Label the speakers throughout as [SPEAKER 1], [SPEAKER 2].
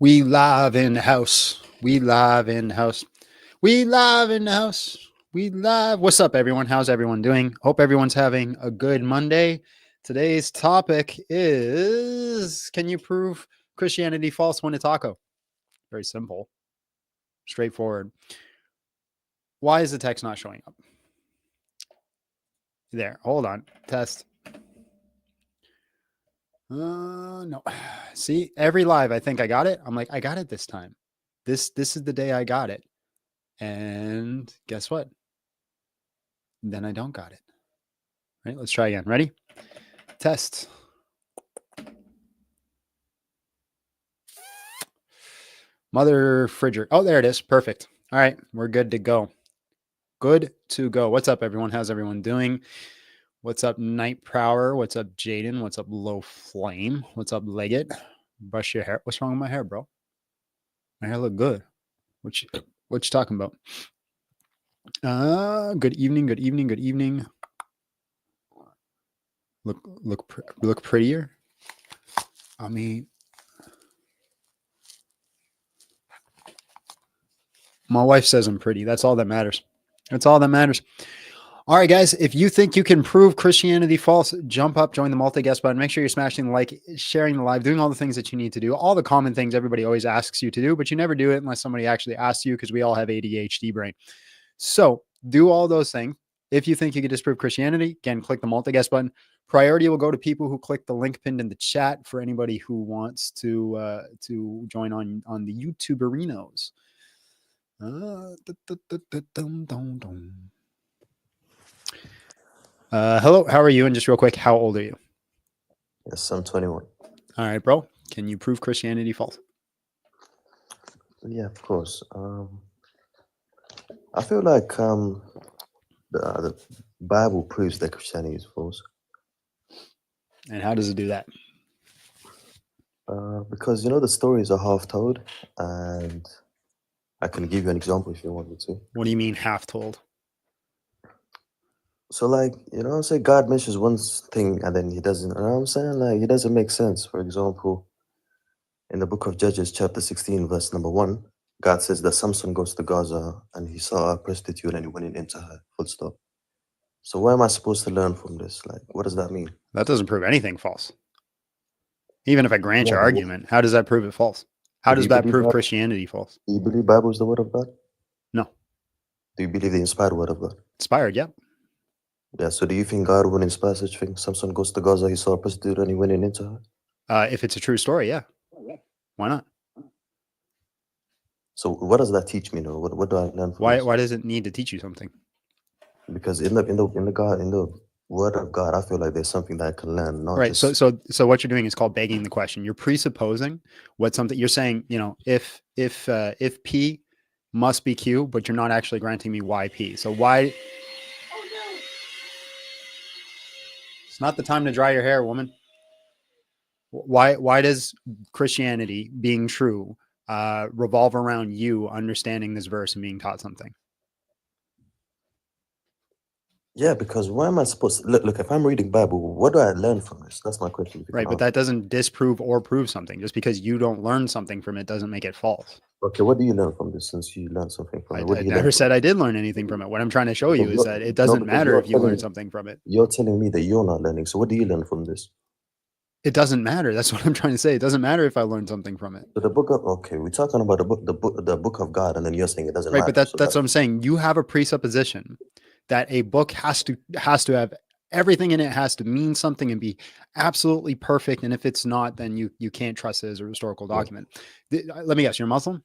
[SPEAKER 1] We live in the house. We live in the house. We live in the house. We live. What's up, everyone? How's everyone doing? Hope everyone's having a good Monday. Today's topic is, can you prove Christianity false when a taco? Very simple. Straightforward. Why is the text not showing up? There. Hold on. Test. No. See, every live, I think I got it. I'm like, I got it this time. This is the day I got it. And guess what? Then I don't got it. Right? Let's try again. Ready? Test. Mother Fridger. Oh, there it is. Perfect. All right. We're good to go. Good to go. What's up, everyone? How's everyone doing? What's up, Night Prowler? What's up, Jaden? What's up, Low Flame? What's up, Leggett? Brush your hair. What's wrong with my hair, bro? My hair look good. What you talking about? Good evening. Good evening. Good evening. Look prettier. I mean, my wife says I'm pretty. That's all that matters. That's all that matters. All right, guys, if you think you can prove Christianity false, jump up, join the multi-guest button. Make sure you're smashing the like, sharing the live, doing all the things that you need to do, all the common things everybody always asks you to do, but you never do it unless somebody actually asks you, because we all have ADHD brain. So do all those things. If you think you can disprove Christianity, again, click the multi-guest button. Priority will go to people who click the link pinned in the chat for anybody who wants to join on the YouTuberinos. Hello, how are you? And just real quick, how old are you?
[SPEAKER 2] Yes, I'm 21.
[SPEAKER 1] All right, bro. Can you prove Christianity false?
[SPEAKER 2] Yeah, of course. I feel like the Bible proves that Christianity is false.
[SPEAKER 1] And how does it do that?
[SPEAKER 2] Because, the stories are half told, and I can give you an example if you want me to.
[SPEAKER 1] What do you mean half told?
[SPEAKER 2] So, like, say God mentions one thing and then he doesn't, you know what I'm saying? Like, it doesn't make sense. For example, in the book of Judges, chapter 16, verse number 1, God says that Samson goes to Gaza and he saw a prostitute and he went into her, full stop. So what am I supposed to learn from this? Like, what does that mean?
[SPEAKER 1] That doesn't prove anything false. Even if I grant your argument, how does that prove it false? How does that prove Christianity false?
[SPEAKER 2] Do you believe Bible is the word of God?
[SPEAKER 1] No.
[SPEAKER 2] Do you believe the inspired word of God?
[SPEAKER 1] Inspired, yeah.
[SPEAKER 2] Yeah, so do you think God would inspire such things? Samson goes to Gaza, he saw a prostitute and he went into her?
[SPEAKER 1] If it's a true story, yeah. Why not?
[SPEAKER 2] So what does that teach me now? What do I learn from this?
[SPEAKER 1] Why does it need to teach you something?
[SPEAKER 2] Because in the word of God, I feel like there's something that I can learn. Not
[SPEAKER 1] right.
[SPEAKER 2] Just...
[SPEAKER 1] So what you're doing is called begging the question. You're presupposing what something you're saying. If P must be Q, but you're not actually granting me why P. So why? Oh no! It's not the time to dry your hair, woman. Why does Christianity being true revolve around you understanding this verse and being taught something?
[SPEAKER 2] Yeah, because why am I supposed to look? If I'm reading Bible, what do I learn from this? That's my question.
[SPEAKER 1] Right, but that doesn't disprove or prove something. Just because you don't learn something from it doesn't make it false.
[SPEAKER 2] Okay, what do you learn from this? Since you learned something from it,
[SPEAKER 1] I never said I did learn anything from it. What I'm trying to show you is that it doesn't matter if you learn something from it.
[SPEAKER 2] You're telling me that you're not learning. So what do you learn from this?
[SPEAKER 1] It doesn't matter. That's what I'm trying to say. It doesn't matter if I learned something from it.
[SPEAKER 2] So the book of we're talking about the book of God, and then you're saying it doesn't matter.
[SPEAKER 1] Right, but that's what I'm saying. You have a presupposition that a book has to have everything in it, has to mean something and be absolutely perfect. And if it's not, then you can't trust it as a historical document. Let me guess, you're Muslim?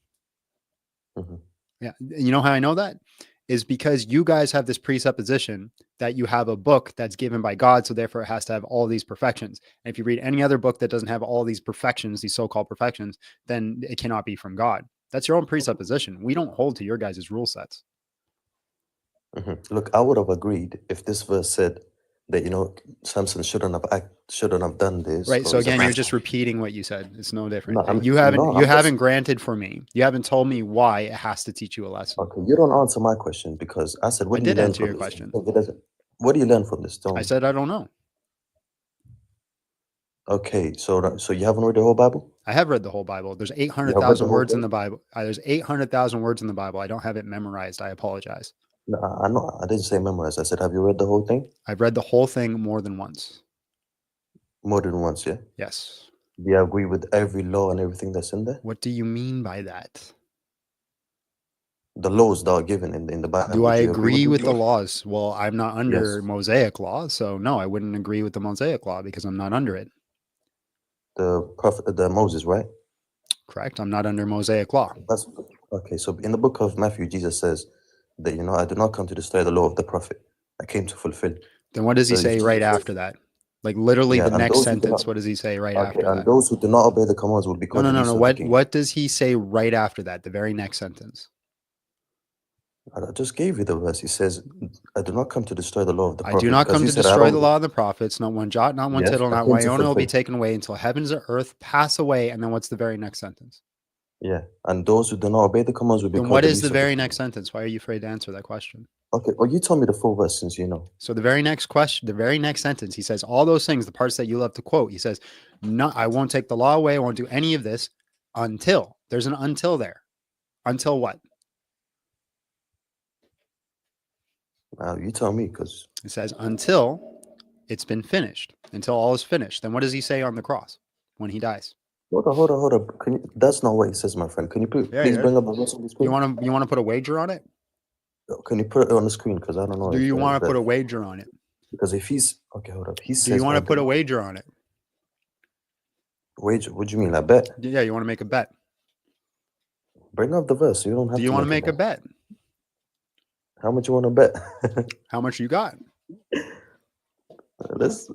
[SPEAKER 2] Mm-hmm.
[SPEAKER 1] Yeah. You know how I know that? Is because you guys have this presupposition that you have a book that's given by God, so therefore it has to have all these perfections. And if you read any other book that doesn't have all these perfections, these so-called perfections, then it cannot be from God. That's your own presupposition. We don't hold to your guys' rule sets.
[SPEAKER 2] Mm-hmm. Look, I would have agreed if this verse said that Samson shouldn't have done this.
[SPEAKER 1] Right. So again, you're just repeating what you said. It's no different. No, you haven't granted for me. You haven't told me why it has to teach you a lesson.
[SPEAKER 2] Okay, you don't answer my question because I said,
[SPEAKER 1] what do you learn from this?
[SPEAKER 2] What do you learn from this?
[SPEAKER 1] I said I don't know.
[SPEAKER 2] Okay, so you haven't read the whole Bible?
[SPEAKER 1] I have read the whole Bible. There's
[SPEAKER 2] You have read the
[SPEAKER 1] 800,000
[SPEAKER 2] whole
[SPEAKER 1] words in
[SPEAKER 2] thing?
[SPEAKER 1] the Bible. There's 800,000 words in the Bible. I don't have it memorized. I apologize.
[SPEAKER 2] No, I know. I didn't say memorize. I said, have you read the whole thing?
[SPEAKER 1] I've read the whole thing more than once.
[SPEAKER 2] More than once, yeah?
[SPEAKER 1] Yes.
[SPEAKER 2] Do you agree with every law and everything that's in there?
[SPEAKER 1] What do you mean by that?
[SPEAKER 2] The laws that are given in the Bible.
[SPEAKER 1] Do I
[SPEAKER 2] Do you agree with
[SPEAKER 1] agree
[SPEAKER 2] these
[SPEAKER 1] with the
[SPEAKER 2] laws?
[SPEAKER 1] laws? Well, I'm not under
[SPEAKER 2] Yes.
[SPEAKER 1] Mosaic law, so no, I wouldn't agree with the Mosaic law because I'm not under it.
[SPEAKER 2] The prophet, the Moses, right?
[SPEAKER 1] Correct? I'm not under Mosaic law.
[SPEAKER 2] That's okay. So in the book of Matthew, Jesus says that I did not come to destroy the law of the prophet. I came to fulfill.
[SPEAKER 1] Then what does he
[SPEAKER 2] So if
[SPEAKER 1] say right
[SPEAKER 2] Jesus says,
[SPEAKER 1] after that? Like literally
[SPEAKER 2] yeah,
[SPEAKER 1] the
[SPEAKER 2] and
[SPEAKER 1] next
[SPEAKER 2] those who do
[SPEAKER 1] sentence,
[SPEAKER 2] not,
[SPEAKER 1] what does he say right
[SPEAKER 2] okay,
[SPEAKER 1] after
[SPEAKER 2] and
[SPEAKER 1] that?
[SPEAKER 2] those who do not obey the commands will be
[SPEAKER 1] No,
[SPEAKER 2] called
[SPEAKER 1] no,
[SPEAKER 2] the
[SPEAKER 1] no,
[SPEAKER 2] least
[SPEAKER 1] no.
[SPEAKER 2] of the
[SPEAKER 1] What
[SPEAKER 2] kingdom.
[SPEAKER 1] what does he say right after that? The very next sentence.
[SPEAKER 2] I just gave you the verse. He says, "I do not come to destroy the law of the
[SPEAKER 1] I do
[SPEAKER 2] prophet,"
[SPEAKER 1] not
[SPEAKER 2] because
[SPEAKER 1] come
[SPEAKER 2] he
[SPEAKER 1] to
[SPEAKER 2] said, "I
[SPEAKER 1] destroy the
[SPEAKER 2] don't."
[SPEAKER 1] law of the prophets, not one jot, not one
[SPEAKER 2] Yes,
[SPEAKER 1] tittle,
[SPEAKER 2] I
[SPEAKER 1] not
[SPEAKER 2] came
[SPEAKER 1] one
[SPEAKER 2] to
[SPEAKER 1] iota will be
[SPEAKER 2] fulfill.
[SPEAKER 1] taken away until heavens and earth pass away. And then what's the very next sentence?
[SPEAKER 2] Yeah, and those who do not obey the commands will be
[SPEAKER 1] Then
[SPEAKER 2] called
[SPEAKER 1] what
[SPEAKER 2] the
[SPEAKER 1] is the
[SPEAKER 2] least of the
[SPEAKER 1] very
[SPEAKER 2] kingdom.
[SPEAKER 1] next sentence? Why are you afraid to answer that question?
[SPEAKER 2] Okay, well, you tell me the full verse since you know.
[SPEAKER 1] So the very next question, the very next sentence, he says all those things, the parts that you love to quote. He says, "No, I won't take the law away. I won't do any of this until." There's an until there. Until what?
[SPEAKER 2] You tell me, because
[SPEAKER 1] It says until it's been finished. Until all is finished. Then what does he say on the cross when he dies?
[SPEAKER 2] hold on. That's not what he says, my friend. Can you
[SPEAKER 1] Yeah,
[SPEAKER 2] please
[SPEAKER 1] yeah.
[SPEAKER 2] bring up the verse on the screen?
[SPEAKER 1] You want to put a wager on it?
[SPEAKER 2] Can you put it on the screen? Because I don't know
[SPEAKER 1] Do
[SPEAKER 2] if
[SPEAKER 1] you want to put
[SPEAKER 2] that.
[SPEAKER 1] a wager on it?
[SPEAKER 2] Because if he's okay, hold up. He
[SPEAKER 1] Do you
[SPEAKER 2] says,
[SPEAKER 1] want
[SPEAKER 2] "I
[SPEAKER 1] to
[SPEAKER 2] do
[SPEAKER 1] put a
[SPEAKER 2] not
[SPEAKER 1] wager on it?
[SPEAKER 2] wager." What do you mean? I bet.
[SPEAKER 1] Yeah, you want to make a bet.
[SPEAKER 2] Bring up the verse. You don't
[SPEAKER 1] Do
[SPEAKER 2] have
[SPEAKER 1] you
[SPEAKER 2] to
[SPEAKER 1] want to
[SPEAKER 2] make a
[SPEAKER 1] make a
[SPEAKER 2] bet.
[SPEAKER 1] bet?
[SPEAKER 2] How much you want to bet?
[SPEAKER 1] How much you got?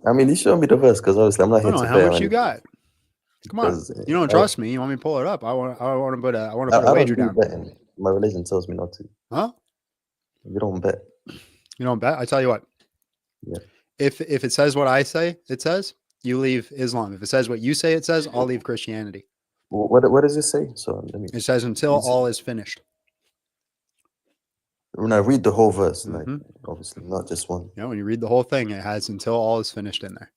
[SPEAKER 2] I mean, you show me the verse because obviously I'm not
[SPEAKER 1] No,
[SPEAKER 2] here
[SPEAKER 1] no,
[SPEAKER 2] to
[SPEAKER 1] how
[SPEAKER 2] bet or
[SPEAKER 1] much you
[SPEAKER 2] anything.
[SPEAKER 1] got? Come on.
[SPEAKER 2] Because
[SPEAKER 1] You don't trust me. You want me to pull it up? I want to put a
[SPEAKER 2] I don't
[SPEAKER 1] wager
[SPEAKER 2] do
[SPEAKER 1] down.
[SPEAKER 2] betting. My religion tells me not to.
[SPEAKER 1] Huh?
[SPEAKER 2] You don't bet.
[SPEAKER 1] You don't bet? I tell you what.
[SPEAKER 2] Yeah.
[SPEAKER 1] If it says what I say it says, you leave Islam. If it says what you say it says, I'll leave Christianity.
[SPEAKER 2] What does it say? So let me.
[SPEAKER 1] It says until all is finished.
[SPEAKER 2] When I read the whole verse, like
[SPEAKER 1] Mm-hmm.
[SPEAKER 2] obviously not just one.
[SPEAKER 1] You know, when you read the whole thing, it has until all is finished in there.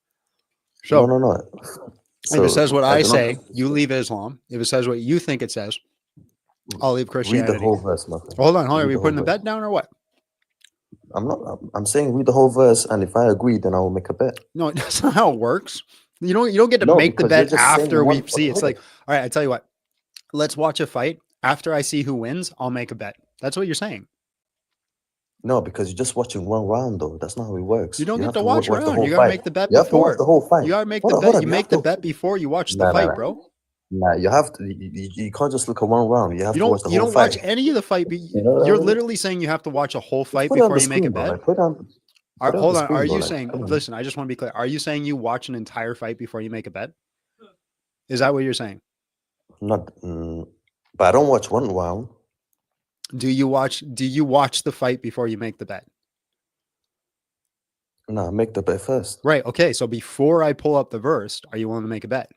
[SPEAKER 2] No,
[SPEAKER 1] So
[SPEAKER 2] no, no.
[SPEAKER 1] if it
[SPEAKER 2] So
[SPEAKER 1] says what
[SPEAKER 2] I
[SPEAKER 1] I
[SPEAKER 2] do not
[SPEAKER 1] say, you leave Islam. If it says what you think it says, I'll leave
[SPEAKER 2] read the
[SPEAKER 1] Christianity.
[SPEAKER 2] whole verse, my friend.
[SPEAKER 1] Hold on. Are
[SPEAKER 2] Read
[SPEAKER 1] we
[SPEAKER 2] the whole
[SPEAKER 1] putting a
[SPEAKER 2] verse.
[SPEAKER 1] bet down or what?
[SPEAKER 2] I'm not. I'm saying read the whole verse, and if I agree, then I will make a bet.
[SPEAKER 1] No, that's not how it works. You don't get to
[SPEAKER 2] No,
[SPEAKER 1] make the
[SPEAKER 2] because you're
[SPEAKER 1] bet
[SPEAKER 2] just saying
[SPEAKER 1] after we
[SPEAKER 2] one.
[SPEAKER 1] see. It's
[SPEAKER 2] Hold
[SPEAKER 1] like,
[SPEAKER 2] on.
[SPEAKER 1] all right, I tell you what, let's watch a fight. After I see who wins, I'll make a bet. That's what you're saying.
[SPEAKER 2] No, because you're just watching one round, though. That's not how it works.
[SPEAKER 1] You don't
[SPEAKER 2] You
[SPEAKER 1] get
[SPEAKER 2] have
[SPEAKER 1] to
[SPEAKER 2] to
[SPEAKER 1] watch
[SPEAKER 2] watch the
[SPEAKER 1] around.
[SPEAKER 2] whole
[SPEAKER 1] You got to
[SPEAKER 2] fight.
[SPEAKER 1] make the bet
[SPEAKER 2] You have to watch
[SPEAKER 1] before.
[SPEAKER 2] the whole fight.
[SPEAKER 1] You got to make
[SPEAKER 2] Hold
[SPEAKER 1] the
[SPEAKER 2] on, hold
[SPEAKER 1] bet.
[SPEAKER 2] on.
[SPEAKER 1] You
[SPEAKER 2] You
[SPEAKER 1] make
[SPEAKER 2] have
[SPEAKER 1] the
[SPEAKER 2] to.
[SPEAKER 1] bet before you watch the
[SPEAKER 2] Nah, nah,
[SPEAKER 1] fight,
[SPEAKER 2] nah.
[SPEAKER 1] bro.
[SPEAKER 2] Nah, you have to. You can't just look at one round. You have to watch the
[SPEAKER 1] You
[SPEAKER 2] whole
[SPEAKER 1] don't watch
[SPEAKER 2] fight.
[SPEAKER 1] any of the fight.
[SPEAKER 2] You know what I
[SPEAKER 1] You're
[SPEAKER 2] mean?
[SPEAKER 1] literally saying you have to watch a whole
[SPEAKER 2] Just
[SPEAKER 1] fight
[SPEAKER 2] put it on
[SPEAKER 1] before
[SPEAKER 2] the
[SPEAKER 1] you make a
[SPEAKER 2] screen, bro.
[SPEAKER 1] bet.
[SPEAKER 2] Like put it on the
[SPEAKER 1] Hold on.
[SPEAKER 2] screen,
[SPEAKER 1] Are
[SPEAKER 2] bro.
[SPEAKER 1] you
[SPEAKER 2] Like
[SPEAKER 1] saying?
[SPEAKER 2] come on.
[SPEAKER 1] Listen, I just want to be clear. Are you saying you watch an entire fight before you make a bet? Is that what you're saying?
[SPEAKER 2] Not. But I don't watch one round.
[SPEAKER 1] Do you watch the fight before you make the bet?
[SPEAKER 2] No, make the bet first.
[SPEAKER 1] Right. Okay. So before I pull up the verse, are you willing to make a bet?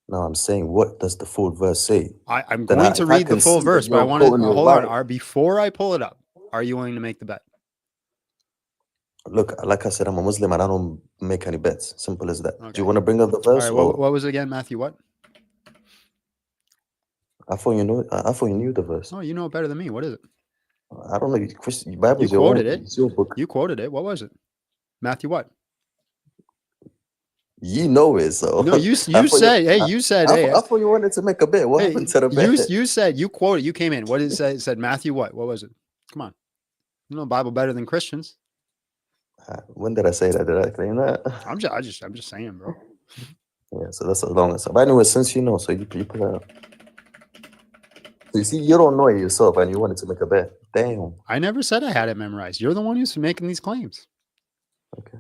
[SPEAKER 2] No, I'm saying what does the full verse say?
[SPEAKER 1] I'm
[SPEAKER 2] Then
[SPEAKER 1] going to
[SPEAKER 2] if I
[SPEAKER 1] read the
[SPEAKER 2] can
[SPEAKER 1] full
[SPEAKER 2] see that
[SPEAKER 1] verse, but I
[SPEAKER 2] you're
[SPEAKER 1] want to
[SPEAKER 2] quoting it
[SPEAKER 1] hold
[SPEAKER 2] right.
[SPEAKER 1] on. Before I pull it up, are you willing to make the bet?
[SPEAKER 2] Look, like I said, I'm a Muslim and I don't make any bets. Simple as that.
[SPEAKER 1] Okay.
[SPEAKER 2] Do you want to bring up the
[SPEAKER 1] All
[SPEAKER 2] verse?
[SPEAKER 1] right.
[SPEAKER 2] Or
[SPEAKER 1] What was it again, Matthew? What?
[SPEAKER 2] I thought you know. I thought you knew the verse.
[SPEAKER 1] Oh, you know it better than me. What is it?
[SPEAKER 2] I don't know. Christian Bible
[SPEAKER 1] You
[SPEAKER 2] is your
[SPEAKER 1] quoted
[SPEAKER 2] own.
[SPEAKER 1] it.
[SPEAKER 2] It's your book.
[SPEAKER 1] You quoted it. What was it? Matthew what?
[SPEAKER 2] You know it. So
[SPEAKER 1] No, you
[SPEAKER 2] I thought
[SPEAKER 1] said, hey,
[SPEAKER 2] I thought you wanted to make a bet. What
[SPEAKER 1] hey,
[SPEAKER 2] happened to the bet?
[SPEAKER 1] you said, you quoted, you came in. What did it say? It said Matthew what? What was it? Come on. You know the Bible better than Christians.
[SPEAKER 2] When did I say that? Did I claim that?
[SPEAKER 1] I'm just saying, bro.
[SPEAKER 2] Yeah, so that's a long answer. But anyway, since you know, so you put it up. So you see, you don't know it yourself and you wanted to make a bet. Damn.
[SPEAKER 1] I never said I had it memorized. You're the one who's making these claims.
[SPEAKER 2] Okay.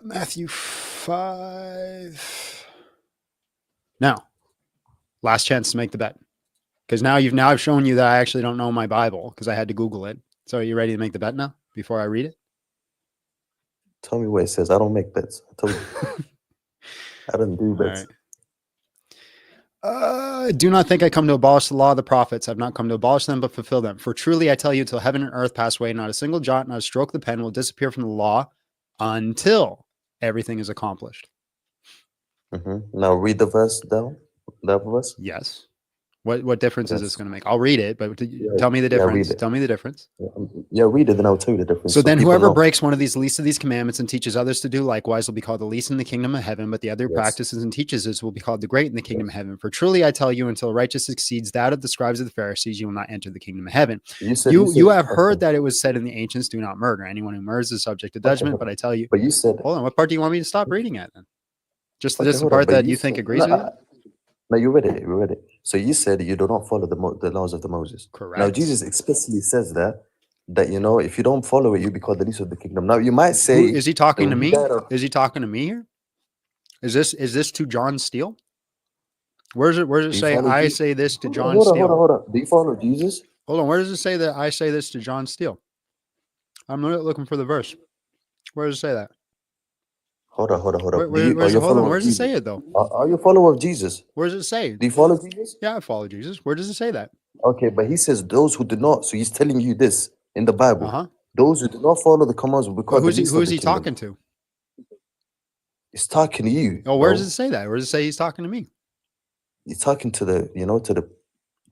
[SPEAKER 1] Matthew 5. Now, last chance to make the bet. Because now I've shown you that I actually don't know my Bible because I had to Google it. So are you ready to make the bet now before I read it?
[SPEAKER 2] Tell me what it says. I don't make bets. I told you. I don't do bets.
[SPEAKER 1] Right. Do not think I come to abolish the law of the prophets. I've not come to abolish them, but fulfill them. For truly I tell you, till heaven and earth pass away, not a single jot, not a stroke of the pen will disappear from the law until everything is accomplished.
[SPEAKER 2] Now read the verse down. That verse.
[SPEAKER 1] Yes. What difference is this
[SPEAKER 2] Yes.
[SPEAKER 1] going to make? I'll read it, but
[SPEAKER 2] Yeah,
[SPEAKER 1] tell me the
[SPEAKER 2] yeah, read
[SPEAKER 1] difference.
[SPEAKER 2] it.
[SPEAKER 1] Tell me the difference.
[SPEAKER 2] Yeah, read it, then I'll tell you the difference.
[SPEAKER 1] So then
[SPEAKER 2] people
[SPEAKER 1] whoever
[SPEAKER 2] know.
[SPEAKER 1] breaks one of these least of these commandments and teaches others to do likewise will be called the least in the kingdom of heaven, but the other who
[SPEAKER 2] Yes.
[SPEAKER 1] practices and teaches this will be called the great in the kingdom of heaven. For truly I tell you, until righteousness exceeds that of the scribes of the Pharisees, you will not enter the kingdom of heaven. You have heard that it was said in the ancients, do not murder. Anyone who murders is subject to judgment, but I tell you.
[SPEAKER 2] But you said,
[SPEAKER 1] hold on, what part do you want me to stop reading at then? Just
[SPEAKER 2] okay,
[SPEAKER 1] the
[SPEAKER 2] hold
[SPEAKER 1] part
[SPEAKER 2] on, but
[SPEAKER 1] that you think agrees with you?
[SPEAKER 2] No, you read it. You read it. So you said you do not follow the laws of the Moses.
[SPEAKER 1] Correct.
[SPEAKER 2] Now Jesus explicitly says that if you don't follow it, you be called the least of the kingdom. Now you might say,
[SPEAKER 1] is he talking to me? Is he talking to me here? Is this to John Steele? Where does it say I say this to John Steele?
[SPEAKER 2] Hold on. Do you follow Jesus?
[SPEAKER 1] Hold on. Where does it say that I say this to John Steele? I'm looking for the verse. Where does it say that?
[SPEAKER 2] Hold on.
[SPEAKER 1] Hold on. Where does it say it though?
[SPEAKER 2] Are you a follower of Jesus?
[SPEAKER 1] Where does it say?
[SPEAKER 2] Do you follow Jesus?
[SPEAKER 1] Yeah, I follow Jesus. Where does it say that?
[SPEAKER 2] Okay, but he says those who do not. So he's telling you this in the Bible.
[SPEAKER 1] Uh-huh.
[SPEAKER 2] Those who do not follow the commands will be called the least of the kingdom.
[SPEAKER 1] Who is he talking to?
[SPEAKER 2] He's talking to you.
[SPEAKER 1] Oh, where does it say that? Where does it say he's talking to me?
[SPEAKER 2] He's talking to the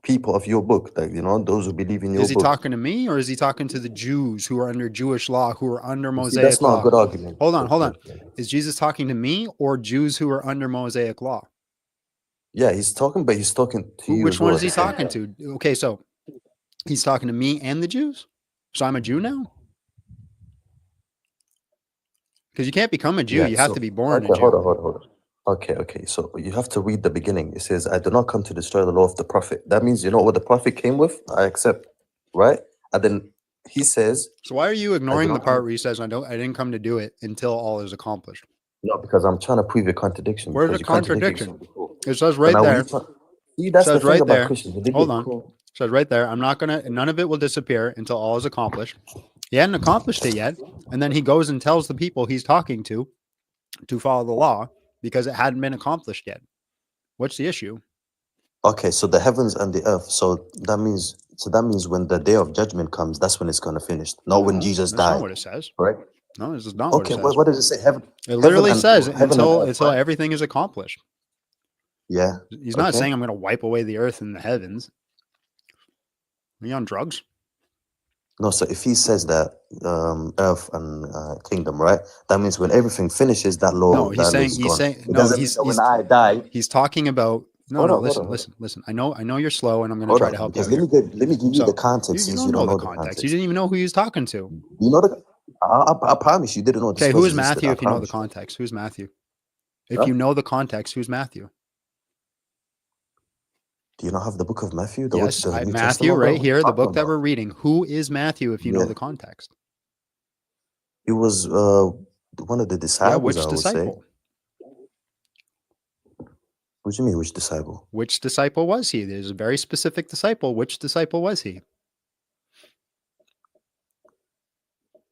[SPEAKER 2] people of your book, those who believe in your book.
[SPEAKER 1] Is he talking to me, or is he talking to the Jews who are under Jewish law, who are under Mosaic law?
[SPEAKER 2] That's not a good argument.
[SPEAKER 1] Hold on. Is Jesus talking to me or Jews who are under Mosaic law?
[SPEAKER 2] Yeah, he's talking to you.
[SPEAKER 1] Which one is he talking to? Okay, so he's talking to me and the Jews? So I'm a Jew now? Because you can't become a Jew.
[SPEAKER 2] Yeah,
[SPEAKER 1] you have to be born a Jew.
[SPEAKER 2] Hold on. Okay. So you have to read the beginning. It says, I do not come to destroy the law of the prophet. That means, what the prophet came with? I accept. Right? And then he says...
[SPEAKER 1] So why are you ignoring the part where he says, I didn't come to do it until all is accomplished?
[SPEAKER 2] No, because I'm trying to prove a contradiction.
[SPEAKER 1] Where's the contradiction? It says right there.
[SPEAKER 2] See, that's the thing about Christians.
[SPEAKER 1] Hold on. It says right there, none of it will disappear until all is accomplished. He hadn't accomplished it yet. And then he goes and tells the people he's talking to follow the law because it hadn't been accomplished yet. What's the issue?
[SPEAKER 2] Okay, so the heavens and the earth. So that means when the day of judgment comes, that's when it's going to finish. Not when Jesus died.
[SPEAKER 1] That's not what it says.
[SPEAKER 2] Right?
[SPEAKER 1] No, this is not what it says.
[SPEAKER 2] Okay, what does it say?
[SPEAKER 1] It literally says until everything is accomplished.
[SPEAKER 2] Yeah.
[SPEAKER 1] He's not saying I'm going to wipe away the earth and the heavens. Are you on drugs?
[SPEAKER 2] No, so if he says that earth and kingdom, right? That means when everything finishes, that law.
[SPEAKER 1] No, when
[SPEAKER 2] I die.
[SPEAKER 1] He's talking about. Listen. I know you're slow, and I'm going to try to help you.
[SPEAKER 2] Let me give you the context.
[SPEAKER 1] You don't know the context. You didn't even know who he was talking to.
[SPEAKER 2] You know I promise you didn't know.
[SPEAKER 1] Okay, who is Matthew? If you know the context, who's Matthew? If you know the context, who's Matthew?
[SPEAKER 2] Do you not have the book of Matthew?
[SPEAKER 1] Yes, Matthew right here, the book that we're reading. Who is Matthew? If you know the context,
[SPEAKER 2] he was one of the disciples.
[SPEAKER 1] Yeah, which disciple?
[SPEAKER 2] What do you mean, which disciple?
[SPEAKER 1] Which disciple was he? There's a very specific disciple. Which disciple was he?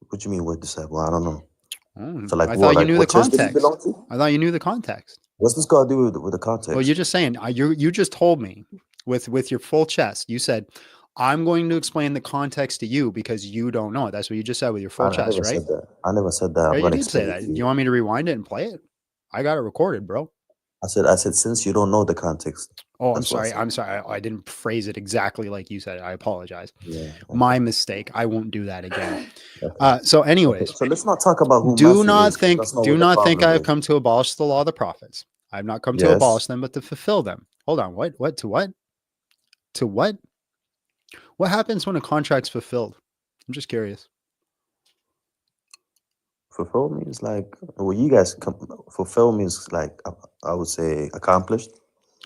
[SPEAKER 2] What do you mean, what disciple? I don't know.
[SPEAKER 1] So I thought you knew the context. I thought you knew the context.
[SPEAKER 2] What's this got to do with the context?
[SPEAKER 1] Well, you're just saying. You just told me with your full chest. You said, "I'm going to explain the context to you because you don't know it." That's what you just said with your full chest, right?
[SPEAKER 2] I never said that.
[SPEAKER 1] Yeah, you did say that. You want me to rewind it and play it? I got it recorded, bro.
[SPEAKER 2] I said, since you don't know the context.
[SPEAKER 1] Oh, I'm sorry. I didn't phrase it exactly like you said. I apologize. Yeah, my mistake. I won't do that again. So anyways.
[SPEAKER 2] So let's not talk about who
[SPEAKER 1] do not think I have come to abolish the law of the prophets. I have not come to abolish them, but to fulfill them. Hold on. What? To what? To what? What happens when a contract's fulfilled? I'm just curious.
[SPEAKER 2] Fulfill means fulfill means like, I would say accomplished.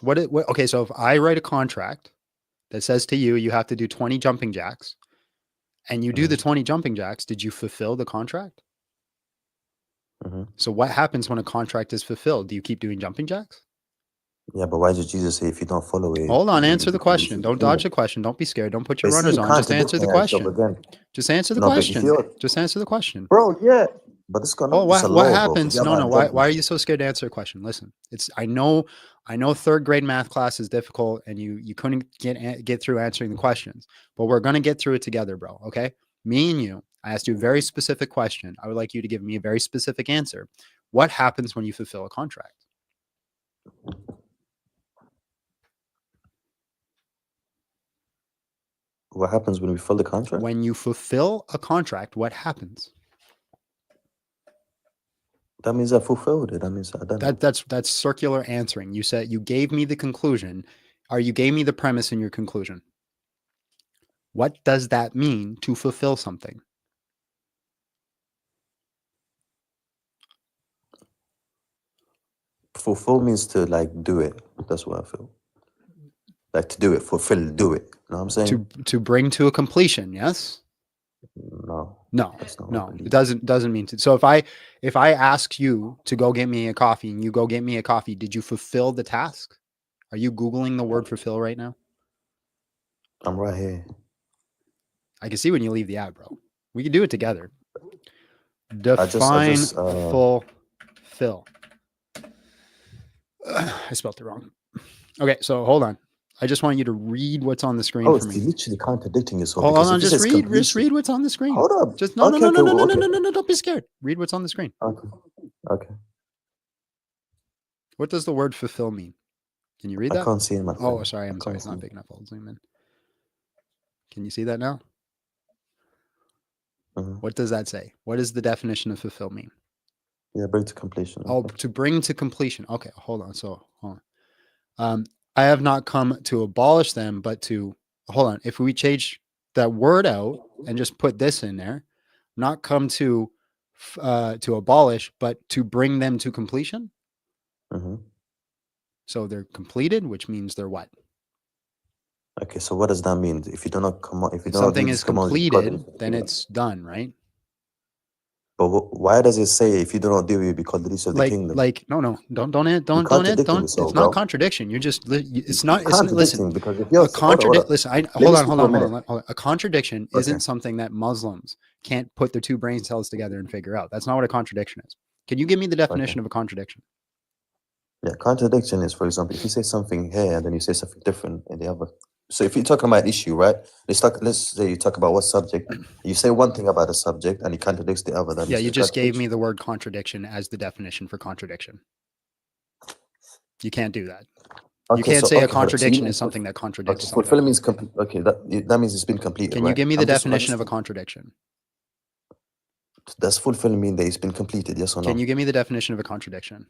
[SPEAKER 1] Okay, so if I write a contract that says to you, you have to do 20 jumping jacks, and you do the 20 jumping jacks, did you fulfill the contract? So what happens when a contract is fulfilled? Do you keep doing jumping jacks?
[SPEAKER 2] Yeah, but why did Jesus say if you don't follow it?
[SPEAKER 1] Hold on, answer the question. Don't dodge the question. Don't be scared. Don't put your runners on. Just answer the question. Just answer the question. Just answer the question.
[SPEAKER 2] Bro, yeah. But this gonna
[SPEAKER 1] what happens? No. Why are you so scared to answer a question? Listen, I know third grade math class is difficult and you couldn't get through answering the questions, but we're gonna get through it together, bro. Okay? Me and you. I asked you a very specific question. I would like you to give me a very specific answer. What happens when you fulfill a contract?
[SPEAKER 2] What happens when we fill the contract?
[SPEAKER 1] When you fulfill a contract, what happens?
[SPEAKER 2] That means I fulfilled it. That means I done it.
[SPEAKER 1] That's circular answering. You said you gave me the conclusion, or you gave me the premise in your conclusion. What does that mean to fulfill something?
[SPEAKER 2] Fulfill means to like do it. That's what I feel. Like to do it, fulfill, do it. You know what I'm saying?
[SPEAKER 1] To bring to a completion, yes?
[SPEAKER 2] No.
[SPEAKER 1] No,
[SPEAKER 2] That's not
[SPEAKER 1] no,
[SPEAKER 2] what I
[SPEAKER 1] it
[SPEAKER 2] believe.
[SPEAKER 1] doesn't mean to. So if I ask you to go get me a coffee and you go get me a coffee, did you fulfill the task? Are you Googling the word fulfill right now?
[SPEAKER 2] I'm right here.
[SPEAKER 1] I can see when you leave the app, bro. We can do it together.
[SPEAKER 2] I
[SPEAKER 1] Define
[SPEAKER 2] just
[SPEAKER 1] fulfill. I spelled it wrong. Okay, so hold on. I just want you to read what's on the screen for
[SPEAKER 2] it's
[SPEAKER 1] me.
[SPEAKER 2] literally contradicting yourself.
[SPEAKER 1] Hold
[SPEAKER 2] because
[SPEAKER 1] on,
[SPEAKER 2] if it
[SPEAKER 1] just
[SPEAKER 2] says
[SPEAKER 1] read what's on the screen.
[SPEAKER 2] Hold up.
[SPEAKER 1] Just no,
[SPEAKER 2] Okay,
[SPEAKER 1] no, no, no,
[SPEAKER 2] okay,
[SPEAKER 1] no, no,
[SPEAKER 2] okay.
[SPEAKER 1] no, no, no, don't be scared. Read what's on the screen.
[SPEAKER 2] Okay. Okay.
[SPEAKER 1] What does the word fulfill mean? Can you read
[SPEAKER 2] I
[SPEAKER 1] that?
[SPEAKER 2] can't see it, my friend.
[SPEAKER 1] Oh, sorry, I'm sorry. It's not big enough. I'll zoom in. Can you see that now?
[SPEAKER 2] Mhm.
[SPEAKER 1] What does that say? What does the definition of fulfill mean?
[SPEAKER 2] Yeah, bring to completion.
[SPEAKER 1] Oh,
[SPEAKER 2] Okay.
[SPEAKER 1] to bring to completion. Okay, hold on. So, hold on. I have not come to abolish them, but to hold on. If we change that word out and just put this in there, not come to abolish, but to bring them to completion.
[SPEAKER 2] Mhm.
[SPEAKER 1] So they're completed, which means they're what?
[SPEAKER 2] Okay, so what does that mean? If you do not come on, if you
[SPEAKER 1] If
[SPEAKER 2] do not do
[SPEAKER 1] something
[SPEAKER 2] this
[SPEAKER 1] is
[SPEAKER 2] command,
[SPEAKER 1] completed, then it's done, right?
[SPEAKER 2] But why does it say if you do not do it, you be called the least of the kingdom?
[SPEAKER 1] No, don't,
[SPEAKER 2] contradicting yourself,
[SPEAKER 1] it's not
[SPEAKER 2] bro.
[SPEAKER 1] contradiction. You're just, it's not,
[SPEAKER 2] Contradicting
[SPEAKER 1] listen,
[SPEAKER 2] because if
[SPEAKER 1] a
[SPEAKER 2] you're
[SPEAKER 1] contradict, listen,
[SPEAKER 2] Let me speak for a minute.
[SPEAKER 1] hold on. A contradiction
[SPEAKER 2] Okay.
[SPEAKER 1] isn't something that Muslims can't put their two brain cells together and figure out. That's not what a contradiction is. Can you give me the definition of a contradiction?
[SPEAKER 2] Yeah, contradiction is, for example, if you say something here and then you say something different in the other. So if you're talking about an issue, right? Let's say you talk about what subject. You say one thing about a subject and it contradicts the other. Then
[SPEAKER 1] Yeah, you just gave me
[SPEAKER 2] contradiction.
[SPEAKER 1] the word contradiction as the definition for contradiction. You can't do that. You
[SPEAKER 2] Okay,
[SPEAKER 1] can't
[SPEAKER 2] so
[SPEAKER 1] say a
[SPEAKER 2] hold on. So
[SPEAKER 1] contradiction
[SPEAKER 2] you
[SPEAKER 1] is something that contradicts something.
[SPEAKER 2] fulfill means complete. Okay, that means it's been completed,
[SPEAKER 1] Can
[SPEAKER 2] right?
[SPEAKER 1] you give me the
[SPEAKER 2] I
[SPEAKER 1] definition
[SPEAKER 2] just
[SPEAKER 1] of a contradiction?
[SPEAKER 2] Does fulfill mean that it's been completed? Yes or no?
[SPEAKER 1] Can you give me the definition of a contradiction?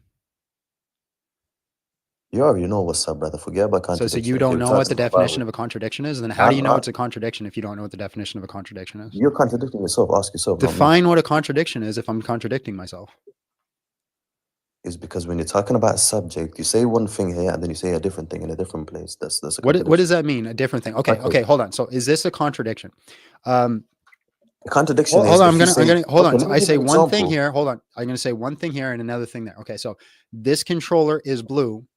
[SPEAKER 2] You already know what's up, brother. Forget about contradiction.
[SPEAKER 1] So you don't know what the definition of a contradiction is? Then how do you know it's a contradiction if you don't know what the definition of a contradiction is?
[SPEAKER 2] You're contradicting yourself. Ask yourself.
[SPEAKER 1] Define what a contradiction is if I'm contradicting myself.
[SPEAKER 2] Is because when you're talking about a subject, you say one thing here and then you say a different thing in a different place. That's a contradiction.
[SPEAKER 1] What does that mean? A different thing? Okay, hold on. So is this a contradiction?
[SPEAKER 2] A contradiction
[SPEAKER 1] hold
[SPEAKER 2] is
[SPEAKER 1] on,
[SPEAKER 2] if you say,
[SPEAKER 1] hold on.
[SPEAKER 2] okay,
[SPEAKER 1] So
[SPEAKER 2] let me
[SPEAKER 1] I
[SPEAKER 2] give
[SPEAKER 1] say
[SPEAKER 2] you an
[SPEAKER 1] one thing
[SPEAKER 2] example.
[SPEAKER 1] here. Hold on. I'm going to say one thing here and another thing there. Okay, so this controller is blue.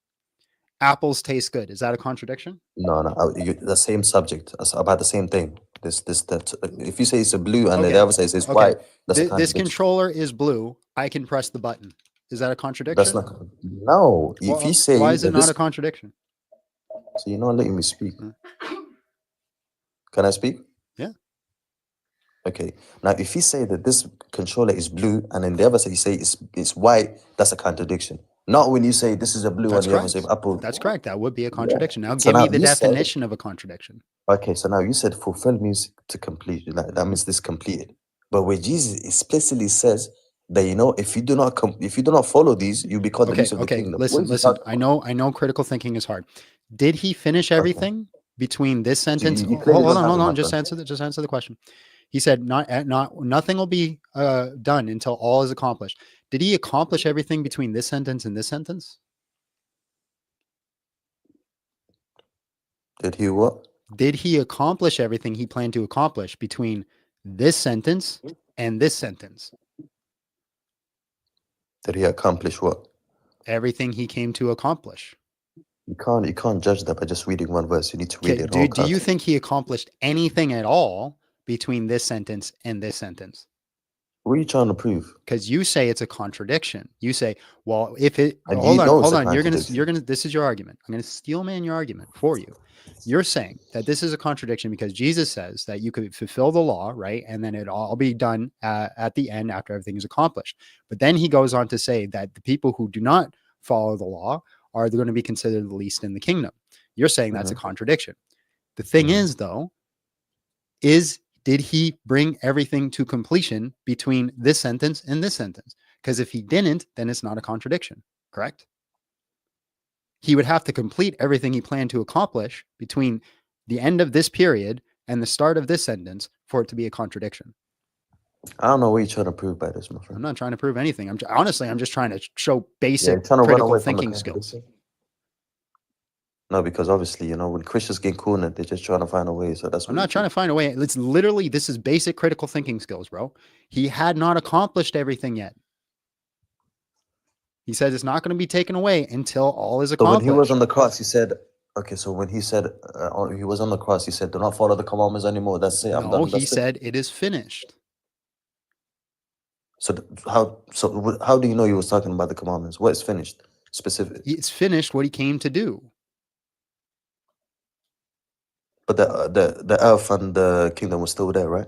[SPEAKER 1] Apples taste good. Is that a contradiction?
[SPEAKER 2] No, the same subject, about the same thing. That. If you say it's a blue and
[SPEAKER 1] Okay.
[SPEAKER 2] the other says it's white, that's a
[SPEAKER 1] This
[SPEAKER 2] contradiction.
[SPEAKER 1] controller is blue. I can press the button. Is that a contradiction?
[SPEAKER 2] That's not. No. If you say
[SPEAKER 1] why is it
[SPEAKER 2] that
[SPEAKER 1] not a contradiction?
[SPEAKER 2] So you're not letting me speak.
[SPEAKER 1] Hmm.
[SPEAKER 2] Can I speak?
[SPEAKER 1] Yeah.
[SPEAKER 2] Okay. Now, if you say that this controller is blue and then the other say it's white, that's a contradiction. Not when you say this is a blue and the other say apple.
[SPEAKER 1] That's correct. That would be a contradiction.
[SPEAKER 2] Yeah.
[SPEAKER 1] Now
[SPEAKER 2] So
[SPEAKER 1] give me the
[SPEAKER 2] you said-
[SPEAKER 1] definition of a contradiction.
[SPEAKER 2] Okay, so now you said fulfill means to complete. That means this completed. But where Jesus explicitly says that if you do not follow these, you'll be called the least of the kingdom.
[SPEAKER 1] Listen. I know critical thinking is hard. Did he finish everything between this sentence? Hold on. Just answer the question. He said, nothing will be done until all is accomplished. Did he accomplish everything between this sentence and this sentence?
[SPEAKER 2] Did he what?
[SPEAKER 1] Did he accomplish everything he planned to accomplish between this sentence and this sentence?
[SPEAKER 2] Did he accomplish what?
[SPEAKER 1] Everything he came to accomplish.
[SPEAKER 2] You can't judge that by just reading one verse. You need to read it.
[SPEAKER 1] Do you think he accomplished anything at all between this sentence and this sentence?
[SPEAKER 2] What are you trying to prove?
[SPEAKER 1] Because you say it's a contradiction. You say, well, if it
[SPEAKER 2] And
[SPEAKER 1] hold
[SPEAKER 2] you
[SPEAKER 1] on,
[SPEAKER 2] know it's
[SPEAKER 1] hold
[SPEAKER 2] a
[SPEAKER 1] on,
[SPEAKER 2] contradiction.
[SPEAKER 1] you're gonna this is your argument. I'm gonna steel man your argument for you. You're saying that this is a contradiction because Jesus says that you could fulfill the law, right? And then it all be done at the end after everything is accomplished. But then he goes on to say that the people who do not follow the law are going to be considered the least in the kingdom. You're saying that's a contradiction. The thing is, though, did he bring everything to completion between this sentence and this sentence? Because if he didn't, then it's not a contradiction, correct? He would have to complete everything he planned to accomplish between the end of this period and the start of this sentence for it to be a contradiction.
[SPEAKER 2] I don't know what you're trying to prove by this, my friend.
[SPEAKER 1] I'm not trying to prove anything. Honestly, I'm just trying to show basic
[SPEAKER 2] trying to run
[SPEAKER 1] critical
[SPEAKER 2] away from the
[SPEAKER 1] thinking skills.
[SPEAKER 2] contradiction. No, because obviously, when Christians get cornered, they're just trying to find a way. So that's what
[SPEAKER 1] I'm not trying to find a way. It's literally, this is basic critical thinking skills, bro. He had not accomplished everything yet. He said it's not going to be taken away until all is
[SPEAKER 2] So
[SPEAKER 1] accomplished.
[SPEAKER 2] when he was on the cross, he said, okay, so when he said, he was on the cross, he said, do not follow the commandments anymore. That's it. I'm
[SPEAKER 1] No,
[SPEAKER 2] done.
[SPEAKER 1] he said it is finished.
[SPEAKER 2] So how do you know he was talking about the commandments? What is finished specifically?
[SPEAKER 1] It's finished what he came to do.
[SPEAKER 2] But the earth and the kingdom was still there, right?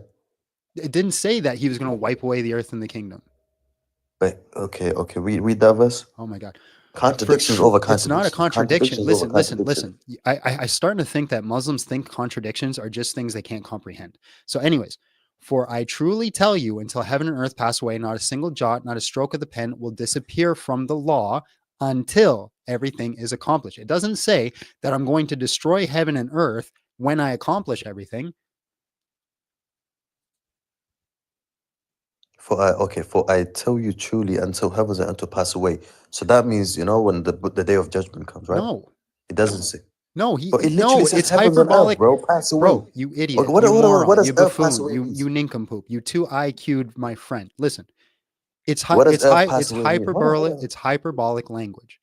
[SPEAKER 1] It didn't say that he was going to wipe away the earth and the kingdom.
[SPEAKER 2] But okay, read that verse.
[SPEAKER 1] Oh my God.
[SPEAKER 2] Contradictions over contradictions.
[SPEAKER 1] It's not a contradiction.
[SPEAKER 2] Contradictions
[SPEAKER 1] Listen. I starting to think that Muslims think contradictions are just things they can't comprehend. So anyways, for I truly tell you, until heaven and earth pass away, not a single jot, not a stroke of the pen will disappear from the law until everything is accomplished. It doesn't say that I'm going to destroy heaven and earth when I accomplish everything.
[SPEAKER 2] For I tell you truly, until heavens and earth to pass away. So that means, when the day of judgment comes, right?
[SPEAKER 1] No,
[SPEAKER 2] it doesn't say.
[SPEAKER 1] No,
[SPEAKER 2] But it literally says
[SPEAKER 1] it's
[SPEAKER 2] heavens and earth,
[SPEAKER 1] hyperbolic,
[SPEAKER 2] bro. Pass away.
[SPEAKER 1] bro. You idiot,
[SPEAKER 2] Okay, what
[SPEAKER 1] you moron,
[SPEAKER 2] does
[SPEAKER 1] you
[SPEAKER 2] earth pass
[SPEAKER 1] buffoon,
[SPEAKER 2] away mean?
[SPEAKER 1] you nincompoop, you too IQ'd my friend. Listen,
[SPEAKER 2] What does earth pass away mean? Hold on.
[SPEAKER 1] It's hyperbolic language.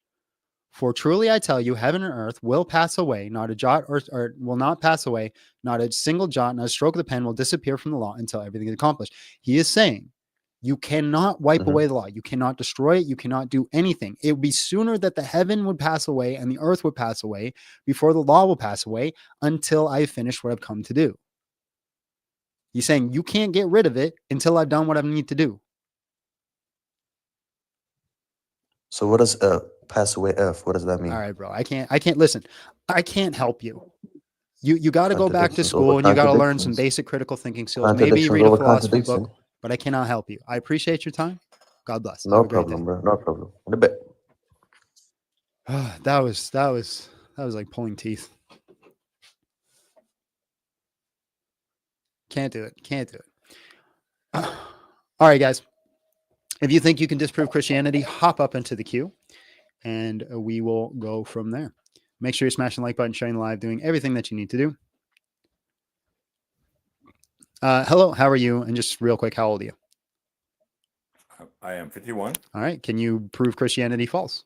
[SPEAKER 1] For truly I tell you, heaven and earth will pass away, not a jot or will not pass away, not a single jot, not a stroke of the pen will disappear from the law until everything is accomplished. He is saying, you cannot wipe away the law. You cannot destroy it. You cannot do anything. It would be sooner that the heaven would pass away and the earth would pass away before the law will pass away until I finish what I've come to do. He's saying you can't get rid of it until I've done what I need to do.
[SPEAKER 2] So what does pass away earth? What does that mean?
[SPEAKER 1] All right, bro. I can't listen. I can't help you. You got to go back to school and you got to learn some basic critical thinking skills. Maybe you read a philosophy book, but I cannot help you. I appreciate your time. God bless.
[SPEAKER 2] No problem, bro. No problem. In a bit.
[SPEAKER 1] That was like pulling teeth. Can't do it. All right, guys. If you think you can disprove Christianity, hop up into the queue and we will go from there. Make sure you're smashing the like button, sharing the live, doing everything that you need to do. Hello, how are you? And just real quick, how old are you?
[SPEAKER 3] I am 51.
[SPEAKER 1] All right. Can you prove Christianity false?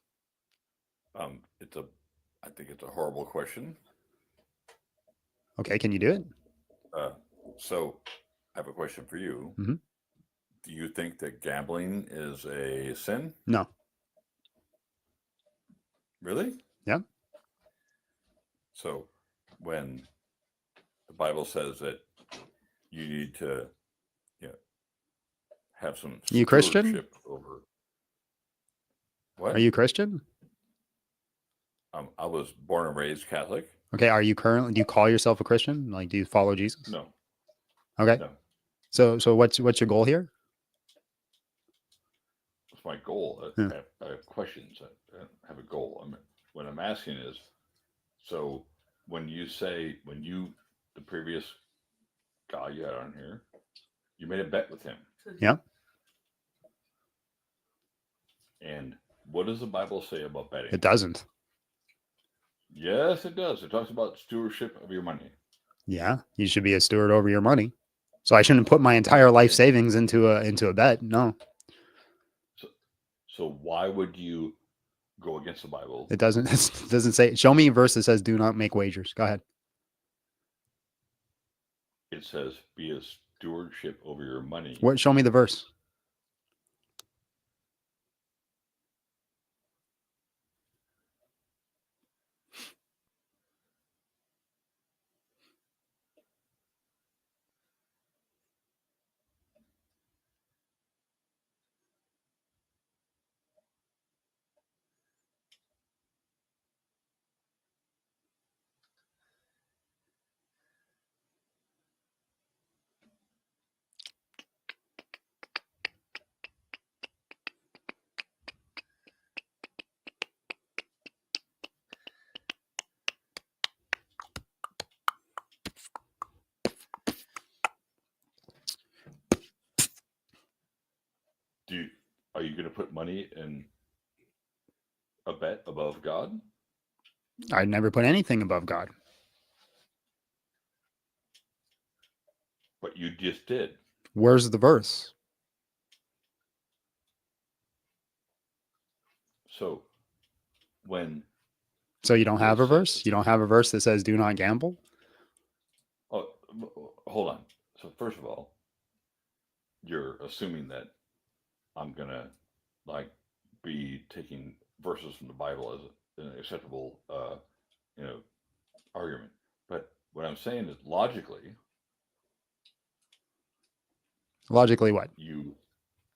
[SPEAKER 3] I think it's a horrible question.
[SPEAKER 1] Okay. Can you do it?
[SPEAKER 3] So I have a question for you.
[SPEAKER 1] Mm-hmm.
[SPEAKER 3] Do you think that gambling is a sin?
[SPEAKER 1] No.
[SPEAKER 3] Really?
[SPEAKER 1] Yeah.
[SPEAKER 3] So when the Bible says that you need to have some
[SPEAKER 1] You Christian?
[SPEAKER 3] stewardship over what?
[SPEAKER 1] Are you Christian?
[SPEAKER 3] I was born and raised Catholic.
[SPEAKER 1] Okay. Do you call yourself a Christian? Like, do you follow Jesus?
[SPEAKER 3] No.
[SPEAKER 1] Okay.
[SPEAKER 3] No.
[SPEAKER 1] So what's your goal here?
[SPEAKER 3] What's my goal? I have questions. I don't have a goal. What I'm asking is, so when the previous guy you had on here, you made a bet with him.
[SPEAKER 1] Yeah.
[SPEAKER 3] And what does the Bible say about betting?
[SPEAKER 1] It doesn't.
[SPEAKER 3] Yes, it does. It talks about stewardship of your money.
[SPEAKER 1] Yeah. You should be a steward over your money. So I shouldn't put my entire life savings into a bet. No.
[SPEAKER 3] So why would you go against the Bible?
[SPEAKER 1] It doesn't say. Show me a verse that says do not make wagers. Go ahead.
[SPEAKER 3] It says be a stewardship over your money.
[SPEAKER 1] Show me the verse.
[SPEAKER 3] are you going to put money in a bet above God?
[SPEAKER 1] I'd never put anything above God.
[SPEAKER 3] But you just did.
[SPEAKER 1] Where's the verse?
[SPEAKER 3] So when
[SPEAKER 1] So you don't have a
[SPEAKER 3] It says-
[SPEAKER 1] verse? You don't have a verse that says do not gamble?
[SPEAKER 3] oh, hold on. So first of all, you're assuming that I'm gonna like be taking verses from the Bible as an acceptable argument. But what I'm saying is logically,
[SPEAKER 1] Logically what?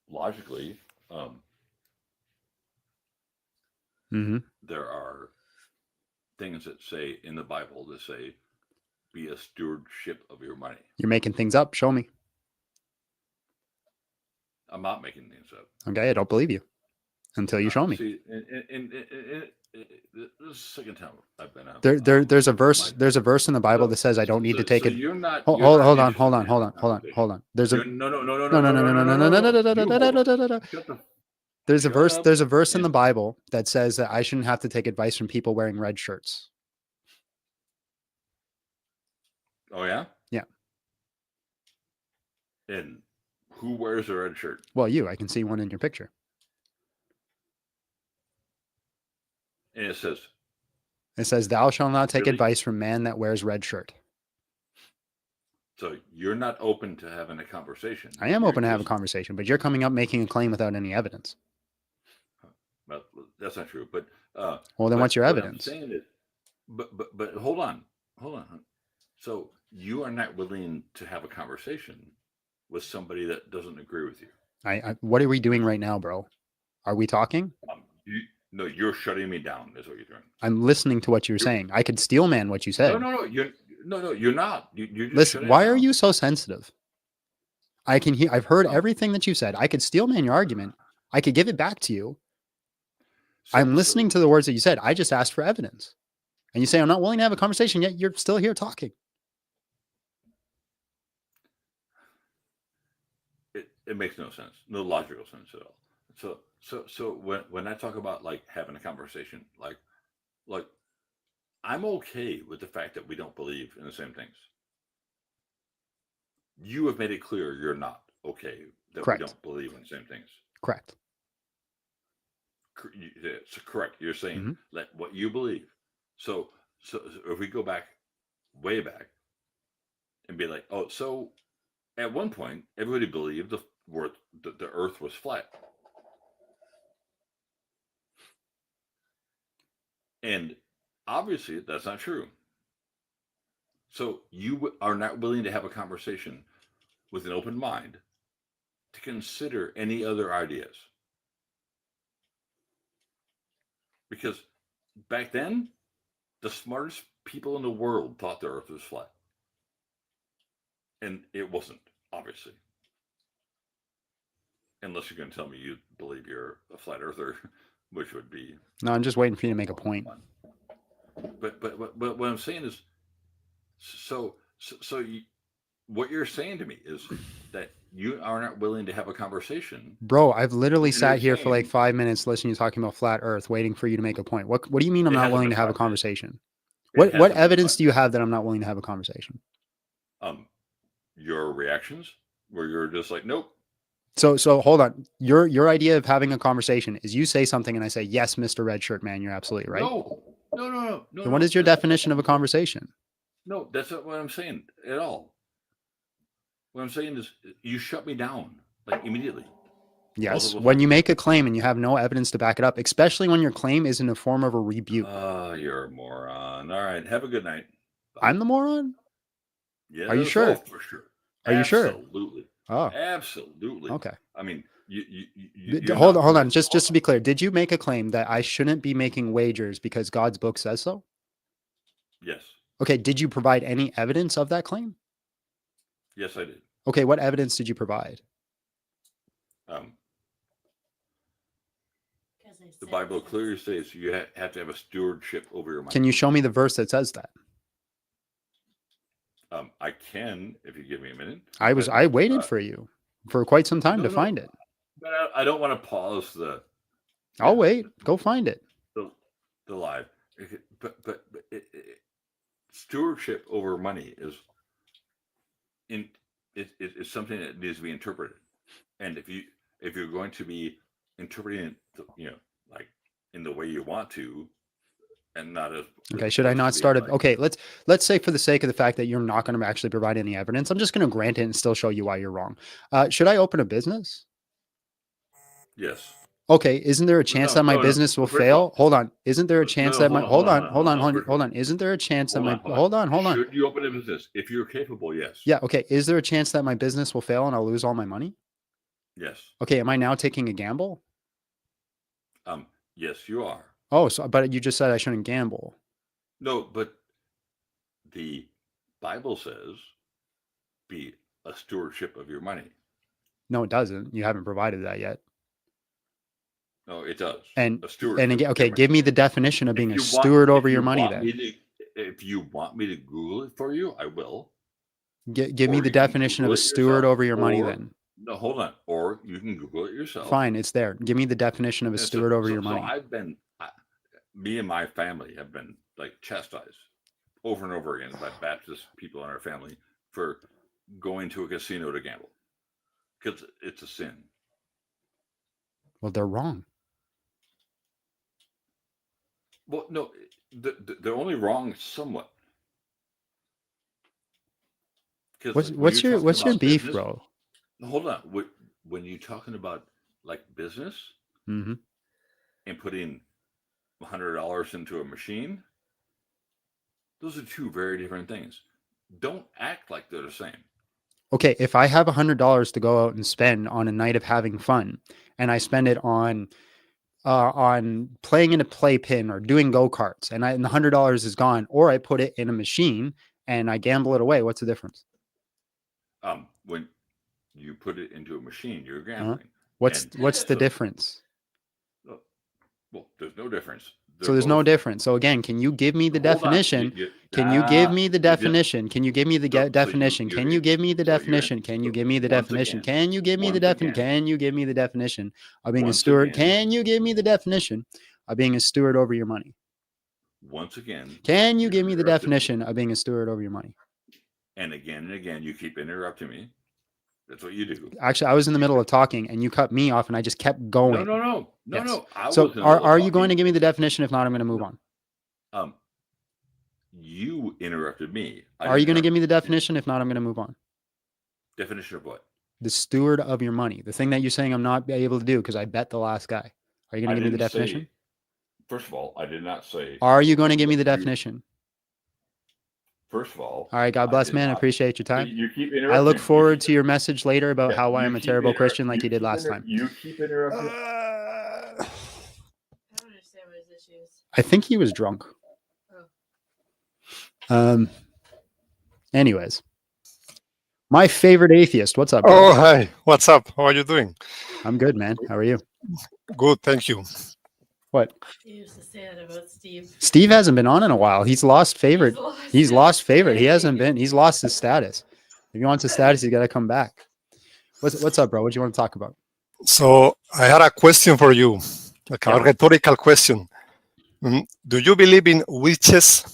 [SPEAKER 3] logically,
[SPEAKER 1] Mm-hmm.
[SPEAKER 3] there are things that say in the Bible that say be a stewardship of your money.
[SPEAKER 1] You're making things up. Show me.
[SPEAKER 3] I'm not making things up.
[SPEAKER 1] Okay, I don't believe you until you show me.
[SPEAKER 3] See, this is the second time I've been out.
[SPEAKER 1] There's a verse. There's a verse in the Bible that says I don't need to take it.
[SPEAKER 3] You're not.
[SPEAKER 1] Hold on. There's a no.
[SPEAKER 3] Shut the.
[SPEAKER 1] There's a
[SPEAKER 3] Shut
[SPEAKER 1] verse.
[SPEAKER 3] up
[SPEAKER 1] There's a verse in the
[SPEAKER 3] and-
[SPEAKER 1] Bible that says that I shouldn't have to take advice from people wearing red shirts.
[SPEAKER 3] Oh yeah.
[SPEAKER 1] Yeah.
[SPEAKER 3] And who wears a red shirt?
[SPEAKER 1] Well, you. I can see one in your picture.
[SPEAKER 3] And it says,
[SPEAKER 1] It says, "Thou shalt not take
[SPEAKER 3] Really?
[SPEAKER 1] advice from man that wears red shirt."
[SPEAKER 3] so you're not open to having a conversation.
[SPEAKER 1] I am
[SPEAKER 3] You're
[SPEAKER 1] open to have a
[SPEAKER 3] just-
[SPEAKER 1] conversation, but you're coming up making a claim without any evidence.
[SPEAKER 3] Well, that's not true. But
[SPEAKER 1] Well, then
[SPEAKER 3] but
[SPEAKER 1] what's your
[SPEAKER 3] what I'm
[SPEAKER 1] evidence?
[SPEAKER 3] saying is, but hold on. So you are not willing to have a conversation with somebody that doesn't agree with you.
[SPEAKER 1] What are we doing right now, bro? Are we talking?
[SPEAKER 3] No, you're shutting me down. Is what you're doing.
[SPEAKER 1] I'm listening to what you're saying. I could steel man what you said.
[SPEAKER 3] No, you're not. You're just
[SPEAKER 1] Listen,
[SPEAKER 3] shutting
[SPEAKER 1] why
[SPEAKER 3] it
[SPEAKER 1] are
[SPEAKER 3] down.
[SPEAKER 1] you so sensitive? I can hear. I've heard
[SPEAKER 3] Oh.
[SPEAKER 1] everything that you said. I could steel man your argument. I could give it back to you.
[SPEAKER 3] So-
[SPEAKER 1] I'm listening to the words that you said. I just asked for evidence, and you say I'm not willing to have a conversation. Yet you're still here talking.
[SPEAKER 3] It makes no sense, no logical sense at all. So when I talk about like having a conversation, like I'm okay with the fact that we don't believe in the same things. You have made it clear you're not okay that
[SPEAKER 1] Correct.
[SPEAKER 3] we don't believe in the same things.
[SPEAKER 1] Correct.
[SPEAKER 3] It's correct. You're saying
[SPEAKER 1] Mhm.
[SPEAKER 3] let what you believe. So if we go back, way back, and be like, oh, so at one point everybody believed the Earth was flat, and obviously that's not true. So you are not willing to have a conversation with an open mind to consider any other ideas. Because back then, the smartest people in the world thought the Earth was flat. And it wasn't, obviously. Unless you're going to tell me you believe you're a flat earther, which would be...
[SPEAKER 1] No, I'm just waiting for you to make a point.
[SPEAKER 3] But what I'm saying is, what you're saying to me is that you are not willing to have a conversation.
[SPEAKER 1] Bro, I've literally
[SPEAKER 3] And
[SPEAKER 1] sat
[SPEAKER 3] you're
[SPEAKER 1] here for like
[SPEAKER 3] saying-
[SPEAKER 1] 5 minutes listening to you talking about flat Earth, waiting for you to make a point. What do you mean I'm
[SPEAKER 3] It
[SPEAKER 1] not
[SPEAKER 3] hasn't
[SPEAKER 1] willing
[SPEAKER 3] been
[SPEAKER 1] to have a
[SPEAKER 3] 5 minutes.
[SPEAKER 1] conversation?
[SPEAKER 3] It
[SPEAKER 1] What
[SPEAKER 3] hasn't been
[SPEAKER 1] evidence
[SPEAKER 3] 5
[SPEAKER 1] do you have that I'm not willing to have a conversation?
[SPEAKER 3] Your reactions, where you're just like, nope.
[SPEAKER 1] So hold on. Your idea of having a conversation is you say something and I say, yes, Mr. Red Shirt Man, you're absolutely right.
[SPEAKER 3] No.
[SPEAKER 1] Then what is your definition of a conversation?
[SPEAKER 3] No, that's not what I'm saying at all. What I'm saying is you shut me down like immediately.
[SPEAKER 1] Yes.
[SPEAKER 3] Multiple
[SPEAKER 1] When
[SPEAKER 3] times.
[SPEAKER 1] you make a claim and you have no evidence to back it up, especially when your claim is in the form of a rebuke.
[SPEAKER 3] Oh, you're a moron. All right. Have a good night. Bye.
[SPEAKER 1] I'm the moron?
[SPEAKER 3] Yes,
[SPEAKER 1] Are you sure?
[SPEAKER 3] oh, for sure.
[SPEAKER 1] Are you sure?
[SPEAKER 3] Absolutely.
[SPEAKER 1] Oh,
[SPEAKER 3] Absolutely.
[SPEAKER 1] okay.
[SPEAKER 3] I mean,
[SPEAKER 1] Hold on. Just to be clear, did you make a claim that I shouldn't be making wagers because God's book says so?
[SPEAKER 3] Yes.
[SPEAKER 1] Okay. Did you provide any evidence of that claim?
[SPEAKER 3] Yes, I did.
[SPEAKER 1] Okay. What evidence did you provide?
[SPEAKER 3] The Bible clearly states you have to have a stewardship over your money.
[SPEAKER 1] Can you show me the verse that says that?
[SPEAKER 3] I can, if you give me a minute.
[SPEAKER 1] I waited for you for quite some time
[SPEAKER 3] No,
[SPEAKER 1] to
[SPEAKER 3] no.
[SPEAKER 1] find it.
[SPEAKER 3] I don't want to pause the.
[SPEAKER 1] I'll wait. Go find it.
[SPEAKER 3] The live, but stewardship over money is it's something that needs to be interpreted, and if you're going to be interpreting it, like in the way you want to, and not as
[SPEAKER 1] okay. Should I not start it? Okay, let's say for the sake of the fact that you're not going to actually provide any evidence, I'm just going to grant it and still show you why you're wrong. Should I open a business?
[SPEAKER 3] Yes.
[SPEAKER 1] Okay, isn't there a chance that my business will fail? Hold on. Isn't there a chance that my hold on? Isn't there a chance that my hold on?
[SPEAKER 3] Should you open a business if you're capable? Yes.
[SPEAKER 1] Yeah. Okay. Is there a chance that my business will fail and I'll lose all my money?
[SPEAKER 3] Yes.
[SPEAKER 1] Okay. Am I now taking a gamble?
[SPEAKER 3] Yes, you are.
[SPEAKER 1] Oh, but you just said I shouldn't gamble.
[SPEAKER 3] No, but the Bible says be a stewardship of your money.
[SPEAKER 1] No, it doesn't. You haven't provided that yet.
[SPEAKER 3] No, it does.
[SPEAKER 1] And again, okay, give me the definition of being a steward over your money then.
[SPEAKER 3] If you want me to Google it for you, I will.
[SPEAKER 1] Give me the definition of a steward over your money then.
[SPEAKER 3] No, hold on. Or you can Google it yourself.
[SPEAKER 1] Fine, it's there. Give me the definition of a steward over your money.
[SPEAKER 3] So me and my family have been like chastised over and over again by Baptist people in our family for going to a casino to gamble because it's a sin.
[SPEAKER 1] Well, they're wrong.
[SPEAKER 3] Well, no, they're only wrong somewhat.
[SPEAKER 1] What's your beef,
[SPEAKER 3] business,
[SPEAKER 1] bro?
[SPEAKER 3] Hold on. When you're talking about like business and putting $100 into a machine, those are two very different things. Don't act like they're the same.
[SPEAKER 1] Okay, if I have $100 to go out and spend on a night of having fun, and I spend it on playing in a playpen or doing go-karts, and the $100 is gone, or I put it in a machine and I gamble it away, what's the difference?
[SPEAKER 3] When you put it into a machine, you're gambling.
[SPEAKER 1] What's the difference?
[SPEAKER 3] Well, there's no difference.
[SPEAKER 1] So there's no difference. So again, can you give me the definition? Can you give me the definition? Can you give me the definition? Can you give me the definition? Can you give me the definition? Can you give me the definition? Can you give me the definition of being a steward? Can you give me the definition of being a steward over your money?
[SPEAKER 3] Once again.
[SPEAKER 1] Can you give me the definition of being a steward over your money?
[SPEAKER 3] And again, you keep interrupting me. That's what you do.
[SPEAKER 1] Actually, I was in the middle of talking and you cut me off and I just kept going.
[SPEAKER 3] No.
[SPEAKER 1] So are you going to give me the definition? If not, I'm going to move on.
[SPEAKER 3] You interrupted me.
[SPEAKER 1] Are you going to give me the definition? If not, I'm going to move on.
[SPEAKER 3] Definition of what?
[SPEAKER 1] The steward of your money. The thing that you're saying I'm not able to do because I bet the last guy. Are you going to give me the definition?
[SPEAKER 3] First of all, I did not say.
[SPEAKER 1] Are you going to give me the definition?
[SPEAKER 3] First of all.
[SPEAKER 1] All right. God bless, man. I appreciate your time.
[SPEAKER 3] You keep interrupting.
[SPEAKER 1] I look forward to your message later about how I am a terrible Christian like you did last time.
[SPEAKER 3] You keep interrupting.
[SPEAKER 4] I don't understand what his issue is.
[SPEAKER 1] I think he was drunk. Anyways. My favorite atheist. What's up, bro?
[SPEAKER 5] Oh, hi. What's up? How are you doing?
[SPEAKER 1] I'm good, man. How are you?
[SPEAKER 5] Good, thank you.
[SPEAKER 1] What?
[SPEAKER 4] You used to say that about Steve.
[SPEAKER 1] Steve hasn't been on in a while. He's lost favorite. He's lost favorite. He hasn't been. He's lost his status. If he wants his status, he's got to come back. What's up, bro? What do you want to talk about?
[SPEAKER 5] So I had a question for you, like a rhetorical question. Do you believe in witches?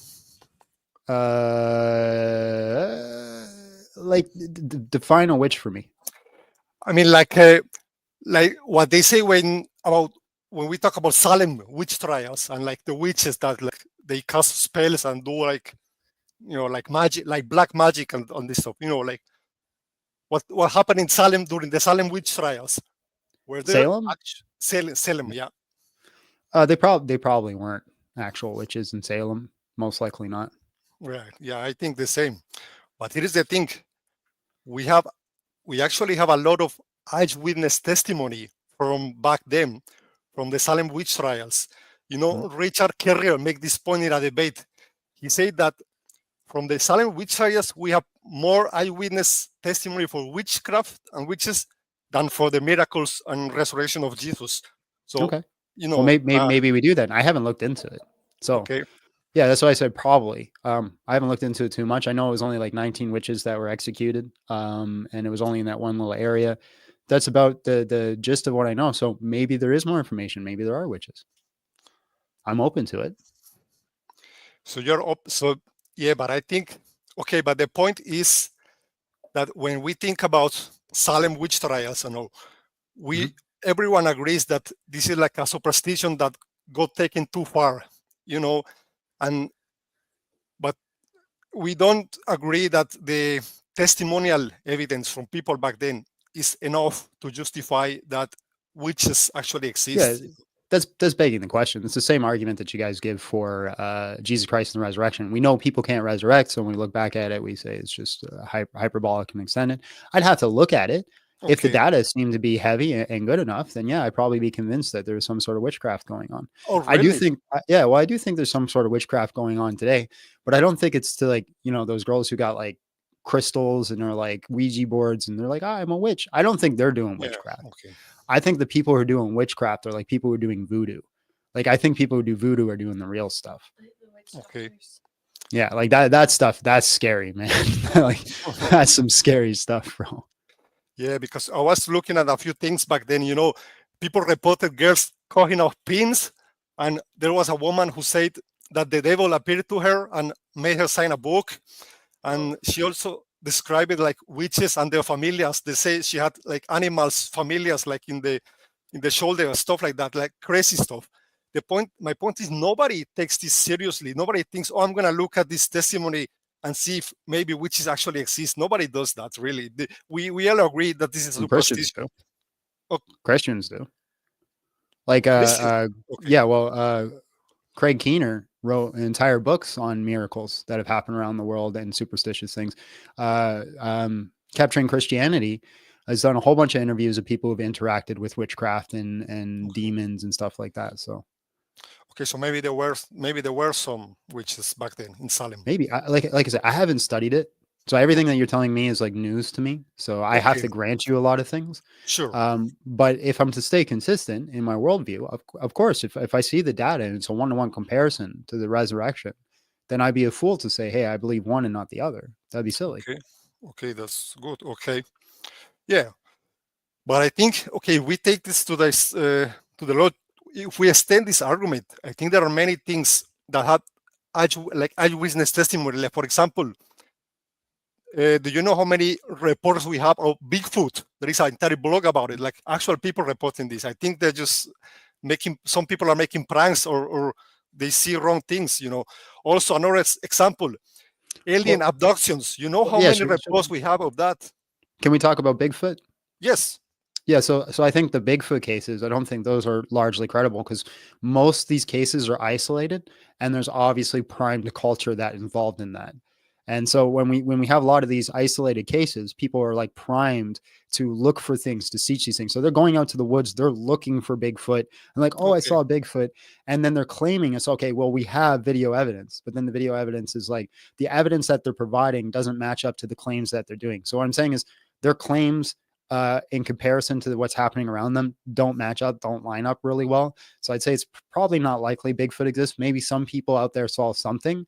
[SPEAKER 1] Like define a witch for me.
[SPEAKER 5] I mean, like what they say when we talk about Salem witch trials and like the witches that like they cast spells and do like like magic, like black magic and on this stuff. Like what happened in Salem during the Salem witch trials? Were there Salem, yeah.
[SPEAKER 1] They probably weren't actual witches in Salem. Most likely not.
[SPEAKER 5] Right. Yeah, I think the same. But here is the thing: we actually have a lot of eyewitness testimony from back then, from the Salem witch trials. Richard Carrier make this point in a debate. He said that from the Salem witch trials, we have more eyewitness testimony for witchcraft and witches than for the miracles and resurrection of Jesus. So,
[SPEAKER 1] okay. Well, maybe we do that. I haven't looked into it. So,
[SPEAKER 5] okay.
[SPEAKER 1] Yeah, that's why I said probably. I haven't looked into it too much. I know it was only like 19 witches that were executed, and it was only in that one little area. that's about the gist of what I know. So maybe there is more information. Maybe there are witches. I'm open to it.
[SPEAKER 5] So so yeah, but I think okay, but the point is that when we think about Salem witch trials and all, we everyone agrees that this is like a superstition that got taken too far, and but we don't agree that the testimonial evidence from people back then is enough to justify that witches actually
[SPEAKER 1] Yeah,
[SPEAKER 5] exist.
[SPEAKER 1] that's begging the question. It's the same argument that you guys give for Jesus Christ and the resurrection. We know people can't resurrect, so when we look back at it, we say it's just hyperbolic and extended. I'd have to look at it. If the
[SPEAKER 5] Okay.
[SPEAKER 1] data seem to be heavy and good enough, then yeah, I'd probably be convinced that there's some sort of witchcraft going on.
[SPEAKER 5] Oh,
[SPEAKER 1] I do
[SPEAKER 5] really?
[SPEAKER 1] think, well, I do think there's some sort of witchcraft going on today, but I don't think it's to like, those girls who got like crystals and are like Ouija boards and they're like, I'm a witch. I don't think they're doing
[SPEAKER 5] Yeah.
[SPEAKER 1] witchcraft.
[SPEAKER 5] Okay.
[SPEAKER 1] I think the people who are doing witchcraft are like people who are doing voodoo. Like I think people who do voodoo are doing the real stuff.
[SPEAKER 5] Okay.
[SPEAKER 1] Yeah, like that stuff, that's scary, man. Like that's some scary stuff, bro.
[SPEAKER 5] Yeah, because I was looking at a few things back then, people reported girls cutting off pins, and there was a woman who said that the devil appeared to her and made her sign a book. And she also described it like witches and their familias. They say she had like animals, familias, like in the shoulder and stuff like that, like crazy stuff. My point is nobody takes this seriously. Nobody thinks, I'm gonna look at this testimony and see if maybe witches actually exist. Nobody does that, really. We all agree that this is
[SPEAKER 1] Some Christians
[SPEAKER 5] superstition.
[SPEAKER 1] do.
[SPEAKER 5] Oh.
[SPEAKER 1] Christians do. Like
[SPEAKER 5] Okay.
[SPEAKER 1] yeah, well, Craig Keener wrote entire books on miracles that have happened around the world and superstitious things. Capturing Christianity has done a whole bunch of interviews of people who've interacted with witchcraft and demons and stuff like that. So
[SPEAKER 5] Okay, so maybe there were some witches back then in Salem.
[SPEAKER 1] maybe like I said, I haven't studied it. So everything that you're telling me is like news to me. So I have
[SPEAKER 5] Okay.
[SPEAKER 1] to grant you a lot of things.
[SPEAKER 5] Sure.
[SPEAKER 1] But if I'm to stay consistent in my worldview, of course, if I see the data and it's a one-to-one comparison to the resurrection, then I'd be a fool to say, hey, I believe one and not the other. That'd be silly.
[SPEAKER 5] Okay, that's good. Okay. Yeah. But I think, okay, we take this to the Lord. If we extend this argument, I think there are many things that have eyewitness testimony. Like, for example, do you know how many reports we have of Bigfoot? There is an entire blog about it, like actual people reporting this. I think they're just some people are making pranks or they see wrong things, Also, another example, alien abductions. You know how many reports we have of that?
[SPEAKER 1] Can we talk about Bigfoot?
[SPEAKER 5] Yes.
[SPEAKER 1] Yeah, so I think the Bigfoot cases, I don't think those are largely credible because most of these cases are isolated and there's obviously primed culture that involved in that. And so when we have a lot of these isolated cases, people are like primed to look for things, to see these things. So they're going out to the woods, they're looking for Bigfoot and like, I saw Bigfoot. And then they're claiming it's okay, well, we have video evidence, but then the video evidence is like the evidence that they're providing doesn't match up to the claims that they're doing. So what I'm saying is their claims in comparison to what's happening around them don't match up, don't line up really well. So I'd say it's probably not likely Bigfoot exists. Maybe some people out there saw something.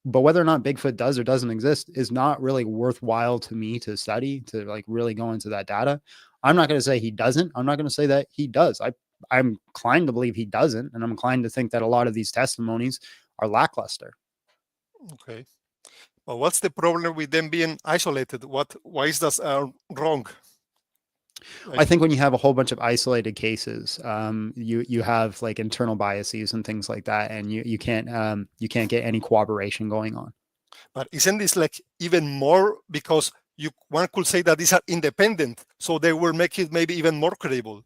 [SPEAKER 1] But whether or not Bigfoot does or doesn't exist is not really worthwhile to me to study, to like really go into that data. I'm not going to say he doesn't. I'm not going to say that he does. I'm inclined to believe he doesn't. And I'm inclined to think that a lot of these testimonies are lackluster.
[SPEAKER 5] Okay. Well, what's the problem with them being isolated? Why is that wrong?
[SPEAKER 1] I think when you have a whole bunch of isolated cases, you have like internal biases and things like that, and you can't get any cooperation going on.
[SPEAKER 5] But isn't this like even more because one could say that these are independent, so they will make it maybe even more credible?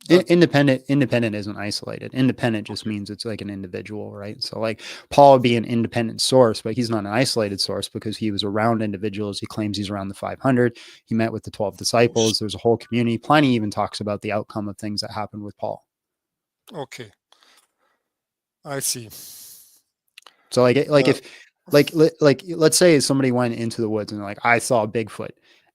[SPEAKER 1] Independent isn't isolated. Independent just means it's like an individual, right? So like Paul would be an independent source, but he's not an isolated source because he was around individuals. He claims he's around the 500. He met with the 12 disciples. There's a whole community. Pliny even talks about the outcome of things that happened with Paul.
[SPEAKER 5] Okay, I see.
[SPEAKER 1] So if let's say somebody went into the woods and like, I saw Bigfoot.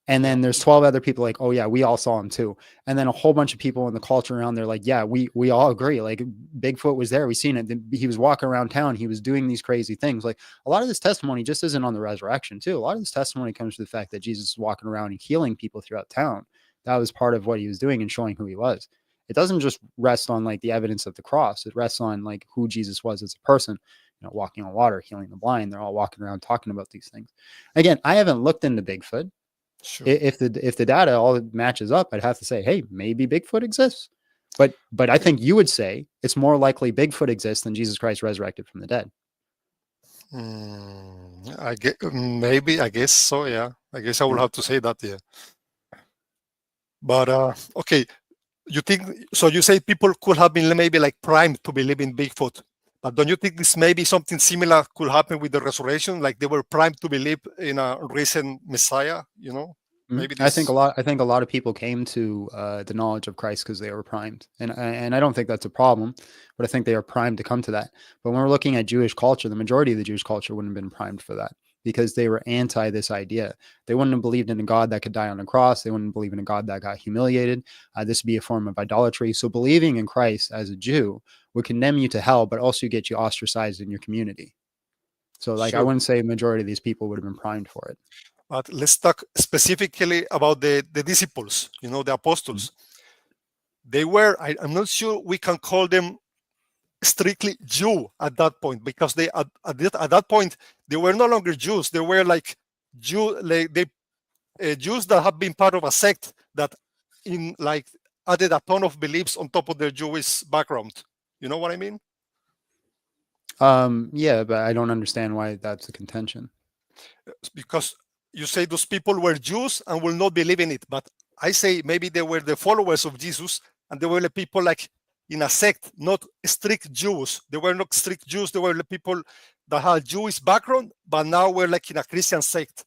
[SPEAKER 1] And then there's 12 other people like, oh yeah, we all saw him too. And then a whole bunch of people in the culture around there like, yeah, we all agree. Like Bigfoot was there. We seen it. He was walking around town. He was doing these crazy things. Like a lot of this testimony just isn't on the resurrection too. A lot of this testimony comes to the fact that Jesus is walking around and healing people throughout town. That was part of what he was doing and showing who he was. It doesn't just rest on like the evidence of the cross. It rests on like who Jesus was as a person, walking on water, healing the blind. They're all walking around talking about these things. Again, I haven't looked into Bigfoot.
[SPEAKER 5] Sure.
[SPEAKER 1] If the data all matches up, I'd have to say, hey, maybe Bigfoot exists. But I think you would say it's more likely Bigfoot exists than Jesus Christ resurrected from the dead.
[SPEAKER 5] I get, maybe, I guess so, yeah. I guess I will have to say that, yeah. But, okay, you think, so you say people could have been maybe like primed to believe in Bigfoot, but don't you think this maybe something similar could happen with the resurrection? Like they were primed to believe in a risen Messiah, Maybe
[SPEAKER 1] I think a lot of people came to the knowledge of Christ because they were primed, and I don't think that's a problem, but I think they are primed to come to that. But when we're looking at Jewish culture, the majority of the Jewish culture wouldn't have been primed for that because they were anti this idea. They wouldn't have believed in a God that could die on a cross. They wouldn't believe in a God that got humiliated. This would be a form of idolatry. So believing in Christ as a Jew would condemn you to hell, but also get you ostracized in your community. So like, I
[SPEAKER 5] Sure.
[SPEAKER 1] wouldn't say a majority of these people would have been primed for it.
[SPEAKER 5] But let's talk specifically about the disciples, the apostles. They were, I'm not sure we can call them strictly Jew at that point, because they at that point they were no longer Jews. They were like Jews that have been part of a sect that added a ton of beliefs on top of their Jewish background. You know what I mean?
[SPEAKER 1] Yeah, but I don't understand why that's a contention.
[SPEAKER 5] Because you say those people were Jews and will not believe in it, but I say maybe they were the followers of Jesus and they were the people like in a sect, not strict Jews. They were not strict Jews. They were the people that had Jewish background, but now we're like in a Christian sect,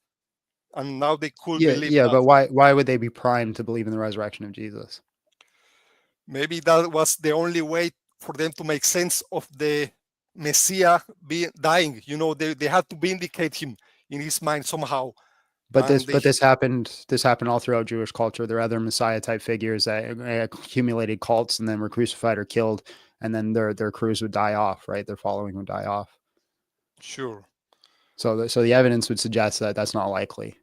[SPEAKER 5] and now they could believe.
[SPEAKER 1] Yeah,
[SPEAKER 5] that.
[SPEAKER 1] but why would they be primed to believe in the resurrection of Jesus?
[SPEAKER 5] Maybe that was the only way for them to make sense of the Messiah dying. They had to vindicate him in his mind somehow.
[SPEAKER 1] But this happened all throughout Jewish culture. There are other Messiah type figures that accumulated cults and then were crucified or killed, and then their crews would die off, right? Their following would die off.
[SPEAKER 5] Sure.
[SPEAKER 1] So the evidence would suggest that that's not likely.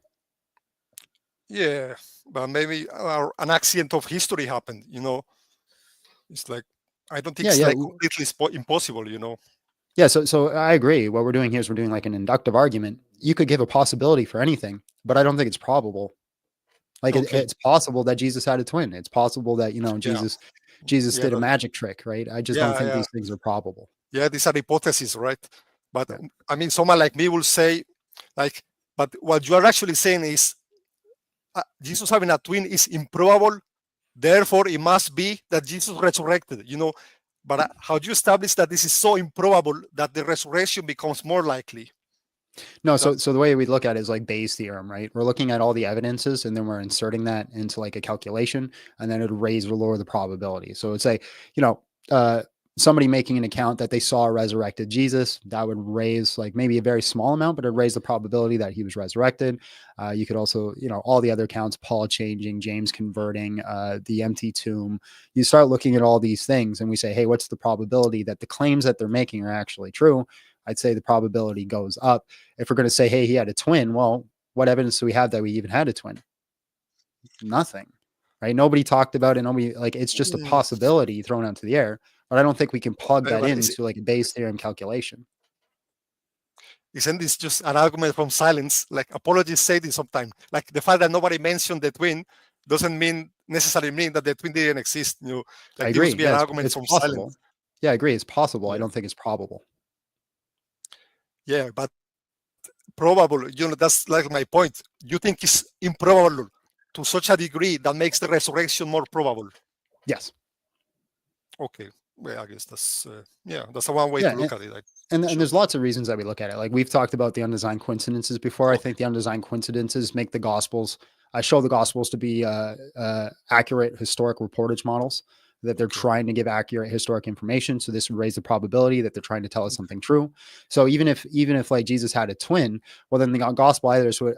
[SPEAKER 5] Yeah, but maybe an accident of history happened. It's like, I don't think it's like completely impossible.
[SPEAKER 1] Yeah, so I agree. What we're doing here is we're doing like an inductive argument. You could give a possibility for anything, but I don't think it's probable. Like it's possible that Jesus had a twin. It's possible that Jesus did a magic trick, right? I just don't think these things are probable.
[SPEAKER 5] Yeah, these are hypotheses, right? But I mean, someone like me will say, but what you are actually saying is Jesus having a twin is improbable. Therefore, it must be that Jesus resurrected. But how do you establish that this is so improbable that the resurrection becomes more likely?
[SPEAKER 1] No, so the way we look at it is like Bayes' theorem, right? We're looking at all the evidences and then we're inserting that into like a calculation, and then it would raise or lower the probability. So it's like, somebody making an account that they saw a resurrected Jesus, that would raise like maybe a very small amount, but it would raise the probability that he was resurrected. You could also, all the other accounts, Paul changing, James converting, the empty tomb. You start looking at all these things and we say, hey, what's the probability that the claims that they're making are actually true? I'd say the probability goes up. If we're going to say, hey, he had a twin, well, what evidence do we have that we even had a twin? Nothing, right? Nobody talked about it. It's just a possibility thrown out to the air. But I don't think we can plug that into like a Bayes theorem calculation.
[SPEAKER 5] Isn't this just an argument from silence? Like apologists say this sometimes. Like the fact that nobody mentioned the twin doesn't necessarily mean that the twin didn't exist.
[SPEAKER 1] I agree.
[SPEAKER 5] Must be an argument from
[SPEAKER 1] possible.
[SPEAKER 5] silence.
[SPEAKER 1] Yeah, I agree. It's possible. Yeah. I don't think it's probable.
[SPEAKER 5] Yeah, but probable. That's like my point. You think it's improbable to such a degree that makes the resurrection more probable?
[SPEAKER 1] Yes.
[SPEAKER 5] Okay. Well, I guess that's a one way to look at it.
[SPEAKER 1] And there's lots of reasons that we look at it. Like we've talked about the undesigned coincidences before. I think the undesigned coincidences make the Gospels, show the Gospels to be accurate historic reportage models, that they're trying to give accurate historic information. So this would raise the probability that they're trying to tell us something true. So even if like Jesus had a twin, well, then the Gospel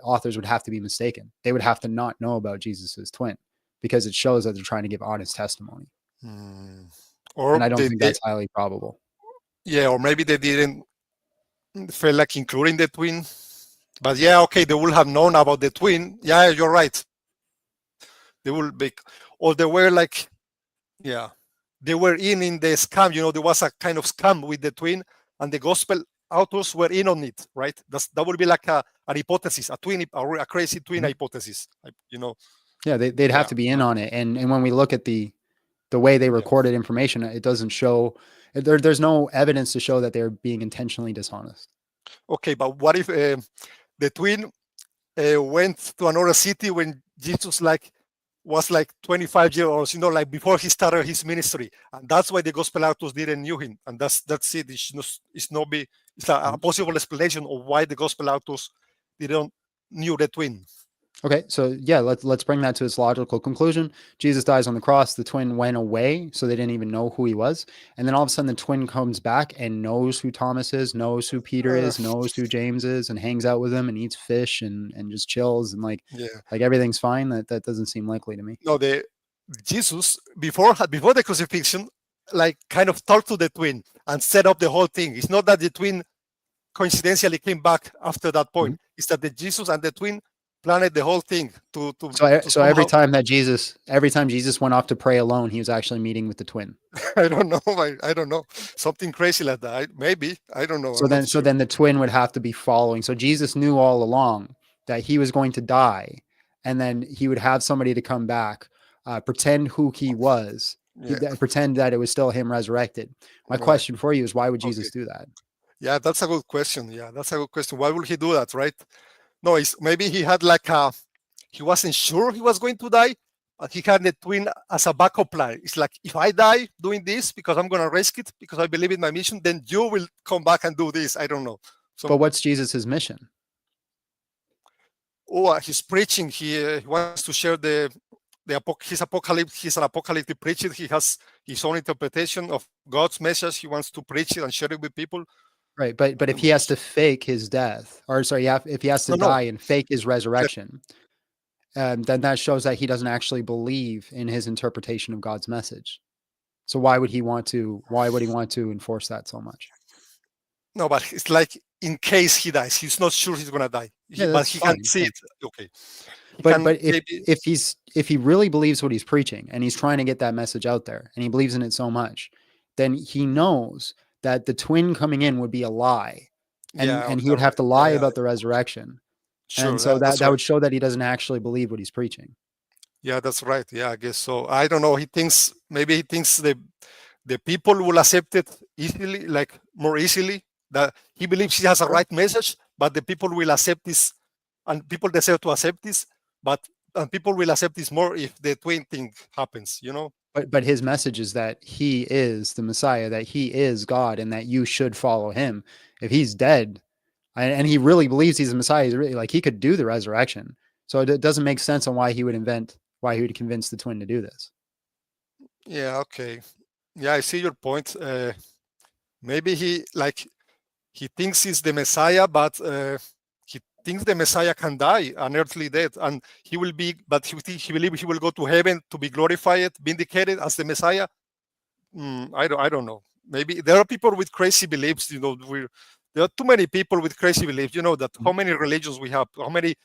[SPEAKER 1] authors would have to be mistaken. They would have to not know about Jesus's twin because it shows that they're trying to give honest testimony. And I don't think that's highly probable.
[SPEAKER 5] Yeah, or maybe they didn't feel like including the twin. But yeah, okay, they will have known about the twin. Yeah, you're right. They will be, or they were like, yeah, they were in the scam. There was a kind of scam with the twin, and the gospel authors were in on it, right? That would be like an hypothesis, a crazy twin hypothesis.
[SPEAKER 1] Yeah, they'd have to be in on it. And when we look at the way they recorded information, it doesn't show. There's no evidence to show that they're being intentionally dishonest.
[SPEAKER 5] Okay, but what if the twin went to another city when Jesus was 25 years old, like before he started his ministry, and that's why the gospel authors didn't knew him, and that's it. It's a possible explanation of why the gospel authors didn't knew the twin.
[SPEAKER 1] Okay, so yeah, let's bring that to its logical conclusion. Jesus dies on the cross. The twin went away, so they didn't even know who he was. And then all of a sudden, the twin comes back and knows who Thomas is, knows who Peter is, knows who James is, and hangs out with them and eats fish and just chills and like everything's fine. That doesn't seem likely to me.
[SPEAKER 5] No, Jesus before the crucifixion, kind of talked to the twin and set up the whole thing. It's not that the twin coincidentally came back after that point. It's that the Jesus and the twin planned the whole thing
[SPEAKER 1] so every time Jesus went off to pray alone, he was actually meeting with the twin.
[SPEAKER 5] I don't know. I don't know. Something crazy like that. Maybe. I don't know.
[SPEAKER 1] So then the twin would have to be following. So Jesus knew all along that he was going to die, and then he would have somebody to come back, pretend who he was, pretend that it was still him resurrected. My question for you is, why would Jesus do that?
[SPEAKER 5] Yeah, that's a good question. Why would he do that, right? No, maybe he had he wasn't sure he was going to die, but he had the twin as a backup plan. It's like, if I die doing this because I'm going to risk it, because I believe in my mission, then you will come back and do this. I don't know.
[SPEAKER 1] But what's Jesus's mission?
[SPEAKER 5] He's preaching. He wants to share his apocalypse. He's an apocalyptic preacher. He has his own interpretation of God's message. He wants to preach it and share it with people.
[SPEAKER 1] Right, but if he has to fake his death, if he has to die and fake his resurrection, then that shows that he doesn't actually believe in his interpretation of God's message. So why would he want to enforce that so much?
[SPEAKER 5] No, but it's like, in case he dies, he's not sure he's gonna die, but he can see it. Okay,
[SPEAKER 1] but if he really believes what he's preaching and he's trying to get that message out there and he believes in it so much, then he knows that the twin coming in would be a lie, and he would have to lie about the resurrection. Sure, and so that would show that he doesn't actually believe what he's preaching.
[SPEAKER 5] Yeah, that's right. Yeah, I guess so. I don't know. He thinks the people will accept it easily, more easily. That he believes he has a right message, but the people will accept this, and people deserve to accept this, and people will accept this more if the twin thing happens.
[SPEAKER 1] But his message is that he is the Messiah, that he is God, and that you should follow him. If he's dead, and he really believes he's the Messiah, he's really he could do the resurrection. So it doesn't make sense on why he would convince the twin to do this.
[SPEAKER 5] Yeah. Okay. Yeah, I see your point. Maybe he thinks he's the Messiah, but he thinks the Messiah can die an earthly death, and he will be, but he believes he will go to heaven to be glorified, vindicated as the Messiah. I don't know. Maybe there are people with crazy beliefs. There are too many people with crazy beliefs. That how many religions we have, how many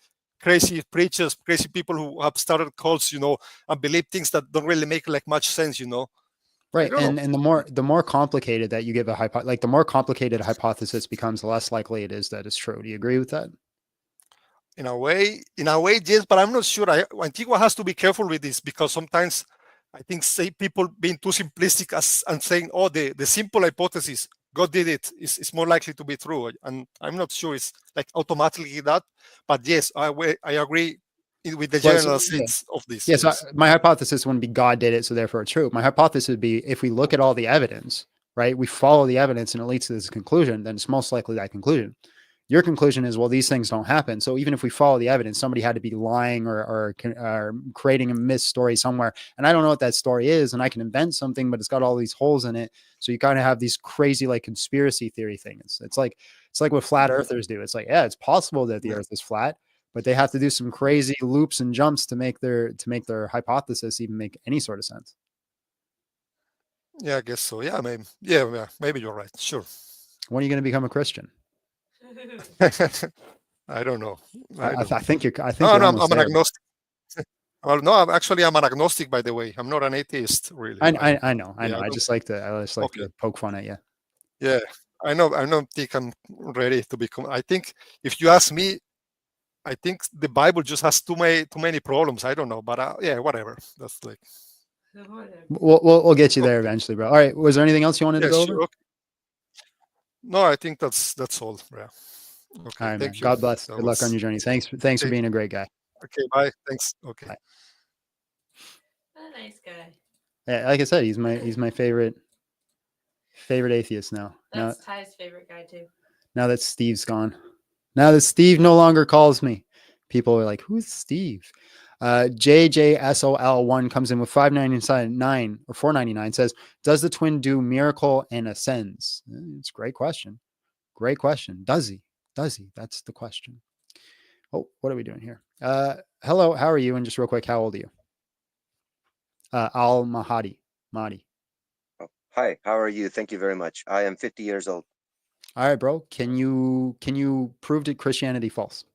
[SPEAKER 5] crazy preachers, crazy people who have started cults, and believe things that don't really make much sense.
[SPEAKER 1] Right, and the more complicated that you give the more complicated a hypothesis becomes, the less likely it is that it's true. Do you agree with that?
[SPEAKER 5] In a way, yes, but I'm not sure. Antigua has to be careful with this, because sometimes I think people being too simplistic and saying, the simple hypothesis, God did it, is more likely to be true. And I'm not sure it's automatically that. But yes, I agree with the general sense of this.
[SPEAKER 1] Yes, so my hypothesis wouldn't be God did it, so therefore it's true. My hypothesis would be, if we look at all the evidence, right, we follow the evidence and it leads to this conclusion, then it's most likely that conclusion. Your conclusion is, well, these things don't happen. So even if we follow the evidence, somebody had to be lying or creating a myth story somewhere. And I don't know what that story is, and I can invent something, but it's got all these holes in it. So you kind of have these crazy conspiracy theory things. It's like what flat earthers do. It's it's possible that the earth is flat, but they have to do some crazy loops and jumps to make their hypothesis even make any sort of sense.
[SPEAKER 5] Yeah, I guess so. Yeah, maybe you're right. Sure.
[SPEAKER 1] When are you going to become a Christian?
[SPEAKER 5] I don't know.
[SPEAKER 1] I think you're.
[SPEAKER 5] I'm an agnostic. Well, no, I'm an agnostic, by the way. I'm not an atheist, really.
[SPEAKER 1] I know.
[SPEAKER 5] Yeah,
[SPEAKER 1] I just like to
[SPEAKER 5] okay.
[SPEAKER 1] poke fun at you.
[SPEAKER 5] Yeah, I know. I don't think I'm ready to become. I think if you ask me, I think the Bible just has too many problems. I don't know, but yeah, whatever. That's like
[SPEAKER 4] Whatever.
[SPEAKER 1] We'll get you there
[SPEAKER 5] okay.
[SPEAKER 1] eventually, bro. All right. Was there anything else you wanted to
[SPEAKER 5] Yeah,
[SPEAKER 1] go over?
[SPEAKER 5] sure. Okay. No, I think that's all. Yeah.
[SPEAKER 1] All
[SPEAKER 5] Okay.
[SPEAKER 1] right, man.
[SPEAKER 5] Thank you.
[SPEAKER 1] God bless.
[SPEAKER 5] That
[SPEAKER 1] Good luck on
[SPEAKER 5] was
[SPEAKER 1] your journey. Thanks for
[SPEAKER 5] okay.
[SPEAKER 1] being a great guy.
[SPEAKER 5] Okay. Bye. Thanks. Okay.
[SPEAKER 1] Bye.
[SPEAKER 4] A nice guy.
[SPEAKER 1] Yeah, like I said, he's my favorite atheist now.
[SPEAKER 4] That's Ty's favorite guy too.
[SPEAKER 1] Now that Steve's gone. Now that Steve no longer calls me, people are like, "Who's Steve?" JJSOL1 comes in with $5.99 or $4.99. Says, "Does the twin do miracle and ascends?" It's a great question. Great question. Does he? Does he? That's the question. Oh, what are we doing here? Hello, how are you? And just real quick, how old are you? Al Mahdi. Mahdi.
[SPEAKER 6] Oh, hi, how are you? Thank you very much. I am 50 years old.
[SPEAKER 1] All right, bro. Can you prove that Christianity false?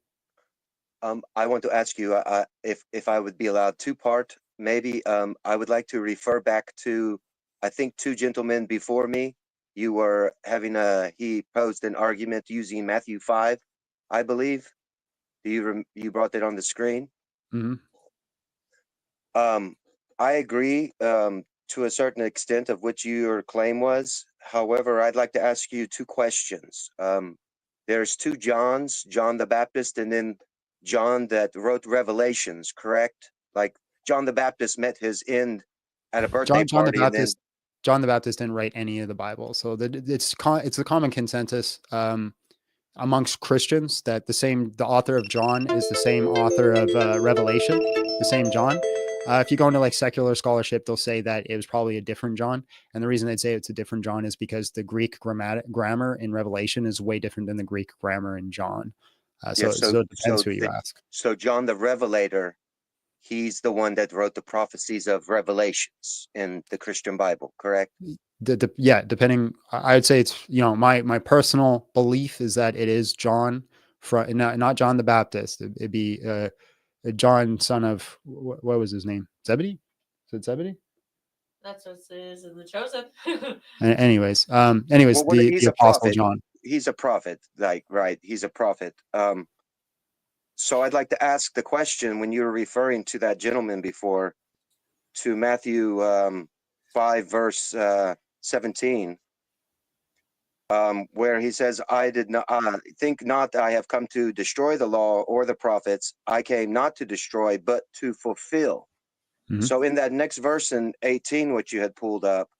[SPEAKER 6] I want to ask you if I would be allowed two-part. Maybe I would like to refer back to, I think, two gentlemen before me. You were having he posed an argument using Matthew 5, I believe. You brought that on the screen?
[SPEAKER 1] Mm-hmm.
[SPEAKER 6] I agree to a certain extent of which your claim was. However, I'd like to ask you two questions. There's two Johns, John the Baptist and then John that wrote Revelations, correct? Like John the Baptist met his end at a birthday
[SPEAKER 1] John the
[SPEAKER 6] party and then
[SPEAKER 1] Baptist. John the Baptist didn't write any of the Bible, so it's the common consensus amongst Christians that the author of John is the same author of Revelation, the same John. If you go into like secular scholarship, they'll say that it was probably a different John, and the reason they'd say it's a different John is because the Greek grammar in Revelation is way different than the Greek grammar in John. So it depends who you ask.
[SPEAKER 6] So John the Revelator, he's the one that wrote the prophecies of Revelations in the Christian Bible, correct?
[SPEAKER 1] Yeah, depending. I'd say it's my personal belief is that it is John from not John the Baptist. It'd be John, son of what was his name? Zebedee? Is it Zebedee?
[SPEAKER 4] That's what it is in the chosen.
[SPEAKER 1] Anyways,
[SPEAKER 6] Well, he's
[SPEAKER 1] the
[SPEAKER 6] a
[SPEAKER 1] Apostle
[SPEAKER 6] prophet.
[SPEAKER 1] John.
[SPEAKER 6] He's a prophet, right? He's a prophet. So I'd like to ask the question when you were referring to that gentleman before, to Matthew 5 verse 17, where he says, "I did not think not that I have come to destroy the law or the prophets. I came not to destroy, but to fulfill."
[SPEAKER 1] Mhm.
[SPEAKER 6] So in that next verse in 18, which you had pulled up,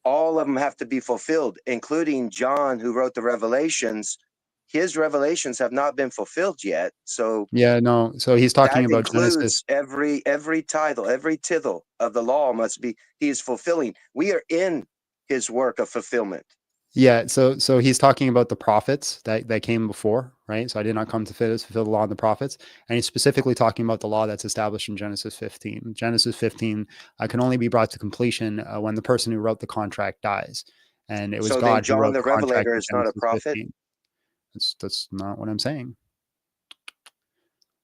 [SPEAKER 6] all of them have to be fulfilled, including John, who wrote the Revelations. His revelations have not been fulfilled yet. So
[SPEAKER 1] yeah, no. So he's talking
[SPEAKER 6] that
[SPEAKER 1] about Genesis.
[SPEAKER 6] includes every title, every tittle of the law must be, he is fulfilling. We are in his work of fulfillment.
[SPEAKER 1] Yeah, so he's talking about the prophets that came before, right? So I did not come to fulfill the law and the prophets, and he's specifically talking about the law that's established in Genesis 15. Genesis 15 can only be brought to completion when the person who wrote the contract dies, and it was
[SPEAKER 6] So then
[SPEAKER 1] God who
[SPEAKER 6] John
[SPEAKER 1] wrote
[SPEAKER 6] the
[SPEAKER 1] the contract
[SPEAKER 6] Revelator
[SPEAKER 1] in
[SPEAKER 6] is not a
[SPEAKER 1] Genesis
[SPEAKER 6] prophet?
[SPEAKER 1] 15. That's not what I'm saying.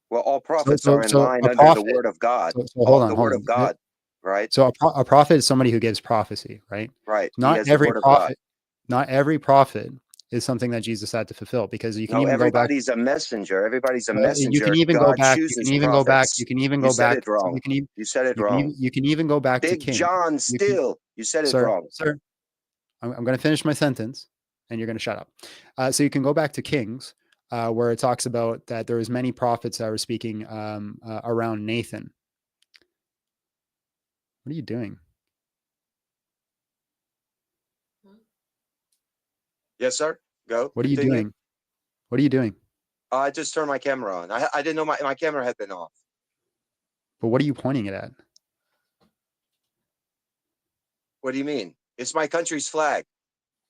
[SPEAKER 6] Well, all prophets are in
[SPEAKER 1] So
[SPEAKER 6] line
[SPEAKER 1] a
[SPEAKER 6] under the
[SPEAKER 1] prophet.
[SPEAKER 6] word of God.
[SPEAKER 1] So hold
[SPEAKER 6] The
[SPEAKER 1] on,
[SPEAKER 6] word of God, right?
[SPEAKER 1] So a prophet is somebody who gives prophecy, right?
[SPEAKER 6] Right. He
[SPEAKER 1] Not
[SPEAKER 6] has the
[SPEAKER 1] every
[SPEAKER 6] word of God.
[SPEAKER 1] prophet is something that Jesus had to fulfill, because you can
[SPEAKER 6] No,
[SPEAKER 1] even go back.
[SPEAKER 6] everybody's a messenger. Everybody's a
[SPEAKER 1] You
[SPEAKER 6] messenger.
[SPEAKER 1] can even go
[SPEAKER 6] God
[SPEAKER 1] back. You
[SPEAKER 6] chooses
[SPEAKER 1] can even go back.
[SPEAKER 6] prophets.
[SPEAKER 1] You can even
[SPEAKER 6] You
[SPEAKER 1] go
[SPEAKER 6] said
[SPEAKER 1] back.
[SPEAKER 6] it wrong. You said it wrong.
[SPEAKER 1] You can even go back to
[SPEAKER 6] Big
[SPEAKER 1] King.
[SPEAKER 6] John
[SPEAKER 1] You can,
[SPEAKER 6] still. You said it
[SPEAKER 1] sir,
[SPEAKER 6] wrong.
[SPEAKER 1] sir. I'm going to finish my sentence, and you're going to shut up. So you can go back to Kings, where it talks about that there was many prophets that were speaking around Nathan. What are you doing?
[SPEAKER 6] Yes, sir. Go.
[SPEAKER 1] What are you
[SPEAKER 6] Continue.
[SPEAKER 1] doing? What are you doing?
[SPEAKER 6] I just turned my camera on. I didn't know my camera had been off.
[SPEAKER 1] But what are you pointing it at?
[SPEAKER 6] What do you mean? It's my country's flag.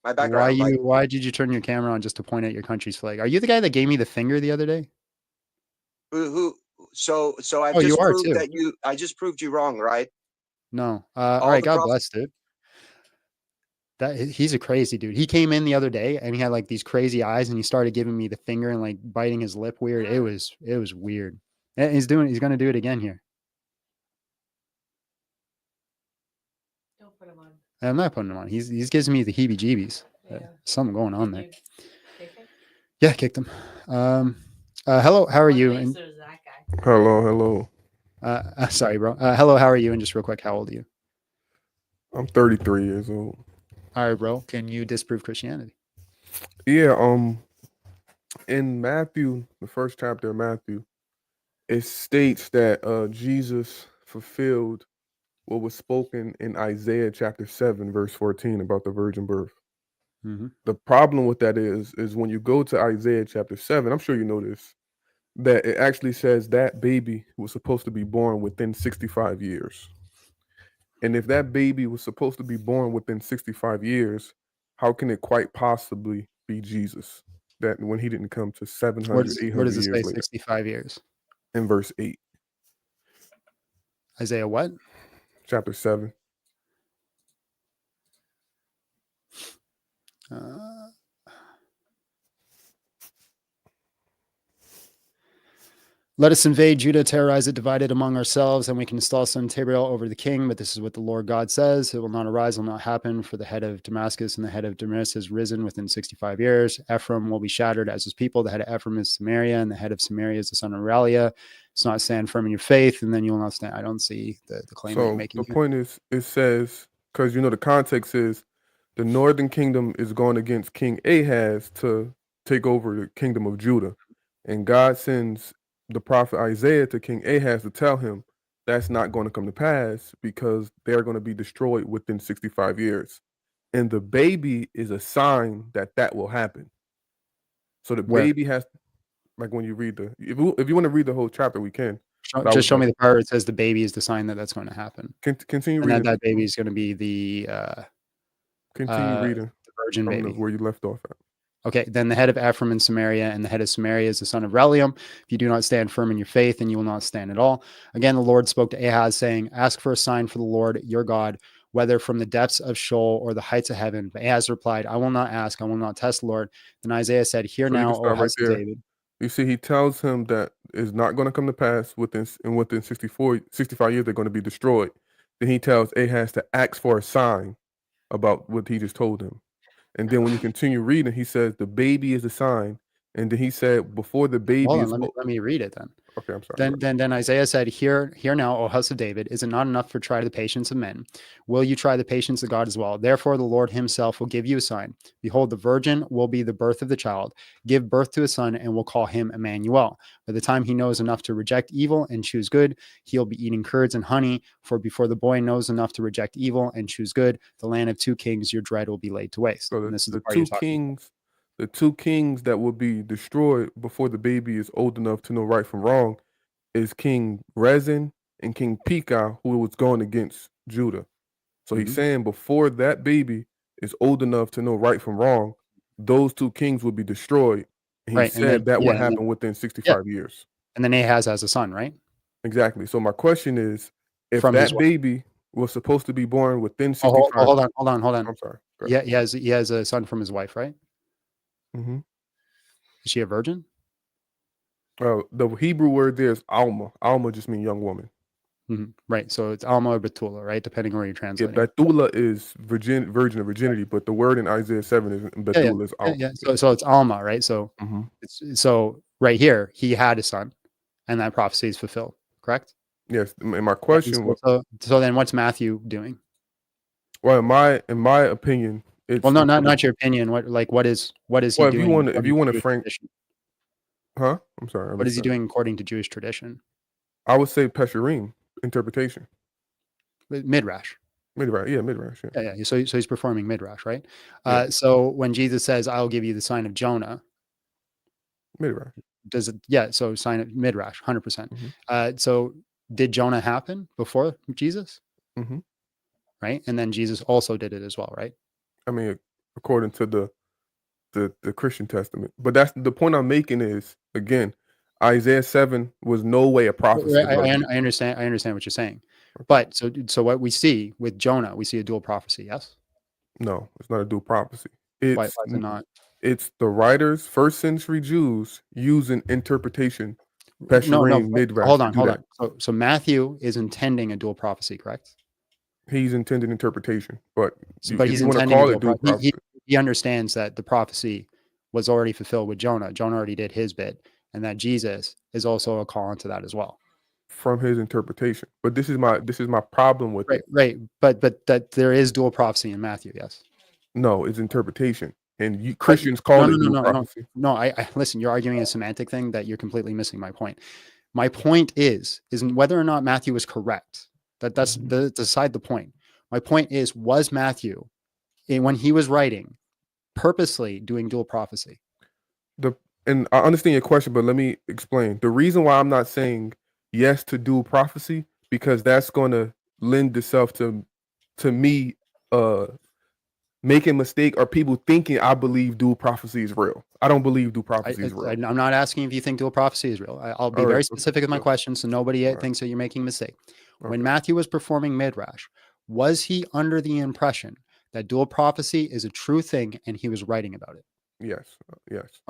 [SPEAKER 6] My background.
[SPEAKER 1] Why did you turn your camera on just to point at your country's flag? Are you the guy that gave me the finger the other day?
[SPEAKER 6] So I've
[SPEAKER 1] Oh, you
[SPEAKER 6] just
[SPEAKER 1] are
[SPEAKER 6] proved
[SPEAKER 1] too.
[SPEAKER 6] that I just proved you wrong, right?
[SPEAKER 1] No. All right. God bless, dude. He's a crazy dude. He came in the other day and he had like these crazy eyes and he started giving me the finger and like biting his lip weird. It was weird. Yeah, he's going to do it again here.
[SPEAKER 4] Don't put him on.
[SPEAKER 1] I'm not putting him on. He's giving me the heebie-jeebies.
[SPEAKER 4] Yeah.
[SPEAKER 1] Something going on there.
[SPEAKER 4] Did you kick him?
[SPEAKER 1] Yeah, kicked him. Hello, how are
[SPEAKER 4] One
[SPEAKER 1] you?
[SPEAKER 4] place
[SPEAKER 1] And
[SPEAKER 4] there's that guy.
[SPEAKER 7] Hello.
[SPEAKER 1] sorry, bro. Hello, how are you? And just real quick, how old are you?
[SPEAKER 7] I'm 33 years old.
[SPEAKER 1] All right, bro. Can you disprove Christianity?
[SPEAKER 7] Yeah, in Matthew, the first chapter of Matthew, it states that Jesus fulfilled what was spoken in Isaiah chapter 7, verse 14 about the virgin birth.
[SPEAKER 1] Mm-hmm.
[SPEAKER 7] The problem with that is when you go to Isaiah chapter 7, I'm sure you know this, that it actually says that baby was supposed to be born within 65 years. And if that baby was supposed to be born within 65 years, how can it quite possibly be Jesus? That when he didn't come to 700,
[SPEAKER 1] Where does
[SPEAKER 7] 800
[SPEAKER 1] it
[SPEAKER 7] years
[SPEAKER 1] say?
[SPEAKER 7] later.
[SPEAKER 1] 65 years.
[SPEAKER 7] In verse 8,
[SPEAKER 1] Isaiah what?
[SPEAKER 7] chapter 7.
[SPEAKER 1] Let us invade Judah, terrorize it, divide it among ourselves, and we can install some Tabariel over the king. But this is what the Lord God says: it will not arise, will not happen. For the head of Damascus and the head of Damascus has risen within 65 years. Ephraim will be shattered as his people. The head of Ephraim is Samaria, and the head of Samaria is the son of Raliah. It's not stand firm in your faith, and then you will not stand. I don't see the claim that you're
[SPEAKER 7] So
[SPEAKER 1] making
[SPEAKER 7] the
[SPEAKER 1] here.
[SPEAKER 7] point is, it says, because the context is the northern kingdom is going against King Ahaz to take over the kingdom of Judah. And God sends the prophet Isaiah to King Ahaz to tell him that's not going to come to pass because they're going to be destroyed within 65 years. And the baby is a sign that will happen. So the
[SPEAKER 1] Where?
[SPEAKER 7] baby has, like when you read if you want to read the whole chapter, we can.
[SPEAKER 1] Just show me the part where it says the baby is the sign that that's going to happen.
[SPEAKER 7] Continue
[SPEAKER 1] And
[SPEAKER 7] reading.
[SPEAKER 1] that baby is going to be the
[SPEAKER 7] Continue reading
[SPEAKER 1] virgin
[SPEAKER 7] from
[SPEAKER 1] baby.
[SPEAKER 7] where you left off at.
[SPEAKER 1] Okay, then the head of Ephraim and Samaria, and the head of Samaria is the son of Relium. If you do not stand firm in your faith, then you will not stand at all. Again, the Lord spoke to Ahaz, saying, ask for a sign for the Lord your God, whether from the depths of Sheol or the heights of heaven. But Ahaz replied, I will not ask, I will not test the Lord. Then Isaiah said, hear
[SPEAKER 7] So you
[SPEAKER 1] now,
[SPEAKER 7] can
[SPEAKER 1] O
[SPEAKER 7] stop right
[SPEAKER 1] house of
[SPEAKER 7] there.
[SPEAKER 1] David.
[SPEAKER 7] You see, he tells him that it's not going to come to pass within 65 years, they're going to be destroyed. Then he tells Ahaz to ask for a sign about what he just told him. And then when you continue reading, he says the baby is a sign. And then he said before the baby
[SPEAKER 1] Hold
[SPEAKER 7] is
[SPEAKER 1] on, let me read it then.
[SPEAKER 7] okay, I'm sorry.
[SPEAKER 1] Then Isaiah said, hear now, O house of David, is it not enough for try the patience of men? Will you try the patience of God as well? Therefore, the Lord himself will give you a sign. Behold, the virgin will be the birth of the child, give birth to a son, and will call him Emmanuel. By the time he knows enough to reject evil and choose good, he'll be eating curds and honey. For before the boy knows enough to reject evil and choose good, the land of two kings, your dread will be laid to waste.
[SPEAKER 7] So
[SPEAKER 1] And this is
[SPEAKER 7] the
[SPEAKER 1] part you're
[SPEAKER 7] two
[SPEAKER 1] talking about.
[SPEAKER 7] kings, the two kings that will be destroyed before the baby is old enough to know right from wrong is King Rezin and King Pekah, who was going against Judah. So he's saying before that baby is old enough to know right from wrong, those two kings will be destroyed. And he
[SPEAKER 1] Right. And then,
[SPEAKER 7] said that
[SPEAKER 1] yeah,
[SPEAKER 7] would happen within 65 years.
[SPEAKER 1] and then Ahaz has a son, right?
[SPEAKER 7] Exactly. So my question is, if
[SPEAKER 1] From his
[SPEAKER 7] that
[SPEAKER 1] wife.
[SPEAKER 7] baby was supposed to be born within
[SPEAKER 1] Oh,
[SPEAKER 7] 65,
[SPEAKER 1] hold on.
[SPEAKER 7] I'm sorry. Go
[SPEAKER 1] Yeah, he has a son from his wife, right?
[SPEAKER 7] ahead.
[SPEAKER 1] Is she a virgin?
[SPEAKER 7] The Hebrew word there is Alma. Alma just means young woman.
[SPEAKER 1] Right. So it's Alma or Betula, right? Depending on where you're
[SPEAKER 7] Yeah,
[SPEAKER 1] translating.
[SPEAKER 7] Bethula is virgin of virginity, but the word in Isaiah 7 is Bethula is Alma.
[SPEAKER 1] Yeah. So it's Alma, right? So
[SPEAKER 7] Mhm.
[SPEAKER 1] so right here he had a son, and that prophecy is fulfilled. Correct.
[SPEAKER 7] Yes, and my
[SPEAKER 1] And
[SPEAKER 7] question was,
[SPEAKER 1] so then what's Matthew doing?
[SPEAKER 7] well, in my opinion,
[SPEAKER 1] Well,
[SPEAKER 7] it's
[SPEAKER 1] no, not your opinion. What is he
[SPEAKER 7] well,
[SPEAKER 1] doing?
[SPEAKER 7] if you
[SPEAKER 1] according
[SPEAKER 7] want
[SPEAKER 1] to
[SPEAKER 7] to
[SPEAKER 1] Jewish
[SPEAKER 7] frank,
[SPEAKER 1] tradition?
[SPEAKER 7] huh? I'm sorry, I
[SPEAKER 1] What is
[SPEAKER 7] missed
[SPEAKER 1] he
[SPEAKER 7] that.
[SPEAKER 1] doing according to Jewish tradition?
[SPEAKER 7] I would say Pesherim interpretation.
[SPEAKER 1] Midrash.
[SPEAKER 7] Midrash, yeah.
[SPEAKER 1] Yeah. So he's performing midrash, right?
[SPEAKER 7] Yeah.
[SPEAKER 1] So when Jesus says, "I'll give you the sign of Jonah,"
[SPEAKER 7] Midrash.
[SPEAKER 1] does it? Yeah. So sign of midrash, 100%.
[SPEAKER 7] Mhm.
[SPEAKER 1] So did Jonah happen before Jesus?
[SPEAKER 7] Mhm.
[SPEAKER 1] Right, and then Jesus also did it as well, right?
[SPEAKER 7] I mean, according to the Christian Testament. But that's the point I'm making is, again, Isaiah 7 was no way a prophecy about Jesus.
[SPEAKER 1] I understand what you're saying,
[SPEAKER 7] Okay.
[SPEAKER 1] but so what we see with Jonah, we see a dual prophecy. Yes.
[SPEAKER 7] No, it's not a dual prophecy.
[SPEAKER 1] Why
[SPEAKER 7] It's
[SPEAKER 1] is it not?
[SPEAKER 7] it's the writers, first century Jews, using interpretation Pesherim, Midrash.
[SPEAKER 1] hold
[SPEAKER 7] they
[SPEAKER 1] on,
[SPEAKER 7] do
[SPEAKER 1] hold
[SPEAKER 7] that.
[SPEAKER 1] on. So Matthew is intending a dual prophecy, correct?
[SPEAKER 7] He's intended interpretation, but
[SPEAKER 1] But
[SPEAKER 7] if
[SPEAKER 1] he's
[SPEAKER 7] you want to
[SPEAKER 1] intending a
[SPEAKER 7] call
[SPEAKER 1] dual
[SPEAKER 7] it dual
[SPEAKER 1] prophecy.
[SPEAKER 7] prophecy,
[SPEAKER 1] He understands that the prophecy was already fulfilled with Jonah. Jonah already did his bit, and that Jesus is also a call into that as well.
[SPEAKER 7] from his interpretation. But this is my problem with it.
[SPEAKER 1] Right. But that there is dual prophecy in Matthew, yes.
[SPEAKER 7] No, it's interpretation, and you Christians call it dual prophecy.
[SPEAKER 1] No, I listen, you're arguing a semantic thing that you're completely missing my point. My point isn't whether or not Matthew is correct. That's beside the point. My point is, was Matthew, when he was writing, purposely doing dual prophecy?
[SPEAKER 7] And I understand your question, but let me explain. The reason why I'm not saying yes to dual prophecy, because that's going to lend itself to me making mistake or people thinking I believe dual prophecy is real. I don't believe dual prophecy is real.
[SPEAKER 1] I'm not asking if you think dual prophecy is real. I'll be very specific with my question so nobody thinks that you're making a mistake. When Matthew was performing Midrash, was he under the impression that dual prophecy is a true thing and he was writing about it?
[SPEAKER 7] Yes.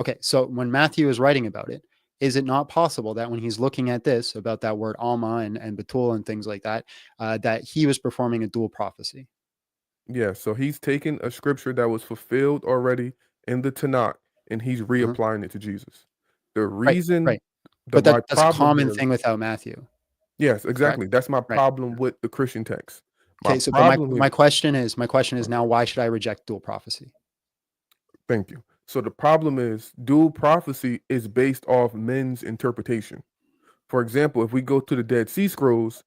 [SPEAKER 1] Okay, so when Matthew is writing about it, is it not possible that when he's looking at this, about that word Alma and Betul and things like that, that he was performing a dual prophecy?
[SPEAKER 7] Yeah, so he's taken a scripture that was fulfilled already in the Tanakh, and he's reapplying it to Jesus. The reason,
[SPEAKER 1] right.
[SPEAKER 7] But
[SPEAKER 1] that's a common thing without Matthew.
[SPEAKER 7] Yes, exactly.
[SPEAKER 1] Correct?
[SPEAKER 7] That's my problem with the Christian text.
[SPEAKER 1] Okay, so my question is now, why should I reject dual prophecy?
[SPEAKER 7] Thank you. So the problem is dual prophecy is based off men's interpretation. For example, if we go to the Dead Sea Scrolls,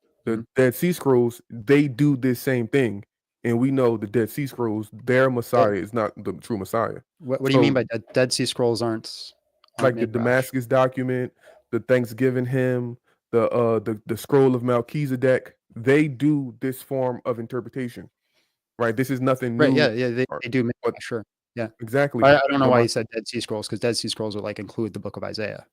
[SPEAKER 7] Dead Sea Scrolls, they do this same thing. And we know the Dead Sea Scrolls, their Messiah is not the true Messiah.
[SPEAKER 1] What do you mean by Dead Sea Scrolls aren't
[SPEAKER 7] like the Damascus document, the Thanksgiving hymn, the scroll of Melchizedek? They do this form of interpretation, right? This is nothing new.
[SPEAKER 1] Right? Yeah, they do. Sure. Yeah,
[SPEAKER 7] exactly.
[SPEAKER 1] I don't know why you said Dead Sea Scrolls, because Dead Sea Scrolls would like include the book of Isaiah.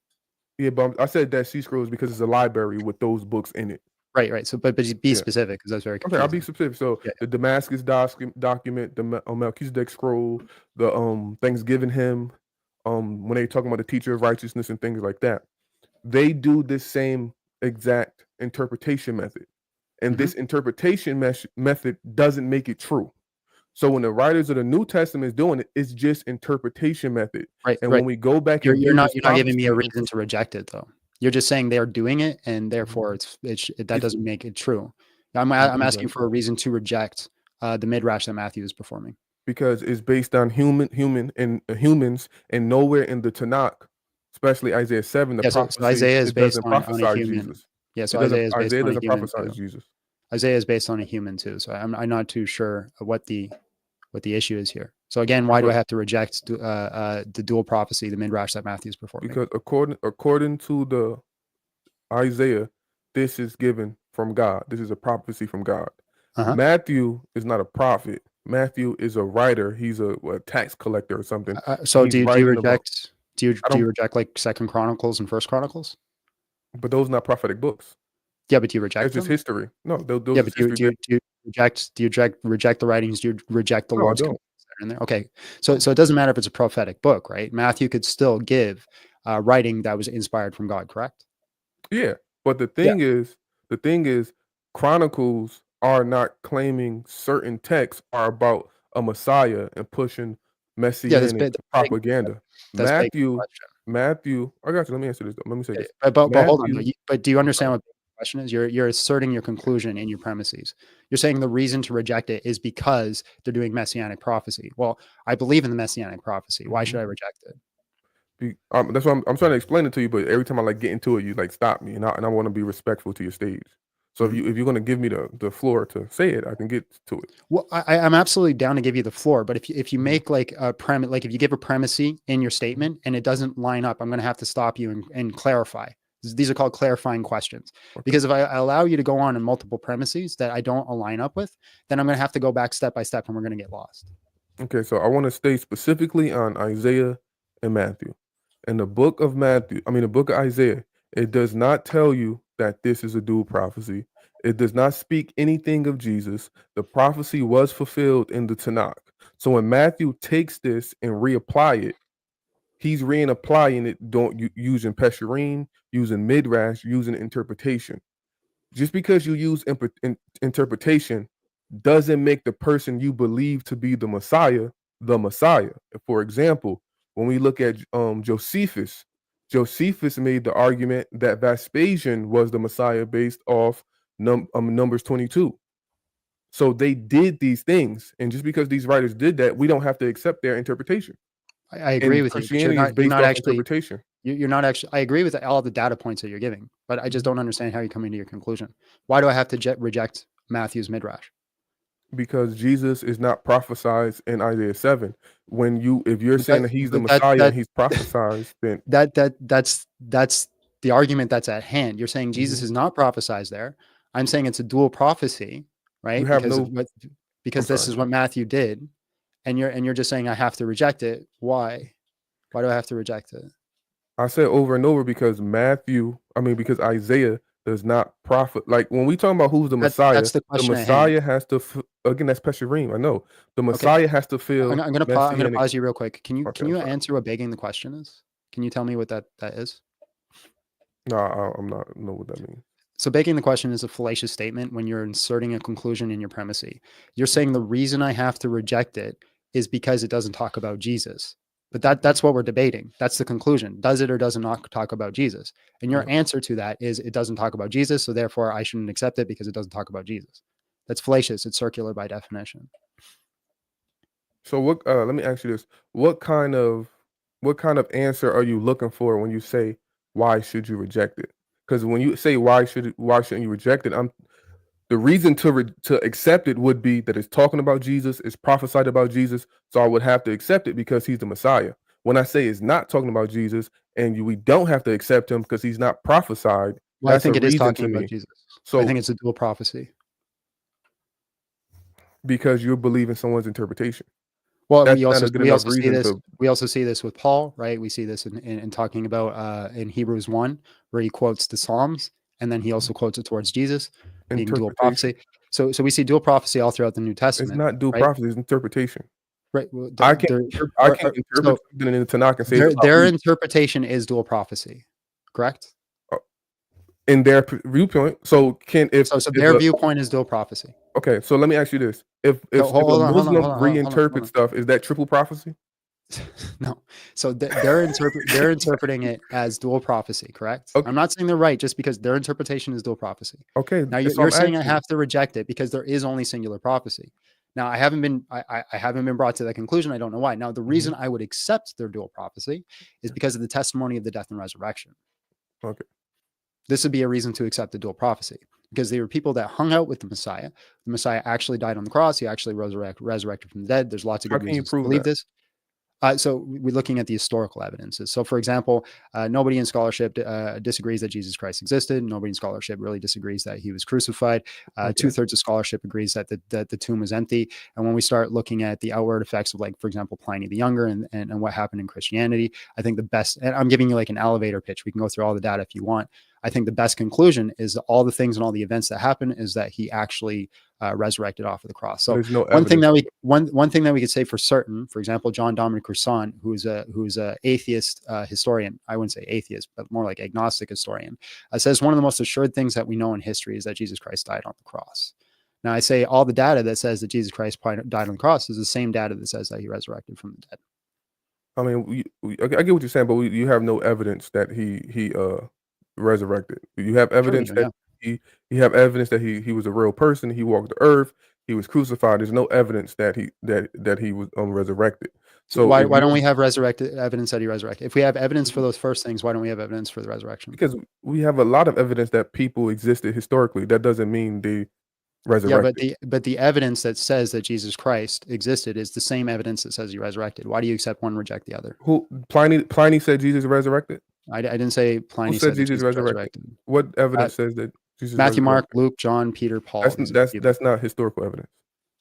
[SPEAKER 7] Yeah, but I said Dead Sea Scrolls because it's a library with those books in it.
[SPEAKER 1] Right. So, but be specific, because that's very confusing.
[SPEAKER 7] Okay, I'll be specific. So the Damascus document, the Melchizedek scroll, the Thanksgiving hymn, when they talking about the teacher of righteousness and things like that, they do this same exact interpretation method, and this interpretation method doesn't make it true. So when the writers of the New Testament is doing it, it's just interpretation method.
[SPEAKER 1] Right.
[SPEAKER 7] And when we go back,
[SPEAKER 1] you're not giving me a reason to reject it, though. You're just saying they're doing it, and therefore that doesn't make it true. I'm asking for a reason to reject the midrash that Matthew is performing, because
[SPEAKER 7] it's based on humans, and nowhere in the Tanakh, especially Isaiah 7, the prophecy,
[SPEAKER 1] so Isaiah is based on a human.
[SPEAKER 7] Jesus.
[SPEAKER 1] Yeah, so Isaiah doesn't
[SPEAKER 7] prophesy Jesus.
[SPEAKER 1] Isaiah is based on a human too, so I'm not too sure what the issue is here. So again, why do I have to reject the dual prophecy, the midrash that Matthew is performing?
[SPEAKER 7] Because according to the Isaiah, this is given from God. This is a prophecy from God. Matthew is not a prophet. Matthew is a writer. He's a tax collector or something.
[SPEAKER 1] So do you reject? Do you reject like Second Chronicles and First Chronicles?
[SPEAKER 7] But those are not prophetic books.
[SPEAKER 1] Yeah, but do you reject
[SPEAKER 7] them? It's just history. No, those
[SPEAKER 1] yeah, but do you reject the writings? Do you reject the laws that are in there? Okay, so it doesn't matter if it's a prophetic book, right? Matthew could still give writing that was inspired from God, correct?
[SPEAKER 7] Yeah, but the thing is, Chronicles are not claiming certain texts are about a Messiah and pushing messianic propaganda. Matthew, I got you. Let me answer this. Let me say this.
[SPEAKER 1] But hold on. But do you understand what the question is? You're asserting your conclusion in your premises. You're saying the reason to reject it is because they're doing messianic prophecy. Well, I believe in the messianic prophecy. Why should I reject it?
[SPEAKER 7] That's what I'm trying to explain it to you. But every time I get into it, you stop me, and I want to be respectful to your stage. So if you're going to give me the floor to say it, I can get to it.
[SPEAKER 1] Well, I'm absolutely down to give you the floor, but if you make like a premise, like if you give a premise in your statement and it doesn't line up, I'm going to have to stop you and clarify. These are called clarifying questions. Because if I allow you to go on in multiple premises that I don't align up with, then I'm going to have to go back step by step and we're going to get lost.
[SPEAKER 7] Okay, so I want to stay specifically on Isaiah and Matthew. In the book of Isaiah, it does not tell you that this is a dual prophecy. It does not speak anything of Jesus. The prophecy was fulfilled in the Tanakh. So when Matthew takes this and reapply it, he's reapplying it, using pesherim, using midrash, using interpretation. Just because you use interpretation doesn't make the person you believe to be the Messiah. For example, when we look at Josephus made the argument that Vespasian was the Messiah based off Numbers 22. So they did these things, and just because these writers did that, we don't have to accept their interpretation.
[SPEAKER 1] I agree
[SPEAKER 7] And
[SPEAKER 1] with you. But
[SPEAKER 7] Christianity is based off interpretation.
[SPEAKER 1] You're not actually. I agree with all the data points that you're giving, but I just don't understand how you're coming to your conclusion. Why do I have to reject Matthew's midrash?
[SPEAKER 7] Because Jesus is not prophesied in Isaiah 7. If you're
[SPEAKER 1] But
[SPEAKER 7] saying that he's the
[SPEAKER 1] but that-
[SPEAKER 7] Messiah
[SPEAKER 1] that-
[SPEAKER 7] and he's prophesied, then
[SPEAKER 1] that's the argument that's at hand. You're saying Jesus is not prophesied there. I'm saying it's a dual prophecy, right?
[SPEAKER 7] You have
[SPEAKER 1] because this is what Matthew did, and you're just saying I have to reject it. Why? Why do I have to reject it?
[SPEAKER 7] I said over and over because Isaiah does not prophet. Like when we talk about who's the Messiah,
[SPEAKER 1] that's the question.
[SPEAKER 7] The Messiah has to again. That's pesherim. I know the Messiah has to feel.
[SPEAKER 1] I'm going to pause you real quick. Can you answer what begging the question is? Can you tell me what that is?
[SPEAKER 7] No, I'm not know what that means.
[SPEAKER 1] So begging the question is a fallacious statement when you're inserting a conclusion in your premise. You're saying the reason I have to reject it is because it doesn't talk about Jesus. But that's what we're debating. That's the conclusion. Does it or does it not talk about Jesus? And your answer to that is it doesn't talk about Jesus, so therefore I shouldn't accept it because it doesn't talk about Jesus. That's fallacious. It's circular by definition.
[SPEAKER 7] So what? Let me ask you this: what kind of answer are you looking for when you say why should you reject it? Because when you say why shouldn't you reject it? The reason to accept it would be that it's talking about Jesus, it's prophesied about Jesus, so I would have to accept it because he's the Messiah. When I say it's not talking about Jesus and we don't have to accept him because he's not prophesied,
[SPEAKER 1] well, I think it is talking about Jesus. So I think it's a dual prophecy.
[SPEAKER 7] Because you believe in someone's interpretation.
[SPEAKER 1] Well, we also see this with Paul, right? We see this in talking about in Hebrews 1, where he quotes the Psalms, and then he also quotes it towards Jesus, being dual prophecy. So we see dual prophecy all throughout the New Testament.
[SPEAKER 7] It's not dual prophecy; it's interpretation.
[SPEAKER 1] Right. Well,
[SPEAKER 7] I can interpret something in the Tanakh and say
[SPEAKER 1] their interpretation is dual prophecy, correct?
[SPEAKER 7] In their viewpoint. So
[SPEAKER 1] their viewpoint is dual prophecy.
[SPEAKER 7] Okay, so let me ask you this: If a Muslim reinterpret stuff, is that triple prophecy?
[SPEAKER 1] No. So they're interpreting it as dual prophecy, correct? Okay. I'm not saying they're right just because their interpretation is dual prophecy.
[SPEAKER 7] Okay.
[SPEAKER 1] Now you're saying I have to reject it because there is only singular prophecy. Now I haven't been brought to that conclusion. I don't know why. Now the reason I would accept their dual prophecy is because of the testimony of the death and resurrection.
[SPEAKER 7] Okay.
[SPEAKER 1] This would be a reason to accept the dual prophecy because they were people that hung out with the Messiah. The Messiah actually died on the cross. He actually resurrected from the dead. There's lots of good reasons to believe this. So we're looking at the historical evidences. So, for example, nobody in scholarship disagrees that Jesus Christ existed. Nobody in scholarship really disagrees that he was crucified. 2/3 of scholarship agrees that the tomb was empty. And when we start looking at the outward effects of, like, for example, Pliny the Younger and what happened in Christianity, I think the best, and I'm giving you like an elevator pitch. We can go through all the data if you want. I think the best conclusion is all the things and all the events that happen is that he actually resurrected off of the cross. So one thing that we could say for certain, for example, John Dominic Cruzan, who's a atheist historian, I wouldn't say atheist, but more like agnostic historian, says one of the most assured things that we know in history is that Jesus Christ died on the cross. Now I say all the data that says that Jesus Christ died on the cross is the same data that says that he resurrected from the dead.
[SPEAKER 7] I mean, I get what you're saying, but you have no evidence that he resurrected. You have evidence he have evidence that he was a real person. He walked the earth. He was crucified. There's no evidence that he was resurrected. So
[SPEAKER 1] why don't we have resurrected evidence that he resurrected? If we have evidence for those first things, why don't we have evidence for the resurrection?
[SPEAKER 7] Because we have a lot of evidence that people existed historically. That doesn't mean they resurrected.
[SPEAKER 1] Yeah, but the evidence that says that Jesus Christ existed is the same evidence that says he resurrected. Why do you accept one, reject the other?
[SPEAKER 7] Who Pliny said Jesus resurrected?
[SPEAKER 1] I didn't say Pliny said Jesus resurrected.
[SPEAKER 7] What evidence says that Jesus
[SPEAKER 1] Matthew, Mark, Luke, John, Peter, Paul.
[SPEAKER 7] That's not historical evidence.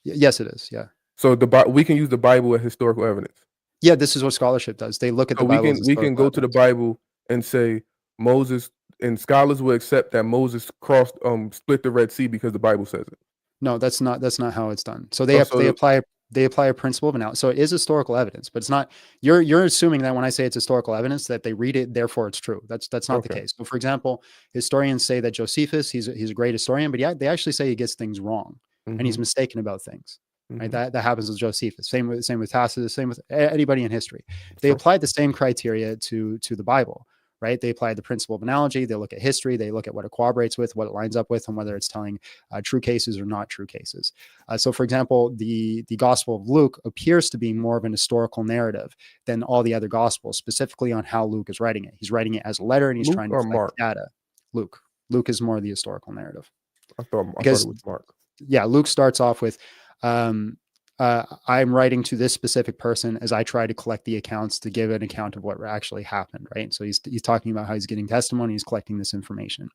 [SPEAKER 1] Yes, it is. Yeah.
[SPEAKER 7] So we can use the Bible as historical evidence.
[SPEAKER 1] Yeah, this is what scholarship does. They look at the Bible.
[SPEAKER 7] We can go to the Bible and say Moses, and scholars will accept that Moses split the Red Sea because the Bible says it.
[SPEAKER 1] No, that's not how it's done. So they apply they apply a principle of analysis. So it is historical evidence, but it's not, you're assuming that when I say it's historical evidence that they read it, therefore it's true. That's not the
[SPEAKER 7] Okay.
[SPEAKER 1] case. So for example, historians say that Josephus, he's a great historian, but yeah, they actually say he gets things wrong and he's mistaken about things. Right? That happens with Josephus. Same with Tacitus, same with anybody in history. They
[SPEAKER 7] Sure.
[SPEAKER 1] applied the same criteria to the Bible. Right? They apply the principle of analogy. They look at history. They look at what it corroborates with, what it lines up with, and whether it's telling true cases or not true cases. So, for example, the Gospel of Luke appears to be more of an historical narrative than all the other Gospels, specifically on how Luke is writing it. He's writing it as a letter, and he's
[SPEAKER 7] Luke
[SPEAKER 1] trying to
[SPEAKER 7] or
[SPEAKER 1] collect
[SPEAKER 7] Mark?
[SPEAKER 1] data. Luke is more the historical narrative.
[SPEAKER 7] I thought it
[SPEAKER 1] Because
[SPEAKER 7] was Mark.
[SPEAKER 1] yeah, Luke starts off with, I'm writing to this specific person as I try to collect the accounts to give an account of what actually happened, right? So he's talking about how he's getting testimony, he's collecting this information.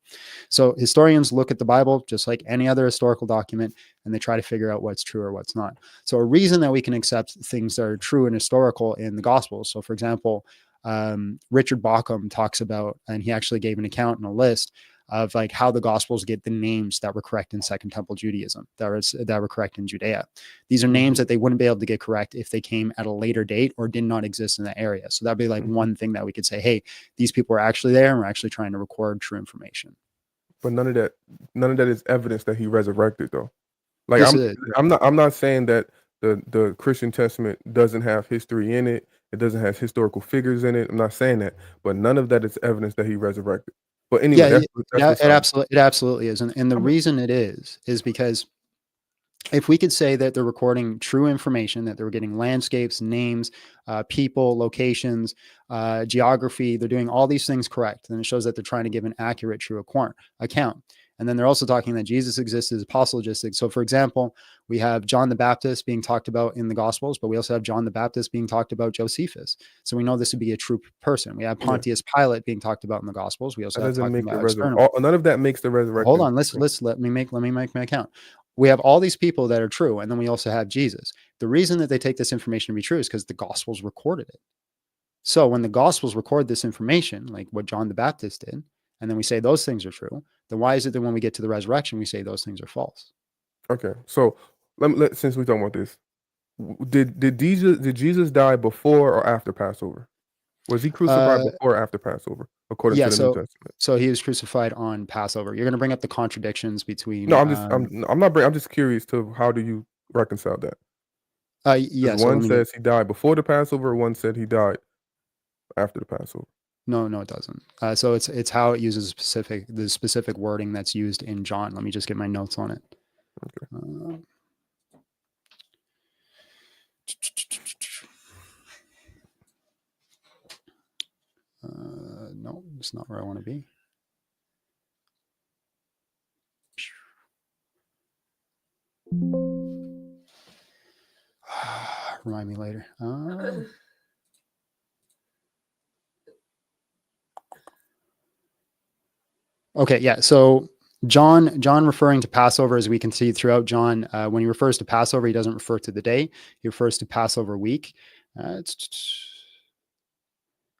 [SPEAKER 1] So historians look at the Bible just like any other historical document, and they try to figure out what's true or what's not. So a reason that we can accept things that are true and historical in the Gospels. So for example, Richard Bauckham talks about, and he actually gave an account and a list of like how the Gospels get the names that were correct in Second Temple Judaism, that were correct in Judea. These are names that they wouldn't be able to get correct if they came at a later date or did not exist in that area. So that'd be like one thing that we could say, hey, these people were actually there and we're actually trying to record true information.
[SPEAKER 7] But none of that is evidence that he resurrected, though. Like
[SPEAKER 1] Yes, it is.
[SPEAKER 7] I'm not saying that the Christian Testament doesn't have history in it. It doesn't have historical figures in it. I'm not saying that, but none of that is evidence that he resurrected. But anyway,
[SPEAKER 1] Yeah, it absolutely is. And the reason it is because if we could say that they're recording true information, that they're getting landscapes, names, people, locations, geography, they're doing all these things correct, then it shows that they're trying to give an accurate, true account. And then they're also talking that Jesus exists as apostologistic. So for example, we have John the Baptist being talked about in the Gospels, but we also have John the Baptist being talked about Josephus. So we know this would be a true person. We have Pontius Pilate being talked about in the Gospels. We also have talking about
[SPEAKER 7] none of that makes the resurrection.
[SPEAKER 1] Hold on, let me make my account. We have all these people that are true, and then we also have Jesus. The reason that they take this information to be true is because the Gospels recorded it. So when the Gospels record this information, like what John the Baptist did, and then we say those things are true, then why is it that when we get to the resurrection, we say those things are false?
[SPEAKER 7] Okay, so since we're talking about this, did Jesus die before or after Passover? Was he crucified before or after Passover, according to the New Testament?
[SPEAKER 1] So he was crucified on Passover. You're going to bring up the contradictions between.
[SPEAKER 7] No, I'm just curious to how do you reconcile that?
[SPEAKER 1] Yeah.
[SPEAKER 7] One says he died before the Passover. One said he died after the Passover.
[SPEAKER 1] No, it doesn't. So it's how it uses the specific wording that's used in John. Let me just get my notes on it.
[SPEAKER 7] Okay.
[SPEAKER 1] No, it's not where I want to be. Remind me later. Okay, yeah. So John referring to Passover, as we can see throughout John, when he refers to Passover, he doesn't refer to the day. He refers to Passover week.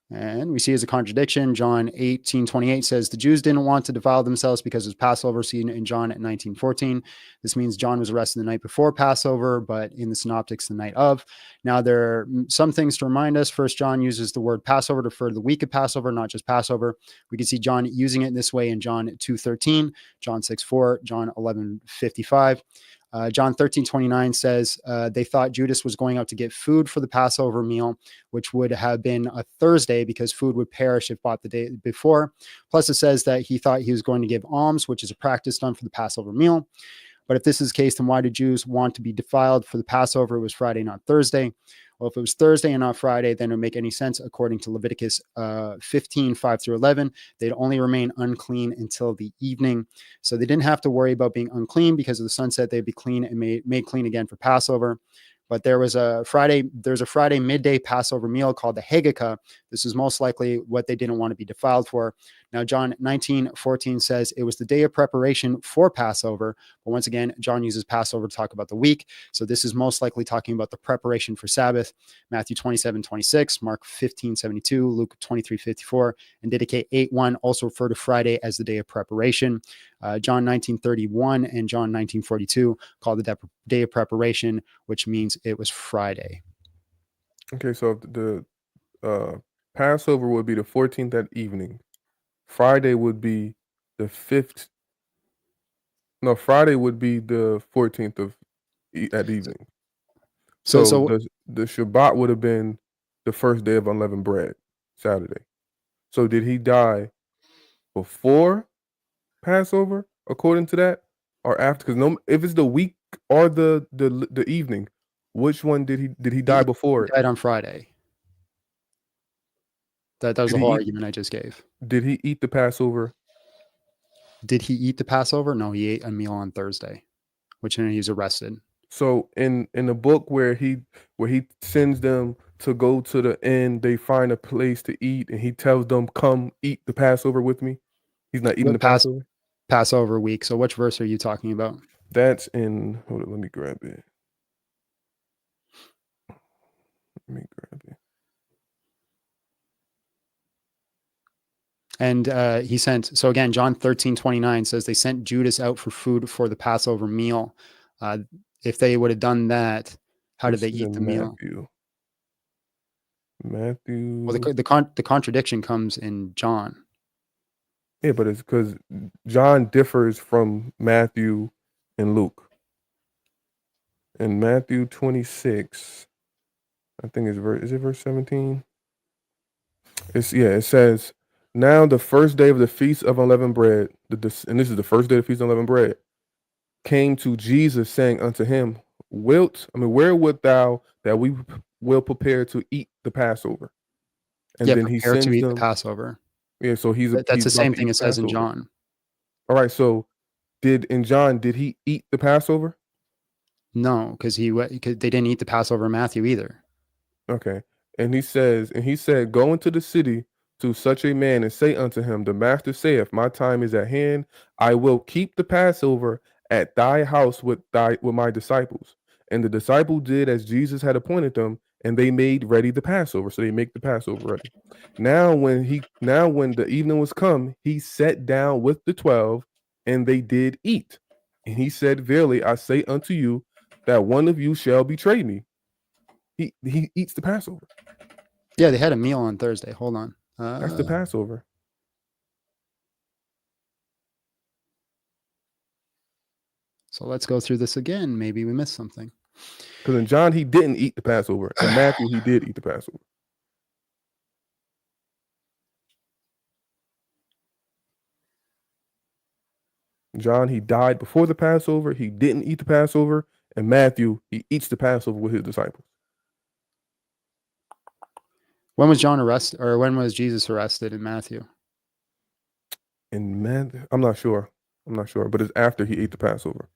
[SPEAKER 1] And we see as a contradiction, John 18:28 says the Jews didn't want to defile themselves because it was Passover, seen in John at 19:14. This means John was arrested the night before Passover, but in the Synoptics, the night of. Now, there are some things to remind us. First, John uses the word Passover to refer to the week of Passover, not just Passover. We can see John using it in this way in John 2:13, John 6:4, John 11:55. John 13:29 says they thought Judas was going out to get food for the Passover meal, which would have been a Thursday because food would perish if bought the day before. Plus, it says that he thought he was going to give alms, which is a practice done for the Passover meal. But if this is the case, then why do Jews want to be defiled for the Passover? It was Friday, not Thursday. Well, if it was Thursday and not Friday, then it would make any sense. According to Leviticus 15:5-11, they'd only remain unclean until the evening. So they didn't have to worry about being unclean because of the sunset. They'd be clean and made clean again for Passover. But there's a Friday midday Passover meal called the Haggakah. This is most likely what they didn't want to be defiled for. Now, John 19:14 says it was the day of preparation for Passover. But once again, John uses Passover to talk about the week. So this is most likely talking about the preparation for Sabbath. Matthew 27:26, Mark 15:72, Luke 23:54, and dedicate 8:1 also refer to Friday as the day of preparation. John 19:31 and John 19:42 called the day of preparation, which means it was Friday.
[SPEAKER 7] Okay, so the Passover would be the 14th at evening. Friday would be the 5th. No, Friday would be the 14th at evening.
[SPEAKER 1] So
[SPEAKER 7] The Shabbat would have been the first day of unleavened bread, Saturday. So did he die before Passover, according to that, or after? Because if it's the week or the evening, which one did he die before
[SPEAKER 1] he
[SPEAKER 7] it?
[SPEAKER 1] died on Friday. That was
[SPEAKER 7] Did
[SPEAKER 1] the
[SPEAKER 7] he
[SPEAKER 1] whole
[SPEAKER 7] eat-
[SPEAKER 1] argument I just gave.
[SPEAKER 7] Did he eat the Passover?
[SPEAKER 1] Did he eat the Passover? No, he ate a meal on Thursday, which meant he was arrested.
[SPEAKER 7] So in the book where he sends them to go to the inn, they find a place to eat, and he tells them, "Come eat the Passover with me." He's not eating the Passover.
[SPEAKER 1] Passover week. So which verse are you talking about?
[SPEAKER 7] That's in. Hold on, let me grab it.
[SPEAKER 1] And he sent, so again, John 13:29 says they sent Judas out for food for the Passover meal. If they would have done that, how did they eat the meal?
[SPEAKER 7] Matthew.
[SPEAKER 1] Well, the contradiction comes in John.
[SPEAKER 7] Yeah, but it's because John differs from Matthew and Luke. In Matthew 26, I think is it verse 17? It says, "Now the first day of the feast of unleavened bread, and this is the first day of the feast of unleavened bread, came to Jesus, saying unto him, where wilt thou that we will prepare to eat the Passover?" And then he sends
[SPEAKER 1] to eat
[SPEAKER 7] them.
[SPEAKER 1] the Passover.
[SPEAKER 7] Yeah, so
[SPEAKER 1] That's the same thing it says in John.
[SPEAKER 7] All right, so did he eat the Passover?
[SPEAKER 1] No, because they didn't eat the Passover in Matthew either.
[SPEAKER 7] Okay. And he said, "Go into the city to such a man and say unto him, the master saith, my time is at hand. I will keep the Passover at thy house with my disciples." And the disciples did as Jesus had appointed them, and they made ready the Passover. So they make the Passover ready. Now when the evening was come, he sat down with the 12, and they did eat. And he said, "Verily I say unto you, that one of you shall betray me." He eats the Passover.
[SPEAKER 1] Yeah, they had a meal on Thursday. Hold on.
[SPEAKER 7] That's the Passover.
[SPEAKER 1] So let's go through this again. Maybe we missed something.
[SPEAKER 7] Because in John, he didn't eat the Passover. In Matthew, he did eat the Passover. John, he died before the Passover. He didn't eat the Passover. And Matthew, he eats the Passover with his disciples.
[SPEAKER 1] When was John arrested, or when was Jesus arrested in Matthew?
[SPEAKER 7] In Matthew, I'm not sure, but it's after he ate the Passover.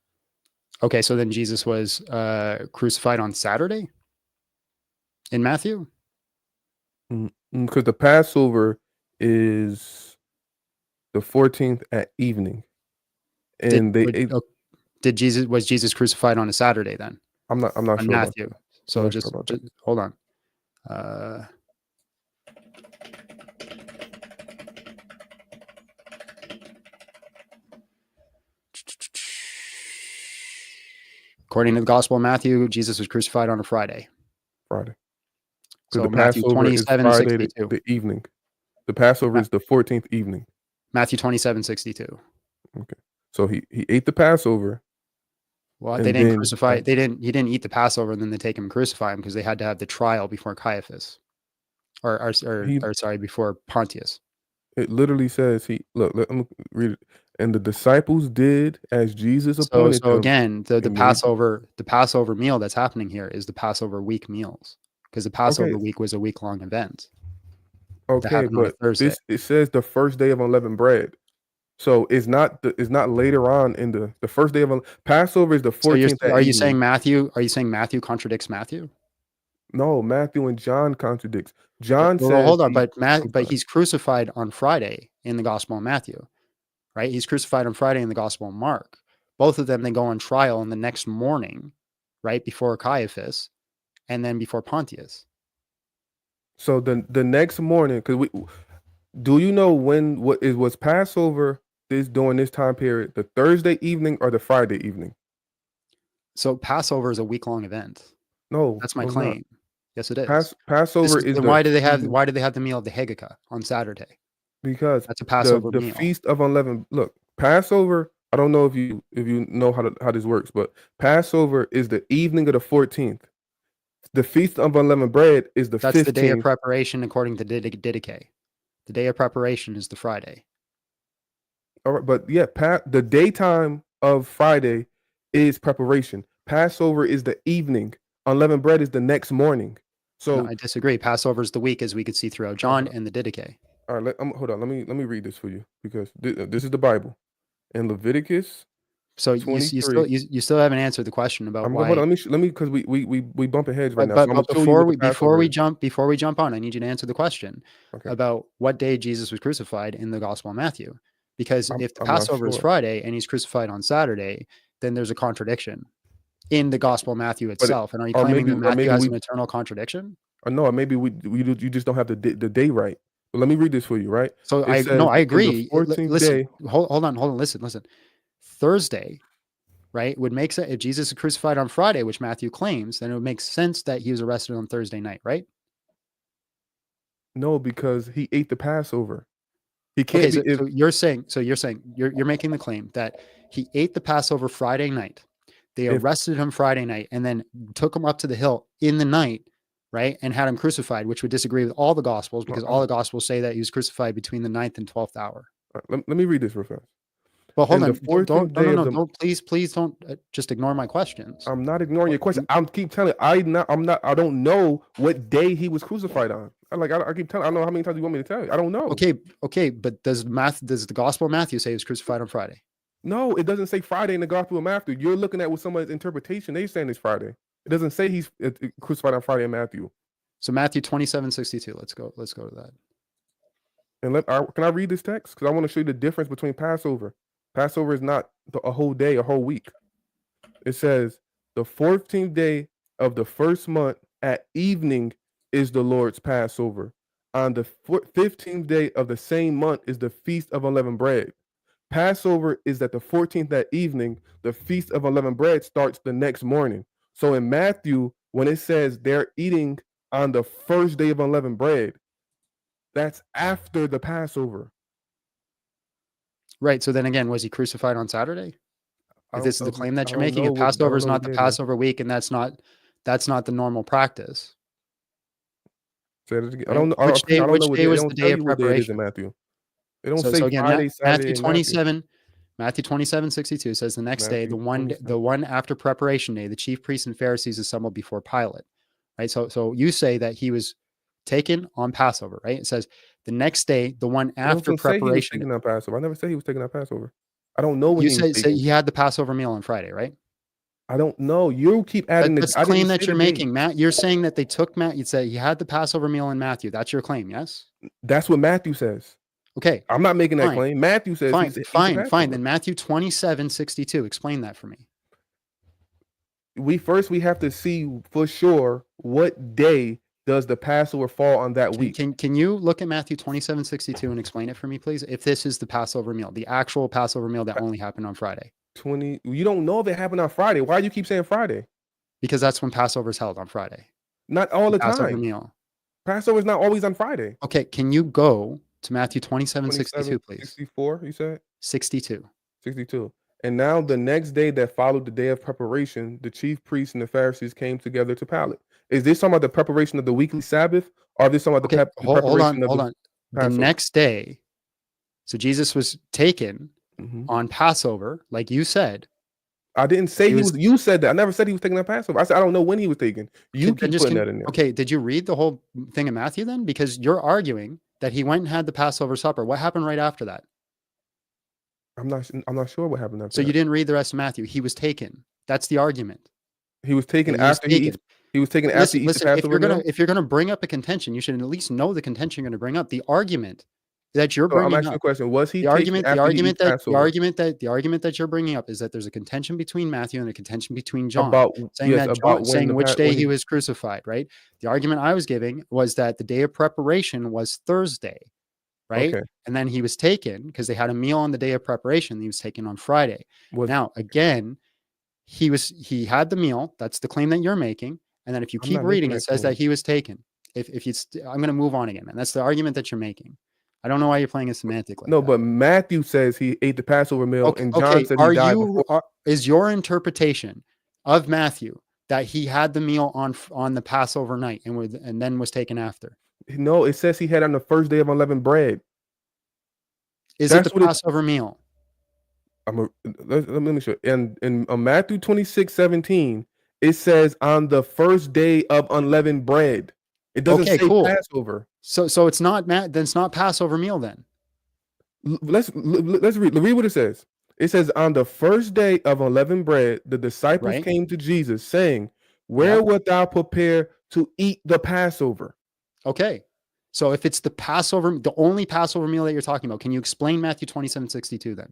[SPEAKER 1] Okay, so then Jesus was crucified on Saturday in Matthew?
[SPEAKER 7] Because the Passover is the 14th at evening. And
[SPEAKER 1] was Jesus crucified on a Saturday then?
[SPEAKER 7] I'm not
[SPEAKER 1] on
[SPEAKER 7] sure.
[SPEAKER 1] Matthew. So just hold on. According to the Gospel of Matthew, Jesus was crucified on a Friday.
[SPEAKER 7] So
[SPEAKER 1] So
[SPEAKER 7] the
[SPEAKER 1] Matthew
[SPEAKER 7] Passover is Friday,
[SPEAKER 1] 27:62.
[SPEAKER 7] the evening. The Passover is the 14th evening.
[SPEAKER 1] Matthew 27:62.
[SPEAKER 7] Okay. So he ate the Passover.
[SPEAKER 1] Well, they didn't crucify. He didn't eat the Passover, and then they take him and crucify him because they had to have the trial before Caiaphas, or before Pontius.
[SPEAKER 7] It literally says let me read it. And the disciples did as Jesus appointed them.
[SPEAKER 1] So again, the Passover meal that's happening here is the Passover week meals, because the Passover week was a week-long event.
[SPEAKER 7] Okay, but it says the first day of unleavened bread. So it's not later on in the first day of Passover is the 14th.
[SPEAKER 1] So are you saying Matthew contradicts Matthew?
[SPEAKER 7] No, Matthew and John contradicts. John says.
[SPEAKER 1] Hold on, but he's crucified on Friday in the Gospel of Matthew, right? He's crucified on Friday in the Gospel of Mark. Both of them then go on trial on the next morning, right before Caiaphas, and then before Pontius.
[SPEAKER 7] So the next morning, because do you know when was Passover this during this time period, the Thursday evening or the Friday evening?
[SPEAKER 1] So Passover is a week-long event.
[SPEAKER 7] No,
[SPEAKER 1] That's my
[SPEAKER 7] it's not.
[SPEAKER 1] claim. Yes, it is.
[SPEAKER 7] Passover is
[SPEAKER 1] Then
[SPEAKER 7] the
[SPEAKER 1] why do they have
[SPEAKER 7] season-
[SPEAKER 1] the meal of the Haggah on Saturday?
[SPEAKER 7] because
[SPEAKER 1] That's a Passover
[SPEAKER 7] the
[SPEAKER 1] meal.
[SPEAKER 7] feast of unleavened. Look, Passover. I don't know if you know how this works, but Passover is the evening of the 14th. The feast of unleavened bread is the
[SPEAKER 1] That's
[SPEAKER 7] 15th.
[SPEAKER 1] the day of preparation according to Didache. The day of preparation is the Friday.
[SPEAKER 7] All right, but yeah, the daytime of Friday is preparation. Passover is the evening. Unleavened bread is the next morning. So
[SPEAKER 1] No, I disagree. Passover is the week, as we could see throughout John and the Didache.
[SPEAKER 7] all right, hold on. Let me read this for you because this is the Bible in Leviticus.
[SPEAKER 1] So you
[SPEAKER 7] 23.
[SPEAKER 1] still haven't answered the question about
[SPEAKER 7] I'm
[SPEAKER 1] why.
[SPEAKER 7] gonna, hold on, let me because we bumping heads right now.
[SPEAKER 1] But
[SPEAKER 7] So I'm gonna show you
[SPEAKER 1] before
[SPEAKER 7] what the
[SPEAKER 1] we
[SPEAKER 7] Passover is.
[SPEAKER 1] before we jump on, I need you to answer the question
[SPEAKER 7] Okay.
[SPEAKER 1] about what day Jesus was crucified in the Gospel of Matthew. Because if the
[SPEAKER 7] I'm not
[SPEAKER 1] Passover is
[SPEAKER 7] sure.
[SPEAKER 1] Friday and he's crucified on Saturday, then there's a contradiction in the Gospel of Matthew itself. And are you
[SPEAKER 7] or
[SPEAKER 1] claiming
[SPEAKER 7] maybe-
[SPEAKER 1] that
[SPEAKER 7] or
[SPEAKER 1] Matthew
[SPEAKER 7] maybe
[SPEAKER 1] has
[SPEAKER 7] we-
[SPEAKER 1] an eternal contradiction?
[SPEAKER 7] Or no, or maybe you just don't have the day right. But let me read this for you, right?
[SPEAKER 1] So
[SPEAKER 7] It
[SPEAKER 1] I
[SPEAKER 7] says in the
[SPEAKER 1] agree.
[SPEAKER 7] 14th
[SPEAKER 1] Listen,
[SPEAKER 7] day.
[SPEAKER 1] hold on, listen. Thursday, right, would make sense if Jesus is crucified on Friday, which Matthew claims, then it would make sense that he was arrested on Thursday night, right?
[SPEAKER 7] No, because he ate the Passover. He can't
[SPEAKER 1] Okay,
[SPEAKER 7] be.
[SPEAKER 1] so you're making the claim that he ate the Passover Friday night. They
[SPEAKER 7] If-
[SPEAKER 1] arrested him Friday night and then took him up to the hill in the night, right, and had him crucified, which would disagree with all the Gospels because all the Gospels say that he was crucified between the 9th and 12th hour.
[SPEAKER 7] let me read this real fast.
[SPEAKER 1] Well, hold
[SPEAKER 7] In
[SPEAKER 1] on.
[SPEAKER 7] the 14th day of the-
[SPEAKER 1] Don't please don't just ignore my questions.
[SPEAKER 7] I'm not ignoring your question. I keep telling you, I don't know what day he was crucified on. I keep telling. I don't know how many times you want me to tell you. I don't know.
[SPEAKER 1] Okay, but does the Gospel of Matthew say he was crucified on Friday?
[SPEAKER 7] No, it doesn't say Friday in the Gospel of Matthew. You're looking at with somebody's interpretation. They're saying it's Friday. It doesn't say he's crucified on Friday in Matthew.
[SPEAKER 1] So Matthew 27:62. Let's go to that.
[SPEAKER 7] And can I read this text? Because I want to show you the difference between Passover. Passover is not a whole day, a whole week. It says, the 14th day of the first month at evening is the Lord's Passover. On the 15th day of the same month is the Feast of Unleavened Bread. Passover is at the 14th at evening. The Feast of Unleavened Bread starts the next morning. So in Matthew, when it says they're eating on the first day of unleavened bread, that's after the Passover.
[SPEAKER 1] Right. So then again, was he crucified on Saturday? If this is the claim that you're making, if
[SPEAKER 7] I
[SPEAKER 1] Passover
[SPEAKER 7] don't
[SPEAKER 1] is
[SPEAKER 7] know
[SPEAKER 1] not
[SPEAKER 7] what
[SPEAKER 1] the
[SPEAKER 7] day it is.
[SPEAKER 1] Passover week, and that's not the normal practice.
[SPEAKER 7] Say it again. I
[SPEAKER 1] Right?
[SPEAKER 7] don't know.
[SPEAKER 1] Which day-
[SPEAKER 7] I don't
[SPEAKER 1] which
[SPEAKER 7] know what
[SPEAKER 1] day
[SPEAKER 7] day.
[SPEAKER 1] was
[SPEAKER 7] They
[SPEAKER 1] the
[SPEAKER 7] don't
[SPEAKER 1] day
[SPEAKER 7] tell
[SPEAKER 1] of
[SPEAKER 7] you what day it is in
[SPEAKER 1] preparation?
[SPEAKER 7] Matthew. They don't
[SPEAKER 1] So
[SPEAKER 7] say
[SPEAKER 1] again,
[SPEAKER 7] Friday, Saturday,
[SPEAKER 1] Matthew
[SPEAKER 7] and
[SPEAKER 1] 27, Matthew 27:62 says the next day,
[SPEAKER 7] Matthew
[SPEAKER 1] the one after preparation day, the chief priests and Pharisees assembled before Pilate. Right. So you say that he was taken on Passover, right? It says the next day, the one
[SPEAKER 7] It
[SPEAKER 1] after
[SPEAKER 7] doesn't say he was
[SPEAKER 1] preparation.
[SPEAKER 7] taken on Passover. I never said he was taken on Passover. I don't know when
[SPEAKER 1] You
[SPEAKER 7] he was
[SPEAKER 1] say
[SPEAKER 7] taken.
[SPEAKER 1] he had the Passover meal on Friday, right?
[SPEAKER 7] I don't know. You keep adding
[SPEAKER 1] That's the
[SPEAKER 7] I didn't
[SPEAKER 1] claim
[SPEAKER 7] say
[SPEAKER 1] that you're
[SPEAKER 7] the date.
[SPEAKER 1] making, Matt. You're saying that they took Matt. You'd say he had the Passover meal in Matthew. That's your claim, yes?
[SPEAKER 7] That's what Matthew says.
[SPEAKER 1] Okay.
[SPEAKER 7] I'm not making that
[SPEAKER 1] Fine.
[SPEAKER 7] claim. Matthew says
[SPEAKER 1] Fine.
[SPEAKER 7] he's the
[SPEAKER 1] Fine.
[SPEAKER 7] Passover.
[SPEAKER 1] Then Matthew 27:62. Explain that for me.
[SPEAKER 7] We have to see for sure what day does the Passover fall on that week.
[SPEAKER 1] Can you look at Matthew 27:62 and explain it for me, please? If this is the Passover meal, the actual Passover meal that only happened on Friday,
[SPEAKER 7] 20. You don't know if it happened on Friday. Why do you keep saying Friday?
[SPEAKER 1] because that's when Passover is held on Friday.
[SPEAKER 7] Not all the
[SPEAKER 1] Passover
[SPEAKER 7] time.
[SPEAKER 1] meal.
[SPEAKER 7] Passover is not always on Friday.
[SPEAKER 1] Okay. Can you go to Matthew 27:62,
[SPEAKER 7] 27,
[SPEAKER 1] please?
[SPEAKER 7] 64, you said?
[SPEAKER 1] 62.
[SPEAKER 7] 62. And now the next day that followed the day of preparation, the chief priests and the Pharisees came together to Pilate. Is this talking about the preparation of the weekly Sabbath, or is this talking about
[SPEAKER 1] Okay.
[SPEAKER 7] the
[SPEAKER 1] Hold
[SPEAKER 7] preparation
[SPEAKER 1] on. Hold
[SPEAKER 7] of
[SPEAKER 1] on. The
[SPEAKER 7] Passover?
[SPEAKER 1] next day, so Jesus was taken
[SPEAKER 7] Mhm.
[SPEAKER 1] on Passover, like you said.
[SPEAKER 7] I didn't say
[SPEAKER 1] He
[SPEAKER 7] he
[SPEAKER 1] was-
[SPEAKER 7] was. You said that. I never said he was taking on Passover. I said I don't know when he was taken. You
[SPEAKER 1] Then
[SPEAKER 7] keep
[SPEAKER 1] just
[SPEAKER 7] putting that in there.
[SPEAKER 1] Okay, did you read the whole thing in Matthew then? Because you're arguing that he went and had the Passover supper. What happened right after that?
[SPEAKER 7] I'm not sure what happened after
[SPEAKER 1] So
[SPEAKER 7] that.
[SPEAKER 1] you didn't read the rest of Matthew. He was taken. That's the argument.
[SPEAKER 7] He was taken
[SPEAKER 1] He was
[SPEAKER 7] after he
[SPEAKER 1] taken.
[SPEAKER 7] eats. He was taken after
[SPEAKER 1] Listen,
[SPEAKER 7] he eats the
[SPEAKER 1] if
[SPEAKER 7] Passover
[SPEAKER 1] you're gonna
[SPEAKER 7] meal?
[SPEAKER 1] if you're gonna bring up a contention, you should at least know the contention you're gonna bring up. The argument that you're
[SPEAKER 7] So I'm
[SPEAKER 1] bringing
[SPEAKER 7] asking you a
[SPEAKER 1] up.
[SPEAKER 7] question. Was he
[SPEAKER 1] The
[SPEAKER 7] taken
[SPEAKER 1] argument, the
[SPEAKER 7] after he
[SPEAKER 1] argument
[SPEAKER 7] eats
[SPEAKER 1] that the
[SPEAKER 7] Passover?
[SPEAKER 1] argument that you're bringing up is that there's a contention between Matthew and a contention between John,
[SPEAKER 7] About
[SPEAKER 1] saying
[SPEAKER 7] yes,
[SPEAKER 1] that
[SPEAKER 7] about
[SPEAKER 1] John, saying
[SPEAKER 7] when
[SPEAKER 1] which day
[SPEAKER 7] when
[SPEAKER 1] he was crucified. Right. The argument I was giving was that the day of preparation was Thursday. right?
[SPEAKER 7] Okay.
[SPEAKER 1] And then he was taken because they had a meal on the day of preparation. He was taken on Friday.
[SPEAKER 7] Was
[SPEAKER 1] Now, again, he had the meal. That's the claim that you're making. And then if you
[SPEAKER 7] I'm
[SPEAKER 1] keep
[SPEAKER 7] not making
[SPEAKER 1] reading,
[SPEAKER 7] that
[SPEAKER 1] it says
[SPEAKER 7] claim.
[SPEAKER 1] that he was taken. If you, I'm going to move on again, man. That's the argument that you're making. I don't know why you're playing a semantic like
[SPEAKER 7] No,
[SPEAKER 1] that.
[SPEAKER 7] but Matthew says he ate the Passover meal,
[SPEAKER 1] Okay,
[SPEAKER 7] and John
[SPEAKER 1] okay.
[SPEAKER 7] said he died before.
[SPEAKER 1] Is your interpretation of Matthew that he had the meal on the Passover night and then was taken after?
[SPEAKER 7] No, it says he had on the first day of unleavened bread.
[SPEAKER 1] Is
[SPEAKER 7] That's
[SPEAKER 1] it the
[SPEAKER 7] what
[SPEAKER 1] Passover meal?
[SPEAKER 7] let me show. In Matthew 26:17, it says on the first day of unleavened bread. It doesn't
[SPEAKER 1] Okay,
[SPEAKER 7] say
[SPEAKER 1] cool.
[SPEAKER 7] Passover.
[SPEAKER 1] So it's not then it's not Passover meal then.
[SPEAKER 7] Let's read what it says. It says on the first day of unleavened bread, the disciples
[SPEAKER 1] Right.
[SPEAKER 7] came to Jesus saying, "Where wilt thou prepare to eat the Passover?"
[SPEAKER 1] Okay. So if it's the Passover, the only Passover meal that you're talking about, can you explain Matthew 27:62 then?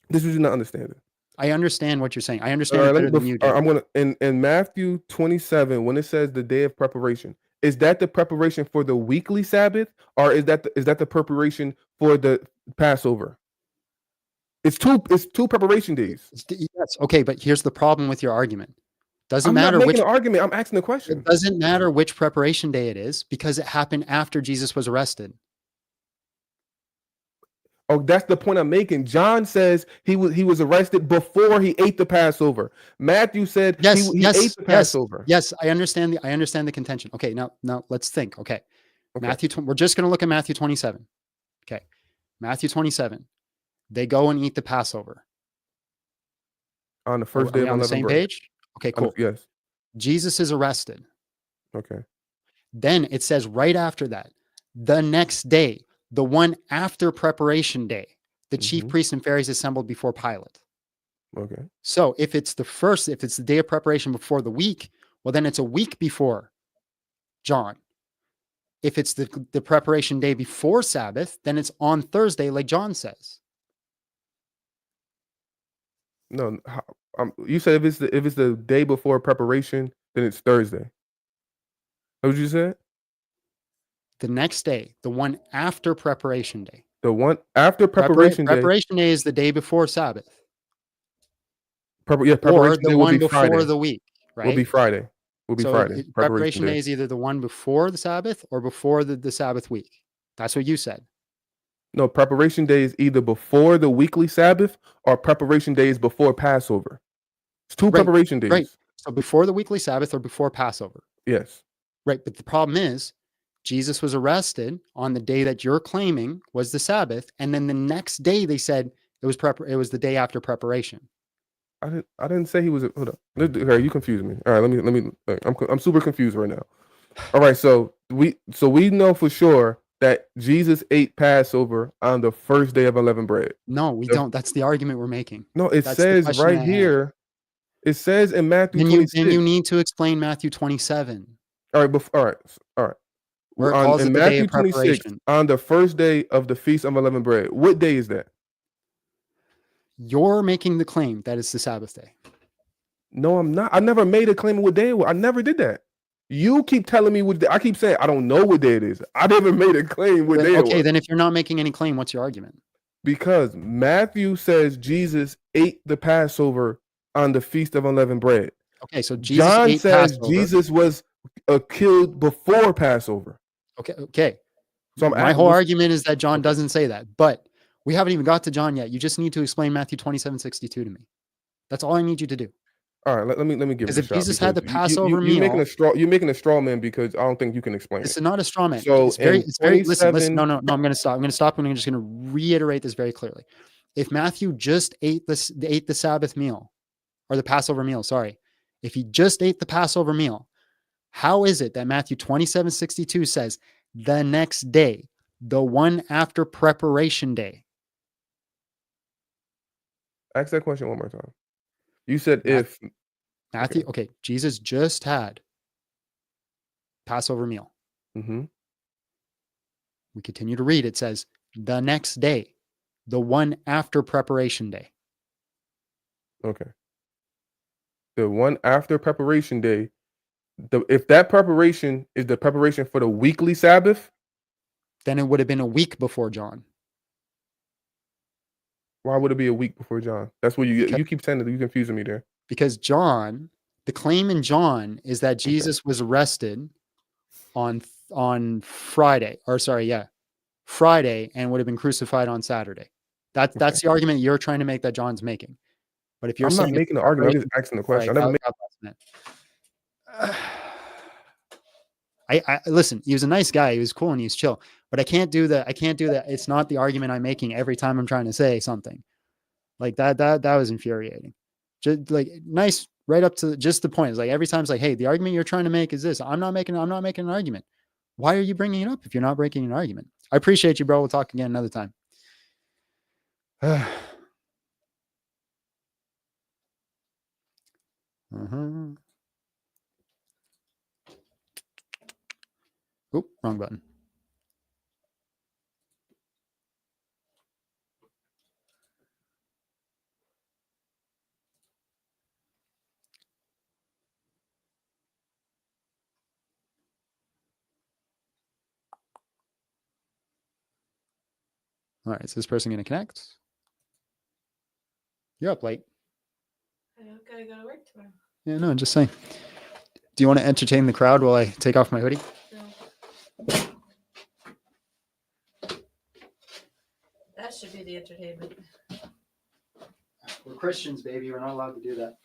[SPEAKER 7] This is not understanding.
[SPEAKER 1] I understand what you're saying. I understand it better than you do.
[SPEAKER 7] I'm gonna in Matthew 27, when it says the day of preparation, is that the preparation for the weekly Sabbath, or is that the preparation for the Passover? It's two preparation days.
[SPEAKER 1] Yes. Okay, but here's the problem with your argument. Doesn't
[SPEAKER 7] I'm not
[SPEAKER 1] matter
[SPEAKER 7] making
[SPEAKER 1] which
[SPEAKER 7] an argument. I'm asking a question.
[SPEAKER 1] it doesn't matter which preparation day it is because it happened after Jesus was arrested.
[SPEAKER 7] Oh, that's the point I'm making. John says he was arrested before he ate the Passover. Matthew said he ate the Passover.
[SPEAKER 1] Yes, I understand the contention. Okay, now let's think. Okay. We're just going to look at Matthew 27. Okay. Matthew 27. They go and eat the Passover.
[SPEAKER 7] On the first day of
[SPEAKER 1] on the
[SPEAKER 7] unleavened
[SPEAKER 1] same
[SPEAKER 7] bread.
[SPEAKER 1] page? Okay, cool.
[SPEAKER 7] Yes.
[SPEAKER 1] Jesus is arrested.
[SPEAKER 7] Okay.
[SPEAKER 1] Then it says right after that, the next day, the one after preparation day, the chief priests and Pharisees assembled before Pilate.
[SPEAKER 7] Okay.
[SPEAKER 1] So if it's the day of preparation before the week, well, then it's a week before John. If it's the preparation day before Sabbath, then it's on Thursday, like John says.
[SPEAKER 7] No, you said if it's the day before preparation, then it's Thursday. What you said?
[SPEAKER 1] The next day, the one after preparation day.
[SPEAKER 7] The one after preparation day.
[SPEAKER 1] Preparation day is the day before Sabbath.
[SPEAKER 7] Preparation
[SPEAKER 1] or the
[SPEAKER 7] day will
[SPEAKER 1] one
[SPEAKER 7] be
[SPEAKER 1] before
[SPEAKER 7] Friday.
[SPEAKER 1] the week, right?
[SPEAKER 7] Will be Friday.
[SPEAKER 1] Preparation day is either the one before the Sabbath or before the Sabbath week. That's what you said.
[SPEAKER 7] No, preparation day is either before the weekly Sabbath or preparation day is before Passover. It's two preparation days.
[SPEAKER 1] Right. So before the weekly Sabbath or before Passover.
[SPEAKER 7] Yes.
[SPEAKER 1] Right. But the problem is Jesus was arrested on the day that you're claiming was the Sabbath. And then the next day they said it was the day after preparation.
[SPEAKER 7] I didn't say he was. Hold up. Okay, you confused me. All right, let me. I'm super confused right now. All right, so we know for sure that Jesus ate Passover on the first day of unleavened bread.
[SPEAKER 1] No, we don't. That's the argument we're making.
[SPEAKER 7] No, it says right here. It says in Matthew 26.
[SPEAKER 1] Then you need to explain Matthew 27.
[SPEAKER 7] All right.
[SPEAKER 1] Where it calls it
[SPEAKER 7] in
[SPEAKER 1] the day
[SPEAKER 7] Matthew
[SPEAKER 1] of
[SPEAKER 7] 26,
[SPEAKER 1] preparation.
[SPEAKER 7] on the first day of the Feast of Unleavened Bread, what day is that?
[SPEAKER 1] You're making the claim that it's the Sabbath day.
[SPEAKER 7] No, I'm not. I never made a claim of what day it was. I never did that. You keep telling me what day. I keep saying I don't know what day it is. I never made a claim what day it was.
[SPEAKER 1] Okay, then if you're not making any claim, what's your argument?
[SPEAKER 7] Because Matthew says Jesus ate the Passover on the Feast of Unleavened Bread.
[SPEAKER 1] Okay, so Jesus
[SPEAKER 7] John
[SPEAKER 1] ate
[SPEAKER 7] says
[SPEAKER 1] Passover.
[SPEAKER 7] Jesus was killed before Passover.
[SPEAKER 1] Okay. So my whole argument is that John doesn't say that, but we haven't even got to John yet. You just need to explain Matthew 27:62 to me. That's all I need you to do.
[SPEAKER 7] All right, let me give it a shot.
[SPEAKER 1] Because if Jesus had the Passover
[SPEAKER 7] you're
[SPEAKER 1] meal,
[SPEAKER 7] you're making a straw man because I don't think you can explain
[SPEAKER 1] this
[SPEAKER 7] it.
[SPEAKER 1] is not a straw man.
[SPEAKER 7] So
[SPEAKER 1] it's very listen. No, I'm going to stop. And I'm just going to reiterate this very clearly. If Matthew just ate the Sabbath meal or the Passover meal, sorry, if he just ate the Passover meal, how is it that Matthew 27:62 says the next day, the one after preparation day?
[SPEAKER 7] Ask that question one more time. You said
[SPEAKER 1] Matthew, okay, Jesus just had Passover meal.
[SPEAKER 7] Mm-hmm.
[SPEAKER 1] We continue to read. It says the next day, the one after preparation day.
[SPEAKER 7] Okay. The one after preparation day. If that preparation is the preparation for the weekly Sabbath,
[SPEAKER 1] then it would have been a week before John.
[SPEAKER 7] Why would it be a week before John? That's what you
[SPEAKER 1] Because-
[SPEAKER 7] keep saying that you're confusing me there.
[SPEAKER 1] Because John, the claim in John is that Jesus was arrested on Friday, Friday, and would have been crucified on Saturday. That's the argument you're trying to make that John's making. But if you're
[SPEAKER 7] I'm not
[SPEAKER 1] saying
[SPEAKER 7] making the argument. I'm just asking the question. I never made
[SPEAKER 1] I listen, he was a nice guy, he was cool and he was chill, but I can't do that. It's not the argument I'm making every time I'm trying to say something. Like that was infuriating. Just like nice right up to just the point. It's like every time it's like, hey, the argument you're trying to make is this. I'm not making an argument. Why are you bringing it up if you're not breaking an argument? I appreciate you, bro. We'll talk again another time. Oop, wrong button. All right, is this person going to connect? You're up late.
[SPEAKER 4] I don't gotta go to work tomorrow.
[SPEAKER 1] Yeah, no, just saying. Do you want to entertain the crowd while I take off my hoodie?
[SPEAKER 4] No. That should be the entertainment.
[SPEAKER 1] We're Christians, baby. We're not allowed to do that.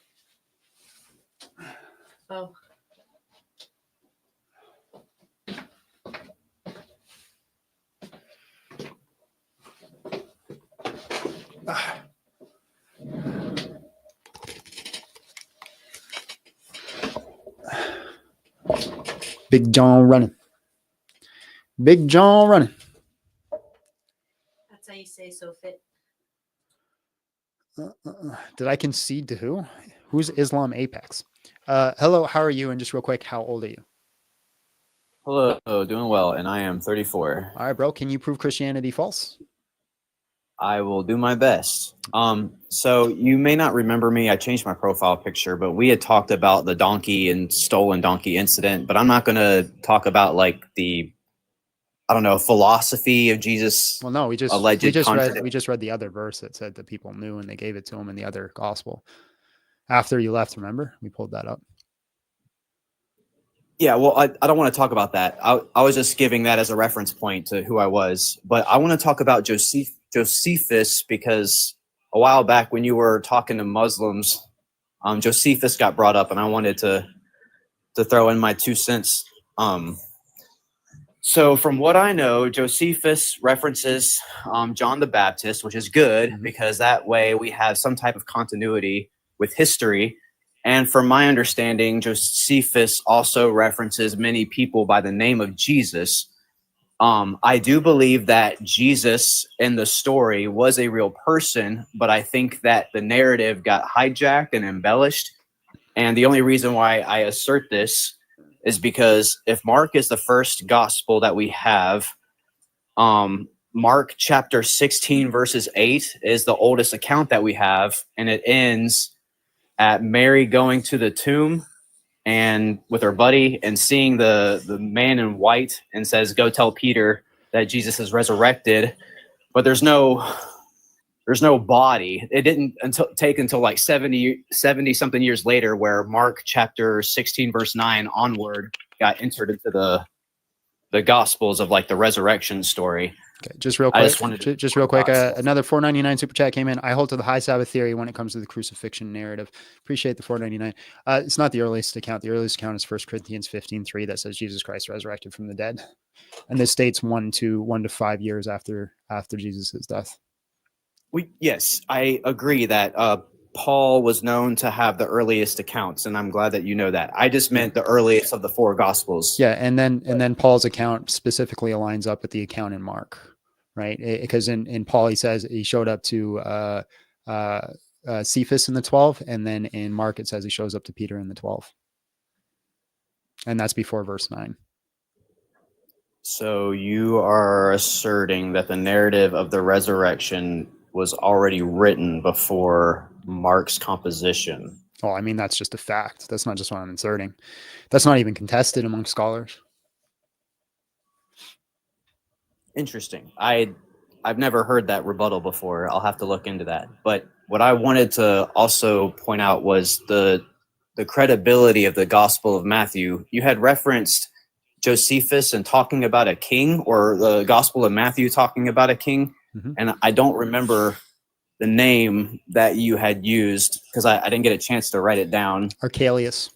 [SPEAKER 4] Oh.
[SPEAKER 1] Big John running. Big John running.
[SPEAKER 4] That's how you say so fit.
[SPEAKER 1] Did I concede to who? Who's Islam Apex? Hello, how are you? And just real quick, how old are you?
[SPEAKER 8] Hello, doing well, and I am 34.
[SPEAKER 1] All right, bro. Can you prove Christianity false?
[SPEAKER 8] I will do my best. So you may not remember me. I changed my profile picture, but we had talked about the donkey and stolen donkey incident, but I'm not going to talk about like the, I don't know, philosophy of Jesus.
[SPEAKER 1] Well, no, we just read the other verse that said that people knew and they gave it to him in the other gospel. After you left, remember? We pulled that up.
[SPEAKER 8] Yeah, well, I don't want to talk about that. I was just giving that as a reference point to who I was. But I want to talk about Josephus because a while back when you were talking to Muslims, Josephus got brought up, and I wanted to throw in my 2 cents. So from what I know, Josephus references John the Baptist, which is good because that way we have some type of continuity with history. And from my understanding, Josephus also references many people by the name of Jesus. I do believe that Jesus in the story was a real person, but I think that the narrative got hijacked and embellished. And the only reason why I assert this is because if Mark is the first gospel that we have, Mark chapter 16 verses 8 is the oldest account that we have, and it ends at Mary going to the tomb and with her buddy and seeing the man in white and says, go tell Peter that Jesus is resurrected. But there's no body. It didn't take until like 70 something years later where Mark chapter 16 verse 9 onward got entered into the gospels of like the resurrection story.
[SPEAKER 1] Okay, just real quick, another $4.99 super chat came in. I hold to the high Sabbath theory when it comes to the crucifixion narrative. Appreciate the $4.99. It's not the earliest account. The earliest account is 1 Corinthians 15:3 that says Jesus Christ resurrected from the dead, and this dates 1 to 5 years after Jesus' death.
[SPEAKER 8] Yes, I agree that Paul was known to have the earliest accounts, and I'm glad that you know that. I just meant the earliest of the 4 gospels.
[SPEAKER 1] Yeah, and then Paul's account specifically aligns up with the account in Mark, right? Because in Paul he says he showed up to Cephas in the 12, and then in Mark it says he shows up to Peter in the 12, and that's before verse 9.
[SPEAKER 8] So you are asserting that the narrative of the resurrection was already written before Mark's composition.
[SPEAKER 1] Oh, I mean, that's just a fact. That's not just what I'm inserting. That's not even contested among scholars.
[SPEAKER 8] Interesting. I've never heard that rebuttal before. I'll have to look into that. But what I wanted to also point out was the credibility of the Gospel of Matthew. You had referenced Josephus and talking about a king, or the Gospel of Matthew talking about a king, and I don't remember the name that you had used because I didn't get a chance to write it down.
[SPEAKER 1] Archelaus.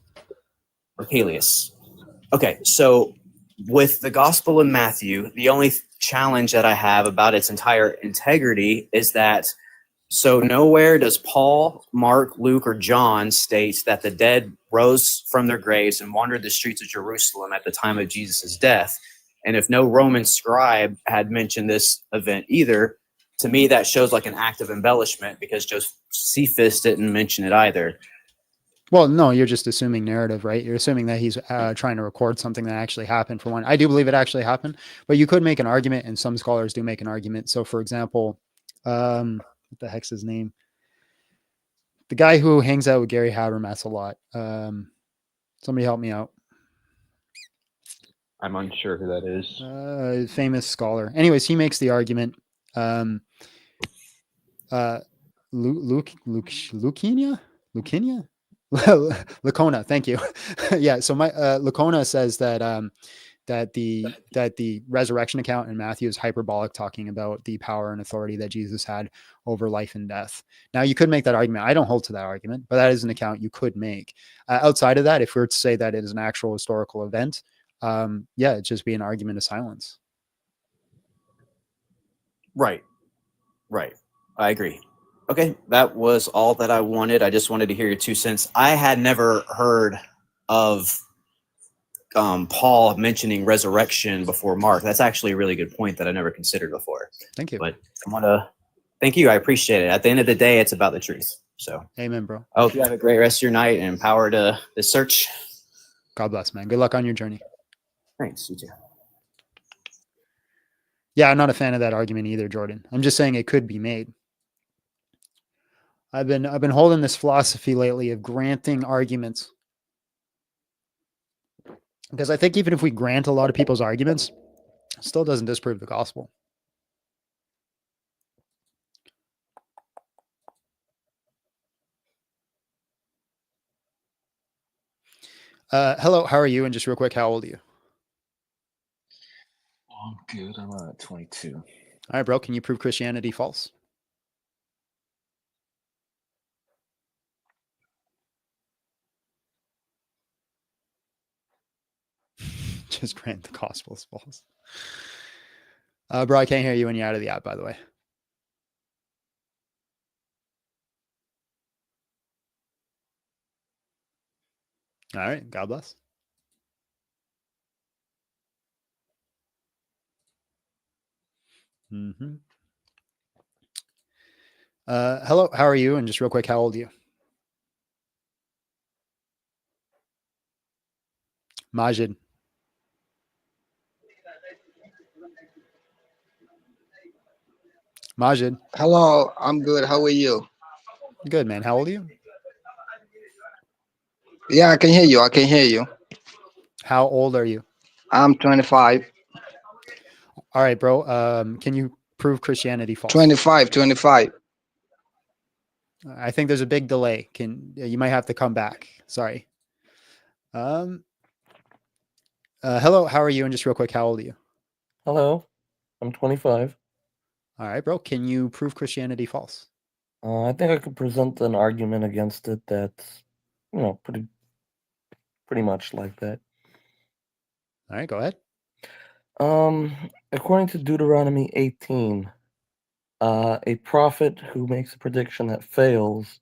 [SPEAKER 8] Okay, so with the Gospel of Matthew, the only challenge that I have about its entire integrity is that so nowhere does Paul, Mark, Luke, or John state that the dead rose from their graves and wandered the streets of Jerusalem at the time of Jesus' death. And if no Roman scribe had mentioned this event either, to me that shows like an act of embellishment because Josephus didn't mention it either.
[SPEAKER 1] Well, no, you're just assuming narrative, right? You're assuming that he's trying to record something that actually happened, for one. I do believe it actually happened, but you could make an argument, and some scholars do make an argument. So, for example, what the heck's his name? The guy who hangs out with Gary Habermas a lot. Somebody help me out.
[SPEAKER 8] I'm unsure who that is.
[SPEAKER 1] Famous scholar. Anyways, he makes the argument. Leukemia? Lacona, thank you. Yeah, so my Lacona says that that the resurrection account in Matthew is hyperbolic, talking about the power and authority that Jesus had over life and death. Now, you could make that argument. I don't hold to that argument, but that is an account you could make. Outside of that, if we were to say that it is an actual historical event, yeah, it'd just be an argument of silence.
[SPEAKER 8] Right. I agree. Okay, that was all that I wanted. I just wanted to hear your 2 cents. I had never heard of Paul mentioning resurrection before Mark. That's actually a really good point that I never considered before.
[SPEAKER 1] Thank you.
[SPEAKER 8] But I want to thank you. I appreciate it. At the end of the day, it's about the truth. So,
[SPEAKER 1] amen, bro.
[SPEAKER 8] I hope you have a great rest of your night and power to the search.
[SPEAKER 1] God bless, man. Good luck on your journey.
[SPEAKER 8] Thanks. You too.
[SPEAKER 1] Yeah, I'm not a fan of that argument either, Jordan. I'm just saying it could be made. I've been holding this philosophy lately of granting arguments, because I think even if we grant a lot of people's arguments, it still doesn't disprove the gospel. Hello, how are you? And just real quick, how old are you?
[SPEAKER 9] Oh, I'm good. I'm 22.
[SPEAKER 1] All right, bro. Can you prove Christianity false? Just grant the gospel is false. Bro, I can't hear you when you're out of the app, by the way. All right. God bless. Hello, how are you? And just real quick, how old are you? Majid. Majid.
[SPEAKER 10] Hello, I'm good. How are you?
[SPEAKER 1] Good, man. How old are you?
[SPEAKER 10] Yeah, I can hear you. I can hear you.
[SPEAKER 1] How old are you?
[SPEAKER 10] I'm 25.
[SPEAKER 1] All right, bro. Can you prove Christianity false?
[SPEAKER 10] 25.
[SPEAKER 1] I think there's a big delay. You might have to come back. Sorry. Hello, how are you? And just real quick, how old are you?
[SPEAKER 11] Hello, I'm 25.
[SPEAKER 1] All right, bro. Can you prove Christianity false?
[SPEAKER 11] I think I could present an argument against it that's, pretty much like that.
[SPEAKER 1] All right, go ahead.
[SPEAKER 11] According to Deuteronomy 18, a prophet who makes a prediction that fails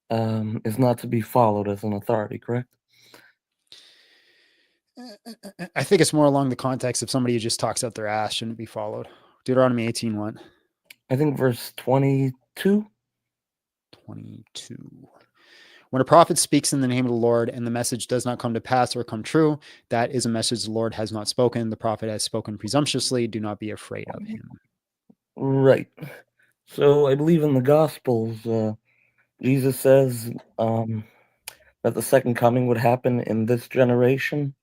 [SPEAKER 11] is not to be followed as an authority, correct?
[SPEAKER 1] I think it's more along the context of somebody who just talks out their ass shouldn't be followed. Deuteronomy 18:1.
[SPEAKER 11] I think verse 22.
[SPEAKER 1] 22. When a prophet speaks in the name of the Lord and the message does not come to pass or come true, that is a message the Lord has not spoken. The prophet has spoken presumptuously. Do not be afraid of him.
[SPEAKER 11] Right. So I believe in the Gospels, Jesus says that the second coming would happen in this generation,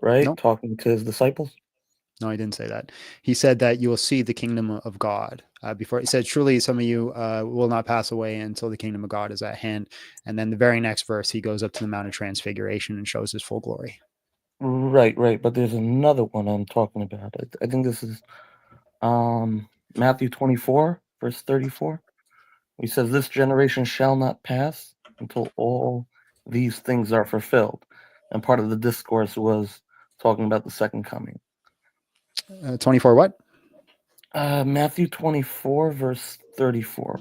[SPEAKER 11] right?
[SPEAKER 1] Nope.
[SPEAKER 11] Talking to his disciples.
[SPEAKER 1] No, he didn't say that. He said that you will see the kingdom of God. Before he said, truly, some of you will not pass away until the kingdom of God is at hand. And then the very next verse, he goes up to the Mount of Transfiguration and shows his full glory.
[SPEAKER 11] Right, right. But there's another one I'm talking about. I think this is Matthew 24, verse 34. He says, "This generation shall not pass until all these things are fulfilled." And part of the discourse was talking about the second coming.
[SPEAKER 1] 24 what?
[SPEAKER 11] Matthew 24, verse 34.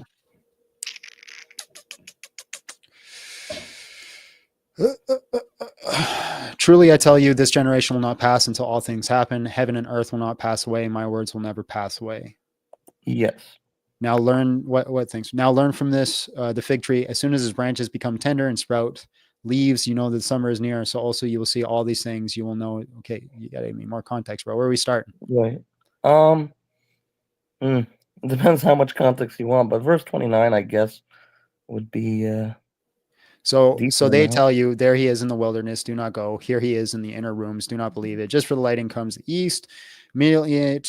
[SPEAKER 1] Truly, I tell you, this generation will not pass until all things happen. Heaven and earth will not pass away. My words will never pass away.
[SPEAKER 11] Yes.
[SPEAKER 1] Now learn what things. Now learn from this, the fig tree. As soon as its branches become tender and sprout leaves, you know that summer is near. So also you will see all these things. You will know. Okay, you got to give me more context, bro. Where are we starting?
[SPEAKER 11] Right. It depends how much context you want, but verse 29, I guess, would be
[SPEAKER 1] So
[SPEAKER 11] decent
[SPEAKER 1] they
[SPEAKER 11] enough.
[SPEAKER 1] tell you, there he is in the wilderness. Do not go. Here he is in the inner rooms. Do not believe it. Just for the lighting comes the east. Immediately,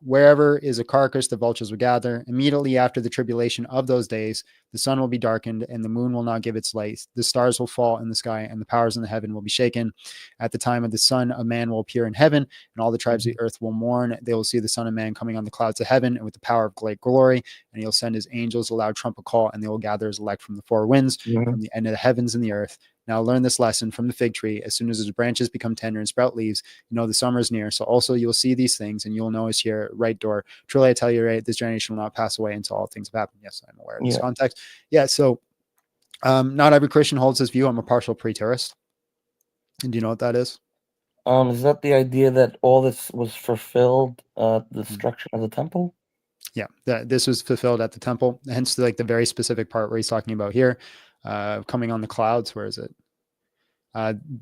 [SPEAKER 1] wherever is a carcass, the vultures will gather. Immediately after the tribulation of those days, the sun will be darkened and the moon will not give its light. The stars will fall in the sky and the powers in the heaven will be shaken. At the time of the Son of Man will appear in heaven, and all the tribes of the earth will mourn. They will see the Son of Man coming on the clouds of heaven and with the power of great glory. And he'll send his angels a loud trumpet call, and they will gather his elect from the four winds, from the end of the heavens and the earth. Now learn this lesson from the fig tree. As soon as its branches become tender and sprout leaves, you know the summer is near. So also you will see these things, and you'll know it's here, right door. Truly I tell you, right, this generation will not pass away until all things have happened. Yes, I'm aware of this context. Yeah, so not every Christian holds this view. I'm a partial preterist. And do you know what that is?
[SPEAKER 11] Is that the idea that all this was fulfilled, the destruction of the temple?
[SPEAKER 1] Yeah, this was fulfilled at the temple. Hence, the very specific part where he's talking about here, coming on the clouds. Where is it?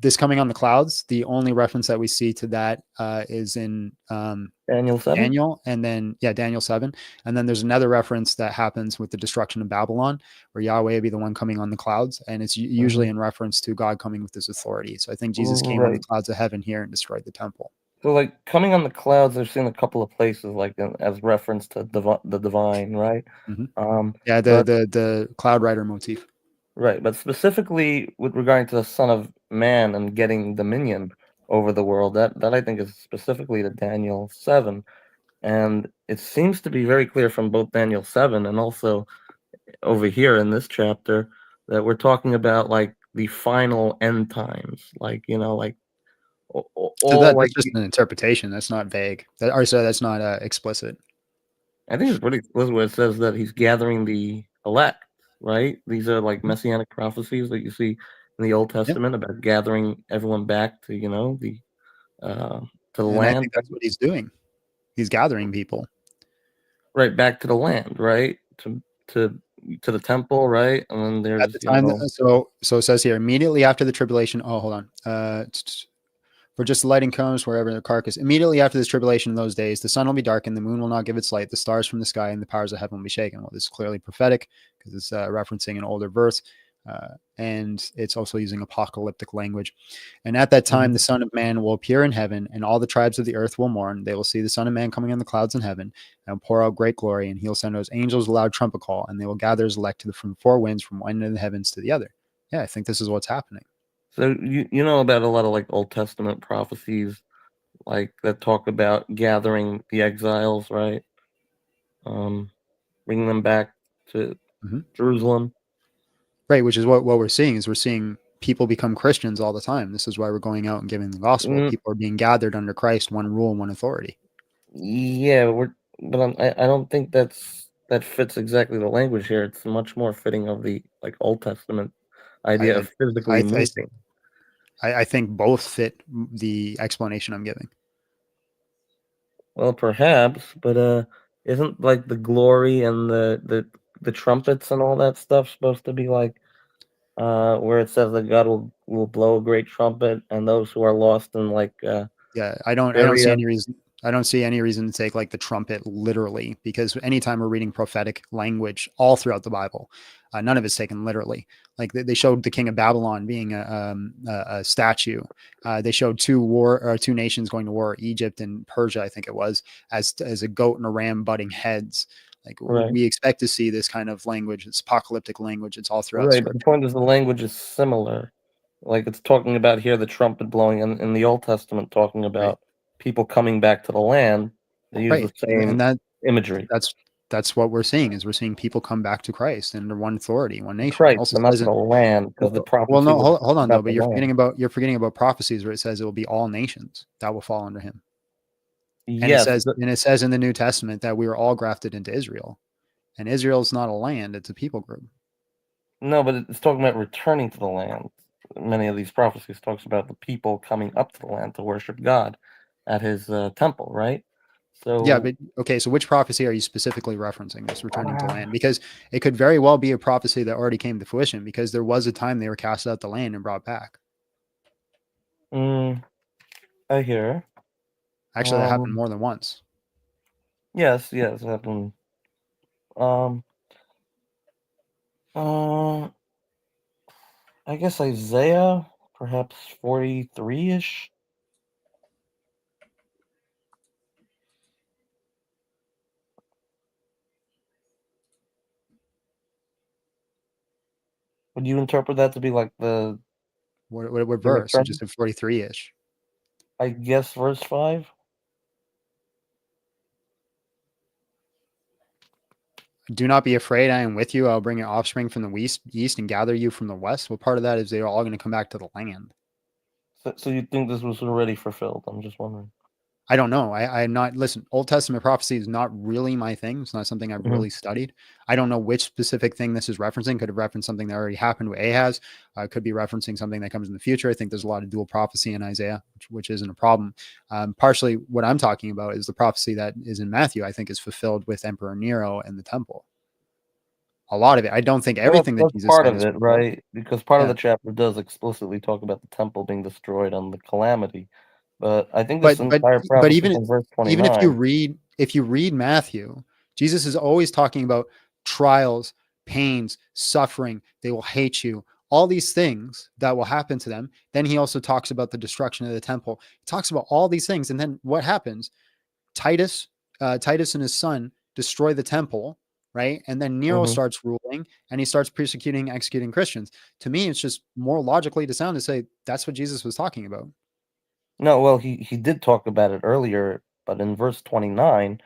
[SPEAKER 1] This coming on the clouds. The only reference that we see to that is in
[SPEAKER 11] Daniel 7.
[SPEAKER 1] Daniel, and then Daniel 7, and then there's another reference that happens with the destruction of Babylon, where Yahweh will be the one coming on the clouds, and it's usually in reference to God coming with his authority. So I think Jesus came on the clouds of heaven here and destroyed the temple.
[SPEAKER 11] So, coming on the clouds, I've seen a couple of places, as reference to the divine, right?
[SPEAKER 1] Mm-hmm. The cloud rider motif.
[SPEAKER 11] Right, but specifically with regard to the Son of Man and getting dominion over the world, that I think is specifically to Daniel 7. And it seems to be very clear from both Daniel 7 and also over here in this chapter that we're talking about the final end times,
[SPEAKER 1] So that's just an interpretation. That's not vague. That's not explicit.
[SPEAKER 11] I think it's pretty explicit where it says that he's gathering the elect, right? These are messianic prophecies that you see in the Old Testament about gathering everyone back to, the land.
[SPEAKER 1] I think that's what he's doing. He's gathering people.
[SPEAKER 11] Right, back to the land, right? To the temple, right? And then there's
[SPEAKER 1] at the time. So it says here, immediately after the tribulation. Oh, hold on. For just the lighting comes wherever the carcass. Immediately after this tribulation in those days, the sun will be darkened, the moon will not give its light, the stars from the sky, and the powers of heaven will be shaken. Well, this is clearly prophetic because it's referencing an older verse, and it's also using apocalyptic language. And at that time, the Son of Man will appear in heaven, and all the tribes of the earth will mourn. They will see the Son of Man coming on the clouds in heaven, and pour out great glory. And he'll send those angels a loud trumpet call, and they will gather his elect from four winds, from one end of the heavens to the other. Yeah, I think this is what's happening.
[SPEAKER 11] So you know about a lot of Old Testament prophecies that talk about gathering the exiles, right? Bringing them back to Jerusalem.
[SPEAKER 1] Right, which is what we're seeing is we're seeing people become Christians all the time. This is why we're going out and giving the gospel. People are being gathered under Christ, one rule, one authority.
[SPEAKER 11] Yeah, but I don't think that fits exactly the language here. It's much more fitting of the Old Testament idea of physically moving.
[SPEAKER 1] I think both fit the explanation I'm giving.
[SPEAKER 11] Well, perhaps, but isn't the glory and the trumpets and all that stuff supposed to be where it says that God will blow a great trumpet and those who are lost in
[SPEAKER 1] I don't see any reason. I don't see any reason to take the trumpet literally, because anytime we're reading prophetic language all throughout the Bible, None of it's taken literally. Like they showed the king of Babylon being a statue. They showed two nations going to war, Egypt and Persia, I think it was, as a goat and a ram butting heads. Like
[SPEAKER 11] Right.
[SPEAKER 1] we expect to see this kind of language. It's apocalyptic language. It's all throughout
[SPEAKER 11] Right, but the
[SPEAKER 1] Scripture.
[SPEAKER 11] point is the language is similar. Like it's talking about here the trumpet blowing, and in the Old Testament talking about people coming back to the land. They use the same
[SPEAKER 1] and that
[SPEAKER 11] imagery.
[SPEAKER 1] that's what we're seeing is we're seeing people come back to Christ under one authority, one nation.
[SPEAKER 11] Christ,
[SPEAKER 1] Also
[SPEAKER 11] but not
[SPEAKER 1] says
[SPEAKER 11] to the land, because the prophecy.
[SPEAKER 1] well, no,
[SPEAKER 11] was
[SPEAKER 1] hold on though,
[SPEAKER 11] about
[SPEAKER 1] but
[SPEAKER 11] the land.
[SPEAKER 1] you're forgetting about prophecies where it says it will be all nations that will fall under him. And
[SPEAKER 11] Yes,
[SPEAKER 1] it says in the New Testament that we were all grafted into Israel, and Israel's not a land; it's a people group.
[SPEAKER 11] no, but it's talking about returning to the land. Many of these prophecies talks about the people coming up to the land to worship God at His temple, right? So
[SPEAKER 1] Yeah, but okay, so which prophecy are you specifically referencing? This returning to land, because it could very well be a prophecy that already came to fruition, because there was a time they were cast out the land and brought back.
[SPEAKER 11] I hear.
[SPEAKER 1] Actually, that happened more than once.
[SPEAKER 11] Yes, it happened. I guess Isaiah, perhaps 43-ish. Would you interpret that to be like the
[SPEAKER 1] What
[SPEAKER 11] the
[SPEAKER 1] verse? You
[SPEAKER 11] return?
[SPEAKER 1] just said 43-ish.
[SPEAKER 11] I guess verse 5.
[SPEAKER 1] Do not be afraid, I am with you. I'll bring your offspring from the east and gather you from the west. Well, part of that is they're all going to come back to the land.
[SPEAKER 11] So you think this was already fulfilled? I'm just wondering.
[SPEAKER 1] I don't know. I'm not, listen, Old Testament prophecy is not really my thing. It's not something I've really studied. I don't know which specific thing this is referencing. Could have referenced something that already happened with Ahaz. Could be referencing something that comes in the future. I think there's a lot of dual prophecy in Isaiah, which isn't a problem. Partially what I'm talking about is the prophecy that is in Matthew, I think is fulfilled with Emperor Nero and the temple. A lot of it. I don't think everything that Jesus
[SPEAKER 11] part
[SPEAKER 1] said
[SPEAKER 11] of
[SPEAKER 1] is
[SPEAKER 11] it,
[SPEAKER 1] fulfilled.
[SPEAKER 11] right? Because part of the chapter does explicitly talk about the temple being destroyed on the calamity. But I think this entire prophecy from verse 29.
[SPEAKER 1] Even if you read Matthew, Jesus is always talking about trials, pains, suffering. They will hate you. All these things that will happen to them. Then he also talks about the destruction of the temple. He talks about all these things. And then what happens? Titus and his son destroy the temple, right? And then Nero starts ruling and he starts persecuting, executing Christians. To me, it's just more logically to sound to say that's what Jesus was talking about.
[SPEAKER 11] No, well, he did talk about it earlier, but in verse 29,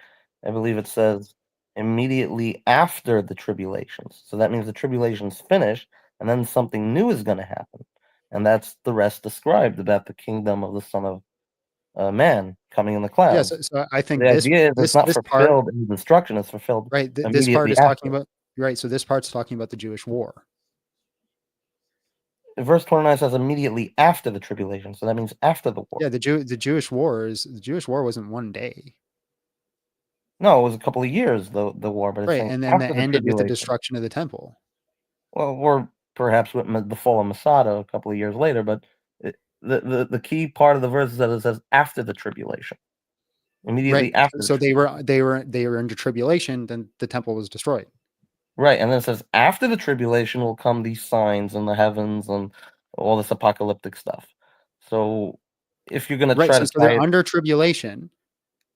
[SPEAKER 11] I believe it says immediately after the tribulations. So that means the tribulations finish, and then something new is going to happen. And that's the rest described about the kingdom of the Son of Man coming in the clouds.
[SPEAKER 1] Yes, so I think
[SPEAKER 11] the idea is it's not fulfilled in destruction; it's fulfilled
[SPEAKER 1] right. This part is talking about right. So this part's talking about the Jewish war.
[SPEAKER 11] Verse 29 says immediately after the tribulation, so that means after the war.
[SPEAKER 1] Yeah, the Jewish war wasn't one day.
[SPEAKER 11] No, it was a couple of years. The war, but it's
[SPEAKER 1] right,
[SPEAKER 11] saying
[SPEAKER 1] and then
[SPEAKER 11] after
[SPEAKER 1] that
[SPEAKER 11] the
[SPEAKER 1] ended with the
[SPEAKER 11] tribulation.
[SPEAKER 1] destruction of the temple.
[SPEAKER 11] Well, or perhaps with the fall of Masada a couple of years later, but the key part of the verse is that it says after the tribulation, immediately after.
[SPEAKER 1] So they were into tribulation. Then the temple was destroyed.
[SPEAKER 11] Right, and then it says after the tribulation will come these signs in the heavens and all this apocalyptic stuff. So if you're going to try to
[SPEAKER 1] so they're under tribulation,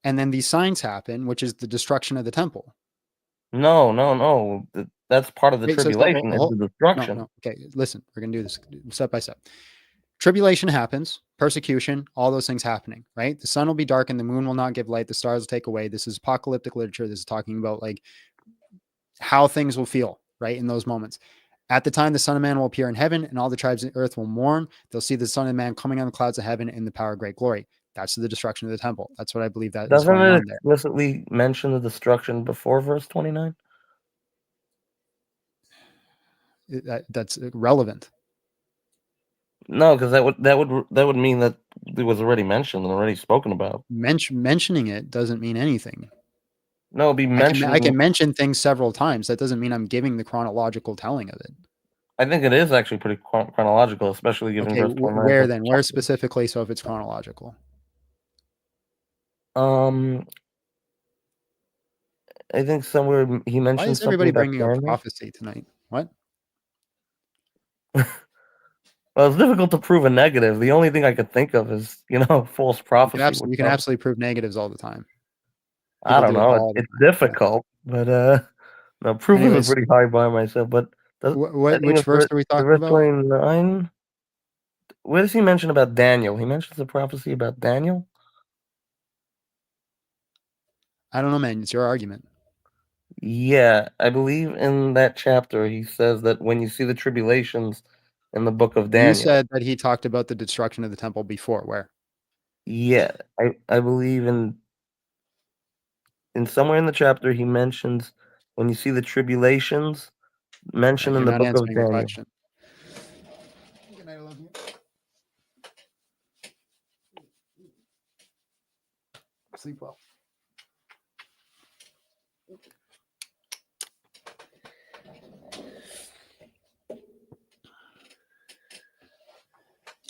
[SPEAKER 1] and then these signs happen, which is the destruction of the temple.
[SPEAKER 11] No. That's part of the tribulation. It's the destruction.
[SPEAKER 1] No. Okay, listen, we're going to do this step by step. Tribulation happens, persecution, all those things happening, right? The sun will be dark and the moon will not give light. The stars will take away. This is apocalyptic literature. This is talking about like how things will feel, right? In those moments. At the time, the Son of Man will appear in heaven and all the tribes of the earth will mourn. They'll see the Son of Man coming on the clouds of heaven in the power of great glory. That's the destruction of the temple. That's what I believe that is going on there.
[SPEAKER 11] Doesn't it explicitly mention the destruction before verse 29?
[SPEAKER 1] That's relevant.
[SPEAKER 11] No, because that would mean that it was already mentioned and already spoken about.
[SPEAKER 1] Mentioning it doesn't mean anything.
[SPEAKER 11] No, it'd be mentioned.
[SPEAKER 1] I can mention things several times. That doesn't mean I'm giving the chronological telling of it.
[SPEAKER 11] I think it is actually pretty chronological, especially given verse 29.
[SPEAKER 1] Where then? Where specifically? So if it's chronological,
[SPEAKER 11] I think somewhere he mentioned.
[SPEAKER 1] Why is everybody bringing up prophecy tonight? What?
[SPEAKER 11] Well, it's difficult to prove a negative. The only thing I could think of is, false prophecy.
[SPEAKER 1] You can absolutely prove negatives all the time.
[SPEAKER 11] I don't
[SPEAKER 1] do it
[SPEAKER 11] know.
[SPEAKER 1] all the
[SPEAKER 11] It's
[SPEAKER 1] time.
[SPEAKER 11] difficult, but no, proof is a
[SPEAKER 1] Anyways.
[SPEAKER 11] pretty high bar myself. But I think
[SPEAKER 1] Which
[SPEAKER 11] it's
[SPEAKER 1] verse are we talking
[SPEAKER 11] verse
[SPEAKER 1] about?
[SPEAKER 11] 29. Where does he mention about Daniel? He mentions the prophecy about Daniel.
[SPEAKER 1] I don't know, man. It's your argument.
[SPEAKER 11] Yeah, I believe in that chapter he says that when you see the tribulations in the book of Daniel.
[SPEAKER 1] You said that he talked about the destruction of the temple before. Where?
[SPEAKER 11] Yeah, I believe in somewhere in the chapter he mentions when you see the tribulations mentioned in
[SPEAKER 1] You're
[SPEAKER 11] the
[SPEAKER 1] not
[SPEAKER 11] book of
[SPEAKER 1] answering the
[SPEAKER 11] Daniel.
[SPEAKER 1] question. Good night, I love you. Sleep well.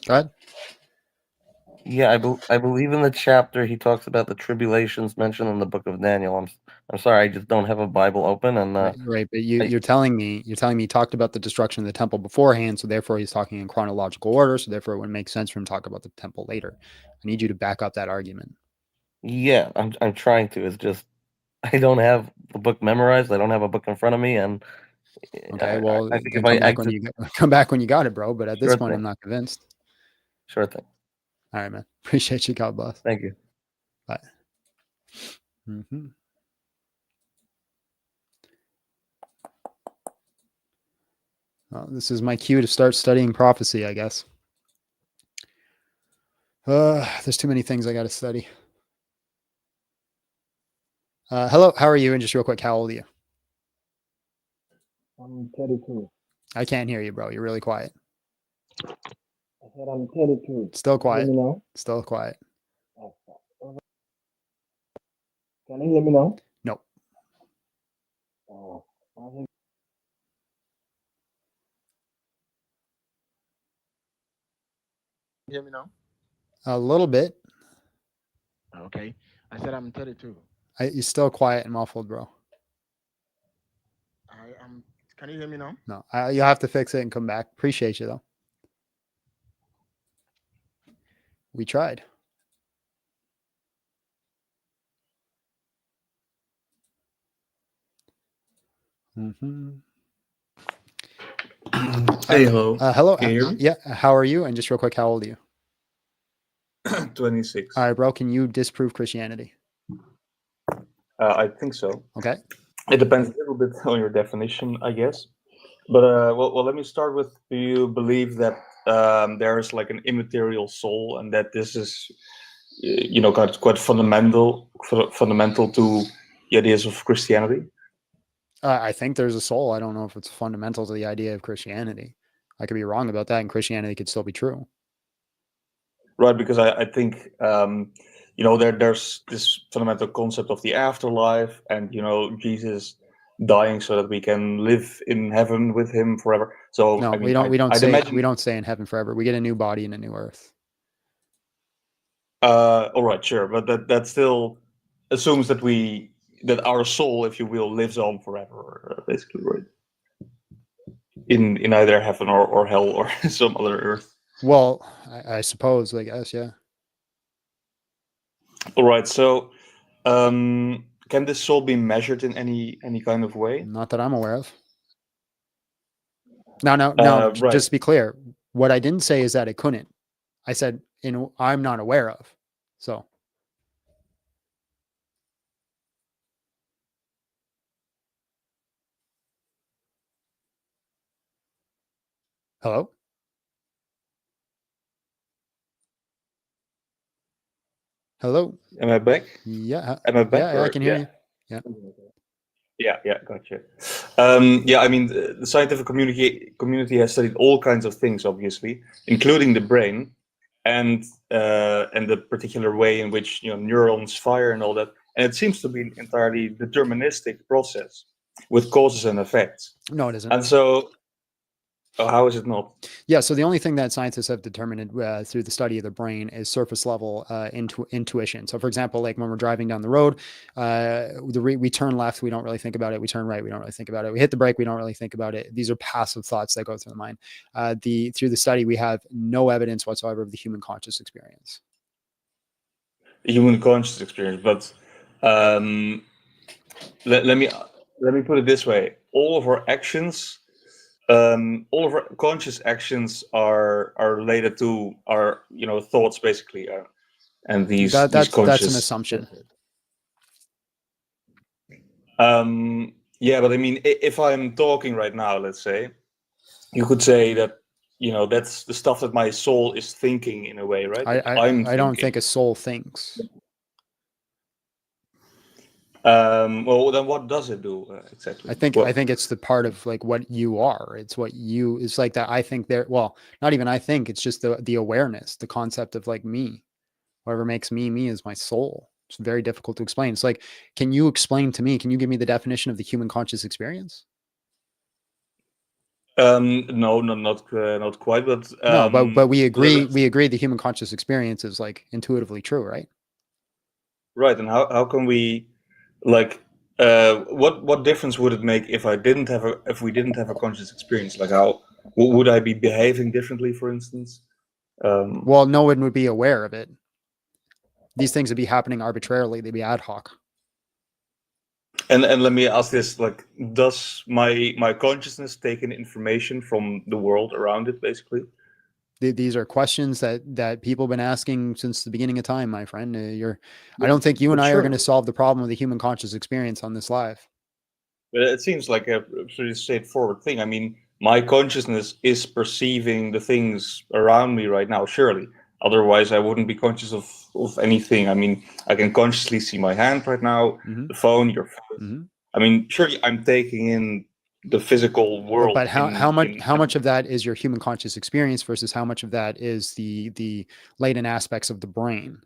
[SPEAKER 1] Go ahead.
[SPEAKER 11] Yeah, I believe in the chapter he talks about the tribulations mentioned in the book of Daniel. I'm sorry, I just don't have a Bible open, and
[SPEAKER 1] Right, but you're telling me he talked about the destruction of the temple beforehand, so therefore he's talking in chronological order, so therefore it would make sense for him to talk about the temple later. I need you to back up that argument.
[SPEAKER 11] yeah, I'm trying to. It's just I don't have the book memorized. I don't have a book in front of me, and
[SPEAKER 1] Okay, well,
[SPEAKER 11] I think
[SPEAKER 1] then
[SPEAKER 11] if I
[SPEAKER 1] come back when you got it, bro. But at this
[SPEAKER 11] Sure
[SPEAKER 1] point,
[SPEAKER 11] thing.
[SPEAKER 1] I'm not convinced.
[SPEAKER 11] Sure thing.
[SPEAKER 1] All right, man. Appreciate you. God bless.
[SPEAKER 11] Thank you.
[SPEAKER 1] Bye. Mm-hmm. Well, this is my cue to start studying prophecy, I guess. There's too many things I got to study. Hello, how are you? And just real quick, how old are you?
[SPEAKER 12] I'm 32.
[SPEAKER 1] I can't hear you, bro. You're really quiet.
[SPEAKER 12] I said I'm 32.
[SPEAKER 1] Still
[SPEAKER 12] Can you
[SPEAKER 1] quiet.
[SPEAKER 12] hear me now?
[SPEAKER 1] Still quiet.
[SPEAKER 12] Can you hear me now?
[SPEAKER 1] No.
[SPEAKER 12] Oh, I think- hear me now?
[SPEAKER 1] A little bit.
[SPEAKER 12] Okay. I said I'm 32.
[SPEAKER 1] You're still quiet and muffled, bro.
[SPEAKER 12] I am. Can you hear me now?
[SPEAKER 1] No, you'll have to fix it and come back. Appreciate you, though. We tried. Mm-hmm.
[SPEAKER 13] Hey, hello.
[SPEAKER 1] Hello.
[SPEAKER 13] Can you hear me?
[SPEAKER 1] Yeah. How are you? And just real quick, how old are you?
[SPEAKER 13] 26.
[SPEAKER 1] All right, bro. Can you disprove Christianity?
[SPEAKER 13] I think so.
[SPEAKER 1] Okay.
[SPEAKER 13] It depends a little bit on your definition, I guess. But well, let me start with: do you believe that there is like an immaterial soul, and that this is, quite fundamental to the ideas of Christianity?
[SPEAKER 1] I think there's a soul. I don't know if it's fundamental to the idea of Christianity. I could be wrong about that, and Christianity could still be true.
[SPEAKER 13] Right, because I think there's this fundamental concept of the afterlife, and Jesus dying so that we can live in heaven with him forever. So
[SPEAKER 1] No,
[SPEAKER 13] I mean,
[SPEAKER 1] we don't
[SPEAKER 13] I'd
[SPEAKER 1] say
[SPEAKER 13] imagine.
[SPEAKER 1] we don't stay in heaven forever. We get a new body and a new earth.
[SPEAKER 13] All right, sure, but that still assumes that our soul, if you will, lives on forever, basically, right? In either heaven or hell or some other earth.
[SPEAKER 1] Well, I suppose, I guess, yeah.
[SPEAKER 13] All right, so can this soul be measured in any kind of way?
[SPEAKER 1] Not that I'm aware of. No.
[SPEAKER 13] Right.
[SPEAKER 1] Just to be clear, what I didn't say is that it couldn't. I said, I'm not aware of. So. Hello? Hello?
[SPEAKER 13] Am I back?
[SPEAKER 1] Yeah.
[SPEAKER 13] Am I back?
[SPEAKER 1] Yeah, I can hear you. Yeah.
[SPEAKER 13] Yeah, gotcha. Yeah, I mean, the scientific community has studied all kinds of things, obviously, including the brain and the particular way in which neurons fire and all that. And it seems to be an entirely deterministic process with causes and effects.
[SPEAKER 1] No, it isn't.
[SPEAKER 13] And so, Oh, how is it not?
[SPEAKER 1] Yeah, so the only thing that scientists have determined through the study of the brain is surface level intuition. So, for example, like when we're driving down the road, we turn left, we don't really think about it. We turn right, we don't really think about it. We hit the brake, we don't really think about it. These are passive thoughts that go through the mind. Through the study, we have no evidence whatsoever of the human conscious experience.
[SPEAKER 13] Human conscious experience, but let me put it this way: all of our actions, all of our conscious actions are related to our thoughts, basically, and these conscious.
[SPEAKER 1] That's an assumption.
[SPEAKER 13] Yeah, but I mean, if I'm talking right now, let's say, you could say that that's the stuff that my soul is thinking in a way, right?
[SPEAKER 1] I don't think a soul thinks.
[SPEAKER 13] Well, then what does it do exactly?
[SPEAKER 1] I think it's the part of like what you are. It's what you. It's like that. I think there. Well, not even I think. It's just the awareness, the concept of like me. Whatever makes me is my soul. It's very difficult to explain. It's like, can you explain to me? Can you give me the definition of the human conscious experience?
[SPEAKER 13] No, not quite, but
[SPEAKER 1] no, but we agree. We agree the human conscious experience is like intuitively true, right?
[SPEAKER 13] Right, and how can we, like, what difference would it make if we didn't have a conscious experience? Like, how would I be behaving differently, for instance?
[SPEAKER 1] Well, no one would be aware of it. These things would be happening arbitrarily. They'd be ad hoc.
[SPEAKER 13] And let me ask this: like, does my consciousness take in information from the world around it, basically?
[SPEAKER 1] These are questions that people have been asking since the beginning of time, my friend. I don't think you and I are going to solve the problem of the human conscious experience on this live.
[SPEAKER 13] But it seems like a pretty straightforward thing. I mean, my consciousness is perceiving the things around me right now, surely. Otherwise, I wouldn't be conscious of anything. I mean, I can consciously see my hand right now, the phone, your phone. I mean, surely I'm taking in the physical world.
[SPEAKER 1] But how much of that is your human conscious experience versus how much of that is the latent aspects of the brain,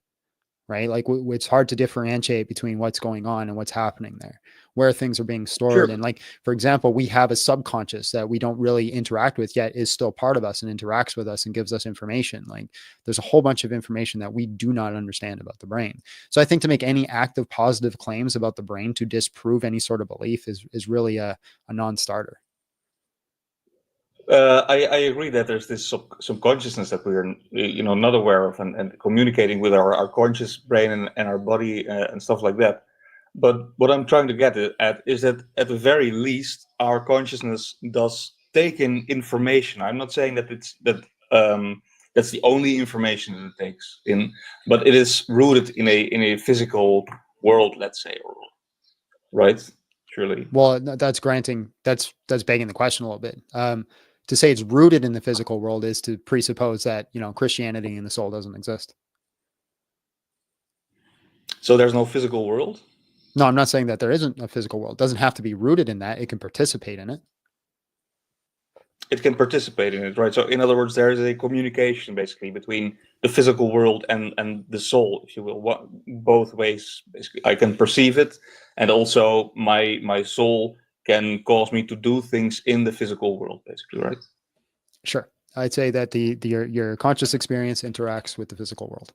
[SPEAKER 1] right? Like it's hard to differentiate between what's going on and what's happening there, where things are being stored. Sure. And like, for example, we have a subconscious that we don't really interact with yet is still part of us and interacts with us and gives us information. Like there's a whole bunch of information that we do not understand about the brain. So I think to make any active positive claims about the brain to disprove any sort of belief is really a non-starter.
[SPEAKER 13] I agree that there's this subconsciousness that we're not aware of and communicating with our conscious brain and our body and stuff like that. But what I'm trying to get at is that at the very least our consciousness does take in information. I'm not saying that that's the only information that it takes in, but it is rooted in a physical world, let's say, right? Surely.
[SPEAKER 1] Well, that's begging the question a little bit. To say it's rooted in the physical world is to presuppose that, Christianity and the soul doesn't exist.
[SPEAKER 13] So there's no physical world?
[SPEAKER 1] No, I'm not saying that there isn't a physical world. It doesn't have to be rooted in that. It can participate in it.
[SPEAKER 13] It can participate in it, right? So in other words, there is a communication basically between the physical world and the soul, if you will, both ways. Basically, I can perceive it, and also my soul can cause me to do things in the physical world, basically, right?
[SPEAKER 1] Sure. I'd say that your conscious experience interacts with the physical world.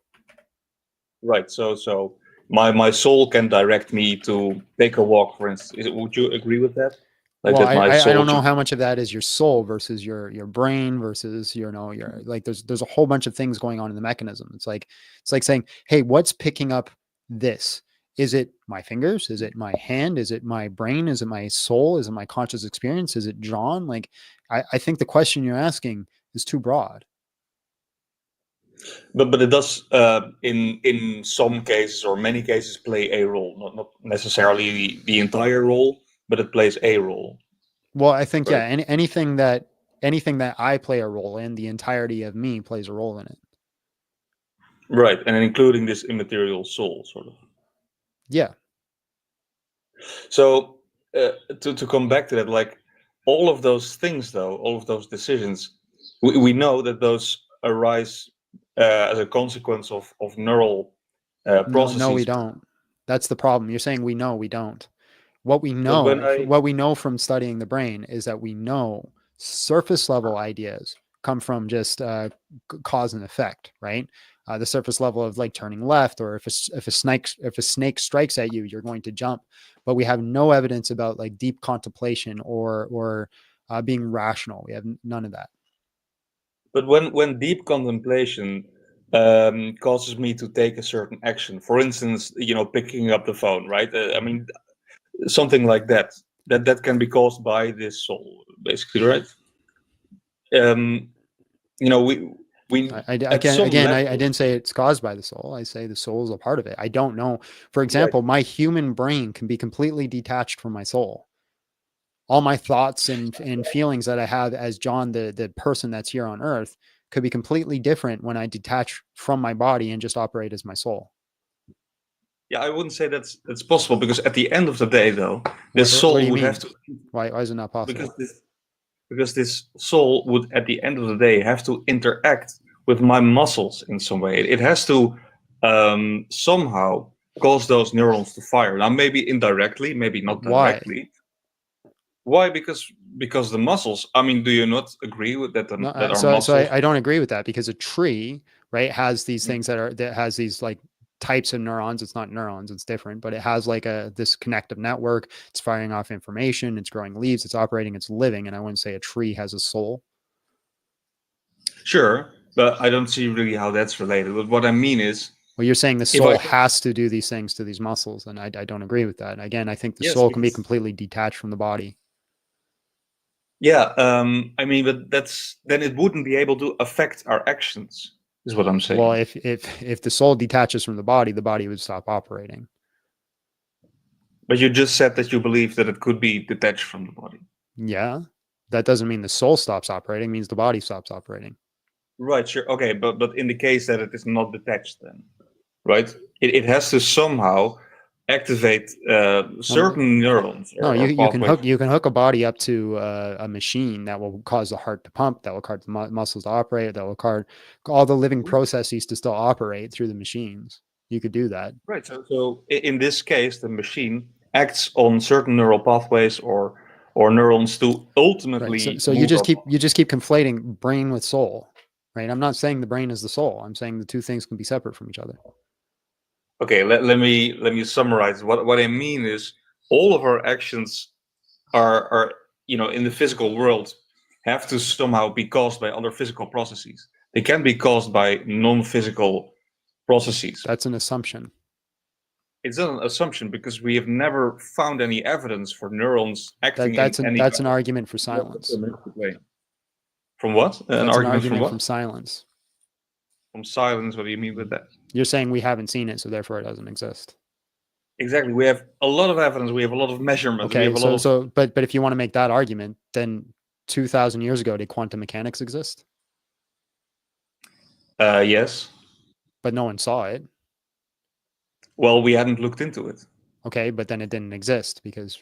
[SPEAKER 13] Right. So my soul can direct me to take a walk, for instance. Would you agree with that?
[SPEAKER 1] Like well, I don't know how much of that is your soul versus your brain versus your like there's a whole bunch of things going on in the mechanism. It's like saying, hey, what's picking up this? Is it my fingers? Is it my hand? Is it my brain? Is it my soul? Is it my conscious experience? Is it John? Like, I think the question you're asking is too broad.
[SPEAKER 13] But it does, in some cases or many cases, play a role. Not necessarily the entire role, but it plays a role.
[SPEAKER 1] Well, I think right? Yeah, anything that I play a role in, the entirety of me plays a role in it.
[SPEAKER 13] Right, and including this immaterial soul, sort of.
[SPEAKER 1] Yeah.
[SPEAKER 13] So to come back to that, like all of those things, though, all of those decisions, we know that those arise as a consequence of neural processes.
[SPEAKER 1] No, we don't. That's the problem. You're saying we know, we don't. What we know, what we know from studying the brain is that we know Surface level ideas come from just cause and effect, right? The surface level of like turning left, or if a snake strikes at you, you're going to jump. But we have no evidence about like deep contemplation or being rational. We have none of that.
[SPEAKER 13] But when deep contemplation causes me to take a certain action, for instance, picking up the phone, right? I mean, something like that can be caused by this soul, basically, right?
[SPEAKER 1] I didn't say it's caused by the soul. I say the soul is a part of it. I don't know. For example, my human brain can be completely detached from my soul. All my thoughts and feelings that I have as John, the person that's here on earth, could be completely different when I detach from my body and just operate as my soul.
[SPEAKER 13] Yeah, I wouldn't say that's possible, because at the end of the day, though, this soul would have to.
[SPEAKER 1] Why is it not possible?
[SPEAKER 13] Because this soul would, at the end of the day, have to interact with my muscles in some way. It has to somehow cause those neurons to fire. Now, maybe indirectly, maybe not directly. Why? Because the muscles. I mean, do you not agree with that?
[SPEAKER 1] So I don't agree with that, because a tree, right, has these things that has these like types of neurons. It's not neurons, it's different, but it has like this connective network. It's firing off information, it's growing leaves, it's operating, it's living. And I wouldn't say a tree has a soul.
[SPEAKER 13] Sure, but I don't see really how that's related. But what I mean is,
[SPEAKER 1] well, you're saying the soul has to do these things to these muscles, and I don't agree with that. Again, I think the soul can be completely detached from the body.
[SPEAKER 13] Yeah, I mean, but then it wouldn't be able to affect our actions, is what I'm saying.
[SPEAKER 1] Well, if the soul detaches from the body would stop operating.
[SPEAKER 13] But you just said that you believe that it could be detached from the body.
[SPEAKER 1] Yeah, that doesn't mean the soul stops operating. It means the body stops operating.
[SPEAKER 13] Right, sure. Okay, but in the case that it is not detached, then, right? It has to somehow activate certain neurons.
[SPEAKER 1] No, you can hook a body up to a machine that will cause the heart to pump, that will cause the muscles to operate, that will cause all the living processes to still operate through the machines. You could do that.
[SPEAKER 13] Right. So in this case, the machine acts on certain neural pathways or neurons to ultimately.
[SPEAKER 1] Right. So you just keep conflating brain with soul, right? I'm not saying the brain is the soul. I'm saying the two things can be separate from each other.
[SPEAKER 13] Okay, let me summarize. What I mean is, all of our actions are in the physical world have to somehow be caused by other physical processes. They can be caused by non-physical processes.
[SPEAKER 1] That's an assumption.
[SPEAKER 13] It's not an assumption, because we have never found any evidence for neurons acting
[SPEAKER 1] that's an argument for silence.
[SPEAKER 13] From what?
[SPEAKER 1] An argument from silence.
[SPEAKER 13] From silence? What do you mean with that?
[SPEAKER 1] You're saying we haven't seen it, so therefore it doesn't exist.
[SPEAKER 13] Exactly. We have a lot of evidence. We have a lot of measurements.
[SPEAKER 1] Okay, but if you want to make that argument, then 2,000 years ago, did quantum mechanics exist?
[SPEAKER 13] Yes.
[SPEAKER 1] But no one saw it.
[SPEAKER 13] Well, we hadn't looked into it.
[SPEAKER 1] Okay, but then it didn't exist because.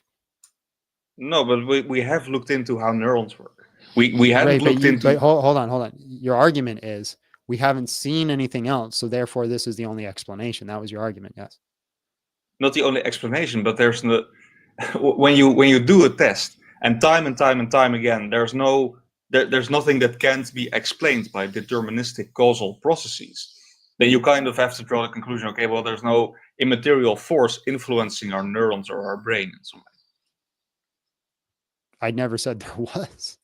[SPEAKER 13] No, but we have looked into how neurons work. We haven't looked into.
[SPEAKER 1] But hold on. Your argument is we haven't seen anything else, so therefore this is the only explanation. That was your argument, yes?
[SPEAKER 13] Not the only explanation, but there's no. When you do a test, and time again, there's nothing that can't be explained by deterministic causal processes. Then you kind of have to draw the conclusion. Okay, well, there's no immaterial force influencing our neurons or our brain in some way.
[SPEAKER 1] I never said there was.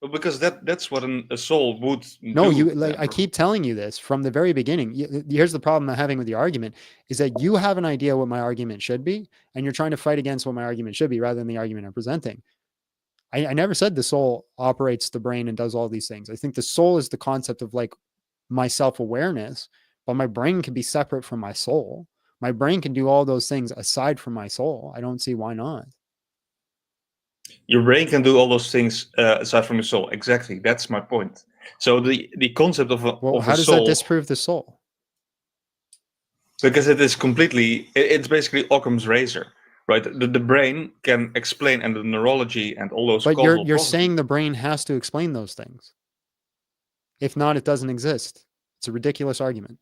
[SPEAKER 13] Well, because that's what a soul would.
[SPEAKER 1] No, I keep telling you this from the very beginning. Here's the problem I'm having with your argument: is that you have an idea what my argument should be, and you're trying to fight against what my argument should be rather than the argument I'm presenting. I never said the soul operates the brain and does all these things. I think the soul is the concept of like my self-awareness, but my brain can be separate from my soul. My brain can do all those things aside from my soul. I don't see why not.
[SPEAKER 13] Your brain can do all those things aside from your soul. Exactly. That's my point. So the concept of a
[SPEAKER 1] how does
[SPEAKER 13] soul,
[SPEAKER 1] that disprove the soul?
[SPEAKER 13] Because it's basically Occam's razor, right? The brain can explain, and the neurology and all those.
[SPEAKER 1] But you're saying the brain has to explain those things. If not, it doesn't exist. It's a ridiculous argument.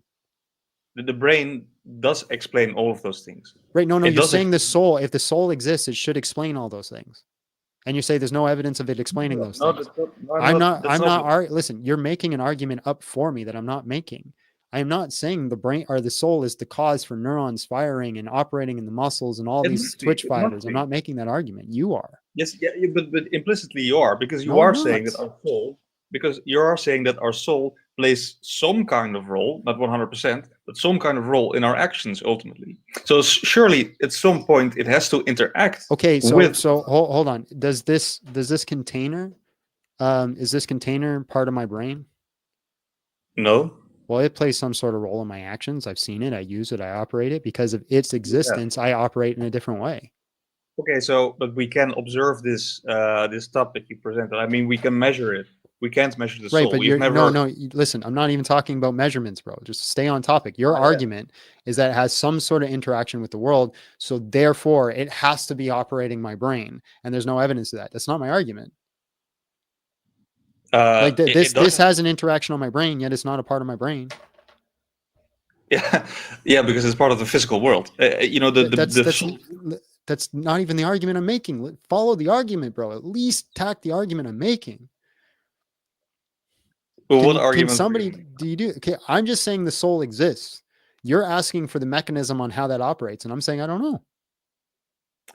[SPEAKER 13] The brain does explain all of those things.
[SPEAKER 1] Right? No. You're saying the soul. If the soul exists, it should explain all those things. And you say there's no evidence of it explaining those things. Listen, you're making an argument up for me that I'm not making. I am not saying the brain or the soul is the cause for neurons firing and operating in the muscles and all these twitch fibers. I'm not making that argument. You are.
[SPEAKER 13] Yes, yeah, but implicitly you are, because you
[SPEAKER 1] No,
[SPEAKER 13] are
[SPEAKER 1] I'm
[SPEAKER 13] saying
[SPEAKER 1] not.
[SPEAKER 13] that our soul, because you are saying that our soul plays some kind of role, not 100%, but some kind of role in our actions ultimately. So surely at some point it has to interact.
[SPEAKER 1] Okay, so
[SPEAKER 13] with.
[SPEAKER 1] so hold on. Does this container is this container part of my brain?
[SPEAKER 13] No.
[SPEAKER 1] Well, it plays some sort of role in my actions. I've seen it, I use it, I operate it. Because of its existence, I operate in a different way.
[SPEAKER 13] Okay, so but we can observe this this topic you presented. I mean, we can measure it. We can't measure the soul.
[SPEAKER 1] Right, but
[SPEAKER 13] We've never...
[SPEAKER 1] no. Listen, I'm not even talking about measurements, bro. Just stay on topic. Your argument is that it has some sort of interaction with the world, so therefore it has to be operating my brain, and there's no evidence of that. That's not my argument. This has an interaction on my brain, yet it's not a part of my brain.
[SPEAKER 13] Yeah, because it's part of the physical world.
[SPEAKER 1] That's not even the argument I'm making. Follow the argument, bro. At least tack the argument I'm making.
[SPEAKER 13] Well, what
[SPEAKER 1] can
[SPEAKER 13] argument?
[SPEAKER 1] Somebody do? Okay, I'm just saying the soul exists. You're asking for the mechanism on how that operates, and I'm saying I don't know.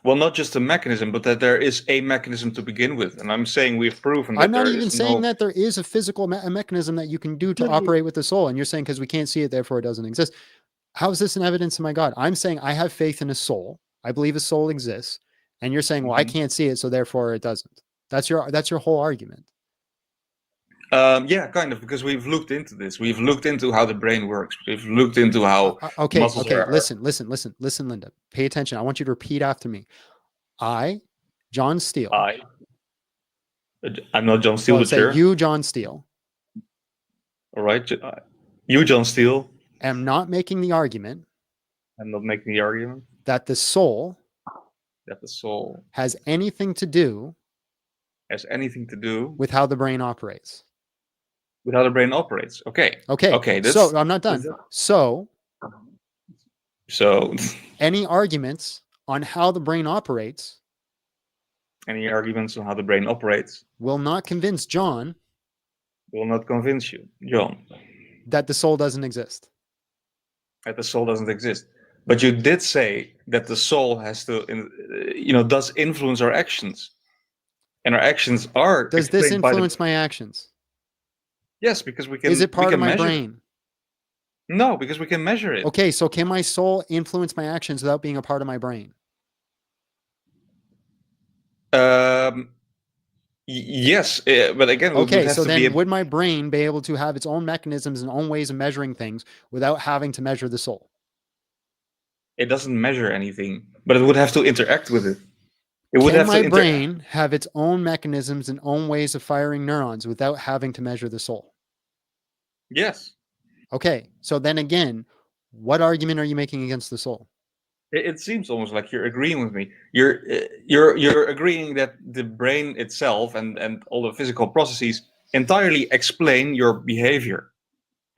[SPEAKER 13] Well, not just a mechanism, but that there is a mechanism to begin with. And I'm saying we've proven that
[SPEAKER 1] I'm not even saying that there is a physical mechanism that you can do to operate with the soul. And you're saying because we can't see it, therefore it doesn't exist. How is this an evidence of my God? I'm saying I have faith in a soul. I believe a soul exists. And you're saying, well, I can't see it, so therefore it doesn't. That's your whole argument.
[SPEAKER 13] Yeah, kind of, because we've looked into this. We've looked into how the brain works. We've looked into how muscles are...
[SPEAKER 1] Listen, Linda. Pay attention. I want you to repeat after me. I, John Steele.
[SPEAKER 13] I'm not John Steele,
[SPEAKER 1] but say you, John Steele.
[SPEAKER 13] All right. You, John Steele.
[SPEAKER 1] Am not making the argument.
[SPEAKER 13] I'm not making the argument.
[SPEAKER 1] That the soul...
[SPEAKER 13] has
[SPEAKER 1] anything to do with how the brain operates.
[SPEAKER 13] With how the brain operates. Okay.
[SPEAKER 1] So I'm not done. So any arguments on how the brain operates?
[SPEAKER 13] Any arguments on how the brain operates
[SPEAKER 1] will not convince John.
[SPEAKER 13] Will not convince you, John,
[SPEAKER 1] that the soul doesn't exist.
[SPEAKER 13] That the soul doesn't exist. But you did say that the soul has to, does influence our actions, and our actions are.
[SPEAKER 1] Does this influence my actions?
[SPEAKER 13] Yes, because we can.
[SPEAKER 1] Is it part of my brain?
[SPEAKER 13] No, because we can measure it.
[SPEAKER 1] Okay, so can my soul influence my actions without being a part of my brain?
[SPEAKER 13] Yes, but again,
[SPEAKER 1] okay. So then, would my brain be able to have its own mechanisms and own ways of measuring things without having to measure the soul?
[SPEAKER 13] It doesn't measure anything, but it would have to interact with it.
[SPEAKER 1] Can my brain have its own mechanisms and own ways of firing neurons without having to measure the soul?
[SPEAKER 13] Yes.
[SPEAKER 1] Okay, so then again, what argument are you making against the soul?
[SPEAKER 13] It seems almost like you're agreeing with me. You're agreeing that the brain itself and all the physical processes entirely explain your behavior,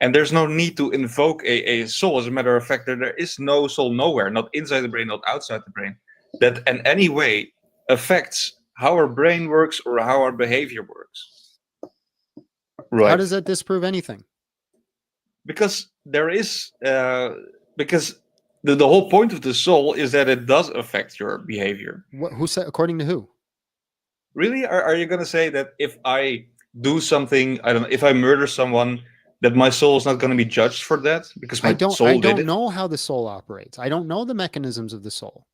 [SPEAKER 13] and there's no need to invoke a soul. As a matter of fact, there is no soul nowhere, not inside the brain, not outside the brain, that in any way affects how our brain works or how our behavior works. Right?
[SPEAKER 1] How does that disprove anything?
[SPEAKER 13] Because there is because the whole point of the soul is that it does affect your behavior.
[SPEAKER 1] Who said? According to who?
[SPEAKER 13] Really? Are you going to say that if I do something, I don't know, if I murder someone, that my soul is not going to be judged for that because my soul did it?
[SPEAKER 1] I don't know how the soul operates. I don't know the mechanisms of the soul.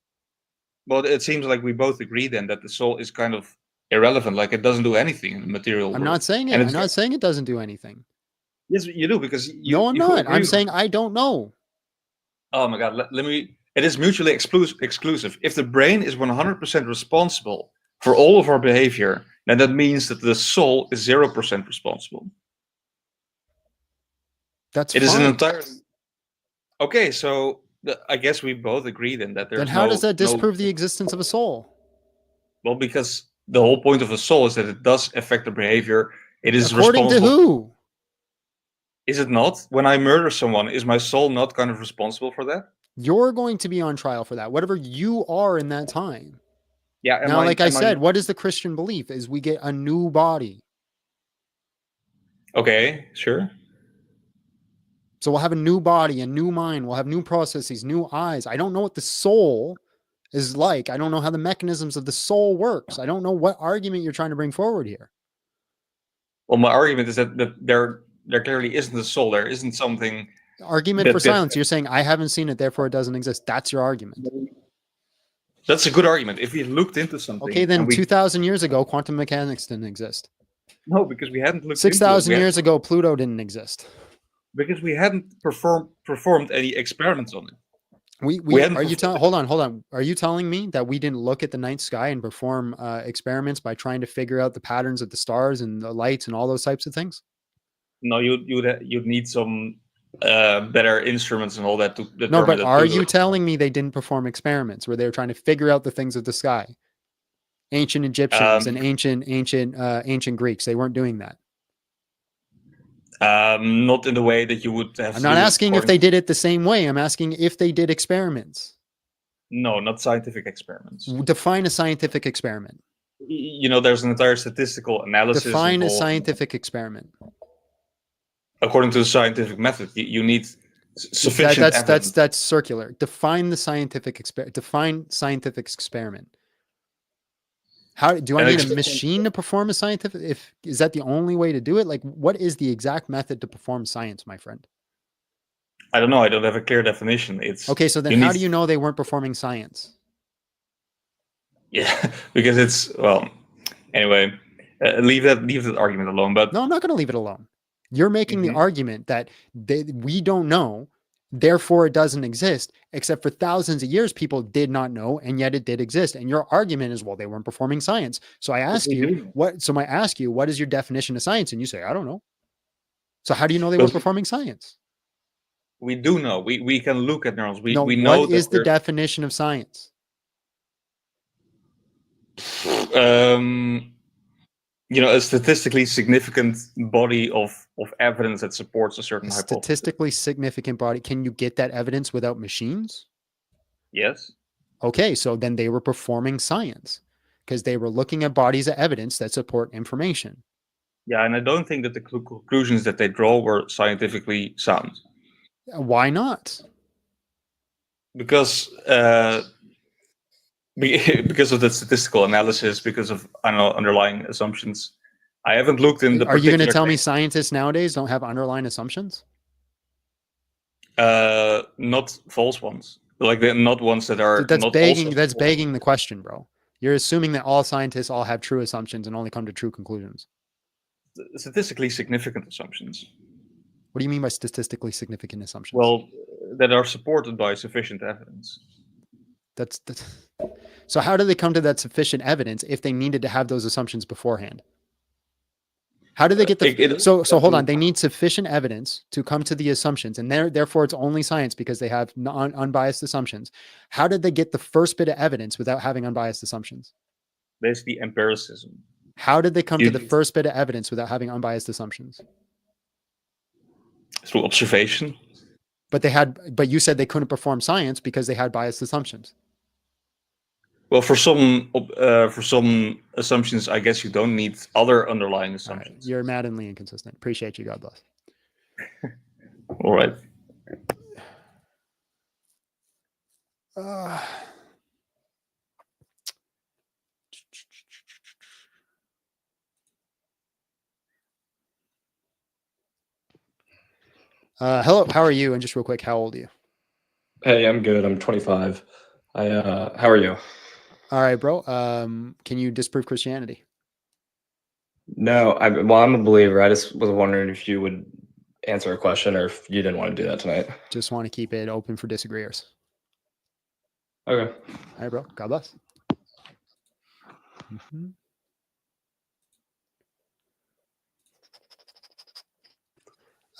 [SPEAKER 13] Well, it seems like we both agree then that the soul is kind of irrelevant, like it doesn't do anything in the material world.
[SPEAKER 1] I'm not saying it. I'm not saying it doesn't do anything.
[SPEAKER 13] Yes, you do, because you.
[SPEAKER 1] No, I'm not. I'm saying I don't know.
[SPEAKER 13] Oh my God! Let me. It is mutually exclusive. If the brain is 100% responsible for all of our behavior, then that means that the soul is 0% responsible.
[SPEAKER 1] That's
[SPEAKER 13] it fine. Is an entire. Okay, so I guess we both agree then that there's.
[SPEAKER 1] Then how does that disprove the existence of a soul?
[SPEAKER 13] Well, because the whole point of a soul is that it does affect the behavior. It is
[SPEAKER 1] according
[SPEAKER 13] responsible.
[SPEAKER 1] To who?
[SPEAKER 13] Is it not? When I murder someone, is my soul not kind of responsible for that?
[SPEAKER 1] You're going to be on trial for that, whatever you are in that time.
[SPEAKER 13] Yeah.
[SPEAKER 1] Now, like I said, what is the Christian belief? Is we get a new body.
[SPEAKER 13] Okay, sure.
[SPEAKER 1] So we'll have a new body, a new mind. We'll have new processes, new eyes. I don't know what the soul is like. I don't know how the mechanisms of the soul works. I don't know what argument you're trying to bring forward here.
[SPEAKER 13] Well, my argument is that there clearly isn't a soul. There isn't something.
[SPEAKER 1] Argument for silence. You're saying I haven't seen it, therefore it doesn't exist. That's your argument.
[SPEAKER 13] That's a good argument. If we looked into something.
[SPEAKER 1] Okay, then 2,000 years ago, quantum mechanics didn't exist.
[SPEAKER 13] No, because we hadn't looked
[SPEAKER 1] 6,000 years ago, Pluto didn't exist.
[SPEAKER 13] Because we hadn't performed any experiments on it.
[SPEAKER 1] Hold on. Are you telling me that we didn't look at the night sky and perform experiments by trying to figure out the patterns of the stars and the lights and all those types of things?
[SPEAKER 13] No, you'd need some better instruments and all that to determine.
[SPEAKER 1] No, but are you telling me they didn't perform experiments where they were trying to figure out the things of the sky? Ancient Egyptians and ancient Greeks, they weren't doing that.
[SPEAKER 13] Not in the way that you would have.
[SPEAKER 1] I'm not asking if they did it the same way. I'm asking if they did experiments.
[SPEAKER 13] No, not scientific experiments.
[SPEAKER 1] Define a scientific experiment.
[SPEAKER 13] There's an entire statistical analysis.
[SPEAKER 1] Define a scientific experiment.
[SPEAKER 13] According to the scientific method, you need sufficient evidence.
[SPEAKER 1] That's circular. Define the scientific experiment. Define scientific experiment. How do I need a machine to perform a scientific? Is that the only way to do it? Like, what is the exact method to perform science, my friend?
[SPEAKER 13] I don't know. I don't have a clear definition. It's
[SPEAKER 1] okay. So then, how do you know they weren't performing science?
[SPEAKER 13] Yeah, because it's Anyway, leave that argument alone. But
[SPEAKER 1] no, I'm not going to leave it alone. You're making the argument that we don't know. Therefore, it doesn't exist, except for thousands of years, people did not know, and yet it did exist. And your argument is, well, they weren't performing science. So I ask you, what is your definition of science? And you say, I don't know. So how do you know they weren't performing science?
[SPEAKER 13] We do know. We can look at neurons. We know.
[SPEAKER 1] What is the definition of science?
[SPEAKER 13] A statistically significant body of evidence that supports a certain hypothesis.
[SPEAKER 1] Statistically significant body. Can you get that evidence without machines?
[SPEAKER 13] Yes.
[SPEAKER 1] Okay, so then they were performing science because they were looking at bodies of evidence that support information.
[SPEAKER 13] Yeah, and I don't think that the conclusions that they draw were scientifically sound.
[SPEAKER 1] Why not?
[SPEAKER 13] Because of the statistical analysis, because of underlying assumptions. I haven't looked in the.
[SPEAKER 1] Are you going to tell me scientists nowadays don't have underlying assumptions?
[SPEAKER 13] Not false ones. Like they're not ones that are.
[SPEAKER 1] That's begging the question, bro. You're assuming that all scientists all have true assumptions and only come to true conclusions.
[SPEAKER 13] Statistically significant assumptions.
[SPEAKER 1] What do you mean by statistically significant assumptions?
[SPEAKER 13] Well, that are supported by sufficient evidence.
[SPEAKER 1] That's so how do they come to that sufficient evidence if they needed to have those assumptions beforehand? How do they get so hold on, they need sufficient evidence to come to the assumptions, and therefore it's only science because they have unbiased assumptions. How did they get the first bit of evidence without having unbiased assumptions?
[SPEAKER 13] Basically empiricism.
[SPEAKER 1] How did they come to the first bit of evidence without having unbiased assumptions?
[SPEAKER 13] Through observation.
[SPEAKER 1] But you said they couldn't perform science because they had biased assumptions.
[SPEAKER 13] Well, for some assumptions, I guess you don't need other underlying assumptions.
[SPEAKER 1] Right. You're maddeningly inconsistent. Appreciate you. God bless.
[SPEAKER 13] All right.
[SPEAKER 1] Hello. How are you? And just real quick, how old are you?
[SPEAKER 14] Hey, I'm good. I'm 25. How are you?
[SPEAKER 1] All right, bro. Can you disprove Christianity?
[SPEAKER 14] No, I'm a believer. I just was wondering if you would answer a question or if you didn't want to do that tonight.
[SPEAKER 1] Just want to keep it open for disagreeers.
[SPEAKER 14] Okay.
[SPEAKER 1] All right, bro. God bless. Mm-hmm.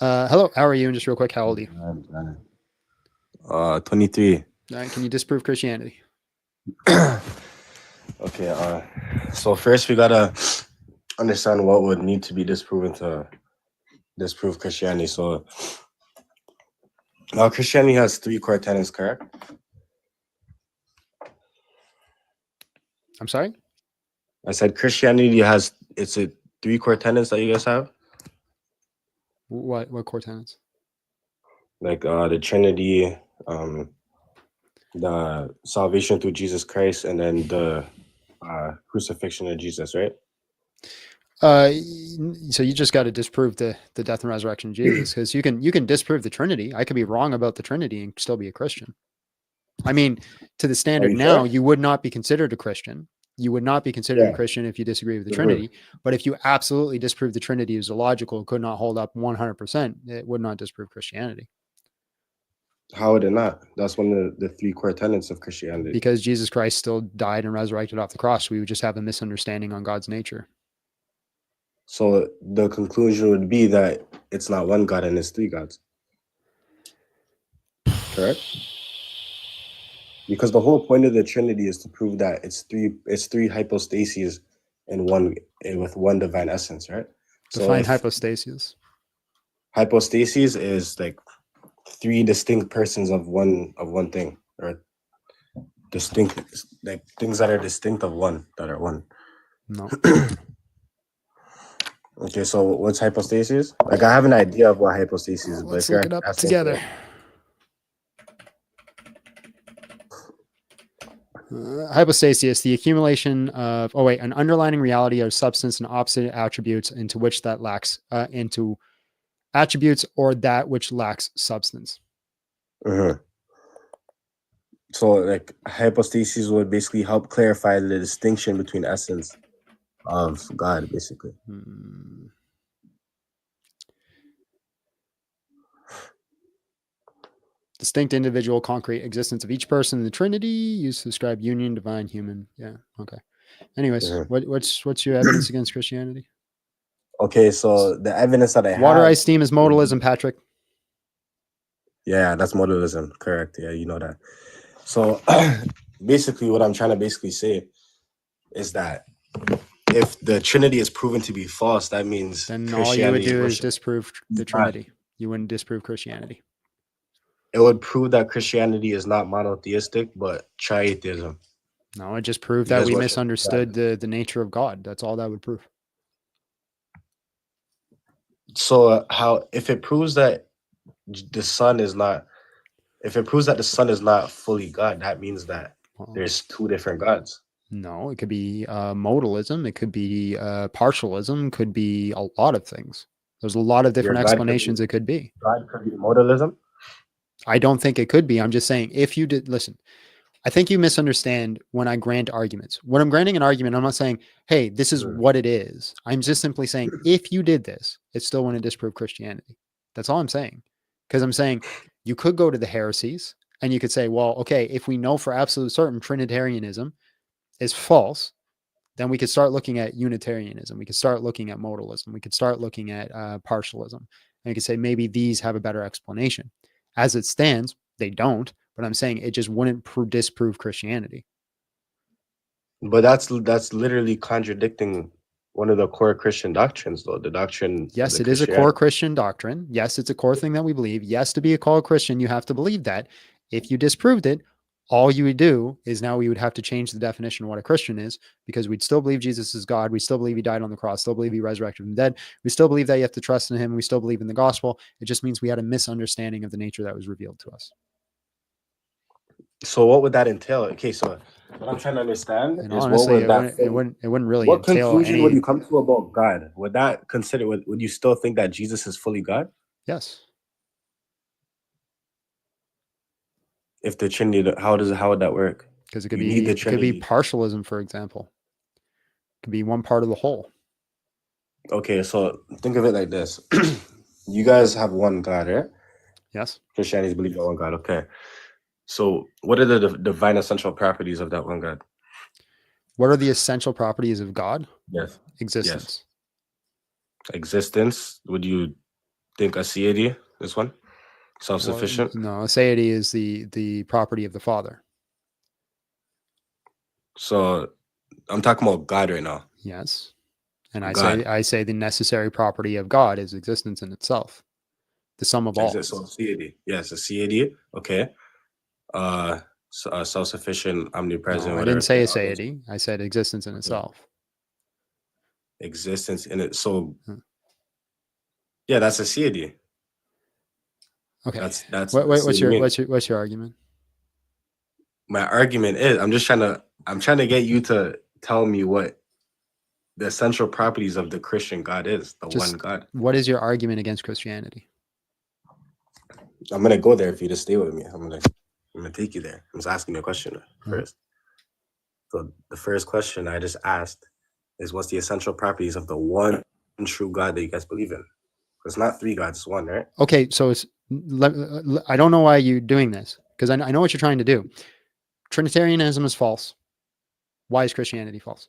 [SPEAKER 1] Hello. How are you? And just real quick, how old are you?
[SPEAKER 15] 23.
[SPEAKER 1] All right. Can you disprove Christianity?
[SPEAKER 15] Okay. So first we gotta understand what would need to be disproven to disprove Christianity. So Christianity has 3 core tenets, correct?
[SPEAKER 1] I'm sorry?
[SPEAKER 15] I said Christianity has it's a 3 core tenets that you guys have,
[SPEAKER 1] What core tenets?
[SPEAKER 15] like the Trinity, the salvation through Jesus Christ, and then the crucifixion of Jesus, right?
[SPEAKER 1] So you just got to disprove the death and resurrection of Jesus, because you can disprove the Trinity. I could be wrong about the Trinity and still be a Christian. I mean, to the standard
[SPEAKER 15] you
[SPEAKER 1] now,
[SPEAKER 15] sure?
[SPEAKER 1] you would not be considered a Christian. You would not be considered a
[SPEAKER 15] Yeah.
[SPEAKER 1] Christian if you disagree with the
[SPEAKER 15] Mhm.
[SPEAKER 1] Trinity. But if you absolutely disprove the Trinity as illogical, could not hold up 100%, it would not disprove Christianity,
[SPEAKER 15] How would it not? That's one of the 3 core tenets of Christianity.
[SPEAKER 1] because Jesus Christ still died and resurrected off the cross. We would just have a misunderstanding on God's nature.
[SPEAKER 15] So the conclusion would be that it's not one God and it's 3 gods. Correct? Because the whole point of the Trinity is to prove that it's three hypostases in one with one divine essence, right?
[SPEAKER 1] Define
[SPEAKER 15] if
[SPEAKER 1] hypostasis.
[SPEAKER 15] hypostases is like 3 distinct persons of one thing, or distinct, like things that are distinct of one, that are one.
[SPEAKER 1] No.
[SPEAKER 15] Okay, so what's hypostasis? Like, I have an idea of what hypostasis is, but
[SPEAKER 1] Let's
[SPEAKER 15] if you're
[SPEAKER 1] look it up
[SPEAKER 15] asking
[SPEAKER 1] together. Hypostasis, the accumulation of an underlying reality of substance and opposite attributes into which that lacks into attributes, or that which lacks substance.
[SPEAKER 15] So like hypostasis would basically help clarify the distinction between essence of God, basically.
[SPEAKER 1] Distinct individual concrete existence of each person in the Trinity used to describe union, divine, human. Yeah. Okay. Anyways, what's your evidence against Christianity?
[SPEAKER 15] Okay, so the evidence that I have,
[SPEAKER 1] Water, ice, steam is modalism, Patrick.
[SPEAKER 15] Yeah, that's modalism. Correct. Yeah, you know that. So basically what I'm trying to say is that if the Trinity is proven to be false, that means
[SPEAKER 1] Then all you would
[SPEAKER 15] Christianity
[SPEAKER 1] do is disprove the Trinity. You wouldn't disprove Christianity.
[SPEAKER 15] It would prove that Christianity is not monotheistic, but tritheism.
[SPEAKER 1] No, it just proved
[SPEAKER 15] You
[SPEAKER 1] that
[SPEAKER 15] guys
[SPEAKER 1] we
[SPEAKER 15] worship
[SPEAKER 1] misunderstood the nature of God. That's all that would prove.
[SPEAKER 15] So if it proves that the Son is not, fully God, that means that there's 2 different gods.
[SPEAKER 1] No, it could be modalism. It could be partialism. Could be a lot of things. There's a lot of different explanations it could be.
[SPEAKER 15] God could be modalism?
[SPEAKER 1] I don't think it could be. I'm just saying, if you did, listen, I think you misunderstand when I grant arguments. When I'm granting an argument, I'm not saying, hey, this is what it is. I'm just simply saying, if you did this, it still wouldn't disprove Christianity. That's all I'm saying. Because I'm saying you could go to the heresies and you could say, well, okay, if we know for absolute certain Trinitarianism is false, then we could start looking at Unitarianism. We could start looking at modalism. We could start looking at partialism. And you could say maybe these have a better explanation. As it stands, they don't. But I'm saying it just wouldn't disprove Christianity.
[SPEAKER 15] But that's literally contradicting one of the core Christian doctrines, though. The doctrine.
[SPEAKER 1] Yes, it is a core Christian doctrine. Yes, it's a core thing that we believe. Yes, to be a core Christian, you have to believe that. If you disproved it, all you would do is now we would have to change the definition of what a Christian is, because we'd still believe Jesus is God. We still believe he died on the cross, still believe he resurrected from the dead. We still believe that you have to trust in him. We still believe in the gospel. It just means we had a misunderstanding of the nature that was revealed to us.
[SPEAKER 15] So what would that entail? Okay, so what I'm trying to understand
[SPEAKER 1] And
[SPEAKER 15] is
[SPEAKER 1] honestly,
[SPEAKER 15] what would
[SPEAKER 1] it wouldn't really
[SPEAKER 15] what
[SPEAKER 1] entail
[SPEAKER 15] conclusion
[SPEAKER 1] any.
[SPEAKER 15] would you come to about God? Would you still think that Jesus is fully God?
[SPEAKER 1] Yes.
[SPEAKER 15] If the Trinity, how would that work?
[SPEAKER 1] Because it could be partialism, for example. It could be one part of the whole.
[SPEAKER 15] Okay, so think of it like this. You guys have one God, right?
[SPEAKER 1] Yes.
[SPEAKER 15] Christianity believes in one God. Okay. So what are the divine essential properties of that one God?
[SPEAKER 1] What are the essential properties of God?
[SPEAKER 15] Yes.
[SPEAKER 1] Existence.
[SPEAKER 15] Yes. Existence. Would you think aseity, this one? Self-sufficient?
[SPEAKER 1] Well, no, aseity is the property of the Father.
[SPEAKER 15] So I'm talking about God right now.
[SPEAKER 1] Yes. And I say the necessary property of God is existence in itself. The sum of all.
[SPEAKER 15] So aseity. Yes, aseity. Okay. self-sufficient, omnipresent.
[SPEAKER 1] No, I
[SPEAKER 15] whatever
[SPEAKER 1] didn't say
[SPEAKER 15] all those
[SPEAKER 1] aseity. I said existence in itself.
[SPEAKER 15] existence in it. So yeah, that's aseity.
[SPEAKER 1] Okay.
[SPEAKER 15] That's
[SPEAKER 1] What's your argument?
[SPEAKER 15] My argument is I'm trying to get you to tell me what the essential properties of the Christian God is, the one God.
[SPEAKER 1] What is your argument against Christianity?
[SPEAKER 15] I'm gonna go there if you just stay with me. I'm gonna take you there. I'm just asking you a question first. So the first question I just asked is, what's the essential properties of the one true God that you guys believe in? It's not three gods, it's one, right?
[SPEAKER 1] Okay, so I don't know why you're doing this, because I know what you're trying to do. Trinitarianism is false. Why is Christianity false?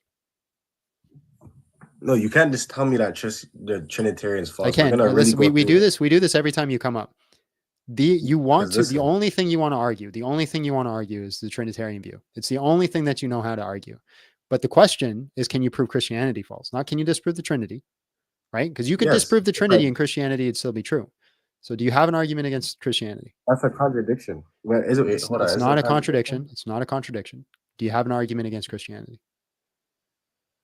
[SPEAKER 15] No, you can't just tell me that the Trinitarian's false.
[SPEAKER 1] I can.
[SPEAKER 15] Listen,
[SPEAKER 1] we do this. We do this every time you come up. The only thing you want to argue is the Trinitarian view. It's the only thing that you know how to argue. But the question is, can you prove Christianity false? Not can you disprove the Trinity, right? Because you could disprove the Trinity and Christianity would still be true. So do you have an argument against Christianity?
[SPEAKER 15] That's a contradiction.
[SPEAKER 1] It's not a contradiction. It's not a contradiction. Do you have an argument against Christianity?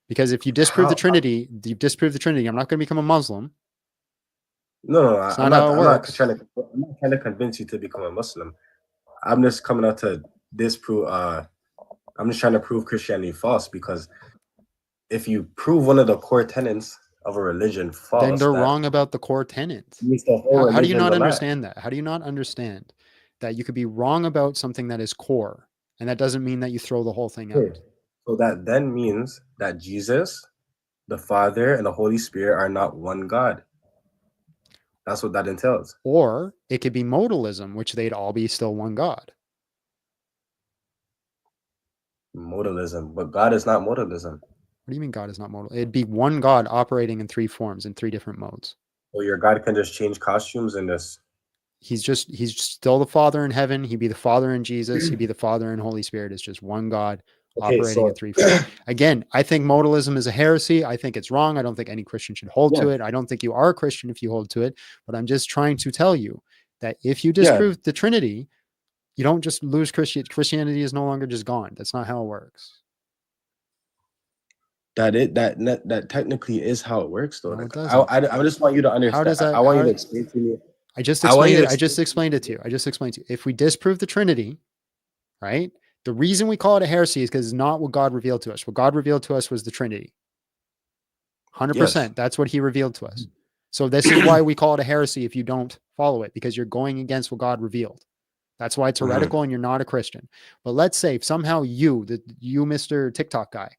[SPEAKER 1] Because if you disprove the Trinity, you've disproved the Trinity. I'm not going to become a Muslim.
[SPEAKER 15] No,
[SPEAKER 1] It's
[SPEAKER 15] I'm
[SPEAKER 1] not how it works.
[SPEAKER 15] I'm not trying to convince you to become a Muslim. I'm just coming out to disprove. I'm just trying to prove Christianity false, because if you prove one of the core tenets of a religion false,
[SPEAKER 1] then they're wrong about the core tenets. How do you not understand that? How do you not understand that you could be wrong about something that is core, and that doesn't mean that you throw the whole thing out?
[SPEAKER 15] So that then means that Jesus, the Father, and the Holy Spirit are not one God. That's what that entails.
[SPEAKER 1] Or it could be modalism, which they'd all be still one God.
[SPEAKER 15] Modalism, but God is not modalism.
[SPEAKER 1] What do you mean God is not modal? It'd be one God operating in three forms, in three different modes.
[SPEAKER 15] Well, your God can just change costumes in this.
[SPEAKER 1] He's still the Father in heaven. He'd be the Father in Jesus. He'd be the Father in Holy Spirit. It's just one God operating in three forms. Again, I think modalism is a heresy. I think it's wrong. I don't think any Christian should hold to it. I don't think you are a Christian if you hold to it. But I'm just trying to tell you that if you disprove the Trinity, you don't just lose Christianity. Christianity is no longer just gone. That's not how it works.
[SPEAKER 15] That technically is how it works, though.
[SPEAKER 1] No, it doesn't.
[SPEAKER 15] I just want you to understand.
[SPEAKER 1] How does that?
[SPEAKER 15] I want you to explain to me.
[SPEAKER 1] I just explained it to you. I just explained to you. If we disprove the Trinity, right? The reason we call it a heresy is because it's not what God revealed to us. What God revealed to us was the Trinity. 100%. That's what he revealed to us. So this is why we call it a heresy if you don't follow it, because you're going against what God revealed. That's why it's heretical and you're not a Christian. But let's say if somehow you, Mr. TikTok guy,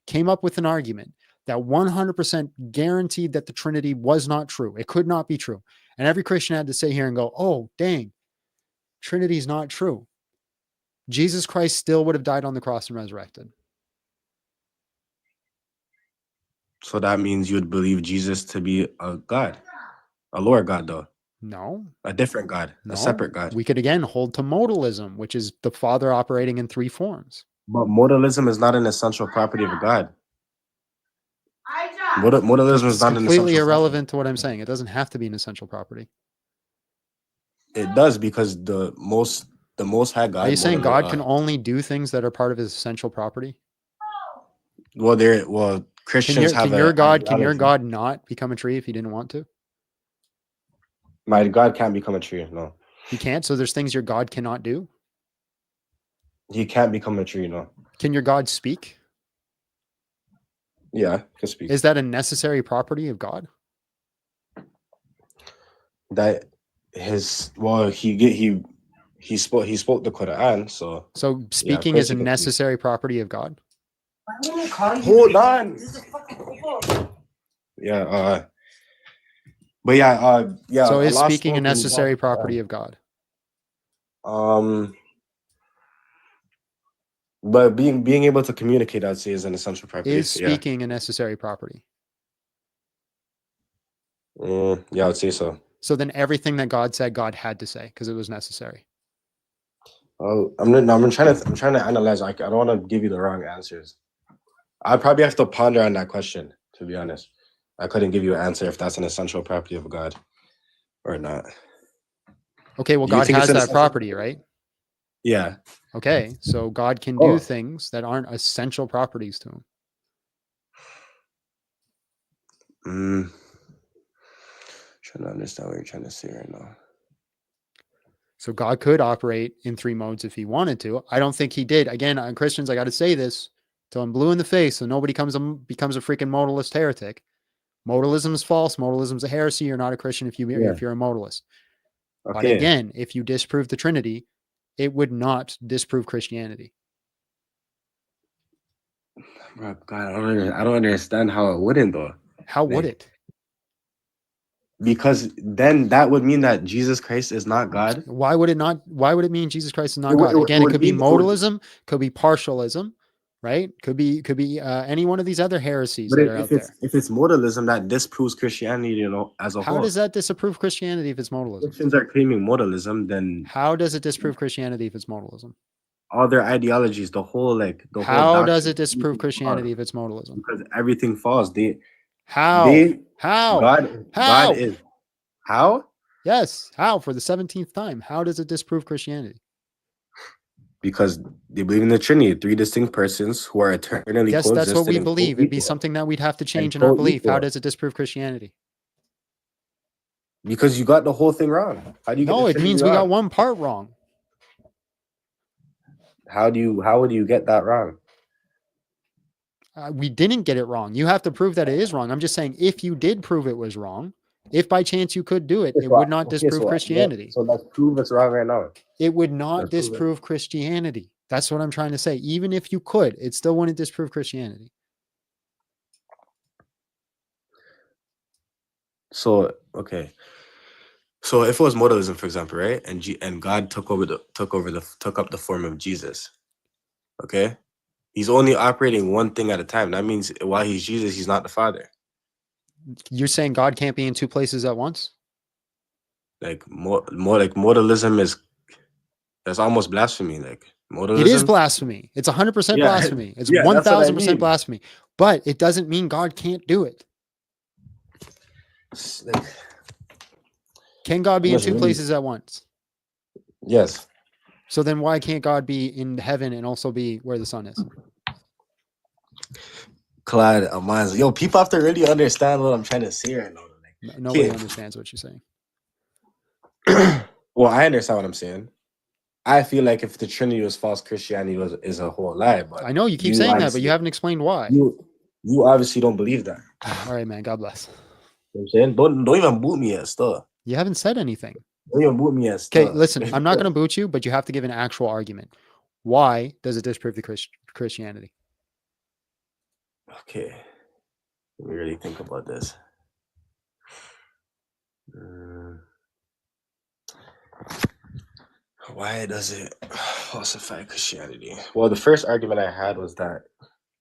[SPEAKER 1] came up with an argument that 100% guaranteed that the Trinity was not true. It could not be true. And every Christian had to sit here and go, oh, dang, Trinity is not true. Jesus Christ still would have died on the cross and resurrected.
[SPEAKER 15] So that means you would believe Jesus to be a God, a lower God, though.
[SPEAKER 1] No.
[SPEAKER 15] A different God, a separate God.
[SPEAKER 1] We could again hold to modalism, which is the Father operating in three forms.
[SPEAKER 15] But modalism is not an essential property of God. Modalism is not an
[SPEAKER 1] completely irrelevant to what I'm saying. It doesn't have to be an essential property.
[SPEAKER 15] It does, because the most high God.
[SPEAKER 1] Are you saying God can only do things that are part of his essential property?
[SPEAKER 15] Well, Christians
[SPEAKER 1] can your God not become a tree if he didn't want to?
[SPEAKER 15] My God can't become a tree. No,
[SPEAKER 1] he can't. So there's things your God cannot do.
[SPEAKER 15] He can't become a tree. No.
[SPEAKER 1] Can your God speak?
[SPEAKER 15] Yeah, he can speak.
[SPEAKER 1] Is that a necessary property of God?
[SPEAKER 15] That he spoke the Quran, so
[SPEAKER 1] speaking is a necessary property of God.
[SPEAKER 15] Hold on. Yeah, but yeah.
[SPEAKER 1] So is speaking a necessary property of God?
[SPEAKER 15] But being able to communicate, I'd say, is an essential property.
[SPEAKER 1] Is speaking a necessary property?
[SPEAKER 15] Yeah, I'd say so.
[SPEAKER 1] So then everything that God said, God had to say because it was necessary.
[SPEAKER 15] I'm trying to analyze. I don't want to give you the wrong answers. I'd probably have to ponder on that question, to be honest. I couldn't give you an answer if that's an essential property of God or not.
[SPEAKER 1] Okay, well, God has that property, right?
[SPEAKER 15] Yeah.
[SPEAKER 1] Okay, so God can do things that aren't essential properties to him.
[SPEAKER 15] Trying to understand what you're trying to say right now.
[SPEAKER 1] So God could operate in 3 modes if he wanted to. I don't think he did. Again, on Christians, I got to say this till I'm blue in the face so nobody becomes a freaking modalist heretic. Modalism is false. Modalism is a heresy. You're not a Christian if you're a modalist. But again, if you disprove the Trinity, it would not disprove Christianity.
[SPEAKER 15] Bro, God, I don't understand how it wouldn't though.
[SPEAKER 1] How would it?
[SPEAKER 15] Because then that would mean that Jesus Christ is not God.
[SPEAKER 1] Why would it not? Why would it mean Jesus Christ is not God? Again, it could be modalism, could be partialism, right? Could be any one of these other heresies that are out there.
[SPEAKER 15] If it's modalism, that disproves Christianity, as a whole.
[SPEAKER 1] How does that disapprove Christianity if it's modalism?
[SPEAKER 15] Christians are claiming modalism, then
[SPEAKER 1] how does it disprove Christianity if it's modalism?
[SPEAKER 15] All their ideologies, the whole
[SPEAKER 1] how does it disprove Christianity if it's modalism?
[SPEAKER 15] Because everything falls.
[SPEAKER 1] How
[SPEAKER 15] God is how?
[SPEAKER 1] Yes, how for the 17th time? How does it disprove Christianity?
[SPEAKER 15] Because they believe in the Trinity, 3 distinct persons who are eternally
[SPEAKER 1] yes, that's what we believe. It'd be something that we'd have to change in our belief. How does it disprove Christianity?
[SPEAKER 15] Because you got the whole thing wrong. How do you?
[SPEAKER 1] No, it means we got one part wrong.
[SPEAKER 15] How would you get that wrong?
[SPEAKER 1] We didn't get it wrong. You have to prove that it is wrong. I'm just saying, if you did prove it was wrong, if by chance you could do it, it would not disprove Christianity.
[SPEAKER 15] So let's prove it's wrong right now.
[SPEAKER 1] It would not disprove Christianity. That's what I'm trying to say. Even if you could, it still wouldn't disprove Christianity.
[SPEAKER 15] So, okay. So if it was modalism, for example, right? And God took up the form of Jesus. Okay? He's only operating one thing at a time. That means while he's Jesus, he's not the Father.
[SPEAKER 1] You're saying God can't be in 2 places at once?
[SPEAKER 15] More like modalism that's almost blasphemy. Modalism.
[SPEAKER 1] It is blasphemy. It's 100% blasphemy. It's 1000% blasphemy. But it doesn't mean God can't do it. Can God be in 2 places at once?
[SPEAKER 15] Yes.
[SPEAKER 1] So then why can't God be in heaven and also be where the sun is?
[SPEAKER 15] Clyde, yo, people have to really understand what I'm trying to say right now.
[SPEAKER 1] Nobody understands what you're saying.
[SPEAKER 15] Well, I understand what I'm saying. I feel like if the Trinity was false, Christianity is a whole lie. But
[SPEAKER 1] I know you keep saying that, but you haven't explained why.
[SPEAKER 15] You obviously don't believe that.
[SPEAKER 1] All right, man. God bless.
[SPEAKER 15] You know what I'm saying? Don't even boot me yet, still.
[SPEAKER 1] You haven't said anything.
[SPEAKER 15] Don't even boot me yet.
[SPEAKER 1] Okay, listen. I'm not going to boot you, but you have to give an actual argument. Why does it disprove the Christianity?
[SPEAKER 15] Okay, let me really think about this. Why does it falsify Christianity? Well, the first argument I had was that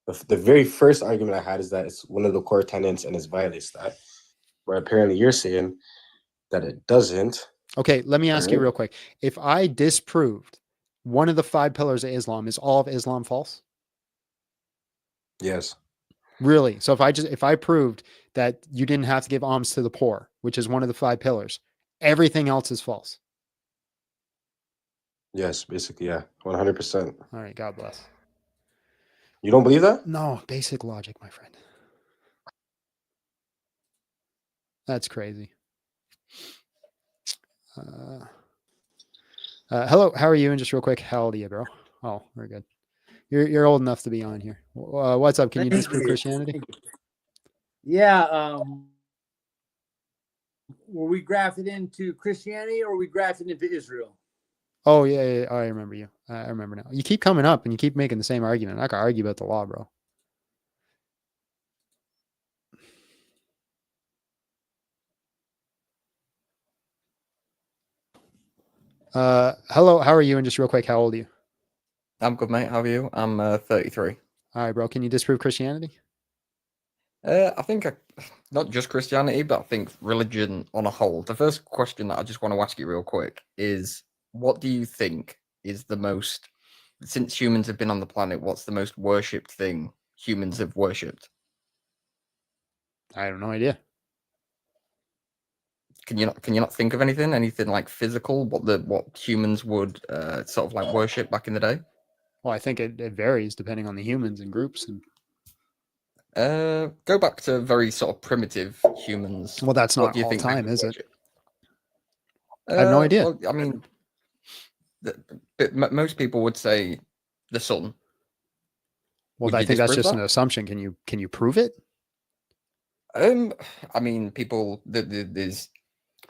[SPEAKER 15] the very first argument I had is that it's one of the core tenets and it violates that. Where apparently you're saying that it doesn't.
[SPEAKER 1] Okay, let me ask you real quick. If I disproved one of the 5 pillars of Islam, is all of Islam false?
[SPEAKER 15] Yes.
[SPEAKER 1] Really? So if I proved that you didn't have to give alms to the poor, which is one of the 5 pillars, everything else is false.
[SPEAKER 15] Yes, basically, yeah, 100%.
[SPEAKER 1] All right, God bless.
[SPEAKER 15] You don't believe that?
[SPEAKER 1] No, basic logic, my friend. That's crazy. Hello, how are you? And just real quick, how old are you, bro? Oh, very good. You're old enough to be on here. What's up? Can you disprove Christianity?
[SPEAKER 16] Yeah. Were we grafted into Christianity or were we grafted into Israel?
[SPEAKER 1] Oh, yeah. I remember you. I remember now. You keep coming up and you keep making the same argument. I can argue about the law, bro. Hello, how are you? And just real quick, how old are you?
[SPEAKER 11] I'm good, mate. How are you? I'm 33.
[SPEAKER 1] All right, bro. Can you disprove Christianity?
[SPEAKER 11] I think not just Christianity, but I think religion on a whole. The first question that I just want to ask you real quick is, what do you think is the most, since humans have been on the planet, what's the most worshipped thing humans have worshipped?
[SPEAKER 1] I have no idea.
[SPEAKER 11] Can you not think of anything like physical, what humans would sort of like worship back in the day?
[SPEAKER 1] Well, I think it varies depending on the humans and groups. And
[SPEAKER 11] go back to very sort of primitive humans.
[SPEAKER 1] well, that's
[SPEAKER 11] What
[SPEAKER 1] not
[SPEAKER 11] do you
[SPEAKER 1] all
[SPEAKER 11] think they
[SPEAKER 1] time,
[SPEAKER 11] would
[SPEAKER 1] is it?
[SPEAKER 11] worship?
[SPEAKER 1] I have no idea.
[SPEAKER 11] Well, I mean, most people would say the sun.
[SPEAKER 1] Well,
[SPEAKER 11] Would
[SPEAKER 1] I
[SPEAKER 11] you
[SPEAKER 1] think that's
[SPEAKER 11] disprove
[SPEAKER 1] just an
[SPEAKER 11] that?
[SPEAKER 1] assumption. Can you prove it?
[SPEAKER 11] I mean, people.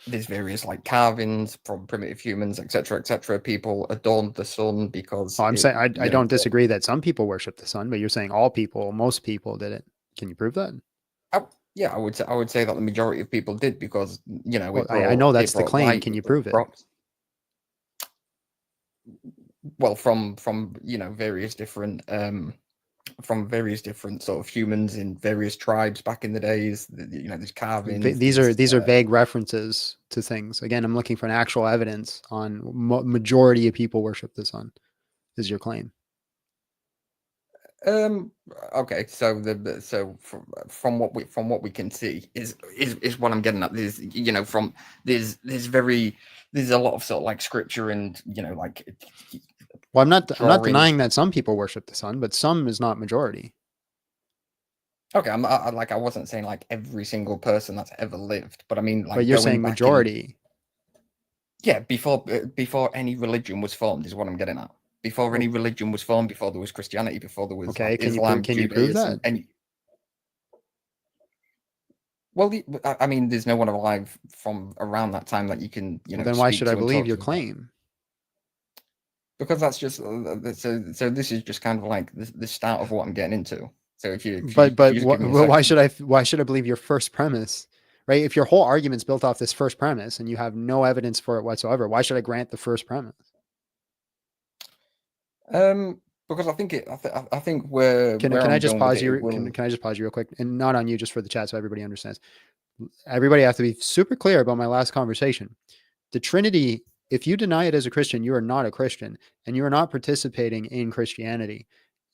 [SPEAKER 11] There's various like carvings from primitive humans, etc., etc. People adorned the sun because
[SPEAKER 1] Oh, I'm saying I
[SPEAKER 11] you know,
[SPEAKER 1] don't disagree that some people worship the sun, but you're saying all people, most people did it. Can you prove that?
[SPEAKER 11] yeah, I would say that the majority of people did because
[SPEAKER 1] Well, I know that's the claim.
[SPEAKER 11] light,
[SPEAKER 1] Can you
[SPEAKER 11] it brought
[SPEAKER 1] prove it?
[SPEAKER 11] crops. Well, from various different sort of humans in various tribes back in the days. There's carvings.
[SPEAKER 1] These are vague references to things. Again, I'm looking for an actual evidence on majority of people worship the sun. Is your claim?
[SPEAKER 11] Okay, so from what we can see is what I'm getting at. There's there's a lot of sort of like scripture and like.
[SPEAKER 1] Well, I'm not
[SPEAKER 11] drawings.
[SPEAKER 1] denying that some people worship the sun, but some is not majority.
[SPEAKER 11] Okay, I wasn't saying like every single person that's ever lived, but I mean like.
[SPEAKER 1] But you're saying
[SPEAKER 11] back
[SPEAKER 1] majority.
[SPEAKER 11] Yeah, before any religion was formed is what I'm getting at. Before any religion was formed, before there was Christianity, before there was
[SPEAKER 1] Okay,
[SPEAKER 11] like,
[SPEAKER 1] can
[SPEAKER 11] Islam,
[SPEAKER 1] you prove that?
[SPEAKER 11] Well, I mean, there's no one alive from around that time that you can,
[SPEAKER 1] Well, then why
[SPEAKER 11] speak
[SPEAKER 1] should
[SPEAKER 11] to
[SPEAKER 1] I
[SPEAKER 11] and
[SPEAKER 1] believe
[SPEAKER 11] talk
[SPEAKER 1] your
[SPEAKER 11] to.
[SPEAKER 1] claim?
[SPEAKER 11] Because that's just so. This is just kind of like the start of what I'm getting into. So if you
[SPEAKER 1] But
[SPEAKER 11] just give me a
[SPEAKER 1] why
[SPEAKER 11] second.
[SPEAKER 1] should I believe your first premise? Right? If your whole argument's built off this first premise and you have no evidence for it whatsoever, why should I grant the first premise?
[SPEAKER 11] Because I think I think where
[SPEAKER 1] Can
[SPEAKER 11] I'm
[SPEAKER 1] I just
[SPEAKER 11] going with
[SPEAKER 1] pause
[SPEAKER 11] it,
[SPEAKER 1] you?
[SPEAKER 11] it will.
[SPEAKER 1] Can I just pause you real quick? And not on you, just for the chat, so everybody understands. Everybody have to be super clear about my last conversation. The Trinity, if you deny it as a Christian, you are not a Christian and you are not participating in Christianity.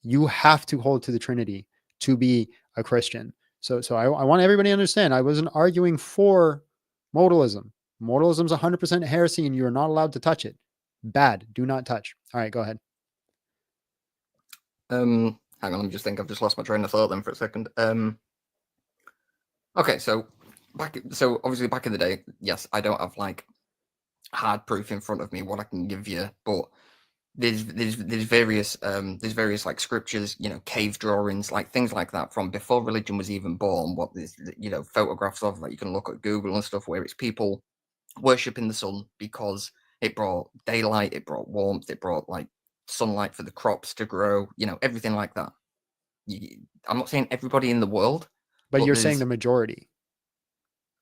[SPEAKER 1] You have to hold to the Trinity to be a Christian. So I want everybody to understand. I wasn't arguing for modalism. Modalism is 100% heresy and you are not allowed to touch it. Bad. Do not touch. All right, go ahead.
[SPEAKER 11] Hang on, let me just think. I've just lost my train of thought then for a second. Okay, so obviously back in the day, yes, I don't have like hard proof in front of me what I can give you, but there's various like scriptures, cave drawings, like things like that from before religion was even born. What there's photographs of that you can look at Google and stuff where it's people worshiping the sun because it brought daylight, it brought warmth, it brought like sunlight for the crops to grow, everything like that. I'm not saying everybody in the world,
[SPEAKER 1] but you're saying the majority.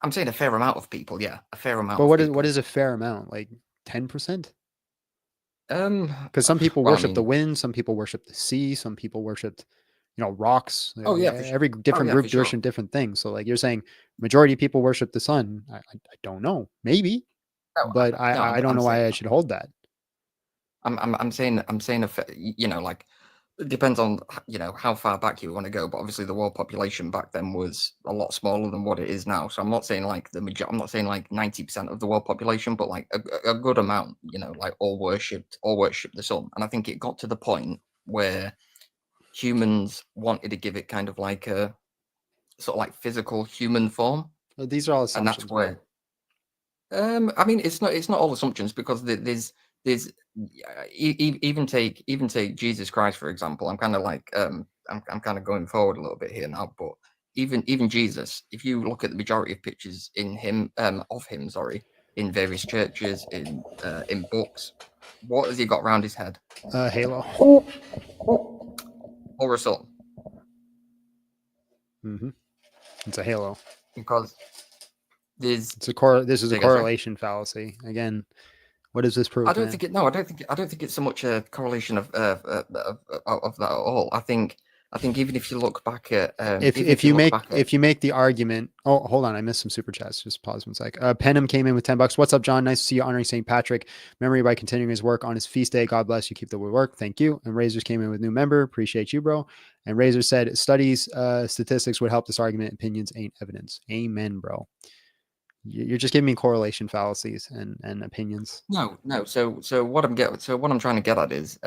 [SPEAKER 11] I'm saying a fair amount of people, yeah, a fair amount.
[SPEAKER 1] But what is a fair amount? Like 10%? Because some people worship the wind, some people worship the sea, some people worship, rocks.
[SPEAKER 11] Oh yeah,
[SPEAKER 1] every different group worship different things. So like you're saying, majority of people worship the sun. I don't know, maybe, but I don't know why I should hold that.
[SPEAKER 11] I'm saying like it depends on how far back you want to go, but obviously the world population back then was a lot smaller than what it is now. So I'm not saying like I'm not saying like 90% of the world population, but like a good amount, like all worshipped the sun. And I think it got to the point where humans wanted to give it kind of like a sort of like physical human form.
[SPEAKER 1] Well, these are all assumptions.
[SPEAKER 11] And that's where I mean it's not all assumptions because there's even take Jesus Christ for example. I'm kind of like I'm kind of going forward a little bit here now, but even Jesus, if you look at the majority of pictures in him in various churches, in books, what has he got around his head?
[SPEAKER 1] Halo
[SPEAKER 11] or a sun.
[SPEAKER 1] It's a halo
[SPEAKER 11] because this
[SPEAKER 1] is a correlation fallacy again. What does this prove?
[SPEAKER 11] I don't think it's so much a correlation of that at all. I think even if you look back at
[SPEAKER 1] if you make the argument. Oh, hold on, I missed some super chats. Just pause 1 sec. Penham came in with $10. What's up, John? Nice to see you honoring St. Patrick memory by continuing his work on his feast day. God bless you. Keep the good work. Thank you. And Razors came in with new member. Appreciate you, bro. And Razor said studies, statistics would help this argument. Opinions ain't evidence. Amen, bro. You're just giving me correlation fallacies and opinions.
[SPEAKER 17] No. So what I'm trying to get at is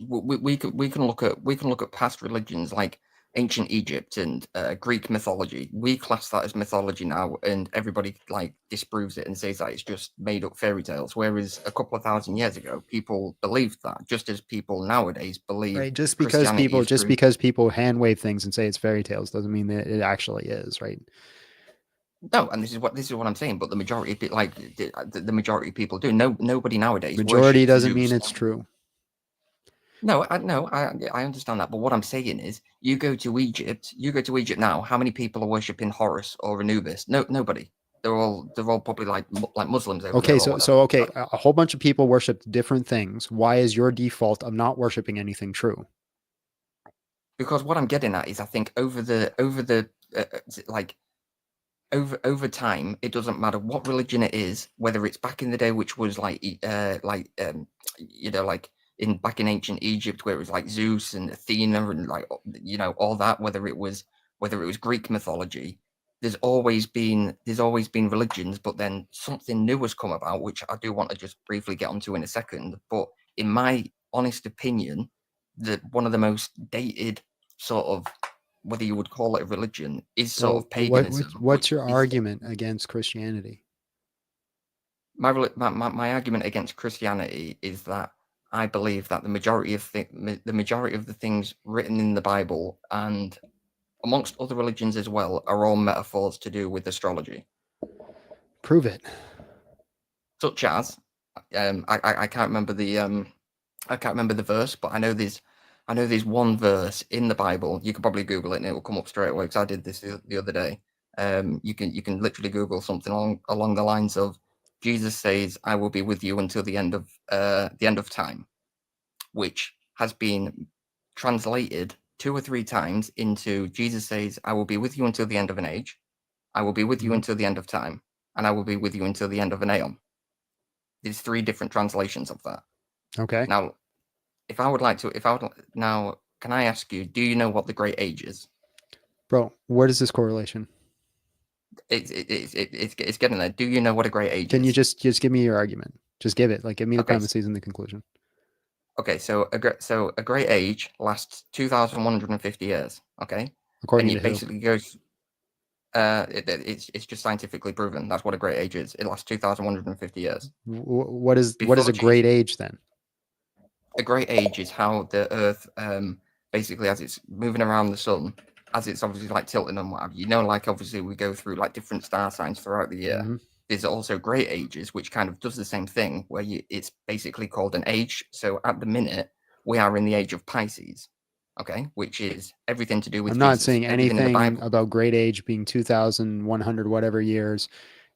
[SPEAKER 17] we can look at past religions like ancient Egypt and Greek mythology. We class that as mythology now, and everybody like disproves it and says that it's just made up fairy tales. Whereas a couple of thousand years ago, people believed that, just as people nowadays believe.
[SPEAKER 1] Right, just because people hand wave things and say it's fairy tales doesn't mean that it actually is, right?
[SPEAKER 17] No, and this is what I'm saying. But the majority of the majority of people do. Nobody nowadays.
[SPEAKER 1] Majority
[SPEAKER 17] worships
[SPEAKER 1] doesn't
[SPEAKER 17] Zeus.
[SPEAKER 1] mean it's true.
[SPEAKER 17] No, I understand that. But what I'm saying is, you go to Egypt now. How many people are worshipping Horus or Anubis? Nobody. They're all probably like Muslims over
[SPEAKER 1] Okay,
[SPEAKER 17] there.
[SPEAKER 1] so a whole bunch of people worship different things. Why is your default of not worshiping anything true?
[SPEAKER 17] Because what I'm getting at is, I think over time, it doesn't matter what religion it is, whether it's back in the day, which was back in ancient Egypt, where it was like Zeus and Athena and all that, whether it was Greek mythology, there's always been religions, but then something new has come about, which I do want to just briefly get onto in a second. But in my honest opinion, one of the most dated sort of, whether you would call it a religion, is sort of paganism.
[SPEAKER 1] What's your argument against Christianity?
[SPEAKER 17] My argument against Christianity is that I believe that the majority of the things written in the Bible, and amongst other religions as well, are all metaphors to do with astrology.
[SPEAKER 1] Prove it.
[SPEAKER 17] Such as, I can't remember the verse, but I know there's one verse in the Bible. You could probably Google it and it will come up straight away, because I did this the other day. You can literally Google something along the lines of, Jesus says, "I will be with you until the end of time," which has been translated 2 or 3 times into, Jesus says, "I will be with you until the end of an age, I will be with you until the end of time, and I will be with you until the end of an aeon." There's 3 different translations of that.
[SPEAKER 1] Okay.
[SPEAKER 17] Now, now, can I ask you, do you know what the Great Age is?
[SPEAKER 1] Bro, what is this correlation?
[SPEAKER 17] It's getting there. Do you know what a Great Age is?
[SPEAKER 1] Can you just give me your argument? Just give it. Like, give me the premises and the conclusion.
[SPEAKER 17] Okay, so a Great Age lasts 2,150 years. Okay,
[SPEAKER 1] According
[SPEAKER 17] and
[SPEAKER 1] to who?
[SPEAKER 17] basically goes. It's just scientifically proven. That's what a Great Age is. It lasts 2,150 years.
[SPEAKER 1] What is a great age then?
[SPEAKER 17] A great age is how the Earth, basically, as it's moving around the sun, as it's obviously like tilting and whatever. Like obviously we go through like different star signs throughout the year.
[SPEAKER 1] Mhm.
[SPEAKER 17] There's also great ages, which kind of does the same thing, where it's basically called an age. So at the minute, we are in the age of Pisces, okay, which is everything to do with.
[SPEAKER 1] I'm not
[SPEAKER 17] Jesus,
[SPEAKER 1] seeing
[SPEAKER 17] everything in the
[SPEAKER 1] anything
[SPEAKER 17] Bible.
[SPEAKER 1] about great age being 2,100 whatever years,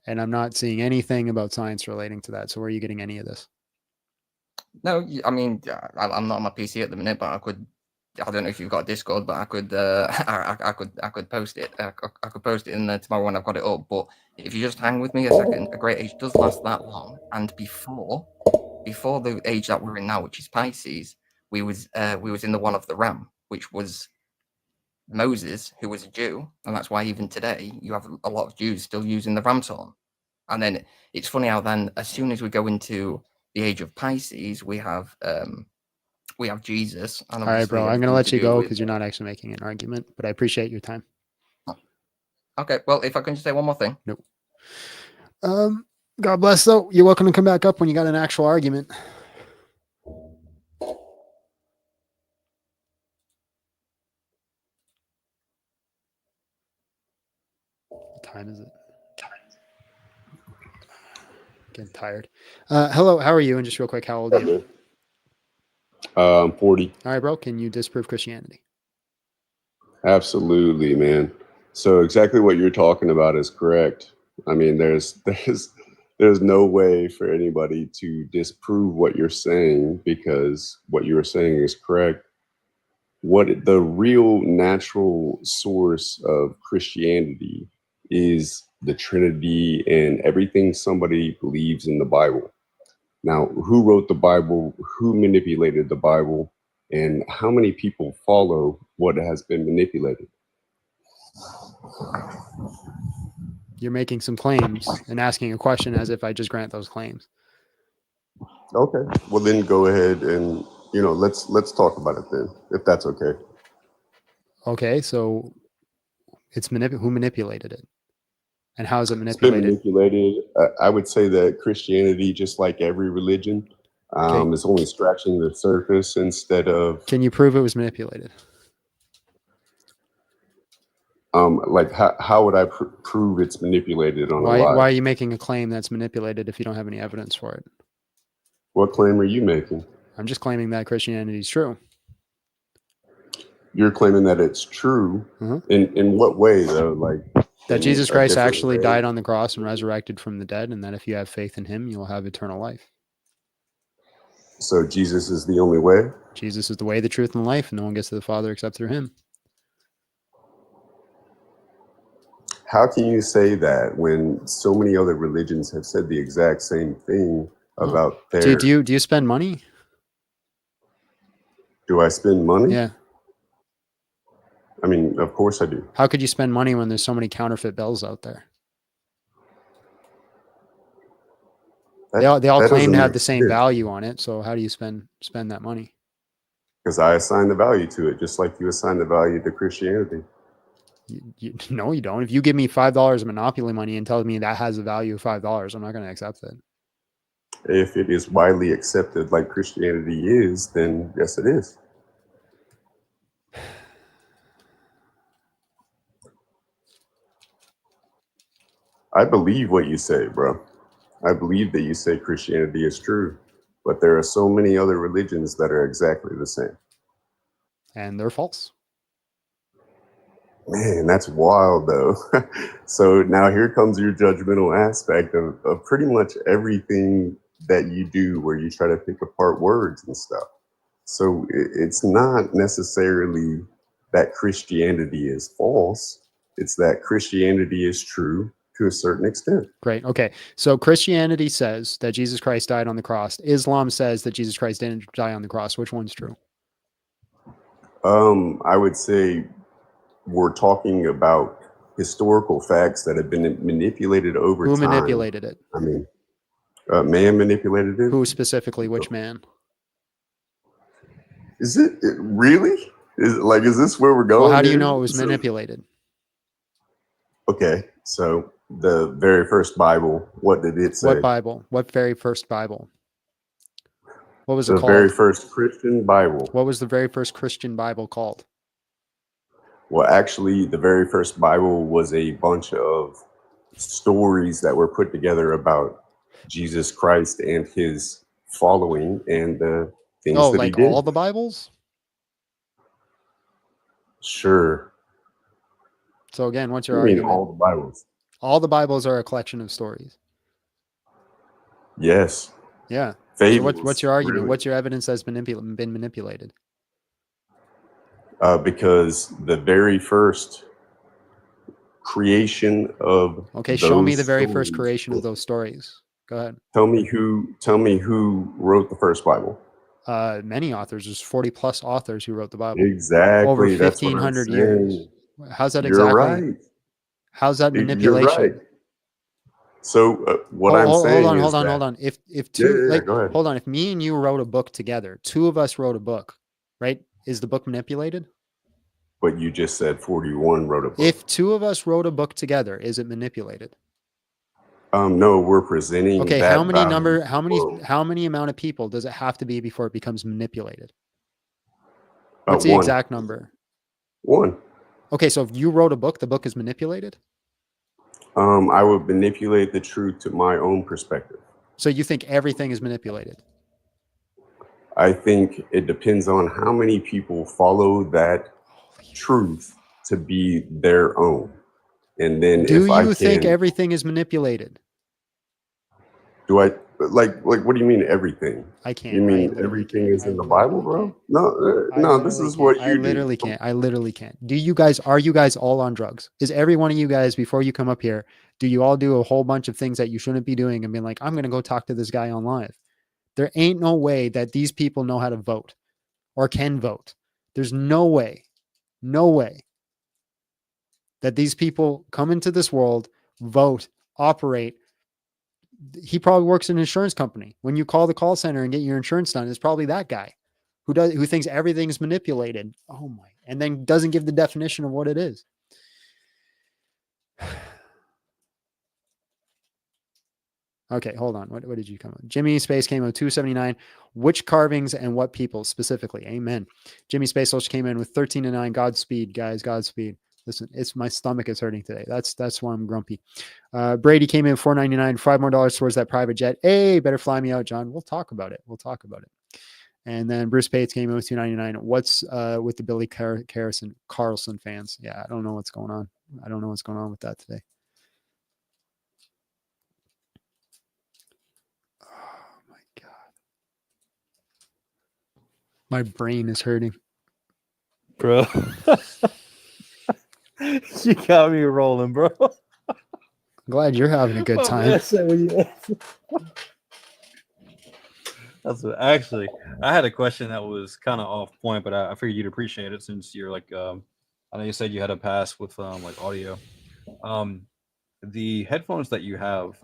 [SPEAKER 1] and I'm not seeing anything about science relating to that. So where are you getting any of this?
[SPEAKER 17] No, I mean, I'm not on my PC at the minute, but I could. I don't know if you've got a Discord, but I could. I could post it. I could post it in there tomorrow when I've got it up. But if you just hang with me a second, a great age does last that long. And before the age that we're in now, which is Pisces, we was in the one of the ram, which was Moses, who was a Jew, and that's why even today you have a lot of Jews still using the ram's horn. And then it's funny how then, as soon as we go into the age of Pisces, we have Jesus. And
[SPEAKER 1] All right, bro. I'm going to
[SPEAKER 17] everything
[SPEAKER 1] let
[SPEAKER 17] to
[SPEAKER 1] you
[SPEAKER 17] do
[SPEAKER 1] go
[SPEAKER 17] with-
[SPEAKER 1] because you're not actually making an argument, but I appreciate your time.
[SPEAKER 17] Okay, well, if I can just say one more thing.
[SPEAKER 1] Nope. God bless, though. You're welcome to come back up when you got an actual argument. What time is it? Getting tired. Hello, how are you? And just real quick, how old are you?
[SPEAKER 18] 40.
[SPEAKER 1] All right, bro. Can you disprove Christianity?
[SPEAKER 18] Absolutely, man. So exactly what you're talking about is correct. I mean, there's no way for anybody to disprove what you're saying, because what you're saying is correct. What the real natural source of Christianity is the Trinity and everything somebody believes in the Bible. Now, who wrote the Bible? Who manipulated the Bible? And how many people follow what has been manipulated?
[SPEAKER 1] You're making some claims and asking a question as if I just grant those claims.
[SPEAKER 18] Okay. Well, then go ahead and let's talk about it then, if that's okay.
[SPEAKER 1] Okay, so it's who manipulated it, and how is it
[SPEAKER 18] It's been
[SPEAKER 1] manipulated?
[SPEAKER 18] manipulated. I would say that Christianity, just like every religion,
[SPEAKER 1] Okay.
[SPEAKER 18] is only scratching the surface instead of
[SPEAKER 1] Can you prove it was manipulated?
[SPEAKER 18] like how would I prove it's manipulated on a
[SPEAKER 1] Why
[SPEAKER 18] lie?
[SPEAKER 1] are you making a claim that's manipulated if you don't have any evidence for it?
[SPEAKER 18] What claim are you making?
[SPEAKER 1] I'm just claiming that Christianity is true.
[SPEAKER 18] You're claiming that it's true. In what way though? Like
[SPEAKER 1] That
[SPEAKER 18] in
[SPEAKER 1] Jesus
[SPEAKER 18] a
[SPEAKER 1] Christ
[SPEAKER 18] different
[SPEAKER 1] actually
[SPEAKER 18] way?
[SPEAKER 1] died on the cross and resurrected from the dead, and that if you have faith in him, you will have eternal life.
[SPEAKER 18] So Jesus is the only way?
[SPEAKER 1] Jesus is the way, the truth, and the life, and no one gets to the Father except through him.
[SPEAKER 18] How can you say that when so many other religions have said the exact same thing about their...
[SPEAKER 1] Do you spend money?
[SPEAKER 18] Do I spend money?
[SPEAKER 1] Yeah.
[SPEAKER 18] I mean, of course I do.
[SPEAKER 1] How could you spend money when there's so many counterfeit bells out there? They all claim to have the same value on it. So how do you spend that money?
[SPEAKER 18] Because I assign the value to it, just like you assign the value to Christianity.
[SPEAKER 1] No, you don't. If you give me $5 of Monopoly money and tell me that has a value of $5, I'm not going to accept it.
[SPEAKER 18] If it is widely accepted like Christianity is, then yes, it is. I believe what you say, bro. I believe that you say Christianity is true, but there are so many other religions that are exactly the same.
[SPEAKER 1] And they're false.
[SPEAKER 18] Man, that's wild though. So now here comes your judgmental aspect of pretty much everything that you do where you try to pick apart words and stuff. So it's not necessarily that Christianity is false. It's that Christianity is true to a certain extent.
[SPEAKER 1] Great. Okay. So Christianity says that Jesus Christ died on the cross. Islam says that Jesus Christ didn't die on the cross. Which one's true?
[SPEAKER 18] I would say we're talking about historical facts that have been manipulated over time.
[SPEAKER 1] Who manipulated it?
[SPEAKER 18] I mean, man manipulated it.
[SPEAKER 1] Who specifically? Which man?
[SPEAKER 18] Is it really? Is this where we're going?
[SPEAKER 1] Well, how do you
[SPEAKER 18] here?
[SPEAKER 1] know it was manipulated?
[SPEAKER 18] Okay, so the very first Bible, what did it say?
[SPEAKER 1] What Bible? What very first Bible? What was it called?
[SPEAKER 18] The very first Christian Bible.
[SPEAKER 1] What was the very first Christian Bible called?
[SPEAKER 18] Well, actually, the very first Bible was a bunch of stories that were put together about Jesus Christ and his following and the things that he did.
[SPEAKER 1] All the Bibles?
[SPEAKER 18] Sure.
[SPEAKER 1] So again, what's your
[SPEAKER 18] I mean,
[SPEAKER 1] argument?
[SPEAKER 18] all the Bibles.
[SPEAKER 1] All the Bibles are a collection of stories.
[SPEAKER 18] Yes.
[SPEAKER 1] Yeah.
[SPEAKER 18] Fables,
[SPEAKER 1] So what's your argument?
[SPEAKER 18] really.
[SPEAKER 1] What's your evidence that's been manipulated?
[SPEAKER 18] Because the very first creation of
[SPEAKER 1] Okay, show me the
[SPEAKER 18] those
[SPEAKER 1] very first
[SPEAKER 18] stories-
[SPEAKER 1] creation of those stories. Go ahead.
[SPEAKER 18] Tell me who wrote the first Bible.
[SPEAKER 1] Many authors. There's 40 plus authors who wrote the Bible.
[SPEAKER 18] Exactly.
[SPEAKER 1] Over
[SPEAKER 18] That's what I'm
[SPEAKER 1] 1,500 years.
[SPEAKER 18] saying.
[SPEAKER 1] How's that
[SPEAKER 18] You're
[SPEAKER 1] exactly?
[SPEAKER 18] right.
[SPEAKER 1] How's that
[SPEAKER 18] You're
[SPEAKER 1] manipulation?
[SPEAKER 18] right. So what I'm saying is
[SPEAKER 1] hold
[SPEAKER 18] that,
[SPEAKER 1] on. If two,
[SPEAKER 18] Yeah, go ahead.
[SPEAKER 1] hold on. If me and you wrote a book together, two of us wrote a book, right? Is the book manipulated?
[SPEAKER 18] But you just said 41 wrote a book.
[SPEAKER 1] If two of us wrote a book together, is it manipulated?
[SPEAKER 18] No, we're presenting.
[SPEAKER 1] Okay,
[SPEAKER 18] that
[SPEAKER 1] how many
[SPEAKER 18] value.
[SPEAKER 1] how many amount of people does it have to be before it becomes manipulated? What's the
[SPEAKER 18] One.
[SPEAKER 1] exact number?
[SPEAKER 18] One.
[SPEAKER 1] Okay, so if you wrote a book, the book is manipulated?
[SPEAKER 18] I would manipulate the truth to my own perspective.
[SPEAKER 1] So you think everything is manipulated?
[SPEAKER 18] I think it depends on how many people follow that truth to be their own. And then
[SPEAKER 1] Do
[SPEAKER 18] if I
[SPEAKER 1] you think
[SPEAKER 18] can,
[SPEAKER 1] everything is manipulated?
[SPEAKER 18] do I like what do you mean everything?
[SPEAKER 1] I can't.
[SPEAKER 18] You
[SPEAKER 1] I
[SPEAKER 18] mean
[SPEAKER 1] literally
[SPEAKER 18] everything
[SPEAKER 1] can't.
[SPEAKER 18] is
[SPEAKER 1] I
[SPEAKER 18] in the
[SPEAKER 1] literally
[SPEAKER 18] Bible, bro?
[SPEAKER 1] can't.
[SPEAKER 18] No,
[SPEAKER 1] I
[SPEAKER 18] no, this
[SPEAKER 1] literally
[SPEAKER 18] is what
[SPEAKER 1] can't.
[SPEAKER 18] you
[SPEAKER 1] I
[SPEAKER 18] do.
[SPEAKER 1] literally can't. I literally can't. Are you guys all on drugs? Is every one of you guys, before you come up here, do you all do a whole bunch of things that you shouldn't be doing and being like, I'm going to go talk to this guy on live? There ain't no way that these people know how to vote or can vote. There's no way that these people come into this world, vote, operate. He probably works in an insurance company. When you call the call center and get your insurance done, it's probably that guy who thinks everything's manipulated. Oh my, and then doesn't give the definition of what it is. Okay, hold on. What did you come on? Jimmy Space came in 279. Which carvings and what people specifically? Amen. Jimmy Space also came in with 13-9. Godspeed, guys. Godspeed. Listen, it's my stomach is hurting today. That's why I'm grumpy. Brady came in $4.99. $5 more towards that private jet. Hey, better fly me out, John. We'll talk about it. And then Bruce Pates came in with $2.99. What's with the Billy Carlson fans? Yeah, I don't know what's going on. I don't know what's going on with that today. My brain is hurting.
[SPEAKER 19] Bro. You got me rolling, bro.
[SPEAKER 1] I'm glad you're having a good time.
[SPEAKER 19] That's actually, I had a question that was kind of off point, but I figured you'd appreciate it since you're like, I know you said you had a pass with like audio. The headphones that you have.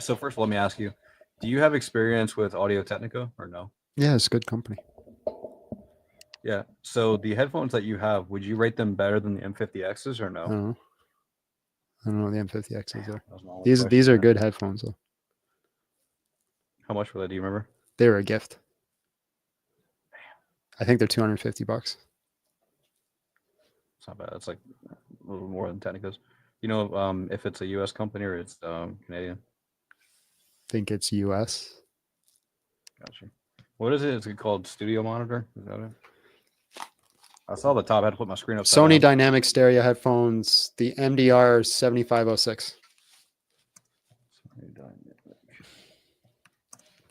[SPEAKER 19] So first of all, let me ask you: do you have experience with Audio Technica or no?
[SPEAKER 1] Yeah, it's a good company.
[SPEAKER 19] Yeah. So the headphones that you have, would you rate them better than the M50Xs or
[SPEAKER 1] I
[SPEAKER 19] no?
[SPEAKER 1] don't know. I don't know what the M50Xs are.
[SPEAKER 19] That was my only
[SPEAKER 1] These
[SPEAKER 19] question,
[SPEAKER 1] are
[SPEAKER 19] man.
[SPEAKER 1] good headphones though.
[SPEAKER 19] How much were they? Do you remember?
[SPEAKER 1] They were a gift. I think they're $250.
[SPEAKER 19] It's not bad. It's like a little more than Technica's. You know, if it's a U.S. company or it's Canadian.
[SPEAKER 1] Think it's US.
[SPEAKER 19] Gotcha. What is it? Is it called Studio Monitor? Is that it? I saw the top. I had to put my screen up.
[SPEAKER 1] Sony Dynamic Stereo headphones, the MDR 7506.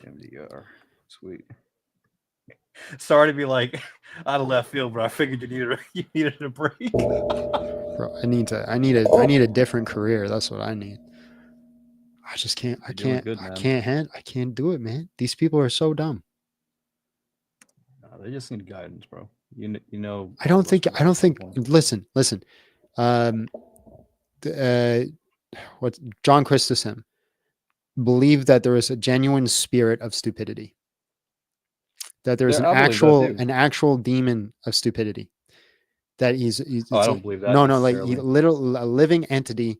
[SPEAKER 19] MDR. Sweet. Sorry to be like out of left field, bro. I figured you needed a break.
[SPEAKER 1] Bro, I need a different career. That's what I need. I just can't. I
[SPEAKER 19] You're doing
[SPEAKER 1] can't.
[SPEAKER 19] good,
[SPEAKER 1] I
[SPEAKER 19] man.
[SPEAKER 1] can't do it, man. These people are so dumb.
[SPEAKER 19] No, they just need guidance, bro. You know.
[SPEAKER 1] I don't think. Listen. What John Christensen believed that there is a genuine spirit of stupidity. That there is
[SPEAKER 19] Yeah, I believe that too.
[SPEAKER 1] an actual demon of stupidity. That he's
[SPEAKER 19] I don't believe that.
[SPEAKER 1] No, like
[SPEAKER 19] necessarily.
[SPEAKER 1] a living entity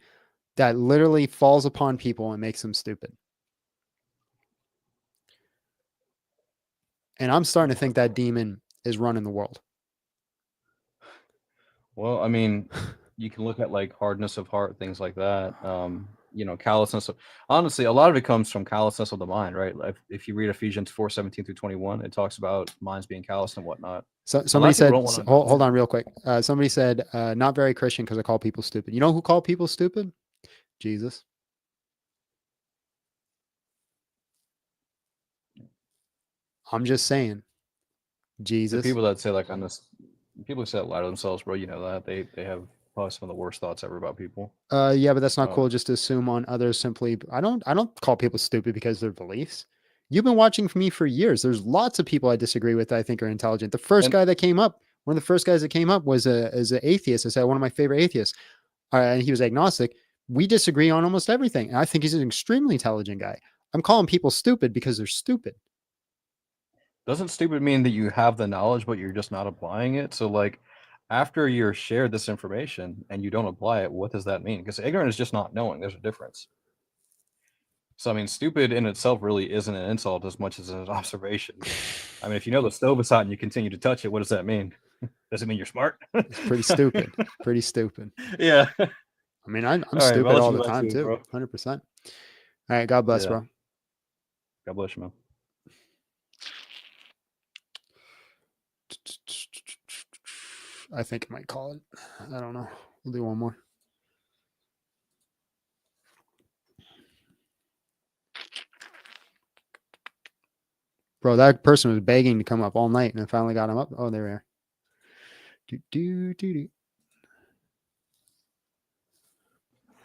[SPEAKER 1] that literally falls upon people and makes them stupid. And I'm starting to think that demon is running the world.
[SPEAKER 19] Well, I mean, you can look at like hardness of heart, things like that. You know, callousness. Honestly, a lot of it comes from callousness of the mind, right? Like if you read Ephesians 4:17-21, it talks about minds being callous and whatnot.
[SPEAKER 1] So
[SPEAKER 19] A lot
[SPEAKER 1] somebody
[SPEAKER 19] of people
[SPEAKER 1] said,
[SPEAKER 19] don't wanna-
[SPEAKER 1] hold on real quick. Somebody said, not very Christian because I call people stupid. You know who called people stupid? Jesus. I'm just saying. Jesus.
[SPEAKER 19] The people that say like on this, people who say that lie to themselves, bro. You know that they have probably some of the worst thoughts ever about people.
[SPEAKER 1] Yeah, but that's not cool. Just to assume on others simply. I don't call people stupid because of their beliefs. You've been watching me for years. There's lots of people I disagree with that I think are intelligent. The first guy that came up, one of the first guys that came up was an atheist. I said one of my favorite atheists, and he was agnostic. We disagree on almost everything, and I think he's an extremely intelligent guy. I'm calling people stupid because they're stupid.
[SPEAKER 19] Doesn't stupid mean that you have the knowledge but you're just not applying it? So like after you're shared this information and you don't apply it, what does that mean? Because ignorant is just not knowing. There's a difference. So I mean, stupid in itself really isn't an insult as much as an observation. I mean, if you know the stove is hot and you continue to touch it, what does that mean? Does it mean you're smart?
[SPEAKER 1] It's pretty stupid. Pretty stupid.
[SPEAKER 19] Yeah.
[SPEAKER 1] I mean, I'm
[SPEAKER 19] All right,
[SPEAKER 1] stupid
[SPEAKER 19] well, I'll
[SPEAKER 1] all
[SPEAKER 19] let
[SPEAKER 1] the
[SPEAKER 19] you
[SPEAKER 1] time
[SPEAKER 19] back to it,
[SPEAKER 1] too.
[SPEAKER 19] bro.
[SPEAKER 1] 100%. All right. God bless,
[SPEAKER 19] Yeah.
[SPEAKER 1] bro.
[SPEAKER 19] God bless you, man.
[SPEAKER 1] I think I might call it. I don't know. We'll do one more. Bro, that person was begging to come up all night, and I finally got him up. Oh, there we are.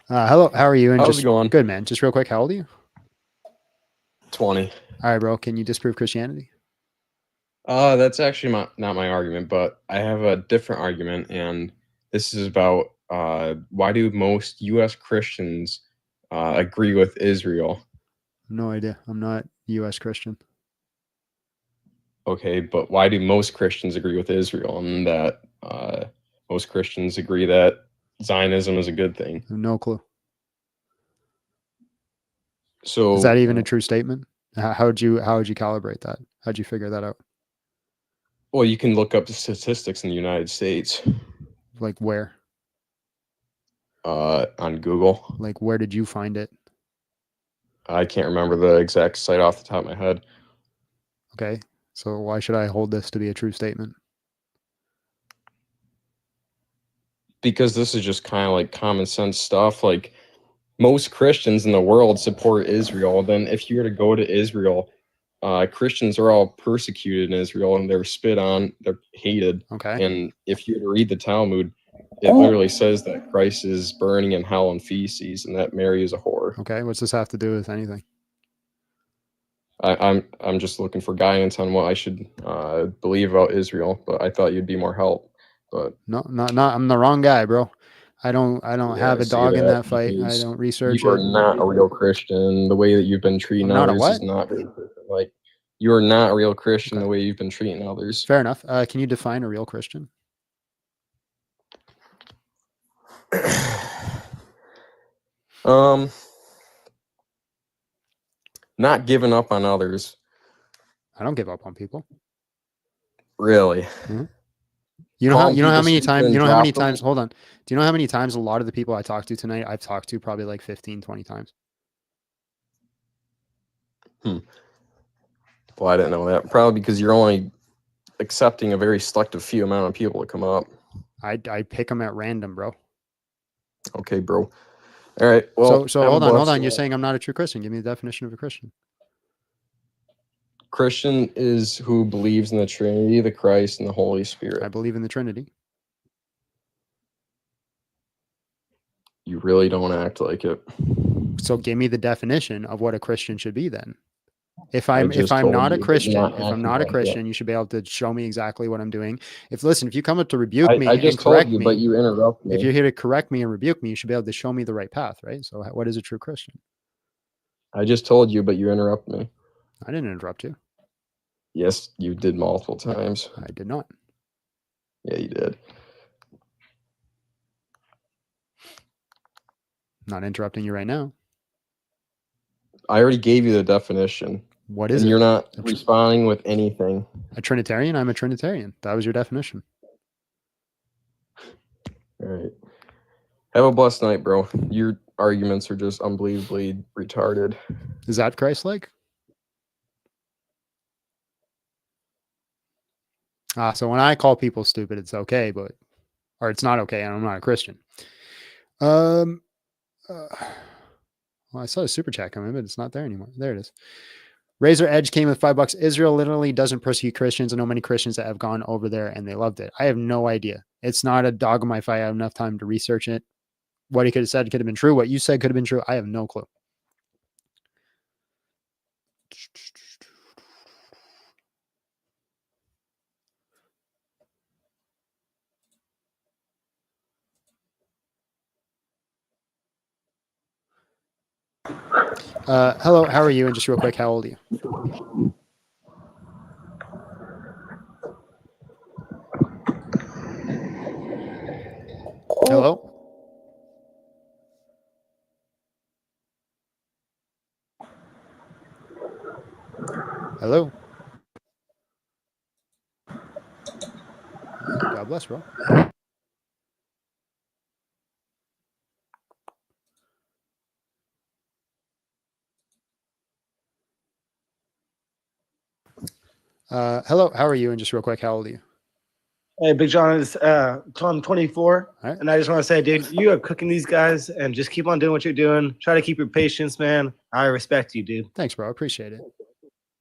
[SPEAKER 1] Hello, how are you? And
[SPEAKER 14] How's
[SPEAKER 1] just
[SPEAKER 14] it going?
[SPEAKER 1] good, man. Just real quick, how old are you?
[SPEAKER 14] 20.
[SPEAKER 1] All right, bro. Can you disprove Christianity?
[SPEAKER 14] That's actually not my argument, but I have a different argument, and this is about why do most U.S. Christians agree with Israel?
[SPEAKER 1] No idea. I'm not U.S. Christian.
[SPEAKER 14] Okay, but why do most Christians agree with Israel, and that most Christians agree that Zionism is a good thing?
[SPEAKER 1] No clue.
[SPEAKER 14] So
[SPEAKER 1] is that even a true statement? How would you calibrate that? How'd you figure that out?
[SPEAKER 14] Well, you can look up the statistics in the United States.
[SPEAKER 1] Like where?
[SPEAKER 14] On Google.
[SPEAKER 1] Like where did you find it?
[SPEAKER 14] I can't remember the exact site off the top of my head.
[SPEAKER 1] Okay. So why should I hold this to be a true statement?
[SPEAKER 14] Because this is just kind of like common sense stuff. Like most Christians in the world support Israel. Then if you were to go to Israel, Christians are all persecuted in Israel and they're spit on, they're hated.
[SPEAKER 1] Okay.
[SPEAKER 14] And if you were to read the Talmud, it literally says that Christ is burning in hell and feces and that Mary is a whore.
[SPEAKER 1] Okay. What's this have to do with anything?
[SPEAKER 14] I'm just looking for guidance on what I should believe about Israel, but I thought you'd be more help. But
[SPEAKER 1] No, not I'm the wrong guy, bro. I don't have a dog in that fight. I don't research
[SPEAKER 14] you are
[SPEAKER 1] it.
[SPEAKER 14] not a real Christian. The way that you've been treating
[SPEAKER 1] I'm not a
[SPEAKER 14] others
[SPEAKER 1] what?
[SPEAKER 14] is not very Christian. Like you are not a real Christian the way you've been treating others.
[SPEAKER 1] Fair enough. Can you define a real Christian?
[SPEAKER 14] Not giving up on others.
[SPEAKER 1] I don't give up on people.
[SPEAKER 14] Really?
[SPEAKER 1] Mm-hmm. You know how many times hold on. Do you know how many times a lot of the people I talked to tonight I've talked to probably like 15, 20 times?
[SPEAKER 14] Well, I didn't know that. Probably because you're only accepting a very selective few amount of people to come up.
[SPEAKER 1] I pick them at random, bro.
[SPEAKER 14] Okay, bro. All right. Well,
[SPEAKER 1] so hold on. You're saying I'm not a true Christian. Give me the definition of a Christian.
[SPEAKER 14] Christian is who believes in the Trinity, the Christ, and the Holy Spirit.
[SPEAKER 1] I believe in the Trinity.
[SPEAKER 14] You really don't act like it.
[SPEAKER 1] So give me the definition of what a Christian should be then. If I'm not a Christian, you should be able to show me exactly what I'm doing. If you come up to rebuke me and correct me,
[SPEAKER 14] but you interrupt me.
[SPEAKER 1] If you're here to correct me and rebuke me, you should be able to show me the right path, right? So what is a true Christian?
[SPEAKER 14] I just told you, but you interrupt me.
[SPEAKER 1] I didn't interrupt you.
[SPEAKER 14] Yes, you did multiple times.
[SPEAKER 1] I did not.
[SPEAKER 14] Yeah, you did.
[SPEAKER 1] Not interrupting you right now.
[SPEAKER 14] I already gave you the definition.
[SPEAKER 1] What is
[SPEAKER 14] it?
[SPEAKER 1] You're
[SPEAKER 14] not responding with anything.
[SPEAKER 1] A Trinitarian? I'm a Trinitarian. That was your definition.
[SPEAKER 14] All right. Have a blessed night, bro. Your arguments are just unbelievably retarded.
[SPEAKER 1] Is that Christ-like? So when I call people stupid, it's okay, or it's not okay, and I'm not a Christian. Well, I saw a super chat come in, but it's not there anymore. There it is. Razor Edge came with $5. Israel literally doesn't persecute Christians. I know many Christians that have gone over there and they loved it. I have no idea. It's not a dog in my fight. I have enough time to research it. What he could have said could have been true. What you said could have been true. I have no clue. Hello, how are you? And just real quick, how old are you? Hello? Hello? God bless, bro. Hello, how are you? And just real quick, how old are you?
[SPEAKER 20] Hey, Big John is I'm 24, and I just want to say, dude, you are cooking these guys, and just keep on doing what you're doing. Try to keep your patience, man. I respect you, dude.
[SPEAKER 1] Thanks, bro. I appreciate it.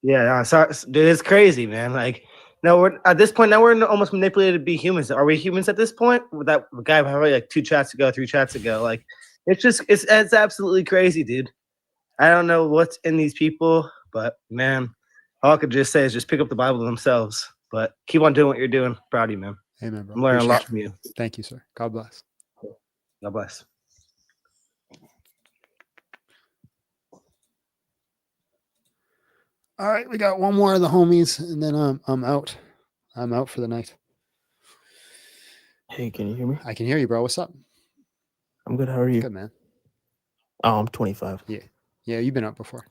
[SPEAKER 20] Yeah, dude, it's crazy, man. Like, no, we're at this point now. We're almost manipulated to be humans. Are we humans at this point? With that guy probably like 3 chats ago. Like, it's absolutely crazy, dude. I don't know what's in these people, but man, all I could just say is just pick up the Bible themselves. But keep on doing what you're doing. Proud of you, man.
[SPEAKER 1] Amen, bro.
[SPEAKER 20] I'm learning a lot
[SPEAKER 1] Appreciate
[SPEAKER 20] from you.
[SPEAKER 1] Thank you, sir. God bless.
[SPEAKER 20] God bless.
[SPEAKER 1] All right, we got one more of the homies, and then I'm out. I'm out for the night.
[SPEAKER 21] Hey, can you hear me?
[SPEAKER 1] I can hear you, bro. What's up?
[SPEAKER 21] I'm good. How are you?
[SPEAKER 1] Good, man.
[SPEAKER 21] I'm 25.
[SPEAKER 1] Yeah, you've been up before.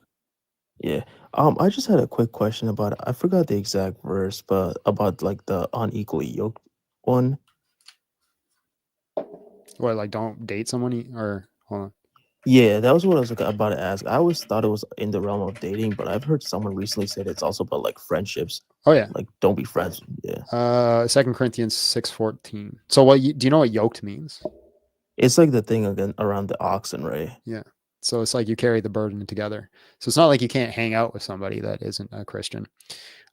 [SPEAKER 21] Yeah. I just had a quick question about I forgot the exact verse, but about like the unequally yoked one.
[SPEAKER 1] What, like don't date someone or hold on.
[SPEAKER 21] Yeah, that was what I was about to ask. I always thought it was in the realm of dating, but I've heard someone recently said it's also about like friendships.
[SPEAKER 1] Oh yeah.
[SPEAKER 21] Like don't be friends. Yeah.
[SPEAKER 1] 2 Corinthians 6:14. So what do you know what yoked means?
[SPEAKER 21] It's like the thing again around the oxen, right?
[SPEAKER 1] Yeah. So it's like you carry the burden together. So it's not like you can't hang out with somebody that isn't a Christian.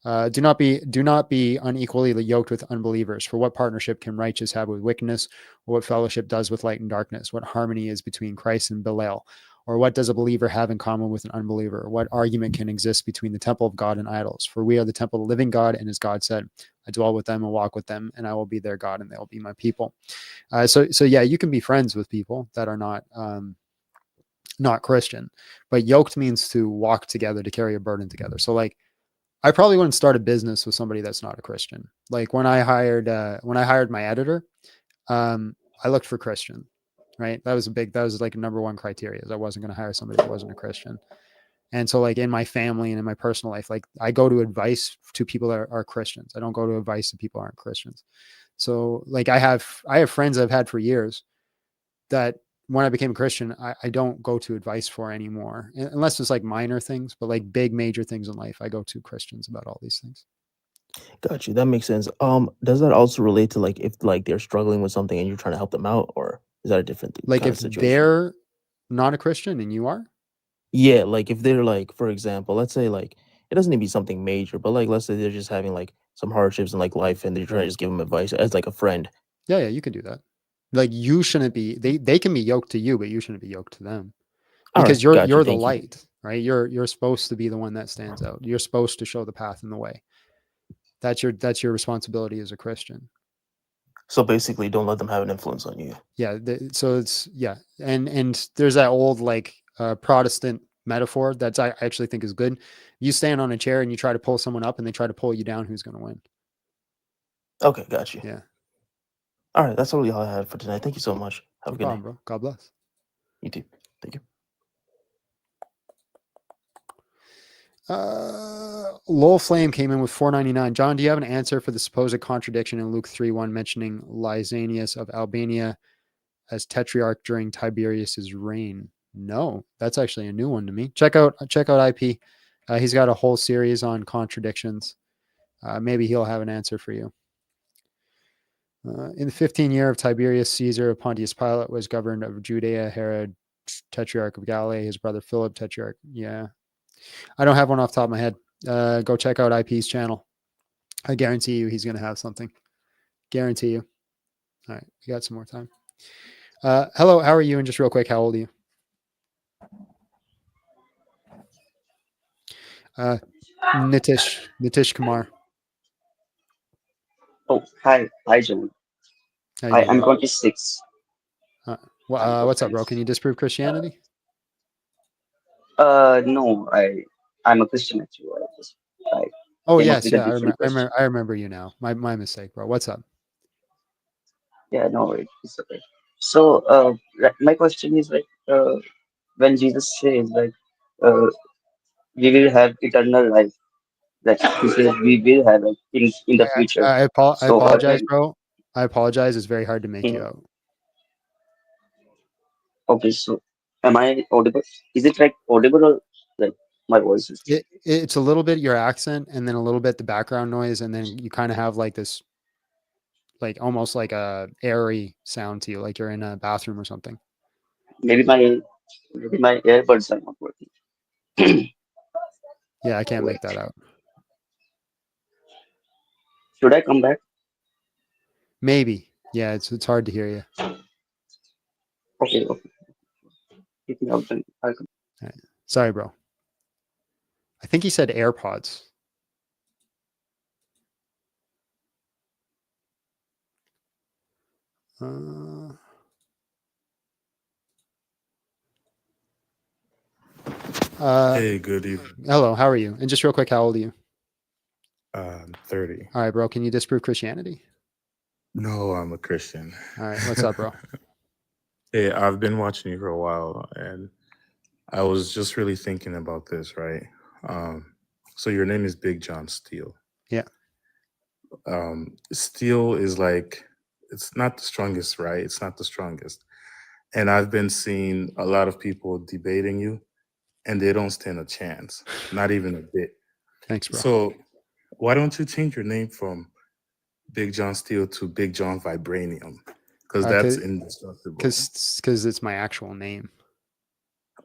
[SPEAKER 1] Do not be unequally yoked with unbelievers. For what partnership can righteous have with wickedness, or what fellowship does with light and darkness? What harmony is between Christ and Belial? Or what does a believer have in common with an unbeliever? Or what argument can exist between the temple of God and idols? For we are the temple of the living God, and as God said, I dwell with them and walk with them, and I will be their God, and they will be my people. So yeah, you can be friends with people that are not Christian, but yoked means to walk together, to carry a burden together. So like, I probably wouldn't start a business with somebody that's not a Christian. Like when I hired my editor, I looked for Christian, right? That was like a number one criteria, is I wasn't going to hire somebody that wasn't a Christian. And so like in my family and in my personal life, like I go to advice to people that are Christians. I don't go to advice to people that aren't Christians. So like I have friends I've had for years that when I became a Christian, I don't go to advice for anymore, unless it's like minor things, but like big major things in life, I go to Christians about all these things.
[SPEAKER 21] Got you. That makes sense. Does that also relate to like if like they're struggling with something and you're trying to help them out, or is that a different
[SPEAKER 1] Like
[SPEAKER 21] kind
[SPEAKER 1] if
[SPEAKER 21] of situation?
[SPEAKER 1] they're not a Christian and you are?
[SPEAKER 21] Yeah, like if they're like, for example, let's say like it doesn't need to be something major, but like let's say they're just having like some hardships in like life and they're trying to just give them advice as like a friend.
[SPEAKER 1] Yeah, you can do that. Like you shouldn't be, they can be yoked to you, but you shouldn't be yoked to them.
[SPEAKER 21] All
[SPEAKER 1] Because
[SPEAKER 21] right, got you.
[SPEAKER 1] you're the
[SPEAKER 21] Thank you.
[SPEAKER 1] light, right? You're supposed to be the one that stands out. You're supposed to show the path and the way. That's your responsibility as a Christian.
[SPEAKER 21] So basically, don't let them have an influence on you.
[SPEAKER 1] Yeah. So it's and there's that old like Protestant metaphor that's I actually think is good. You stand on a chair and you try to pull someone up, and they try to pull you down. Who's going to win?
[SPEAKER 21] Okay, got you.
[SPEAKER 1] Yeah.
[SPEAKER 21] All right, that's really all I had for tonight. Thank you so much. Have
[SPEAKER 1] No
[SPEAKER 21] a good
[SPEAKER 1] problem,
[SPEAKER 21] night.
[SPEAKER 1] bro. God bless.
[SPEAKER 21] You too. Thank you.
[SPEAKER 1] Lowell Flame came in with $4.99. John, do you have an answer for the supposed contradiction in Luke 3:1 mentioning Lysanias of Albania as tetrarch during Tiberius's reign? No, that's actually a new one to me. Check out IP. He's got a whole series on contradictions. Maybe he'll have an answer for you. In the 15th year of Tiberius Caesar, Pontius Pilate was governed of Judea, Herod tetrarch of Galilee, his brother Philip tetrarch. Yeah. I don't have one off the top of my head. Go check out IP's channel. I guarantee you he's going to have something. Guarantee you. All right. We got some more time. Hello. How are you? And just real quick, how old are you? Nitish Kumar.
[SPEAKER 22] Oh, hi, John.
[SPEAKER 1] How you doing,
[SPEAKER 22] I'm
[SPEAKER 1] bro?
[SPEAKER 22] 26.
[SPEAKER 1] What's up, bro? Can you disprove Christianity?
[SPEAKER 22] No, I'm a Christian actually. I
[SPEAKER 1] Oh
[SPEAKER 22] came up
[SPEAKER 1] yes,
[SPEAKER 22] with a
[SPEAKER 1] yeah.
[SPEAKER 22] different question.
[SPEAKER 1] I remember you now. My mistake, bro. What's up?
[SPEAKER 22] Yeah, no, it's okay. So, my question is like, when Jesus says like, uh, we will have eternal life, like he says we will have like in the future.
[SPEAKER 1] I
[SPEAKER 22] So, what
[SPEAKER 1] apologize,
[SPEAKER 22] will?
[SPEAKER 1] bro. I apologize. It's very hard to make you
[SPEAKER 22] Mhm.
[SPEAKER 1] out.
[SPEAKER 22] Okay, so am I audible? Is it like audible or like my voice is?
[SPEAKER 1] It's a little bit your accent, and then a little bit the background noise, and then you kind of have like this, like almost like a airy sound to you, like you're in a bathroom or something.
[SPEAKER 22] Maybe my earbuds are not working.
[SPEAKER 1] Yeah, I can't
[SPEAKER 22] Wait,
[SPEAKER 1] make that out.
[SPEAKER 22] should I come back?
[SPEAKER 1] Maybe. Yeah, it's hard to hear you.
[SPEAKER 22] Okay, okay. Kick me out then. I'll come.
[SPEAKER 1] All right. Sorry, bro. I think he said AirPods.
[SPEAKER 2] Hey, good evening.
[SPEAKER 1] Hello, how are you? And just real quick, how old are you?
[SPEAKER 2] 30.
[SPEAKER 1] All right, bro. Can you disprove Christianity?
[SPEAKER 2] No, I'm a Christian.
[SPEAKER 1] All right, what's up, bro?
[SPEAKER 2] Hey, I've been watching you for a while, and I was just really thinking about this, right? So your name is Big John Steele.
[SPEAKER 1] Yeah.
[SPEAKER 2] Steel is like, it's not the strongest, right? It's not the strongest. And I've been seeing a lot of people debating you, and they don't stand a chance, not even a bit.
[SPEAKER 1] Thanks, bro.
[SPEAKER 2] So why don't you change your name from Big John Steel to Big John Vibranium? Because that's indestructible.
[SPEAKER 1] Because it's my actual name.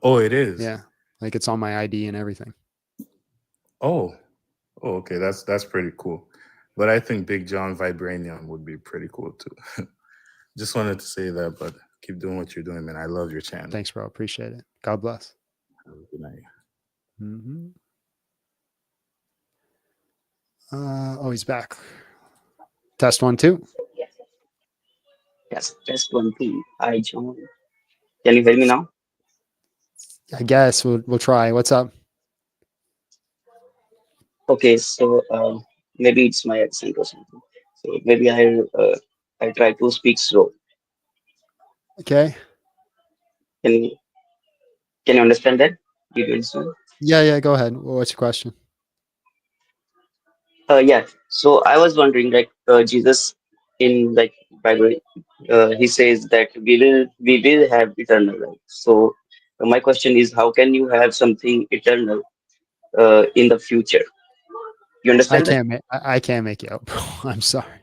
[SPEAKER 2] Oh, it is?
[SPEAKER 1] Yeah. Like it's on my ID and everything.
[SPEAKER 2] Oh, okay. That's pretty cool. But I think Big John Vibranium would be pretty cool too. Just wanted to say that, but keep doing what you're doing, man. I love your channel.
[SPEAKER 1] Thanks, bro. Appreciate it. God bless.
[SPEAKER 2] Have a good night.
[SPEAKER 1] Mm-hmm. Oh, he's back. Test 1, 2.
[SPEAKER 22] Yes, test 1, 2. Hi, John. Can you hear me now?
[SPEAKER 1] I guess we'll try. What's up?
[SPEAKER 22] Okay, so maybe it's my accent or something. So maybe I try to speak slow.
[SPEAKER 1] Okay.
[SPEAKER 22] Can you understand that? Did you understand?
[SPEAKER 1] Yeah. Go ahead. What's your question?
[SPEAKER 22] Yeah. So I was wondering, like Jesus in like Bible, he says that we will have eternal life. So my question is, how can you have something eternal in the future? You understand that?
[SPEAKER 1] I can't make it out, bro. I'm sorry.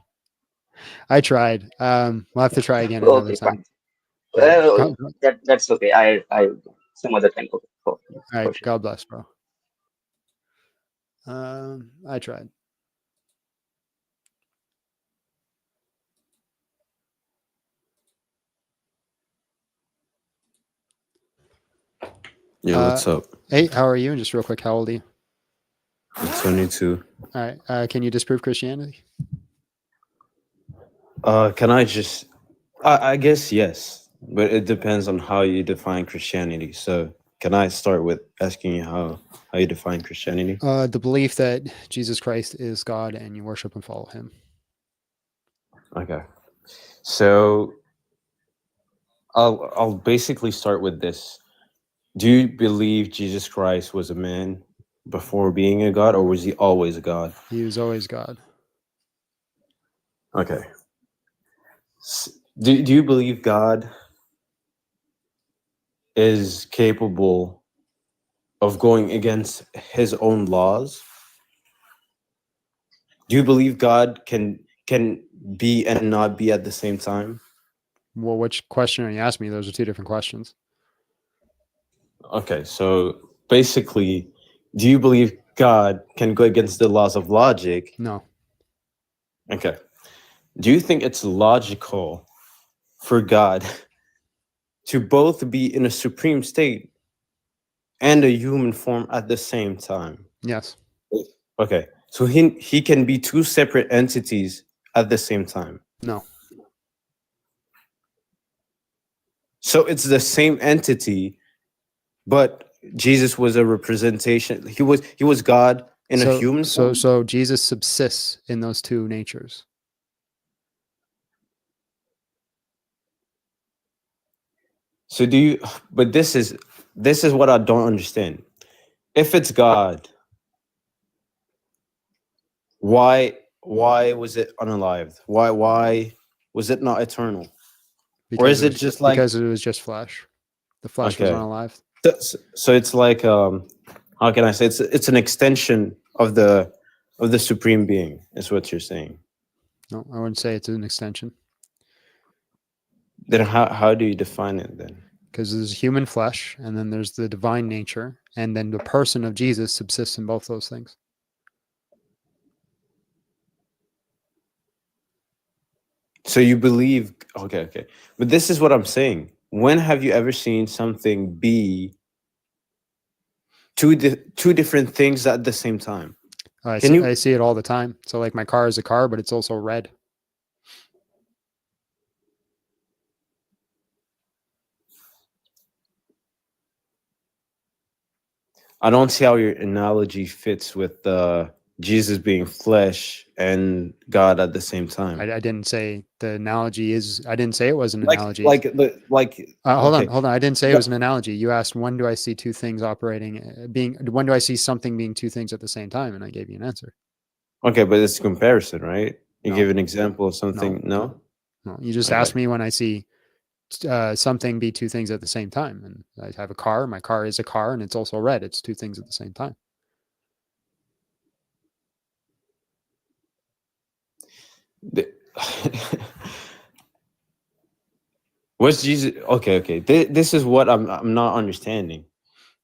[SPEAKER 1] I tried. We'll have to try again another
[SPEAKER 22] Okay,
[SPEAKER 1] time.
[SPEAKER 22] fine.
[SPEAKER 1] Yeah.
[SPEAKER 22] That's okay. I some other time. Okay,
[SPEAKER 1] All right.
[SPEAKER 22] for sure.
[SPEAKER 1] God bless, bro. I tried.
[SPEAKER 3] Yeah, what's up?
[SPEAKER 1] Hey, how are you? And just real quick, how old are you?
[SPEAKER 3] I'm 22.
[SPEAKER 1] All right. Can you disprove Christianity?
[SPEAKER 3] Can I just? I guess yes, but it depends on how you define Christianity. So, can I start with asking you how you define Christianity?
[SPEAKER 1] The belief that Jesus Christ is God and you worship and follow him.
[SPEAKER 3] Okay, so I'll basically start with this. Do you believe Jesus Christ was a man before being a God, or was he always a God?
[SPEAKER 1] He was always God.
[SPEAKER 3] Okay. Do you believe God is capable of going against his own laws? Do you believe God can be and not be at the same time?
[SPEAKER 1] Well, which question are you asking me? Those are two different questions.
[SPEAKER 3] Okay, so basically, do you believe God can go against the laws of logic?
[SPEAKER 1] No.
[SPEAKER 3] Okay. Do you think it's logical for God to both be in a supreme state and a human form at the same time?
[SPEAKER 1] Yes.
[SPEAKER 3] Okay. So he can be two separate entities at the same time.
[SPEAKER 1] No.
[SPEAKER 3] So it's the same entity, but Jesus was a representation. He was God in a human form.
[SPEAKER 1] So Jesus subsists in those two natures.
[SPEAKER 3] So do you? But this is what I don't understand. If it's God, why was it unalived? Why was it not eternal? Or is it just like,
[SPEAKER 1] because it was just flesh? The flesh was
[SPEAKER 3] okay?
[SPEAKER 1] unalive.
[SPEAKER 3] So it's like how can I say it's an extension of the supreme being, is what you're saying.
[SPEAKER 1] No, I wouldn't say it's an extension.
[SPEAKER 3] Then how do you define it then?
[SPEAKER 1] Because there's human flesh, and then there's the divine nature, and then the person of Jesus subsists in both those things.
[SPEAKER 3] So you believe, okay. But this is what I'm saying. When have you ever seen something be two different things at the same time?
[SPEAKER 1] I see it all the time. So like my car is a car, but it's also red.
[SPEAKER 3] I don't see how your analogy fits with Jesus being flesh and God at the same time.
[SPEAKER 1] I didn't say the analogy is. I didn't say it was an
[SPEAKER 3] Like,
[SPEAKER 1] analogy.
[SPEAKER 3] hold
[SPEAKER 1] Hold
[SPEAKER 3] okay.
[SPEAKER 1] on. I didn't say it
[SPEAKER 3] Yeah.
[SPEAKER 1] was an analogy. You asked when do I see two things operating, when do I see something being two things at the same time, and I gave you an answer.
[SPEAKER 3] Okay, but it's a comparison, right? You
[SPEAKER 1] No.
[SPEAKER 3] give an example of something. No.
[SPEAKER 1] No, you just
[SPEAKER 3] Okay.
[SPEAKER 1] asked me when I see something be two things at the same time, and I have a car. My car is a car, and it's also red. It's two things at the same time.
[SPEAKER 3] What's Jesus? Okay. This is what I'm not understanding.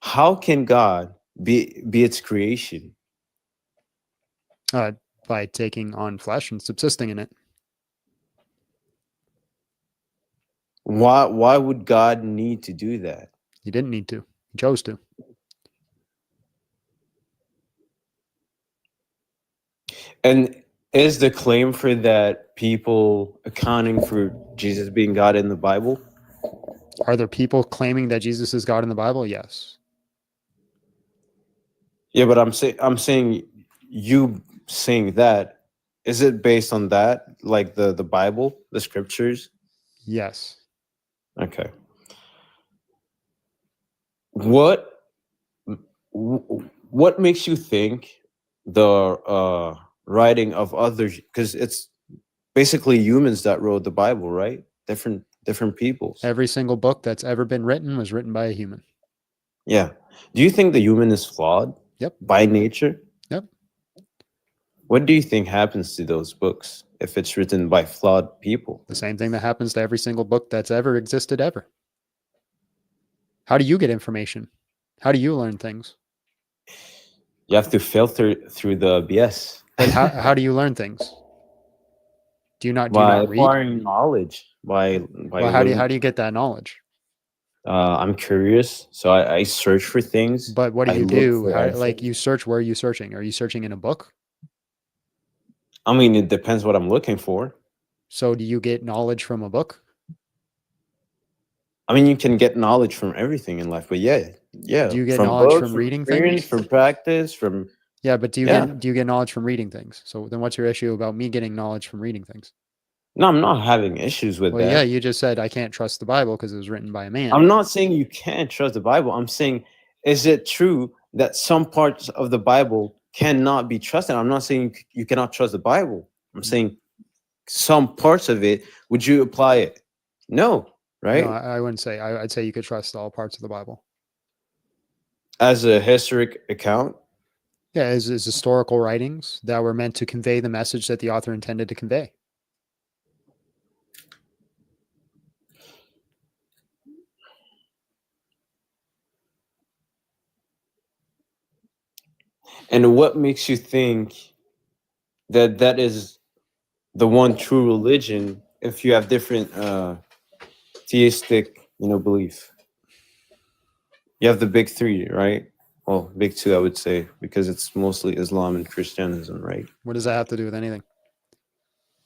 [SPEAKER 3] How can God be its creation?
[SPEAKER 1] By taking on flesh and subsisting in it.
[SPEAKER 3] Why would God need to do that?
[SPEAKER 1] He didn't need to. He chose to.
[SPEAKER 3] And is the claim for that people accounting for Jesus being God in the Bible?
[SPEAKER 1] Are there people claiming that Jesus is God in the Bible? Yes.
[SPEAKER 3] Yeah, but I'm saying you saying that, is it based on that, like the Bible, the scriptures?
[SPEAKER 1] Yes.
[SPEAKER 3] Okay. What makes you think the writing of others, because it's basically humans that wrote the Bible, right? Different peoples.
[SPEAKER 1] Every single book that's ever been written was written by a human.
[SPEAKER 3] Yeah. Do you think the human is flawed?
[SPEAKER 1] Yep.
[SPEAKER 3] By nature?
[SPEAKER 1] Yep.
[SPEAKER 3] What do you think happens to those books if it's written by flawed people?
[SPEAKER 1] The same thing that happens to every single book that's ever existed ever. How do you get information? How do you learn things?
[SPEAKER 3] You have to filter through the BS.
[SPEAKER 1] But how do you learn things? Do you not
[SPEAKER 3] By
[SPEAKER 1] read?
[SPEAKER 3] acquiring knowledge. By
[SPEAKER 1] Well, how do you get that knowledge?
[SPEAKER 3] I'm curious, so I search for things.
[SPEAKER 1] But what do
[SPEAKER 3] I
[SPEAKER 1] you
[SPEAKER 3] look
[SPEAKER 1] do?
[SPEAKER 3] for
[SPEAKER 1] How,
[SPEAKER 3] answers.
[SPEAKER 1] like you search, where are you searching? Are you searching in a book?
[SPEAKER 3] I mean, it depends what I'm looking for.
[SPEAKER 1] So do you get knowledge from a book?
[SPEAKER 3] I mean, you can get knowledge from everything in life, but yeah.
[SPEAKER 1] Do you get
[SPEAKER 3] From
[SPEAKER 1] knowledge
[SPEAKER 3] books,
[SPEAKER 1] from
[SPEAKER 3] from
[SPEAKER 1] reading
[SPEAKER 3] experience,
[SPEAKER 1] things?
[SPEAKER 3] from practice, from
[SPEAKER 1] Yeah, but do you
[SPEAKER 3] yeah.
[SPEAKER 1] get knowledge from reading things? So then what's your issue about me getting knowledge from reading things?
[SPEAKER 3] No, I'm not having issues with
[SPEAKER 1] Well,
[SPEAKER 3] that.
[SPEAKER 1] yeah, you just said I can't trust the Bible because it was written by a man.
[SPEAKER 3] I'm not saying you can't trust the Bible. I'm saying, is it true that some parts of the Bible cannot be trusted? I'm not saying you cannot trust the Bible. I'm saying some parts of it, would you apply it? No, right?
[SPEAKER 1] No, I wouldn't say. I'd say you could trust all parts of the Bible.
[SPEAKER 3] As a historic account?
[SPEAKER 1] Yeah, as historical writings that were meant to convey the message that the author intended to convey.
[SPEAKER 3] And what makes you think that that is the one true religion if you have different theistic, belief? You have the big three, right? Well, big two, I would say, because it's mostly Islam and Christianism, right?
[SPEAKER 1] What does that have to do with anything?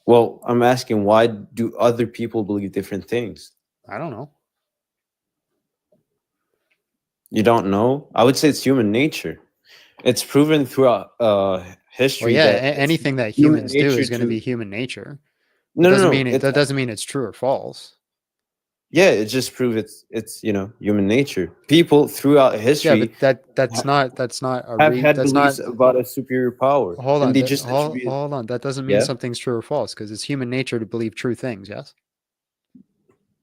[SPEAKER 3] Well, I'm asking, why do other people believe different things?
[SPEAKER 1] I don't know.
[SPEAKER 3] You don't know? I would say it's human nature. It's proven throughout history.
[SPEAKER 1] Well, yeah,
[SPEAKER 3] that it's
[SPEAKER 1] anything that
[SPEAKER 3] human
[SPEAKER 1] humans do
[SPEAKER 3] nature
[SPEAKER 1] is going to
[SPEAKER 3] to-
[SPEAKER 1] be human nature.
[SPEAKER 3] No, no, no.
[SPEAKER 1] That doesn't mean it's true or false.
[SPEAKER 3] Yeah, it just proves it's human nature. People throughout history,
[SPEAKER 1] Yeah, but that's not a
[SPEAKER 3] have had
[SPEAKER 1] that's
[SPEAKER 3] beliefs
[SPEAKER 1] not.
[SPEAKER 3] about a superior power.
[SPEAKER 1] Hold
[SPEAKER 3] and
[SPEAKER 1] on,
[SPEAKER 3] they just
[SPEAKER 1] hold
[SPEAKER 3] attribute.
[SPEAKER 1] on. That doesn't mean
[SPEAKER 3] Yeah?
[SPEAKER 1] something's true or false because it's human nature to believe true things. Yes.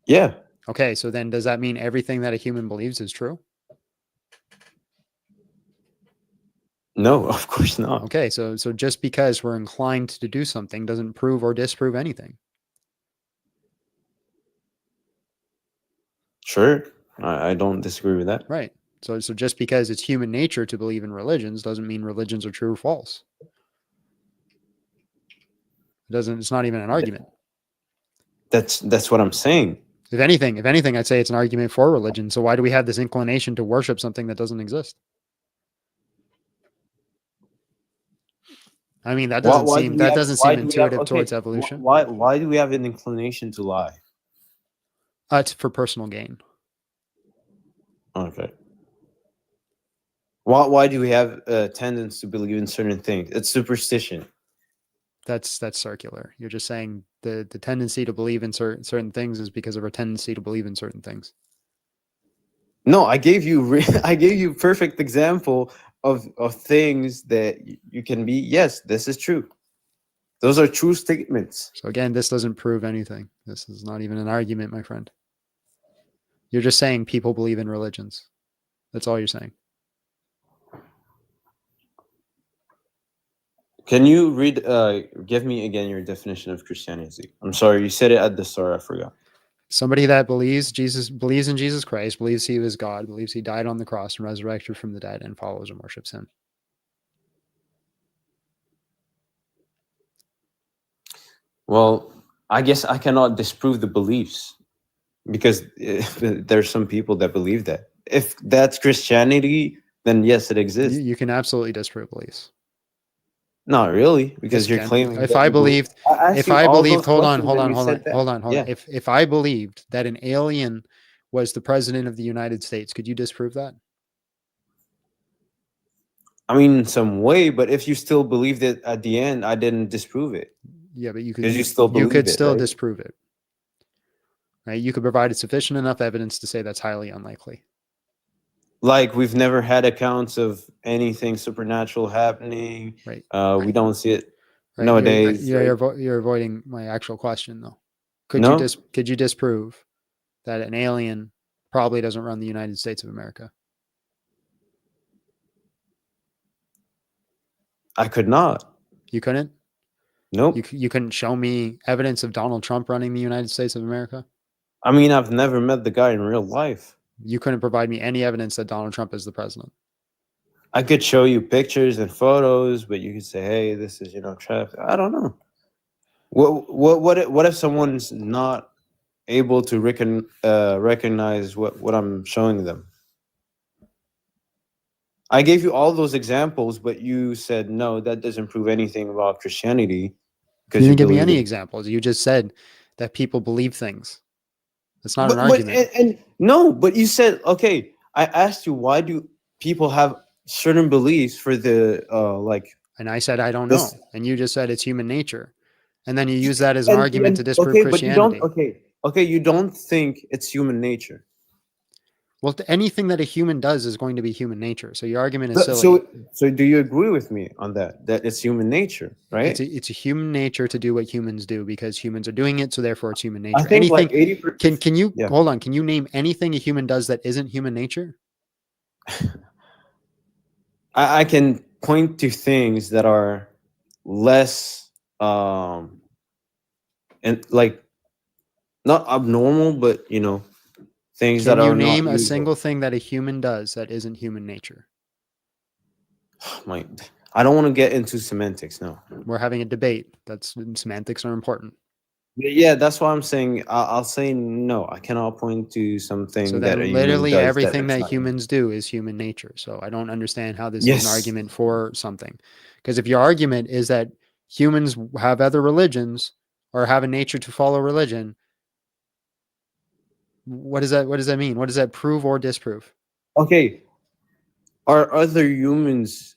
[SPEAKER 3] Yeah.
[SPEAKER 1] Okay, so then does that mean everything that a human believes is true?
[SPEAKER 3] No, of course not.
[SPEAKER 1] Okay, so just because we're inclined to do something doesn't prove or disprove anything.
[SPEAKER 3] Sure, I don't disagree with that.
[SPEAKER 1] Right. So just because it's human nature to believe in religions doesn't mean religions are true or false. It's not even an argument.
[SPEAKER 3] That's what I'm saying.
[SPEAKER 1] If anything, I'd say it's an argument for religion. So why do we have this inclination to worship something that doesn't exist? I mean, that doesn't seem intuitive towards evolution.
[SPEAKER 3] Why do we have an inclination to lie?
[SPEAKER 1] It's for personal gain.
[SPEAKER 3] Okay. Why do we have a tendency to believe in certain things? It's superstition.
[SPEAKER 1] That's circular. You're just saying the tendency to believe in certain things is because of our tendency to believe in certain things.
[SPEAKER 3] No, I gave you I gave you perfect example of things that you can be. Yes, this is true. Those are true statements.
[SPEAKER 1] So again, this doesn't prove anything. This is not even an argument, my friend. You're just saying people believe in religions. That's all you're saying.
[SPEAKER 3] Can you read? Give me again your definition of Christianity. I'm sorry, you said it at the start. I forgot.
[SPEAKER 1] Somebody that believes in Jesus Christ, believes he was God, believes he died on the cross and resurrected from the dead, and follows and worships him.
[SPEAKER 3] Well, I guess I cannot disprove the beliefs because there's some people that believe that. If that's Christianity, then yes, it exists.
[SPEAKER 1] You can absolutely disprove beliefs.
[SPEAKER 3] Not really, because
[SPEAKER 1] Yes,
[SPEAKER 3] you're
[SPEAKER 1] you can.
[SPEAKER 3] claiming.
[SPEAKER 1] If I believed, hold on.
[SPEAKER 3] Yeah.
[SPEAKER 1] If I believed that an alien was the president of the United States, could you disprove that?
[SPEAKER 3] I mean, in some way, but if you still believed it at the end, I didn't disprove it.
[SPEAKER 1] Yeah, but you could.
[SPEAKER 3] Because you still believe
[SPEAKER 1] could
[SPEAKER 3] it,
[SPEAKER 1] still
[SPEAKER 3] right?
[SPEAKER 1] disprove it. Right? You could provide sufficient enough evidence to say that's highly unlikely.
[SPEAKER 3] Like we've never had accounts of anything supernatural happening.
[SPEAKER 1] Right.
[SPEAKER 3] We don't see it
[SPEAKER 1] Right?
[SPEAKER 3] nowadays.
[SPEAKER 1] You're avoiding my actual question, though. Could you disprove that an alien probably doesn't run the United States of America?
[SPEAKER 3] I could not.
[SPEAKER 1] You couldn't?
[SPEAKER 3] Nope.
[SPEAKER 1] You couldn't show me evidence of Donald Trump running the United States of America?
[SPEAKER 3] I mean, I've never met the guy in real life.
[SPEAKER 1] You couldn't provide me any evidence that Donald Trump is the president?
[SPEAKER 3] I could show you pictures and photos, but you could say, "Hey, this is Trump." I don't know. What if someone's not able to recognize what I'm showing them? I gave you all those examples, but you said no. That doesn't prove anything about Christianity.
[SPEAKER 1] You didn't give me any examples. You just said that people believe things. That's not an argument.
[SPEAKER 3] And no, but you said, okay, I asked you, why do people have certain beliefs for the
[SPEAKER 1] and I said I don't know, and you just said it's human nature, and then you use that as an argument to disprove Christianity.
[SPEAKER 3] But you don't think it's human nature.
[SPEAKER 1] Well, anything that a human does is going to be human nature. So your argument is silly.
[SPEAKER 3] So do you agree with me on that? That it's human nature, right?
[SPEAKER 1] It's a human nature to do what humans do because humans are doing it, so therefore it's human nature.
[SPEAKER 3] I think
[SPEAKER 1] anything,
[SPEAKER 3] like 80%.
[SPEAKER 1] Can you hold on? Can you name anything a human does that isn't human nature?
[SPEAKER 3] I can point to things that are less and like not abnormal, but things that are.
[SPEAKER 1] Can you name
[SPEAKER 3] not
[SPEAKER 1] a
[SPEAKER 3] usual.
[SPEAKER 1] single thing that a human does that isn't human nature?
[SPEAKER 3] I don't want to get into semantics. No,
[SPEAKER 1] we're having a debate. Semantics are important.
[SPEAKER 3] Yeah, that's why I'm saying I'll say no. I cannot point to something
[SPEAKER 1] so
[SPEAKER 3] that
[SPEAKER 1] literally everything that humans do is human nature. So I don't understand how this is an argument for something. Because if your argument is that humans have other religions or have a nature to follow religion, what does that mean? What does that prove or disprove?
[SPEAKER 3] Okay, are other humans?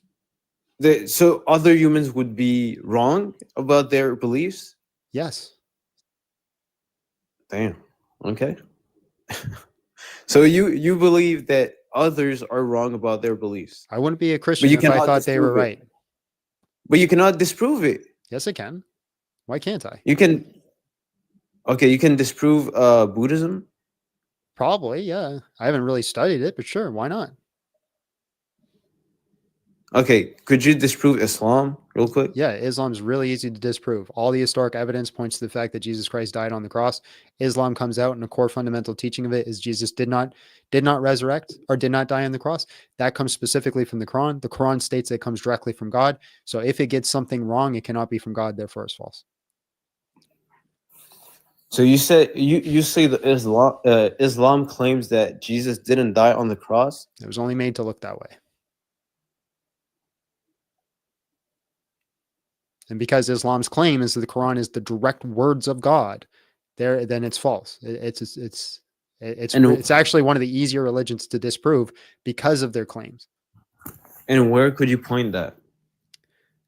[SPEAKER 3] So other humans would be wrong about their beliefs?
[SPEAKER 1] Yes.
[SPEAKER 3] Damn. Okay. So you believe that others are wrong about their beliefs?
[SPEAKER 1] I wouldn't be a Christian if I thought they were right.
[SPEAKER 3] But you cannot disprove it.
[SPEAKER 1] Yes, I can. Why can't I?
[SPEAKER 3] You can. Okay, you can disprove Buddhism?
[SPEAKER 1] Probably, yeah. I haven't really studied it, but sure, why not?
[SPEAKER 3] Okay, could you disprove Islam real quick?
[SPEAKER 1] Yeah, Islam's really easy to disprove. All the historic evidence points to the fact that Jesus Christ died on the cross. Islam comes out, and a core fundamental teaching of it is Jesus did not resurrect or did not die on the cross. That comes specifically from the Quran. The Quran states it comes directly from God. So if it gets something wrong, it cannot be from God, therefore it's false.
[SPEAKER 3] So you say that Islam claims that Jesus didn't die on the cross?
[SPEAKER 1] It was only made to look that way. And because Islam's claim is that the Quran is the direct words of God, then it's false. It's actually one of the easier religions to disprove because of their claims.
[SPEAKER 3] And where could you point that?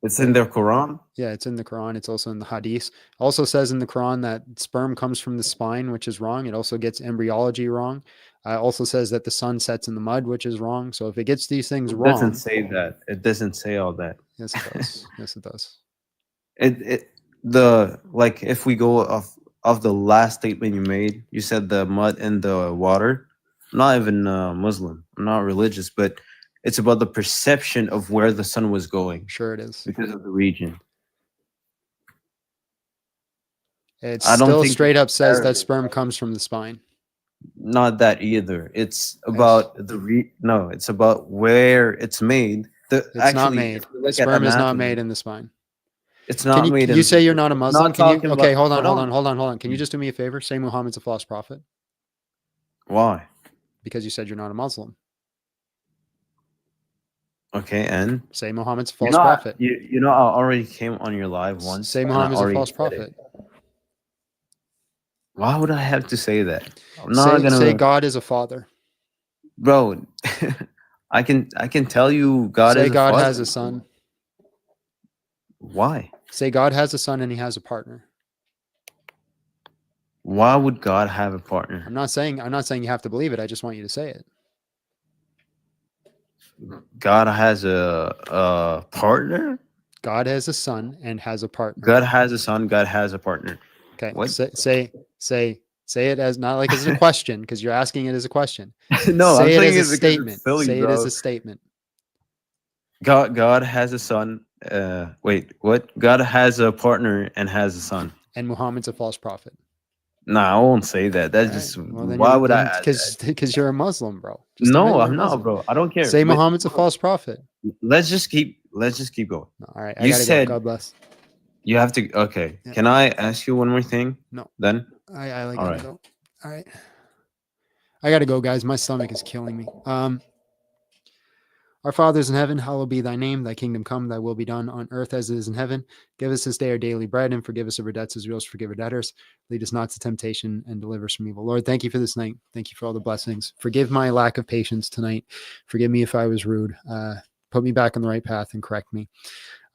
[SPEAKER 3] It's in their Quran.
[SPEAKER 1] Yeah, it's in the Quran. It's also in the Hadith. Also says in the Quran that sperm comes from the spine, which is wrong. It also gets embryology wrong. Also says that the sun sets in the mud, which is wrong. So if it gets these things
[SPEAKER 3] It doesn't
[SPEAKER 1] wrong,
[SPEAKER 3] say that. It doesn't say all that.
[SPEAKER 1] yes, it does. Yes, it does.
[SPEAKER 3] Like if we go off the last statement you made, you said the mud and the water. I'm not even Muslim. I'm not religious, but it's about the perception of where the sun was going.
[SPEAKER 1] Sure, it is
[SPEAKER 3] because of the region.
[SPEAKER 1] It
[SPEAKER 3] I don't
[SPEAKER 1] still
[SPEAKER 3] think
[SPEAKER 1] straight
[SPEAKER 3] it's
[SPEAKER 1] up says that
[SPEAKER 3] Arabic.
[SPEAKER 1] sperm comes from the spine.
[SPEAKER 3] Not that either. It's about no. It's about where it's made.
[SPEAKER 1] It's not made. Sperm is not made in the spine.
[SPEAKER 3] It's
[SPEAKER 1] Can
[SPEAKER 3] not
[SPEAKER 1] you,
[SPEAKER 3] made.
[SPEAKER 1] you say you're not a Muslim?
[SPEAKER 3] Not
[SPEAKER 1] Can you?
[SPEAKER 3] talking
[SPEAKER 1] Okay,
[SPEAKER 3] about-
[SPEAKER 1] hold on. Can you just do me a favor? Say Muhammad's a false prophet.
[SPEAKER 3] Why?
[SPEAKER 1] Because you said you're not a Muslim.
[SPEAKER 3] Okay, and
[SPEAKER 1] say Muhammad's a
[SPEAKER 3] You
[SPEAKER 1] false
[SPEAKER 3] know,
[SPEAKER 1] prophet.
[SPEAKER 3] You know, I already came on your live once.
[SPEAKER 1] Say
[SPEAKER 3] and I
[SPEAKER 1] Muhammad's a
[SPEAKER 3] already
[SPEAKER 1] false
[SPEAKER 3] said
[SPEAKER 1] prophet.
[SPEAKER 3] it. Why would I have to say that? I'm not gonna
[SPEAKER 1] Say God is a father.
[SPEAKER 3] bro. I can tell you God
[SPEAKER 1] say
[SPEAKER 3] is a
[SPEAKER 1] God
[SPEAKER 3] father.
[SPEAKER 1] has a son.
[SPEAKER 3] Why?
[SPEAKER 1] Say God has a son and he has a partner.
[SPEAKER 3] Why would God have a partner?
[SPEAKER 1] I'm not saying you have to believe it. I just want you to say it.
[SPEAKER 3] God has a partner.
[SPEAKER 1] God has a son and has a partner.
[SPEAKER 3] God has a son. God has a partner.
[SPEAKER 1] Okay.
[SPEAKER 3] What?
[SPEAKER 1] Say it as not like as a question because you're asking it as a question.
[SPEAKER 3] No,
[SPEAKER 1] say
[SPEAKER 3] I'm
[SPEAKER 1] it
[SPEAKER 3] saying
[SPEAKER 1] as a
[SPEAKER 3] it because it's
[SPEAKER 1] statement.
[SPEAKER 3] silly,
[SPEAKER 1] Say it
[SPEAKER 3] bro.
[SPEAKER 1] as a statement.
[SPEAKER 3] God has a son. Wait, what? God has a partner and has a son.
[SPEAKER 1] And Muhammad's a false prophet.
[SPEAKER 3] Nah, I won't say that. That's
[SPEAKER 1] All
[SPEAKER 3] just
[SPEAKER 1] right. Well, then
[SPEAKER 3] why would I add that?
[SPEAKER 1] Because you're a Muslim, bro. Just admit
[SPEAKER 3] No,
[SPEAKER 1] you're
[SPEAKER 3] I'm
[SPEAKER 1] a
[SPEAKER 3] not,
[SPEAKER 1] Muslim.
[SPEAKER 3] bro. I don't care.
[SPEAKER 1] Say
[SPEAKER 3] But-
[SPEAKER 1] Muhammad's a false prophet.
[SPEAKER 3] Let's just keep going.
[SPEAKER 1] All right. I
[SPEAKER 3] You
[SPEAKER 1] gotta
[SPEAKER 3] said
[SPEAKER 1] go. God bless.
[SPEAKER 3] you have to. Okay.
[SPEAKER 1] Yeah.
[SPEAKER 3] Can I ask you one more thing?
[SPEAKER 1] No.
[SPEAKER 3] Then.
[SPEAKER 1] I
[SPEAKER 3] All
[SPEAKER 1] gotta
[SPEAKER 3] right.
[SPEAKER 1] go. All right. I gotta go, guys. My stomach is killing me. Our Father is in heaven, hallowed be thy name. Thy kingdom come, thy will be done on earth as it is in heaven. Give us this day our daily bread and forgive us of our debts as we also forgive our debtors. Lead us not to temptation and deliver us from evil. Lord, thank you for this night. Thank you for all the blessings. Forgive my lack of patience tonight. Forgive me if I was rude. Put me back on the right path and correct me.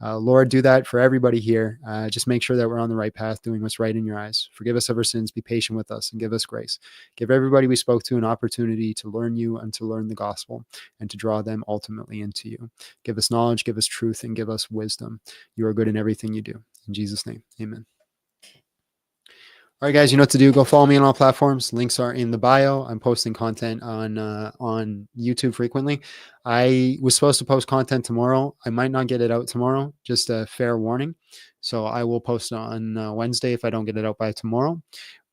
[SPEAKER 1] Lord, do that for everybody here. Just make sure that we're on the right path, doing what's right in your eyes. Forgive us of our sins. Be patient with us and give us grace. Give everybody we spoke to an opportunity to learn you and to learn the gospel and to draw them ultimately into you. Give us knowledge, give us truth, and give us wisdom. You are good in everything you do. In Jesus' name, amen. All right, guys, you know what to do. Go follow me on all platforms. Links are in the bio. I'm posting content on YouTube frequently. I was supposed to post content tomorrow. I might not get it out tomorrow. Just a fair warning. So I will post on Wednesday if I don't get it out by tomorrow.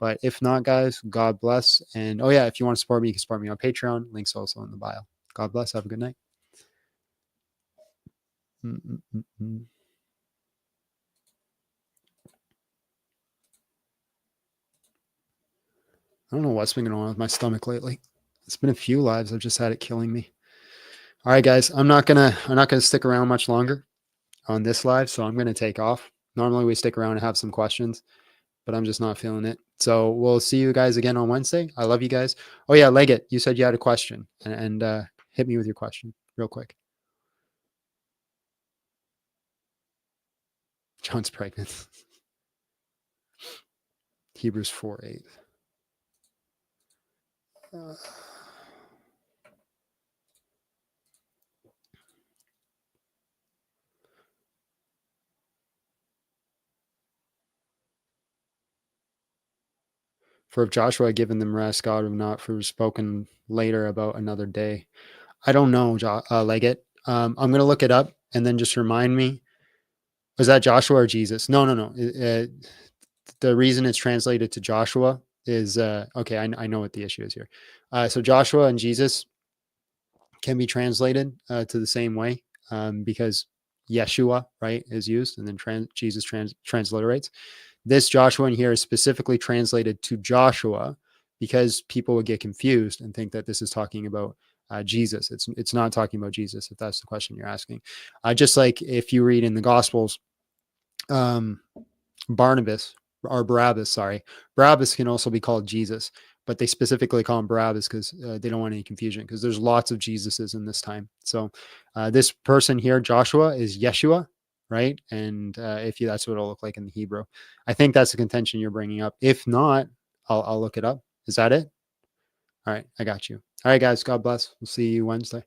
[SPEAKER 1] But if not, guys, God bless. And oh yeah, if you want to support me, you can support me on Patreon. Links also in the bio. God bless. Have a good night. Mm-mm-mm-mm. I don't know what's been going on with my stomach lately. It's been a few lives. I've just had it killing me. All right, guys. I'm not gonna stick around much longer on this live, so I'm gonna take off. Normally we stick around and have some questions, but I'm just not feeling it. So we'll see you guys again on Wednesday. I love you guys. Oh yeah, Leggett, you said you had a question, and hit me with your question real quick. John's pregnant. Hebrews 4:8. For if Joshua had given them rest, God would not have spoken later about another day. I don't know, Leggett. I'm going to look it up and then just remind me. Was that Joshua or Jesus? No. The reason it's translated to Joshua is, okay, I know what the issue is here. So Joshua and Jesus can be translated to the same way because Yeshua, right, is used and then Jesus transliterates. This Joshua in here is specifically translated to Joshua because people would get confused and think that this is talking about Jesus. It's not talking about Jesus, if that's the question you're asking. Just like if you read in the Gospels, Barabbas can also be called Jesus, but they specifically call him Barabbas because they don't want any confusion, because there's lots of Jesuses in this time. So this person here, Joshua, is Yeshua, right? And if you, that's what it'll look like in the Hebrew. I think that's the contention you're bringing up. If not, I'll look it up. Is that it? All right, I got you. All right, guys, God bless. We'll see you Wednesday.